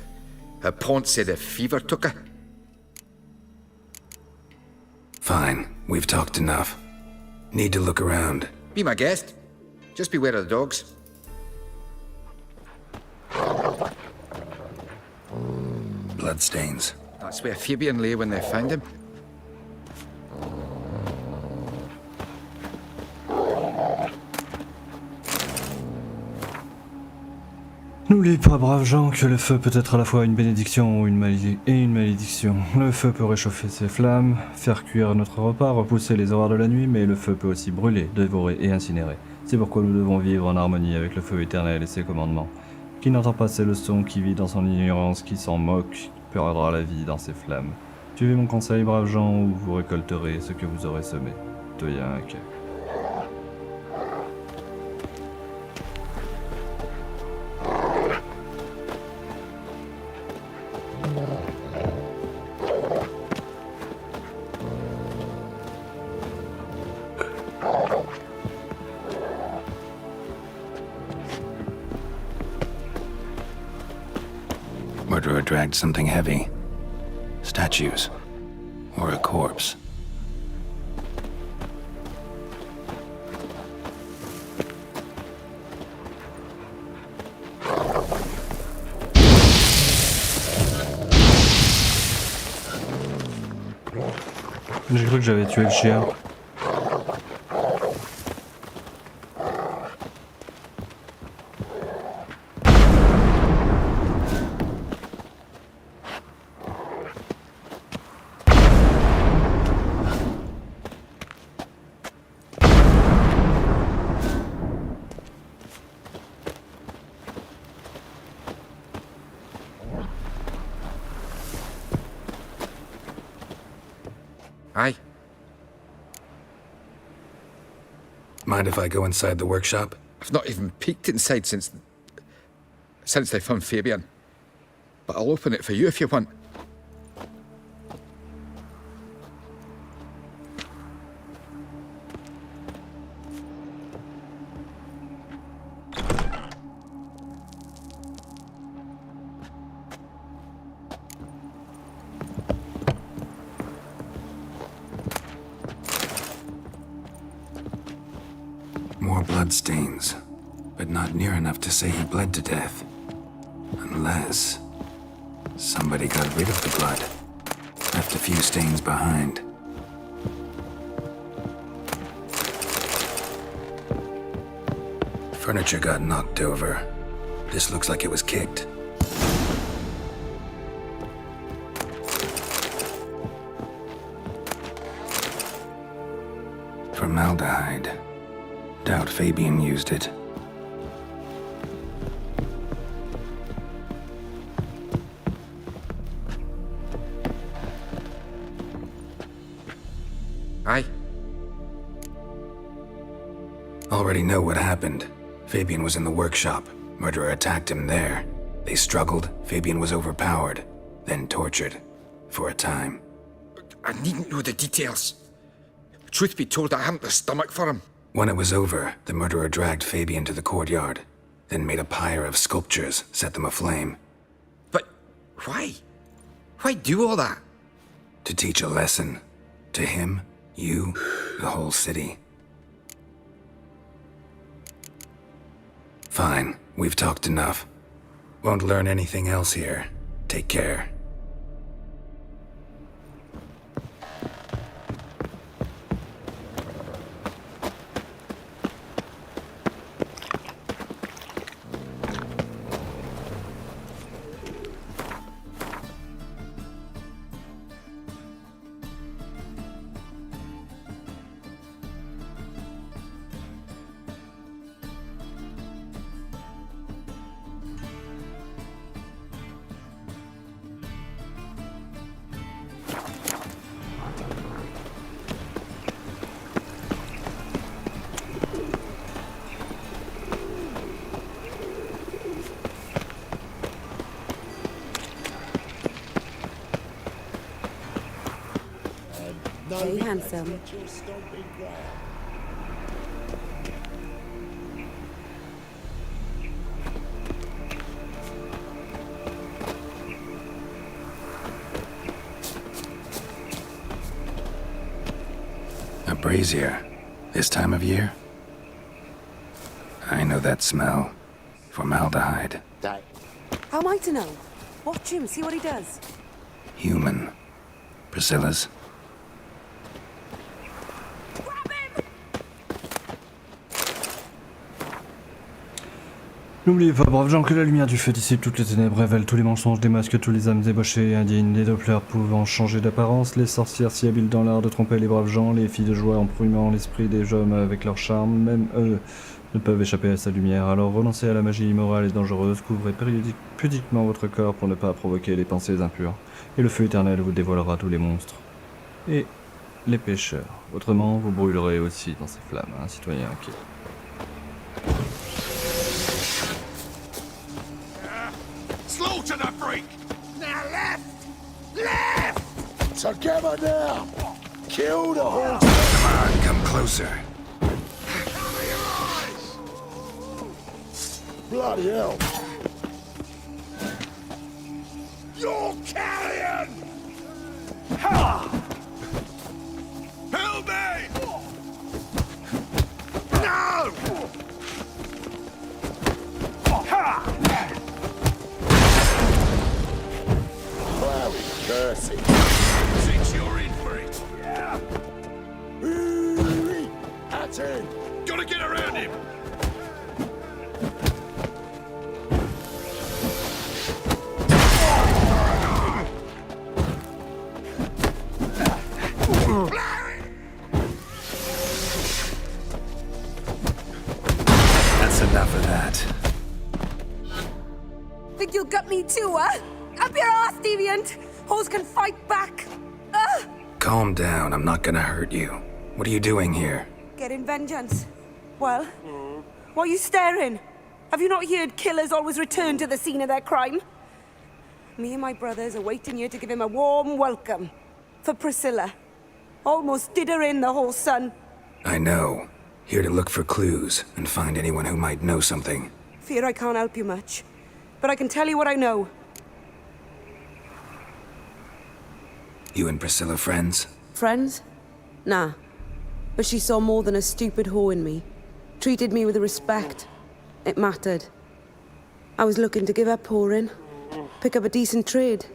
Her pont said a fever took her. Fine, we've talked enough. Need to look around. Be my guest. Just beware of the dogs. Bloodstains. That's where Fabian lay when they found him. N'oubliez pas, braves gens, que le feu peut être à la fois une bénédiction ou une malédiction. Le feu peut réchauffer ses flammes, faire cuire notre repas, repousser les horreurs de la nuit, mais le feu peut aussi brûler, dévorer et incinérer. C'est pourquoi nous devons vivre en harmonie avec le feu éternel et ses commandements. Qui n'entend pas ses leçons, qui vit dans son ignorance, qui s'en moque, perdra la vie dans ses flammes. Suivez mon conseil, braves gens, ou vous récolterez ce que vous aurez semé. Toyank. Murderer dragged something heavy. Statues. Or a corpse. J'ai cru que j'avais tué le chien. Aye. Mind if I go inside the workshop? I've not even peeked inside since they found Fabian. But I'll open it for you if you want. More bloodstains, but not near enough to say he bled to death. Unless somebody got rid of the blood, left a few stains behind. Furniture got knocked over. This looks like it was kicked. Formaldehyde. Doubt Fabian used it. Aye. Already know what happened. Fabian was in the workshop. Murderer attacked him there. They struggled. Fabian was overpowered, then tortured. For a time. I needn't know the details. Truth be told, I haven't the stomach for him. When it was over, the murderer dragged Fabian to the courtyard, then made a pyre of sculptures, set them aflame. But why? Why do all that? To teach a lesson. To him, you, the whole city. Fine, we've talked enough. Won't learn anything else here. Take care. Very handsome. A brazier. This time of year? I know that smell. Formaldehyde. How am I to know? Watch him, see what he does. Human. Priscilla's. N'oubliez pas, braves gens, que la lumière du feu dissipe toutes les ténèbres, révèle tous les mensonges, démasque tous les âmes débauchées et indignes, les Dopplers pouvant changer d'apparence, les sorcières si habiles dans l'art de tromper les braves gens, les filles de joie embrumant l'esprit des hommes avec leur charme, même eux ne peuvent échapper à sa lumière. Alors renoncez à la magie immorale et dangereuse, couvrez pudiquement votre corps pour ne pas provoquer les pensées impures, et le feu éternel vous dévoilera tous les monstres. Et les pécheurs. Autrement, vous brûlerez aussi dans ces flammes, un citoyen inquiet. Slaughter the freak! Now left! Left! Together now! Kill the horse! Come on, come closer. Cover your eyes! Bloody hell! You're carrion! Ha! Help me! No! Ha! Bloody cursing! Since you're in for it! Yeah! That's it! Gotta get around him! That's enough of that. Think you'll gut me too, huh? Up your ass, deviant! Hoes can fight back! Calm down, I'm not gonna hurt you. What are you doing here? Getting vengeance. Well, why are you staring? Have you not heard killers always return to the scene of their crime? Me and my brothers are waiting here to give him a warm welcome. For Priscilla. Almost did her in, the whole son. I know. Here to look for clues and find anyone who might know something. Fear I can't help you much. But I can tell you what I know. You and Priscilla friends? Friends? Nah. But she saw more than a stupid whore in me. Treated me with respect. It mattered. I was looking to give up whoring. Pick up a decent trade.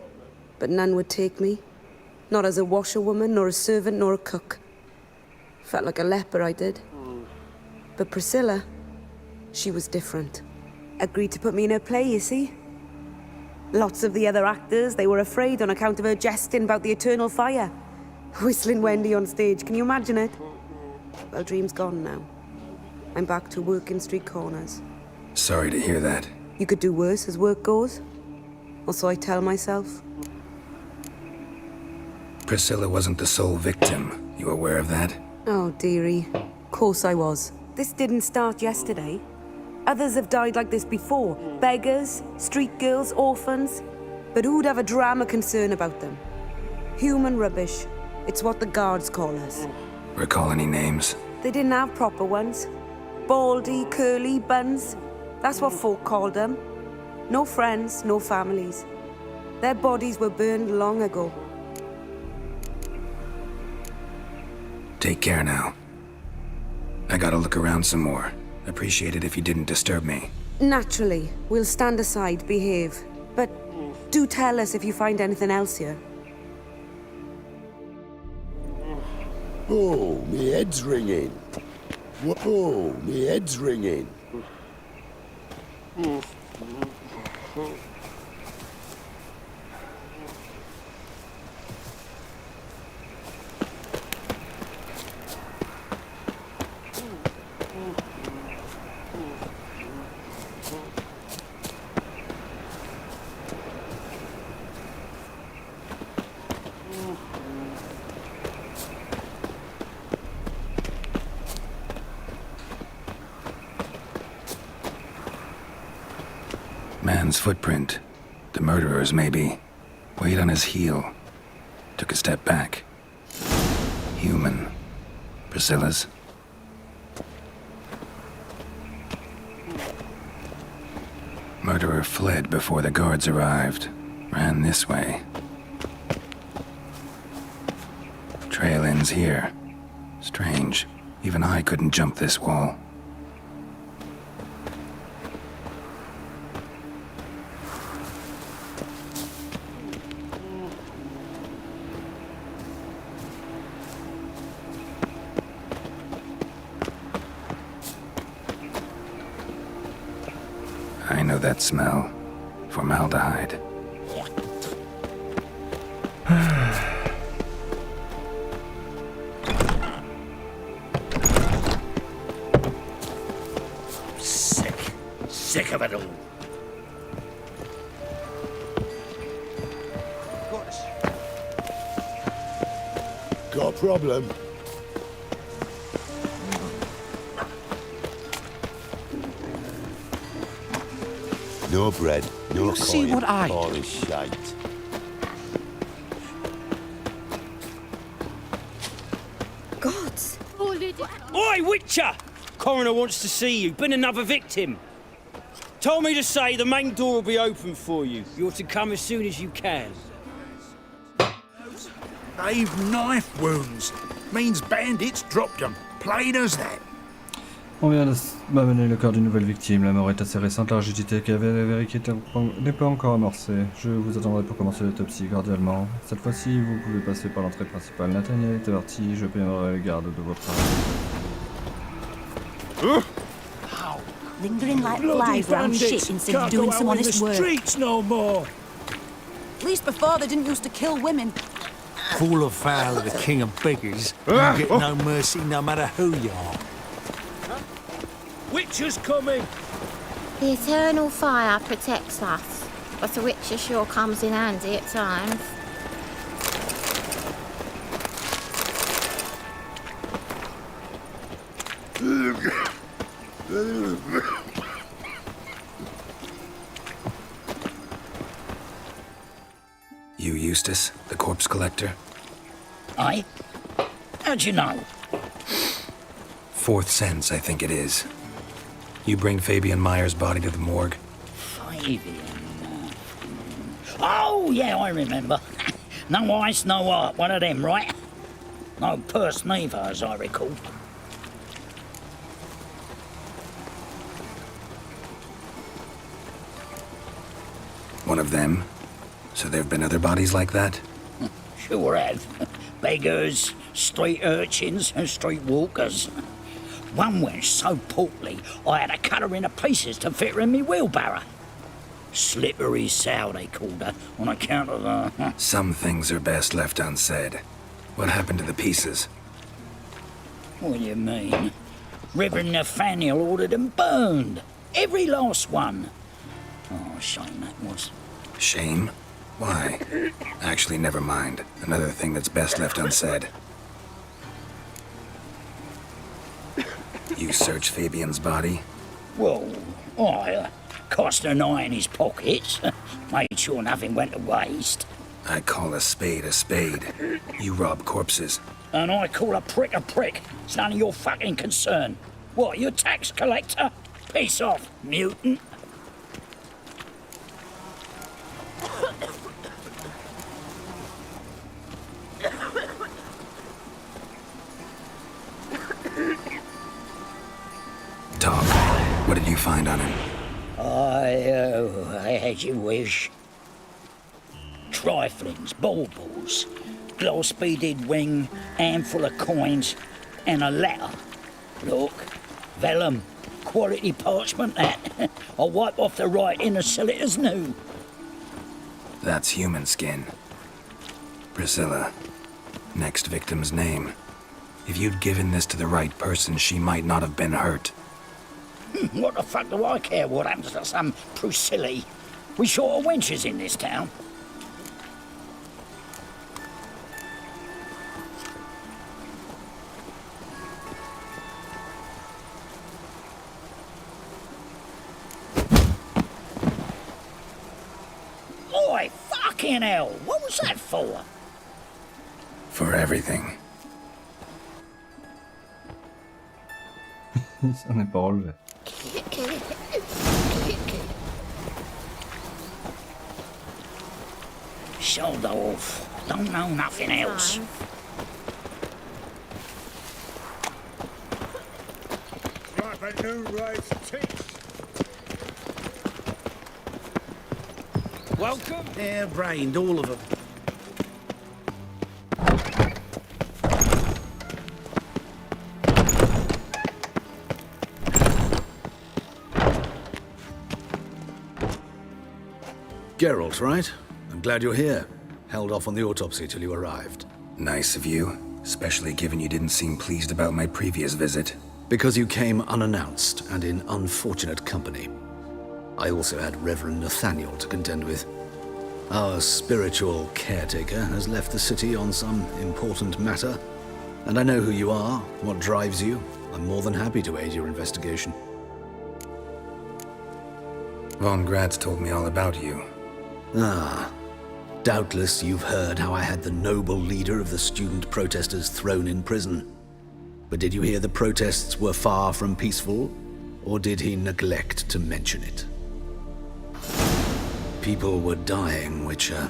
But none would take me. Not as a washerwoman, nor a servant, nor a cook. Felt like a leper, I did. But Priscilla, she was different. Agreed to put me in her play, you see? Lots of the other actors, they were afraid on account of her jesting about the eternal fire. Whistling Wendy on stage, can you imagine it? Well, dream's gone now. I'm back to working street corners. Sorry to hear that. You could do worse as work goes. Or so I tell myself. Priscilla wasn't the sole victim. You aware of that? Oh, dearie. Course I was. This didn't start yesterday. Others have died like this before. Beggars, street girls, orphans. But who'd have a drama concern about them? Human rubbish. It's what the guards call us. Recall any names? They didn't have proper ones. Baldy, curly, buns. That's what folk called them. No friends, no families. Their bodies were burned long ago. Take care now. I gotta look around some more. Appreciate it if you didn't disturb me. Naturally, we'll stand aside, behave. But do tell us if you find anything else here. Oh, me head's ringing. Whoa, me head's ringing. Man's footprint. The murderer's, maybe. Weight on his heel. Took a step back. Human. Priscilla's. Murderer fled before the guards arrived. Ran this way. Trail ends here. Strange. Even I couldn't jump this wall. I know that smell. Formaldehyde. Sick of it all. Got a problem? No bread, no You see coin, what I do? all this shite. Gods! Oi, Witcher! Coroner wants to see you. Been another victim. Told me to say the main door will be open for you. You're to come as soon as you can. They've knife wounds. Means bandits dropped them. Plain as that. On vient de m'amener le corps d'une nouvelle victime. La mort est assez récente. La rigidité qui avait vérifié n'est pas encore amorcée. Je vous attendrai pour commencer l'autopsie cordialement. Cette fois-ci, vous pouvez passer par l'entrée principale. Nathaniel est averti. Je paierai les gardes de votre âme. Lingering like Bloody flies round bandits shit instead of can't doing go some out in honest the work. streets no more. At least before they didn't used to kill women. Fall of foul of the king of beggars. You get no mercy no matter who you are. Witcher's coming. The eternal fire protects us, but the Witcher sure comes in handy at times. You, Eustace, the corpse collector? Aye? How'd you know? Fourth sense, I think it is. You bring Fabian Meyer's body to the morgue? Fabian. Oh, yeah, I remember. No ice, no art, one of them, right? No purse neither, as I recall. One of them? So there have been other bodies like that? Sure have. Beggars, street urchins, and street walkers. One went so portly, I had to cut her into pieces to fit her in me wheelbarrow. Slippery sow, they called her, on account of her. Some things are best left unsaid. What happened to the pieces? What do you mean? Reverend Nathaniel ordered them burned. Every last one. Oh, shame that was. Shame? Why? Actually, never mind. Another thing that's best left unsaid. You searched Fabian's body? Well, I cast an eye in his pockets. Made sure nothing went to waste. I call a spade a spade. You rob corpses. And I call a prick a prick. It's none of your fucking concern. What, you a tax collector? Peace off, mutant. Talk. What did you find on him? As you wish. Triflings, baubles, gloss-beaded ring, handful of coins, and a letter. Look, vellum, quality parchment that. I'll wipe off the writing and sell it as new. That's human skin. Priscilla. Next victim's name. If you'd given this to the right person, she might not have been hurt. What the fuck do I care what happens to some Priscilla? We short of wenches in this town. Oi, fucking hell! What was that for? For everything. Ça n'est pas relevé. Shoulder off. Don't know nothing else. Like a new race teeth. Welcome. Hair-brained, all of them. Geralt, right? I'm glad you're here. Held off on the autopsy till you arrived. Nice of you, especially given you didn't seem pleased about my previous visit. Because you came unannounced and in unfortunate company. I also had Reverend Nathaniel to contend with. Our spiritual caretaker has left the city on some important matter, and I know who you are, what drives you. I'm more than happy to aid your investigation. Von Gratz told me all about you. Ah, doubtless you've heard how I had the noble leader of the student protesters thrown in prison. But did you hear the protests were far from peaceful, or did he neglect to mention it? People were dying, Witcher.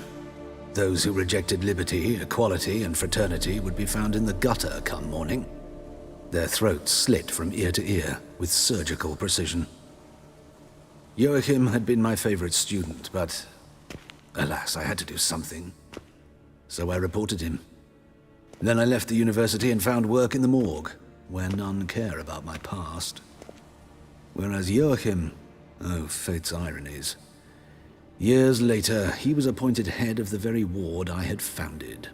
Those who rejected liberty, equality, and fraternity would be found in the gutter come morning. Their throats slit from ear to ear with surgical precision. Joachim had been my favorite student, but alas, I had to do something. So I reported him. Then I left the university and found work in the morgue, where none care about my past. Whereas Joachim, oh, fate's ironies. Years later, he was appointed head of the very ward I had founded.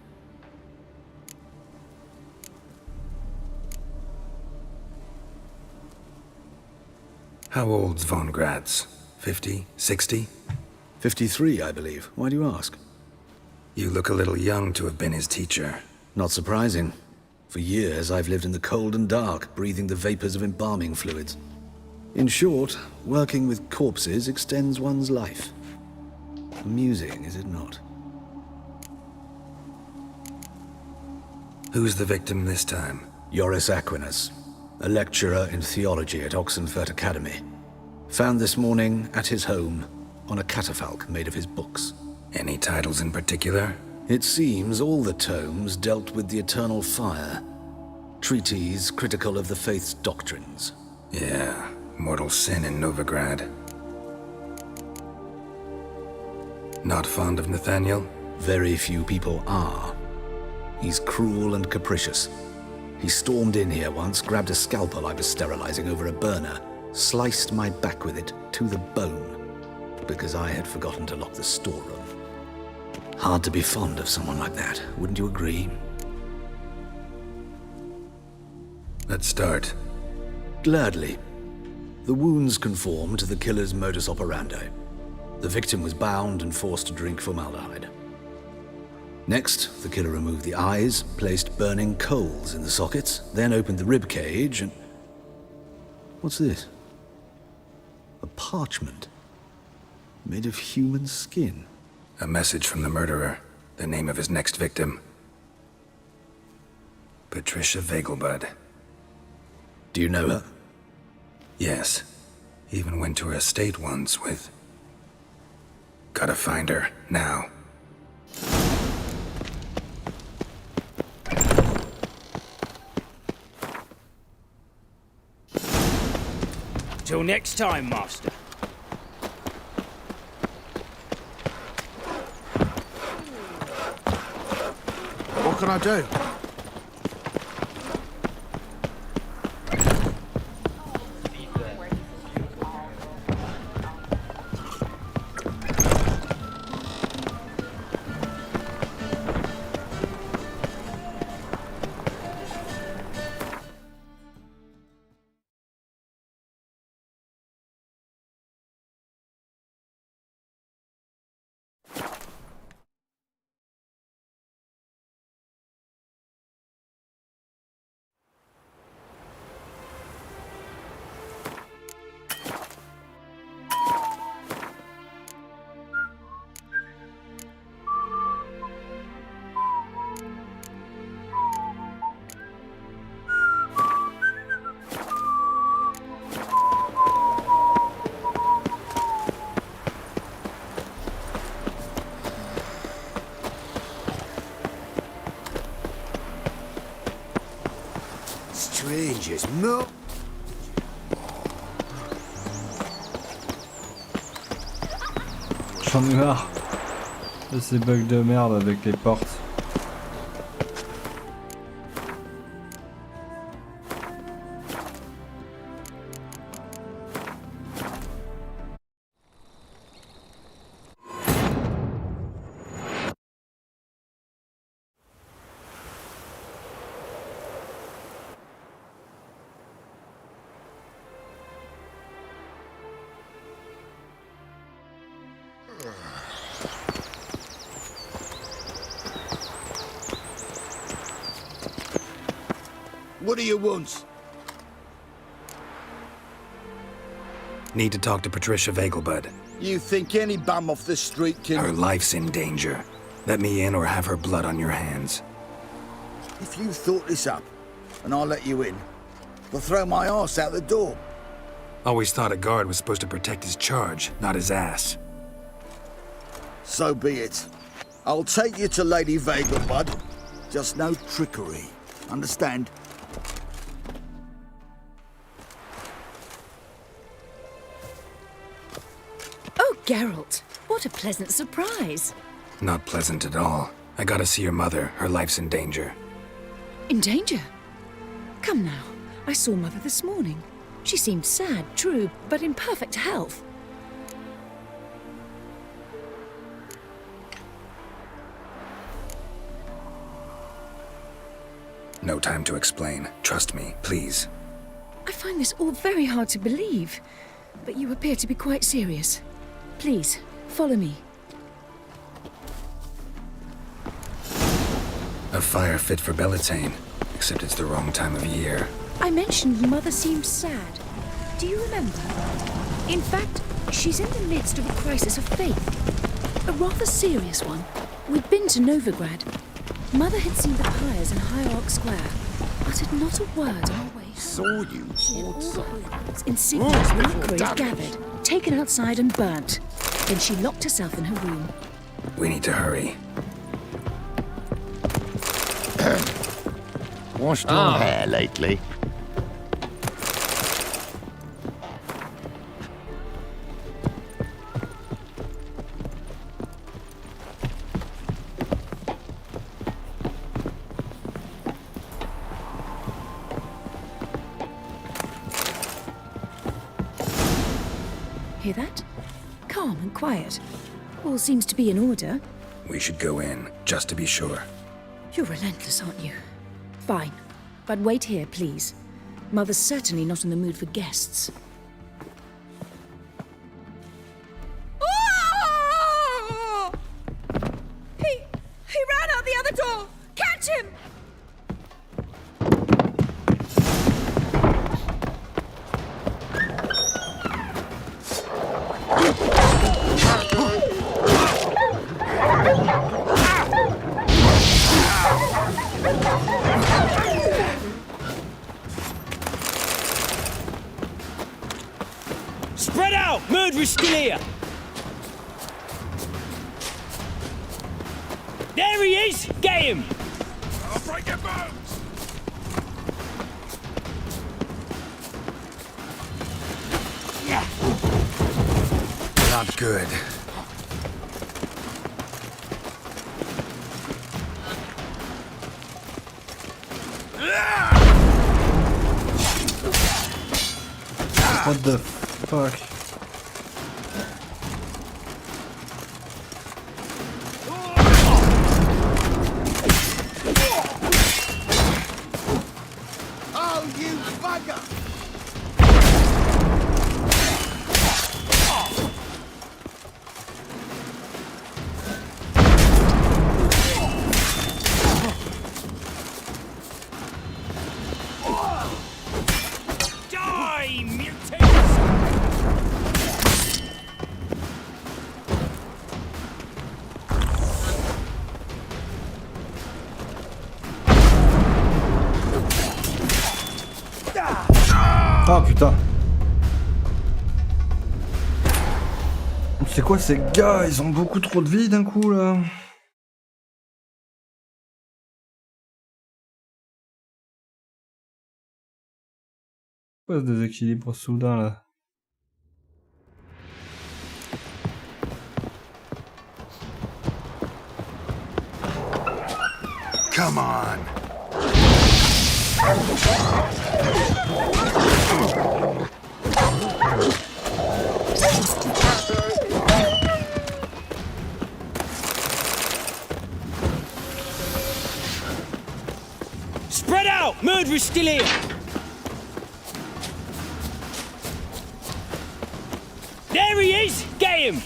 How old's Von Gratz? 50? 60? 53, I believe. Why do you ask? You look a little young to have been his teacher. Not surprising. For years, I've lived in the cold and dark, breathing the vapors of embalming fluids. In short, working with corpses extends one's life. Amusing, is it not? Who's the victim this time? Joris Aquinas, a lecturer in theology at Oxenfurt Academy. Found this morning at his home on a catafalque made of his books. Any titles in particular? It seems all the tomes dealt with the eternal fire. Treatises critical of the faith's doctrines. Yeah, mortal sin in Novigrad. Not fond of Nathaniel? Very few people are. He's cruel and capricious. He stormed in here once, grabbed a scalpel I was sterilizing over a burner, sliced my back with it to the bone, because I had forgotten to lock the storeroom. Hard to be fond of someone like that, wouldn't you agree? Let's start. Gladly. The wounds conform to the killer's modus operandi. The victim was bound and forced to drink formaldehyde. Next, the killer removed the eyes, placed burning coals in the sockets, then opened the rib cage and... What's this? A parchment. Made of human skin. A message from the murderer. The name of his next victim. Patricia Vegelbud. Do you know her? Yes. Even went to her estate once with... Gotta find her, now. Till next time, Master. What can I do? Strangers, no. J'en ai marre de ces bugs de merde avec les portes. What do you want? Need to talk to Patricia Vegelbud. You think any bum off the street can... Her life's in danger. Let me in or have her blood on your hands. If you thought this up, and I'll let you in, I'll throw my ass out the door. Always thought a guard was supposed to protect his charge, not his ass. So be it. I'll take you to Lady Vegelbud. Just no trickery. Understand? Oh, Geralt, what a pleasant surprise. Not pleasant at all. I gotta see your mother. Her life's in danger. In danger? Come now, I saw Mother this morning. She seemed sad, true, but in perfect health. No time to explain. Trust me, please. I find this all very hard to believe, but you appear to be quite serious. Please, follow me. A fire fit for Bellatane, except it's the wrong time of year. I mentioned Mother seemed sad. Do you remember? In fact, she's in the midst of a crisis of faith. A rather serious one. We'd been to Novigrad. Mother had seen the pyres in Hierarch Square, uttered not a word on our way. Saw you Homes, insignias, reliquaries gathered, taken outside and burnt. Then she locked herself in her room. We need to hurry. Washed your hair lately? Hear that? Calm and quiet. All seems to be in order. We should go in, just to be sure. You're relentless, aren't you? Fine. But wait here, please. Mother's certainly not in the mood for guests. Oh! He ran out the other door! Catch him! Spread out! Murderer's still here! There he is! Get him! I'll break your bones! Not good. What the fuck? Oh, you bugger! Die, mutants! Ah putain. C'est quoi ces gars? Ils ont beaucoup trop de vie d'un coup là. Pourquoi ce déséquilibre soudain là? Come on. Spread out! Murderer's still here! There he is! Get him!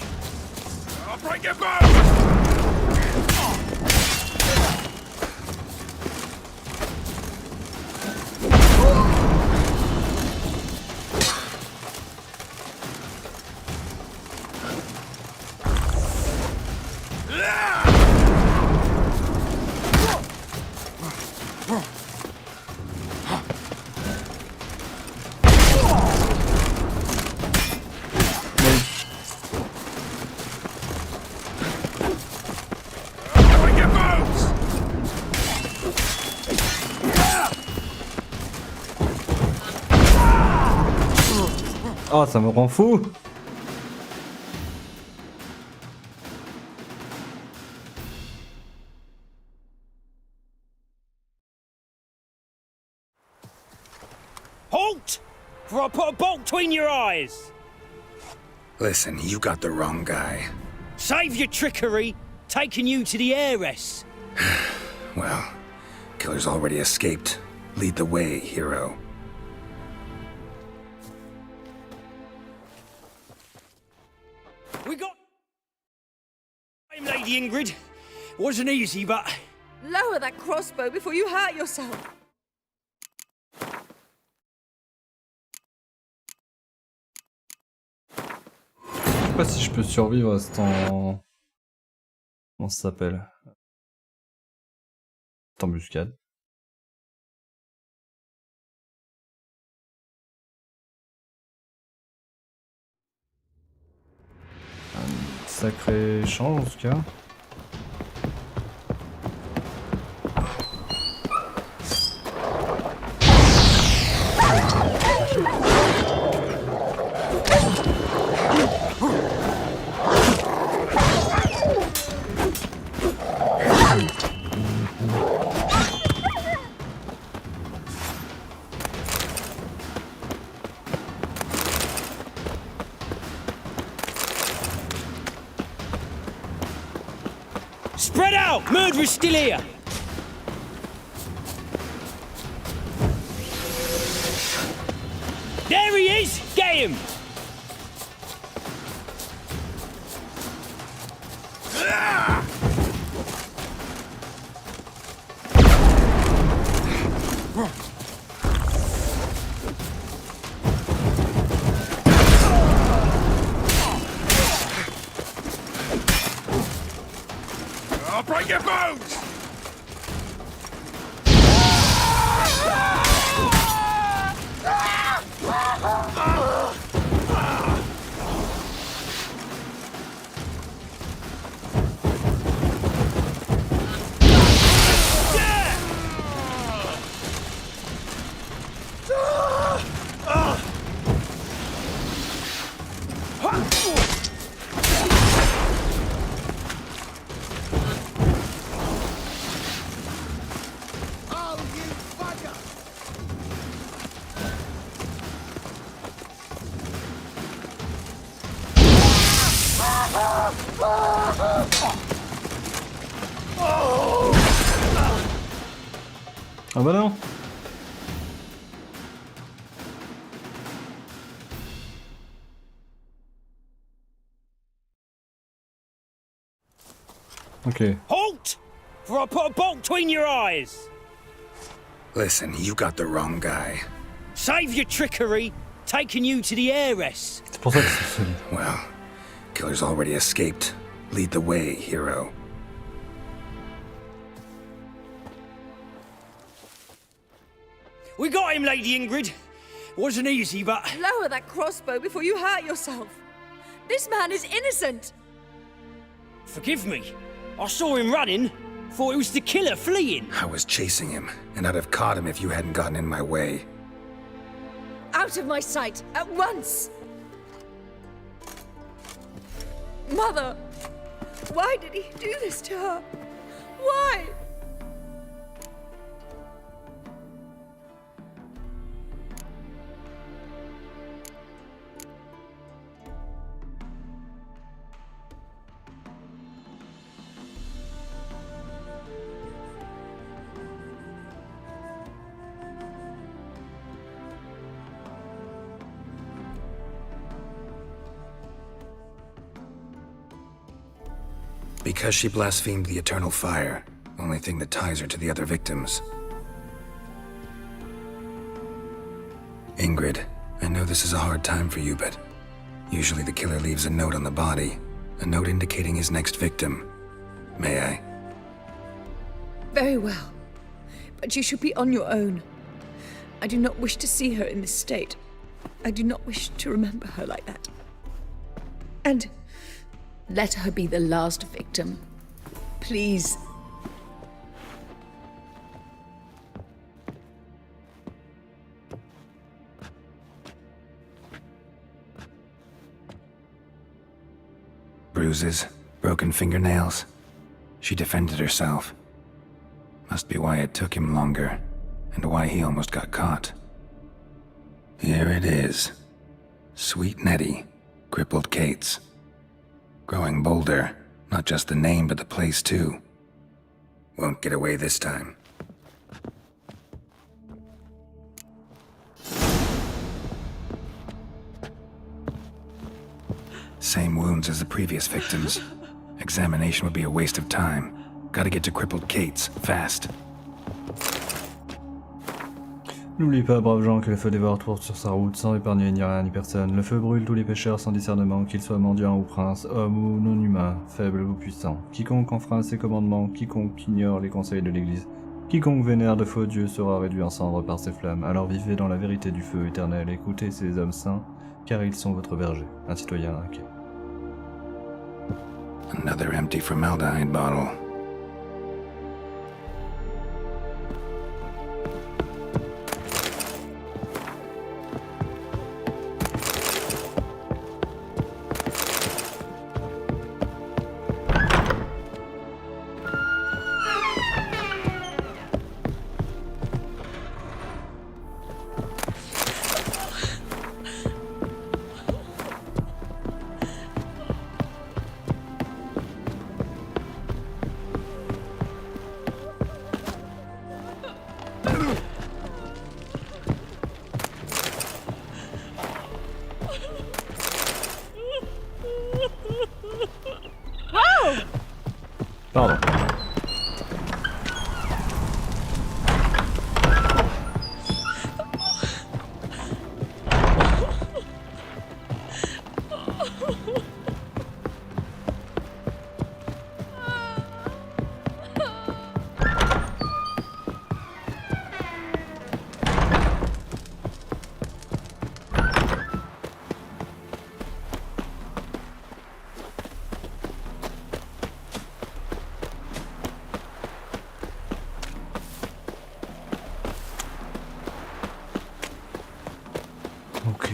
I'll break your bones! Oh, ça me rend fou. Halt! For I put a bolt between your eyes! Listen, you got the wrong guy. Save your trickery! Taking you to the heiress! Well, killer's already escaped. Lead the way, hero. We got... I'm Lady Ingrid. Wasn't easy, but... Lower that crossbow before you hurt yourself. pas si je peux survivre à ce temps. Comment ça s'appelle? Cette embuscade. Un sacré échange en tout cas. Spread out! Murderer's still here! There he is! Get him! I'll break your bones! Ah bah non. Okay. Halt! For I put a bolt between your eyes! Listen, you got the wrong guy. Save your trickery, taking you to the heiress. C'est pour ça que c'est solide. Well, killer's already escaped. Lead the way, hero. We got him, Lady Ingrid. Wasn't easy, but... Lower that crossbow before you hurt yourself. This man is innocent. Forgive me. I saw him running. Thought it was the killer fleeing. I was chasing him, and I'd have caught him if you hadn't gotten in my way. Out of my sight, at once! Mother! Why did he do this to her? Why? Because she blasphemed the eternal fire, only thing that ties her to the other victims. Ingrid, I know this is a hard time for you, but usually the killer leaves a note on the body, a note indicating his next victim. May I? Very well. But you should be on your own. I do not wish to see her in this state. I do not wish to remember her like that. And let her be the last victim. Please. Bruises, broken fingernails. She defended herself. Must be why it took him longer, and why he almost got caught. Here it is. Sweet Nettie, crippled Kate's. Growing bolder, not just the name but the place too. Won't get away this time. Same wounds as the previous victims. Examination would be a waste of time. Gotta get to crippled Kate's, fast. N'oublie pas, braves gens, que le feu dévore tout sur sa route, sans épargner ni rien ni personne. Le feu brûle tous les pécheurs sans discernement, qu'ils soient mendiants ou princes, hommes ou non humains, faibles ou puissants. Quiconque enfreint ses commandements, quiconque ignore les conseils de l'Église, quiconque vénère de faux dieux sera réduit en cendres par ses flammes. Alors vivez dans la vérité du feu éternel, écoutez ces hommes saints, car ils sont votre berger. Un citoyen inquiet. Another empty formaldehyde bottle. Pardon. Ok.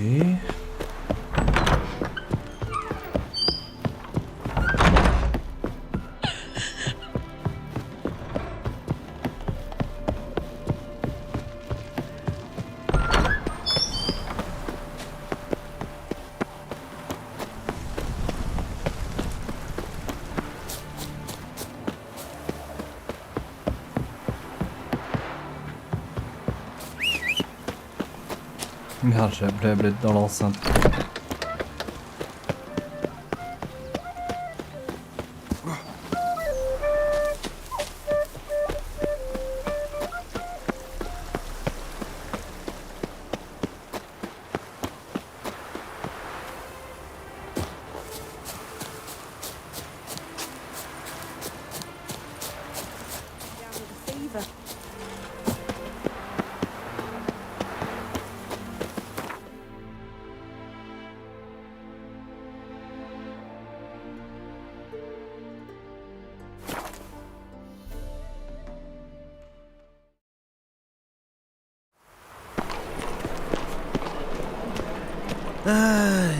Merde, j'ai appelé la blette dans l'enceinte.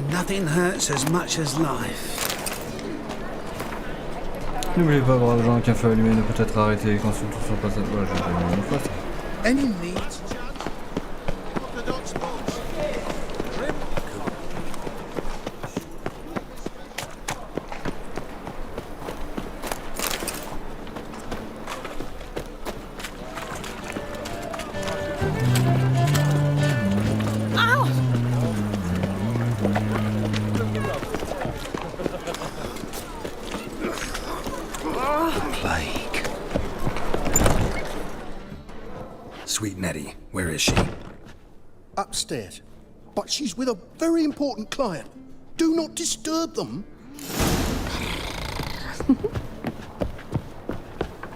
Nothing hurts as much as life. N'oubliez pas, braves gens, qu'un feu allumé ne peut être arrêté quand surtout sur passage. Ouais, j'ai pas mis une fois ça. Any needs? Orthodox books. Sweet Nettie, where is she? Upstairs. But she's with a very important client. Do not disturb them.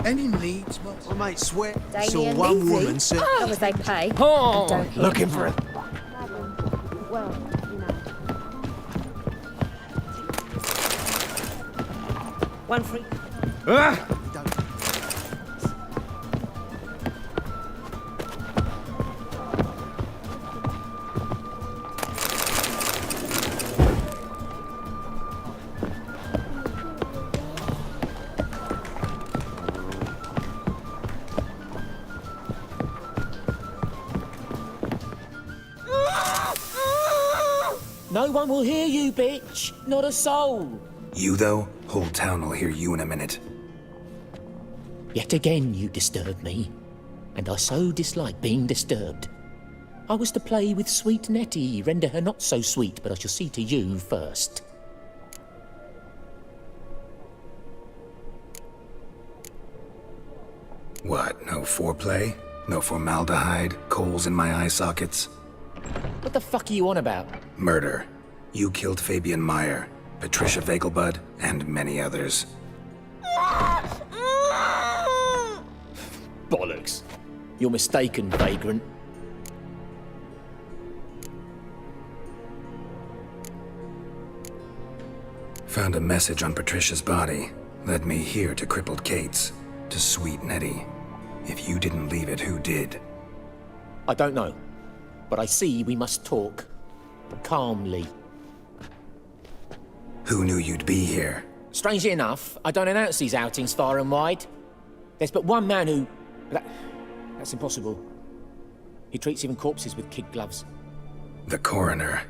Any needs? Well, mate, swear. Daily Saw and one easy. woman sit. How much they pay? Oh, Don't care. looking for a. Well, you know. One free. Ah! No one will hear you, bitch. Not a soul. You, though? Whole town will hear you in a minute. Yet again you disturb me, and I so dislike being disturbed. I was to play with sweet Nettie, render her not so sweet, but I shall see to you first. What, no foreplay? No formaldehyde, coals in my eye sockets. What the fuck are you on about? Murder. You killed Fabian Meyer, Patricia Vegelbud, and many others. Bollocks. You're mistaken, vagrant. Found a message on Patricia's body. Led me here to crippled Kate's. To sweet Nettie. If you didn't leave it, who did? I don't know. But I see we must talk. Calmly. Who knew you'd be here? Strangely enough, I don't announce these outings far and wide. There's but one man who... That's impossible. He treats even corpses with kid gloves. The coroner.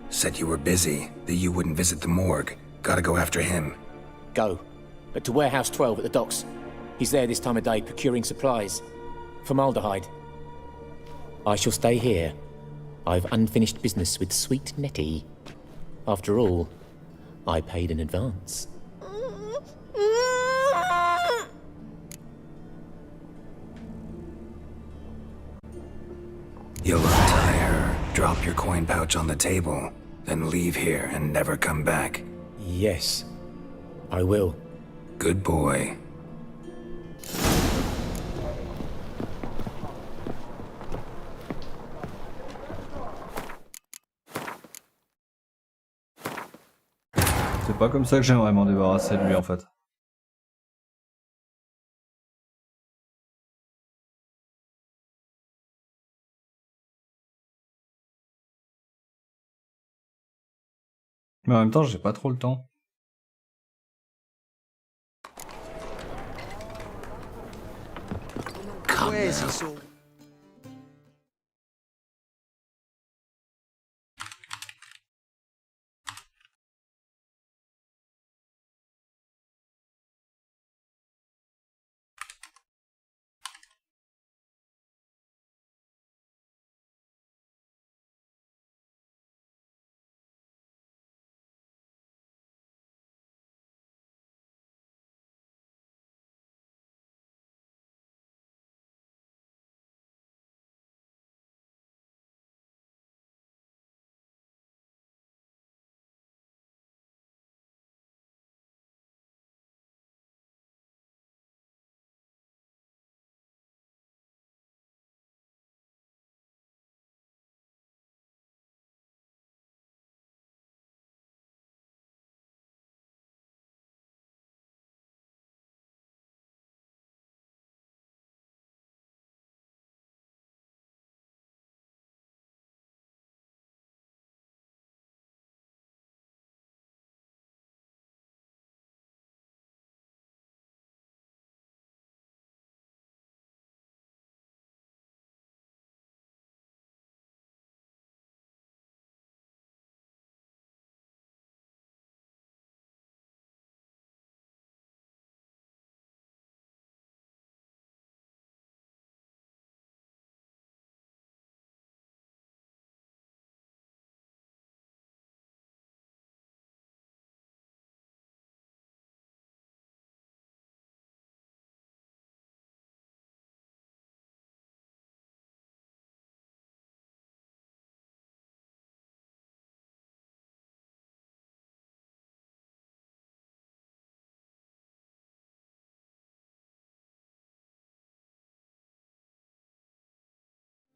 Said you were busy, that you wouldn't visit the morgue. Gotta go after him. Go. But to Warehouse 12 at the docks. He's there this time of day, procuring supplies. Formaldehyde. I shall stay here. I've unfinished business with sweet Nettie. After all, I paid in advance. You'll untie her, drop your coin pouch on the table, then leave here and never come back. Yes, I will. Good boy. C'est pas comme ça que j'aimerais m'en débarrasser de lui en fait. Mais en même temps, j'ai pas trop le temps. Where's his all?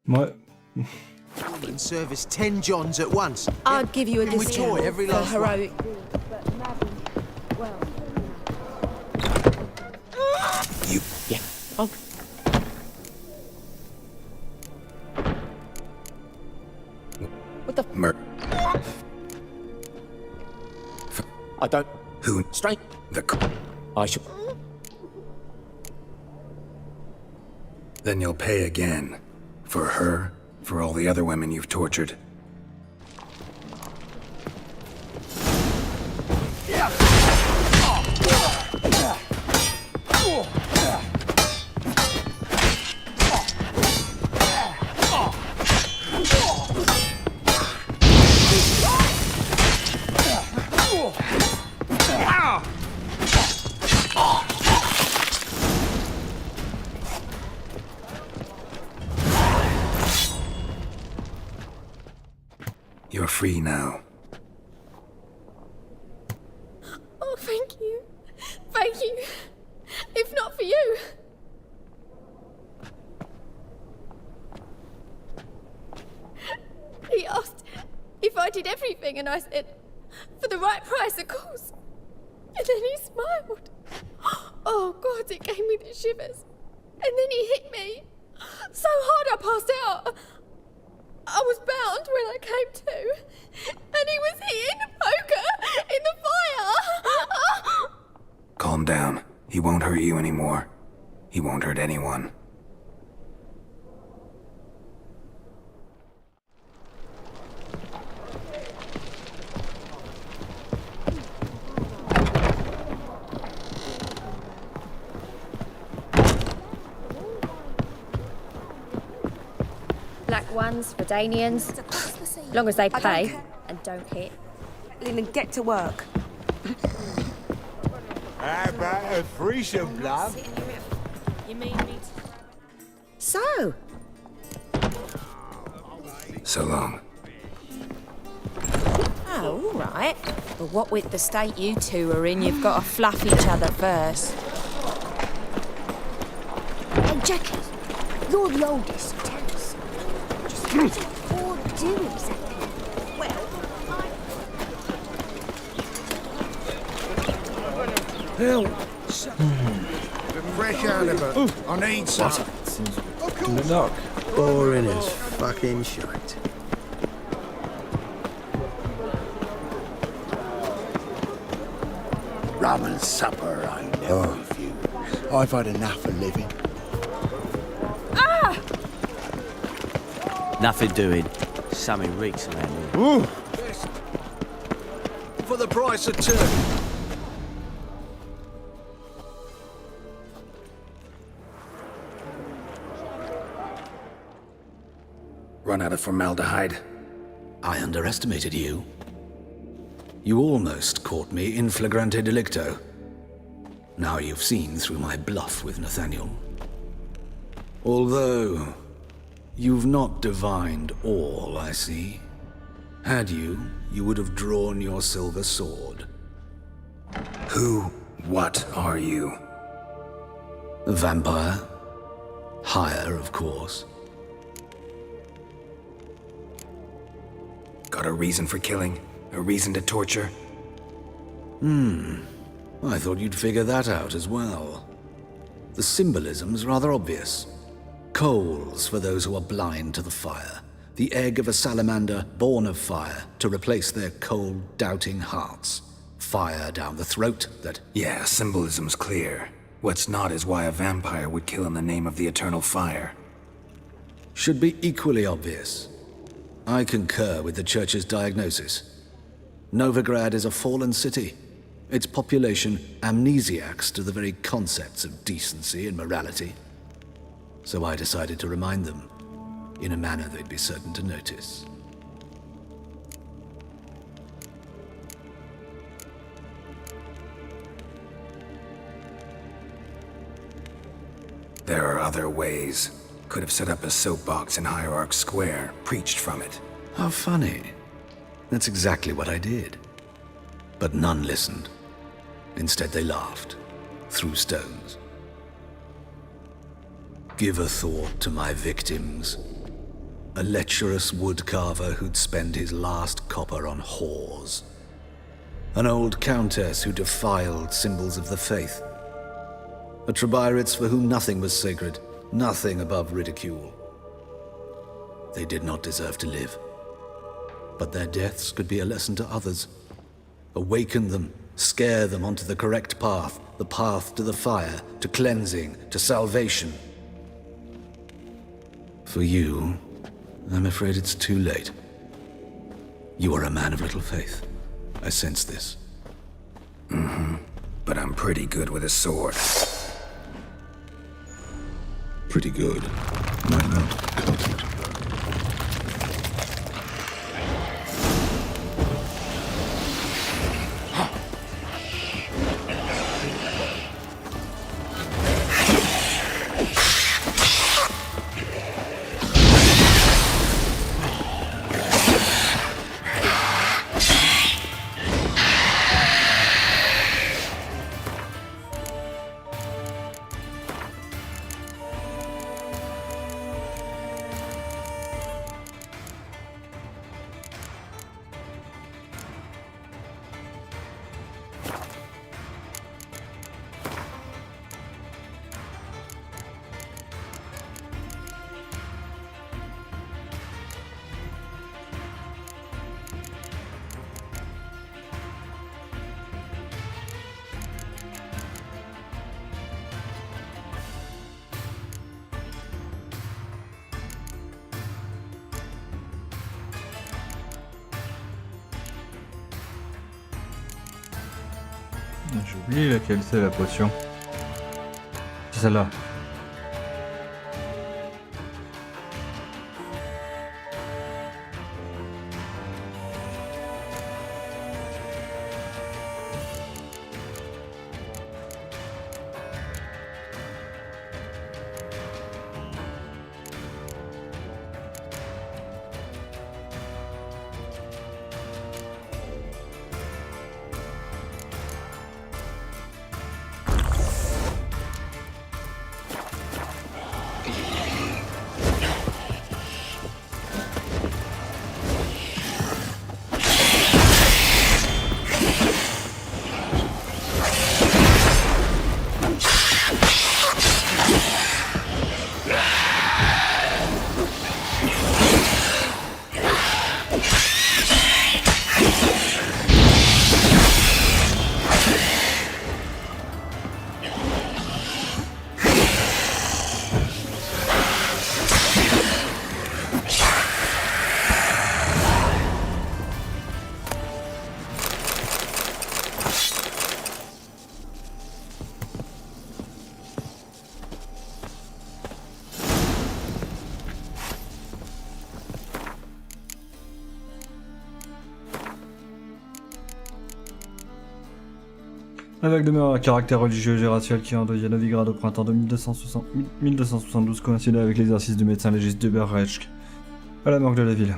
Ouais. And service 10 Johns at once. I'd give you a With joy, discount every for last one. heroic. You... Yeah. Oh. What the... I don't... Who? Straight... The... I should... Then you'll pay again. For her, for all the other women you've tortured. You're free now. Oh, thank you. Thank you. If not for you. He asked if I did everything, and I said, for the right price, of course. And then he smiled. Oh, God, it gave me the shivers. And then he hit me. So hard I passed out. I was bound when I came to. And he was hitting the poker in the fire. Calm down. He won't hurt you anymore. He won't hurt anyone. Black ones, Redanians, long as they pay and don't hit. Leland, get to work. How about a threesome, love? You mean me? So, So long. oh, all right. But what with the state you two are in, you've got to fluff each other first. Hey, Jackie, you're the oldest. Tell us. Just what did Paul do exactly? Hell. Bit fresh out of it. I need some. In the dark. Boring as fucking shite. Rum and supper I never refuse. I've had enough of living. Ah! Nothing doing. Something reeks around here. Ooh. For the price of two. Run out of formaldehyde. I underestimated you. You almost caught me in flagrante delicto. Now you've seen through my bluff with Nathaniel. Although, you've not divined all, I see. Had you, you would have drawn your silver sword. What are you? A vampire. Higher, of course. Got a reason for killing? A reason to torture? I thought you'd figure that out as well. The symbolism's rather obvious. Coals for those who are blind to the fire. The egg of a salamander born of fire to replace their cold, doubting hearts. Fire down the throat that... Yeah, symbolism's clear. What's not is why a vampire would kill in the name of the eternal fire. Should be equally obvious. I concur with the Church's diagnosis. Novigrad is a fallen city. Its population amnesiacs to the very concepts of decency and morality. So I decided to remind them, in a manner they'd be certain to notice. There are other ways. Could have set up a soapbox in Hierarch Square, preached from it. How funny. That's exactly what I did. But none listened. Instead they laughed, threw stones. Give a thought to my victims. A lecherous woodcarver who'd spend his last copper on whores. An old countess who defiled symbols of the faith. A Trebirates for whom nothing was sacred, nothing above ridicule. They did not deserve to live. But their deaths could be a lesson to others. Awaken them, scare them onto the correct path, the path to the fire, to cleansing, to salvation. For you, I'm afraid it's too late. You are a man of little faith. I sense this. But I'm pretty good with a sword. Pretty good. Might not. J'ai oublié laquelle c'est la potion. C'est celle-là. La vague de meurtres à caractère religieux et racial qui endeuilla Novigrad au printemps de 1272 coïncidait avec l'exercice du médecin légiste d'Hubert Reich à la morgue de la ville.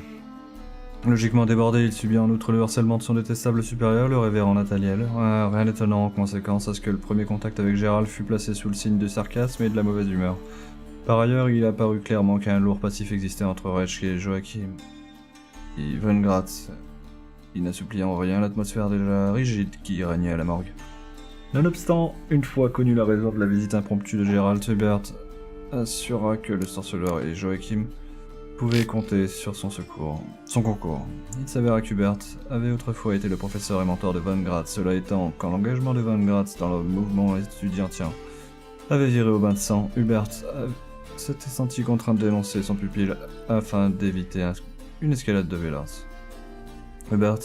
Logiquement débordé, il subit en outre le harcèlement de son détestable supérieur, le révérend Nathaniel. Rien d'étonnant en conséquence à ce que le premier contact avec Gérald fût placé sous le signe de sarcasme et de la mauvaise humeur. Par ailleurs, il apparut clairement qu'un lourd passif existait entre Reich et Joachim. Et Vengratz, il n'assouplit en rien l'atmosphère déjà rigide qui régnait à la morgue. Nonobstant, une fois connue la raison de la visite impromptue de Gérald, Hubert assura que le sorceleur et Joachim pouvaient compter sur son concours. Il s'avéra qu'Hubert avait autrefois été le professeur et mentor de Van Gratz, cela étant, quand l'engagement de Van Gratz dans le mouvement étudiantien avait viré au bain de sang, Hubert s'était senti contraint de dénoncer son pupille afin d'éviter une escalade de violence. Hubert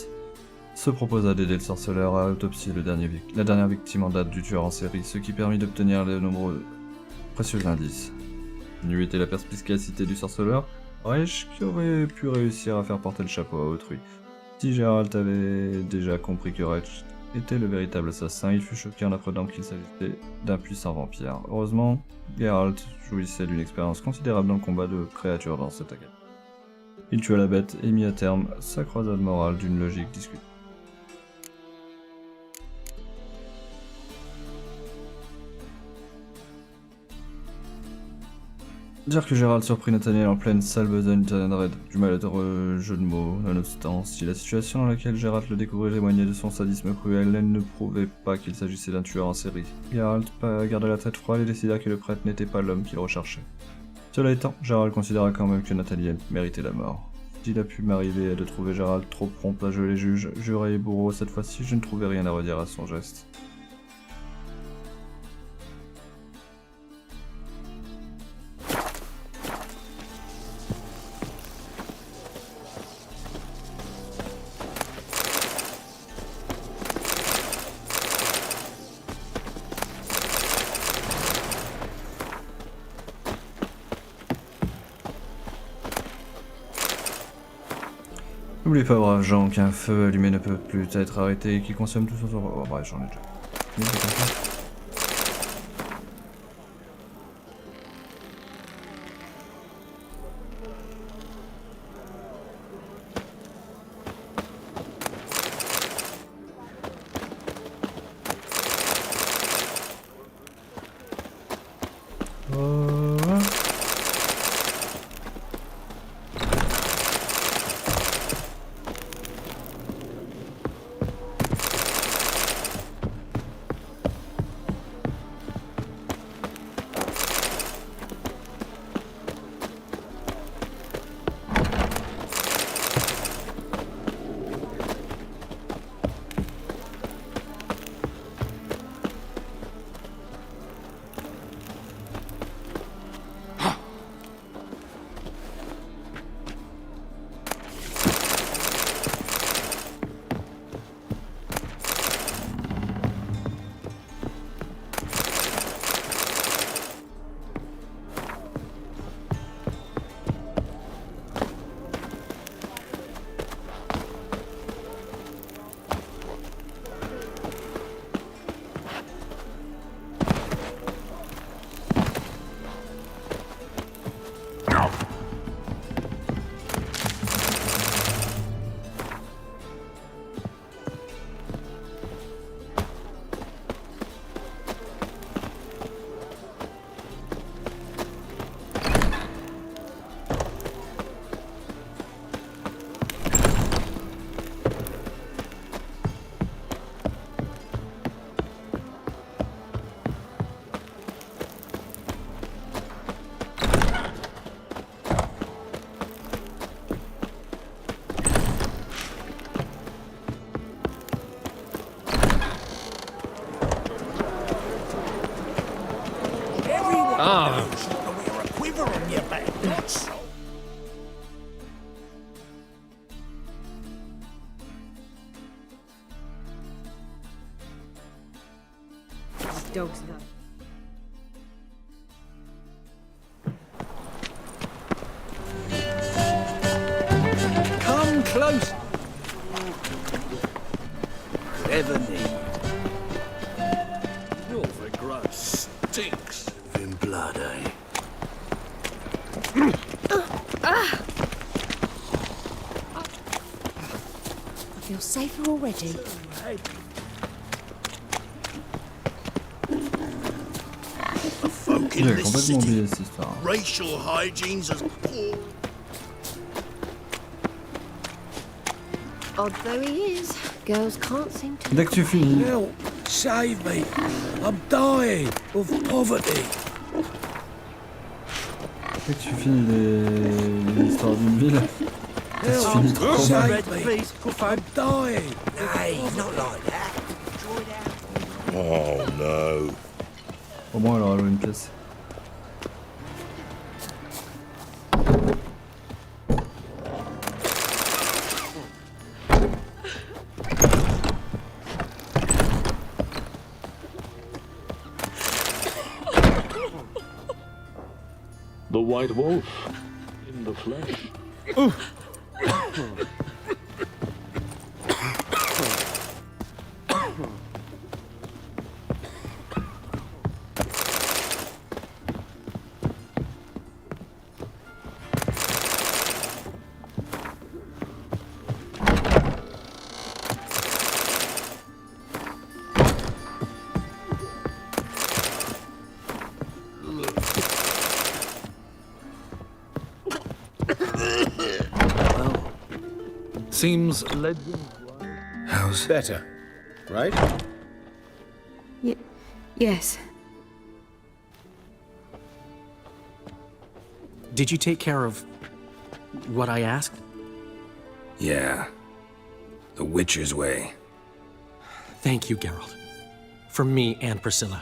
se proposa d'aider le sorceleur à autopsier la dernière victime en date du tueur en série, ce qui permit d'obtenir de nombreux précieux indices. N'eût été la perspicacité du sorceleur, Reich qui aurait pu réussir à faire porter le chapeau à autrui. Si Geralt avait déjà compris que Reich était le véritable assassin, il fut choqué en apprenant qu'il s'agissait d'un puissant vampire. Heureusement, Geralt jouissait d'une expérience considérable dans le combat de créatures dans cette attaque. Il tua la bête et mit à terme sa croisade morale d'une logique discutée. Dire que Gérald surprit Nathaniel en pleine salle besogne tiendrait du malheureux jeu de mots. Nonobstant, si la situation dans laquelle Gérald le découvrait témoignait de son sadisme cruel, elle ne prouvait pas qu'il s'agissait d'un tueur en série. Gérald garda la tête froide et décida que le prêtre n'était pas l'homme qu'il recherchait. Cela étant, Gérald considéra quand même que Nathaniel méritait la mort. S'il a pu m'arriver de trouver Gérald trop prompt à jouer les juges, juré et bourreau, cette fois-ci je ne trouvais rien à redire à son geste. N'oubliez pas, braves gens, qu'un feu allumé ne peut plus être arrêté et qui consomme tout son... Oh bref, j'en ai déjà. Dogs love. Come close. Ever need. Your Vigrad stinks in blood, eh? I feel safer already. The folk in J'ai this complètement city. oublié cette histoire. Racial hygiene's as poor. Odd though he is, girls can't seem to. Dès que tu finis. Help! Save me! I'm dying of poverty. Dès que tu finis l'histoire d'une ville, ça se finit trop mal. Save me! I'm dying. Hey, not like that. Oh no. Au moins, elle aura joué une pièce. The white wolf in the flesh. Seems legend. How's better, right? Yes. Did you take care of what I asked? Yeah. The Witcher's way. Thank you, Geralt. From me and Priscilla.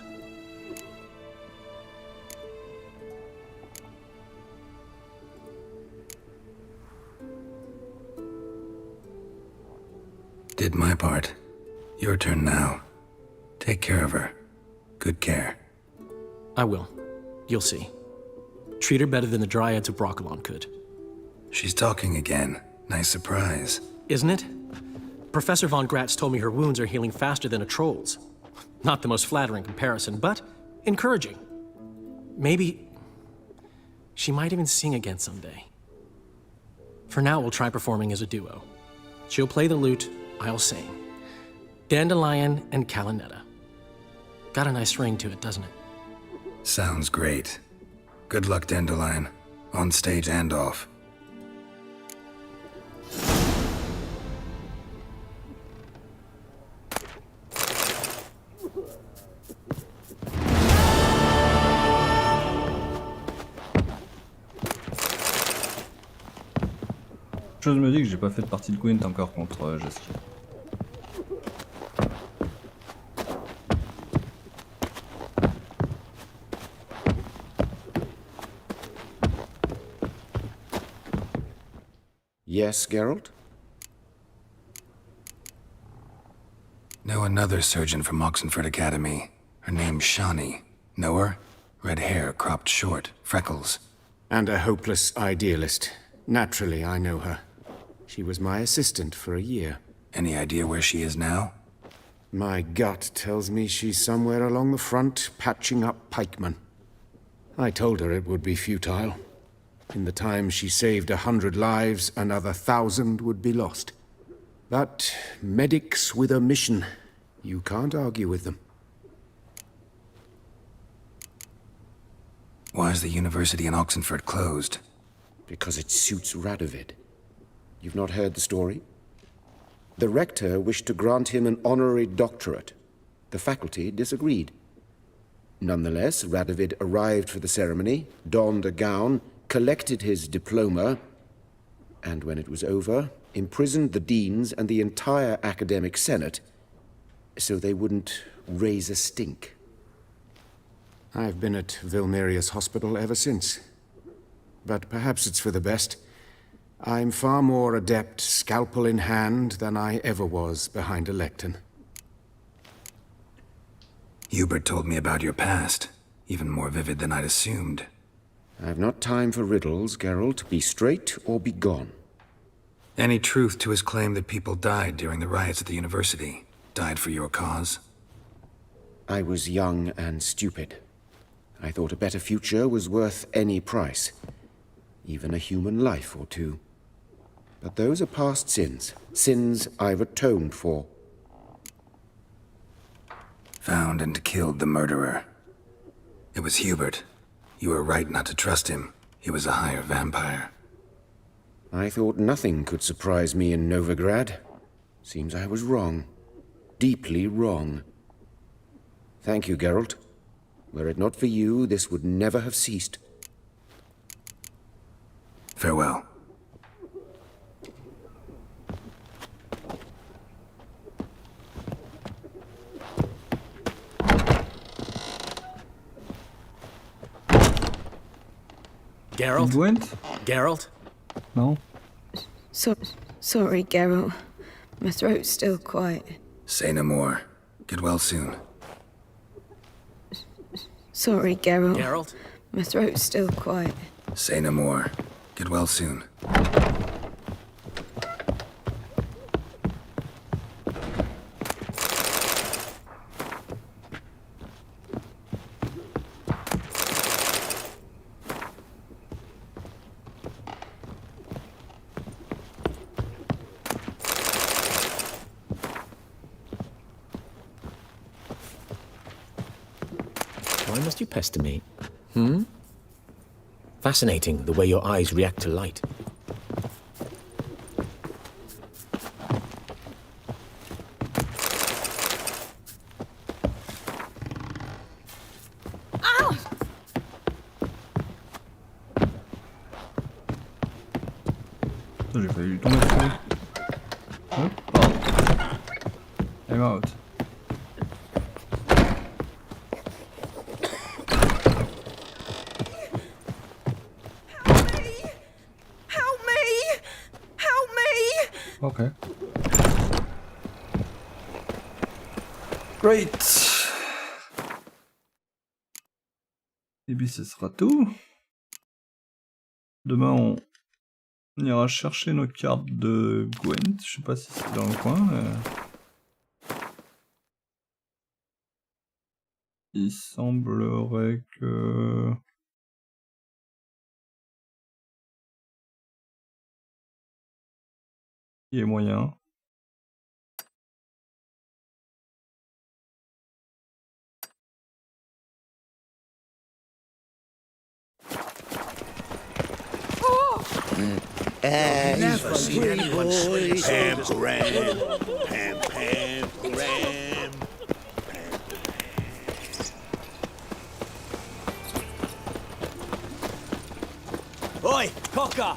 Did my part. Your turn now. Take care of her. Good care. I will. You'll see. Treat her better than the Dryads of Broccolon could. She's talking again. Nice surprise. Isn't it? Professor von Gratz told me her wounds are healing faster than a troll's. Not the most flattering comparison, but encouraging. Maybe she might even sing again someday. For now, we'll try performing as a duo. She'll play the lute, I'll sing. Dandelion and Calinetta. Got a nice ring to it, doesn't it? Sounds great. Good luck, Dandelion. On stage and off. Chose me dit que j'ai pas fait de partie de Gwent encore contre Jaskia. Yes, Geralt? Know another surgeon from Oxenford Academy. Her name's Shani. Know her? Red hair, cropped short, freckles. And a hopeless idealist. Naturally, I know her. She was my assistant for a year. Any idea where she is now? My gut tells me she's somewhere along the front, patching up pikemen. I told her it would be futile. In the time she saved 100 lives, another 1,000 would be lost. But medics with a mission, you can't argue with them. Why is the university in Oxenford closed? Because it suits Radovid. You've not heard the story? The rector wished to grant him an honorary doctorate. The faculty disagreed. Nonetheless, Radovid arrived for the ceremony, donned a gown, collected his diploma, and when it was over, imprisoned the deans and the entire academic senate so they wouldn't raise a stink. I've been at Vilnerius Hospital ever since. But perhaps it's for the best. I'm far more adept, scalpel in hand, than I ever was behind a lectern. Hubert told me about your past, even more vivid than I'd assumed. I've not time for riddles, Geralt. Be straight or be gone. Any truth to his claim that people died during the riots at the university? Died for your cause? I was young and stupid. I thought a better future was worth any price. Even a human life or two. But those are past sins. Sins I've atoned for. Found and killed the murderer. It was Hubert. You were right not to trust him. He was a higher vampire. I thought nothing could surprise me in Novigrad. Seems I was wrong. Deeply wrong. Thank you, Geralt. Were it not for you, this would never have ceased. Farewell. Geralt? Gwent? Geralt? No. Sorry, Geralt. My throat's still quiet. Say no more. Get well soon. Sorry, Geralt. Geralt? My throat's still quiet. Say no more. Get well soon. Why must you pester me? Fascinating, the way your eyes react to light. J'ai failli tomber dessus. Hop, pardon. I'm out. Okay. Great. Et bien ce sera tout. Demain on ira chercher nos cartes de Gwent. Je sais pas si c'est dans le coin. Il semblerait que... il y ait moyen. Never seen anyone sleep. Pam, pam, pam, pam. Oi, cocker!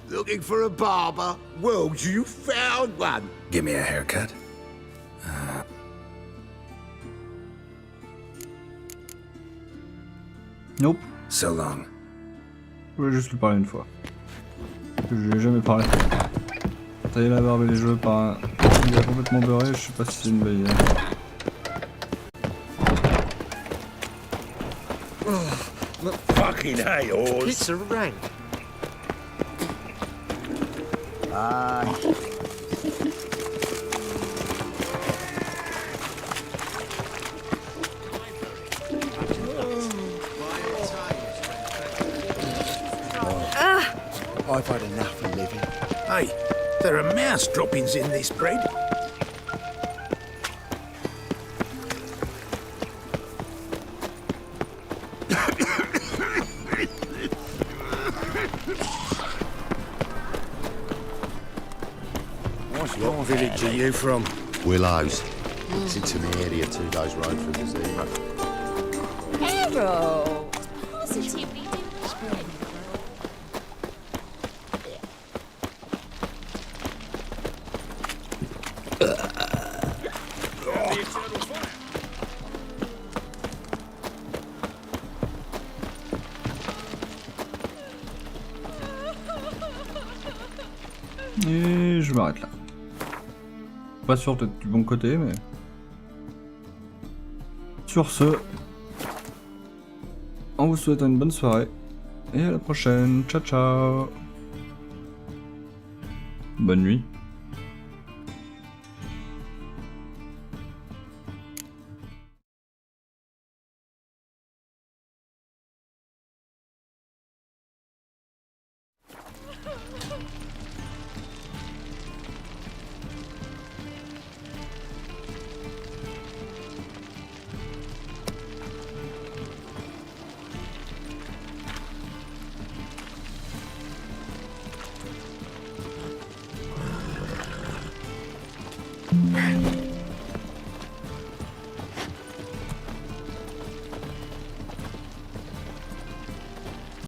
Looking for a barber? Well, you found one. Give me a haircut. Nope. So long. Je voulais juste lui parler une fois. Je lui ai jamais parlé. Tailler la barbe et les cheveux par un gars complètement beurré, je sais pas si c'est une bonne idée. Fucking hey, horse. It's a rank. I've had enough of living. Hey, there are mouse droppings in this bread. What village are you from? Willows. It's into the area 2 days road from the zero. Arrow! Positively do Et je m'arrête là. Pas sûr d'être du bon côté, mais... Sur ce... On vous souhaite une bonne soirée. Et à la prochaine. Ciao ciao. Bonne nuit. Thank you.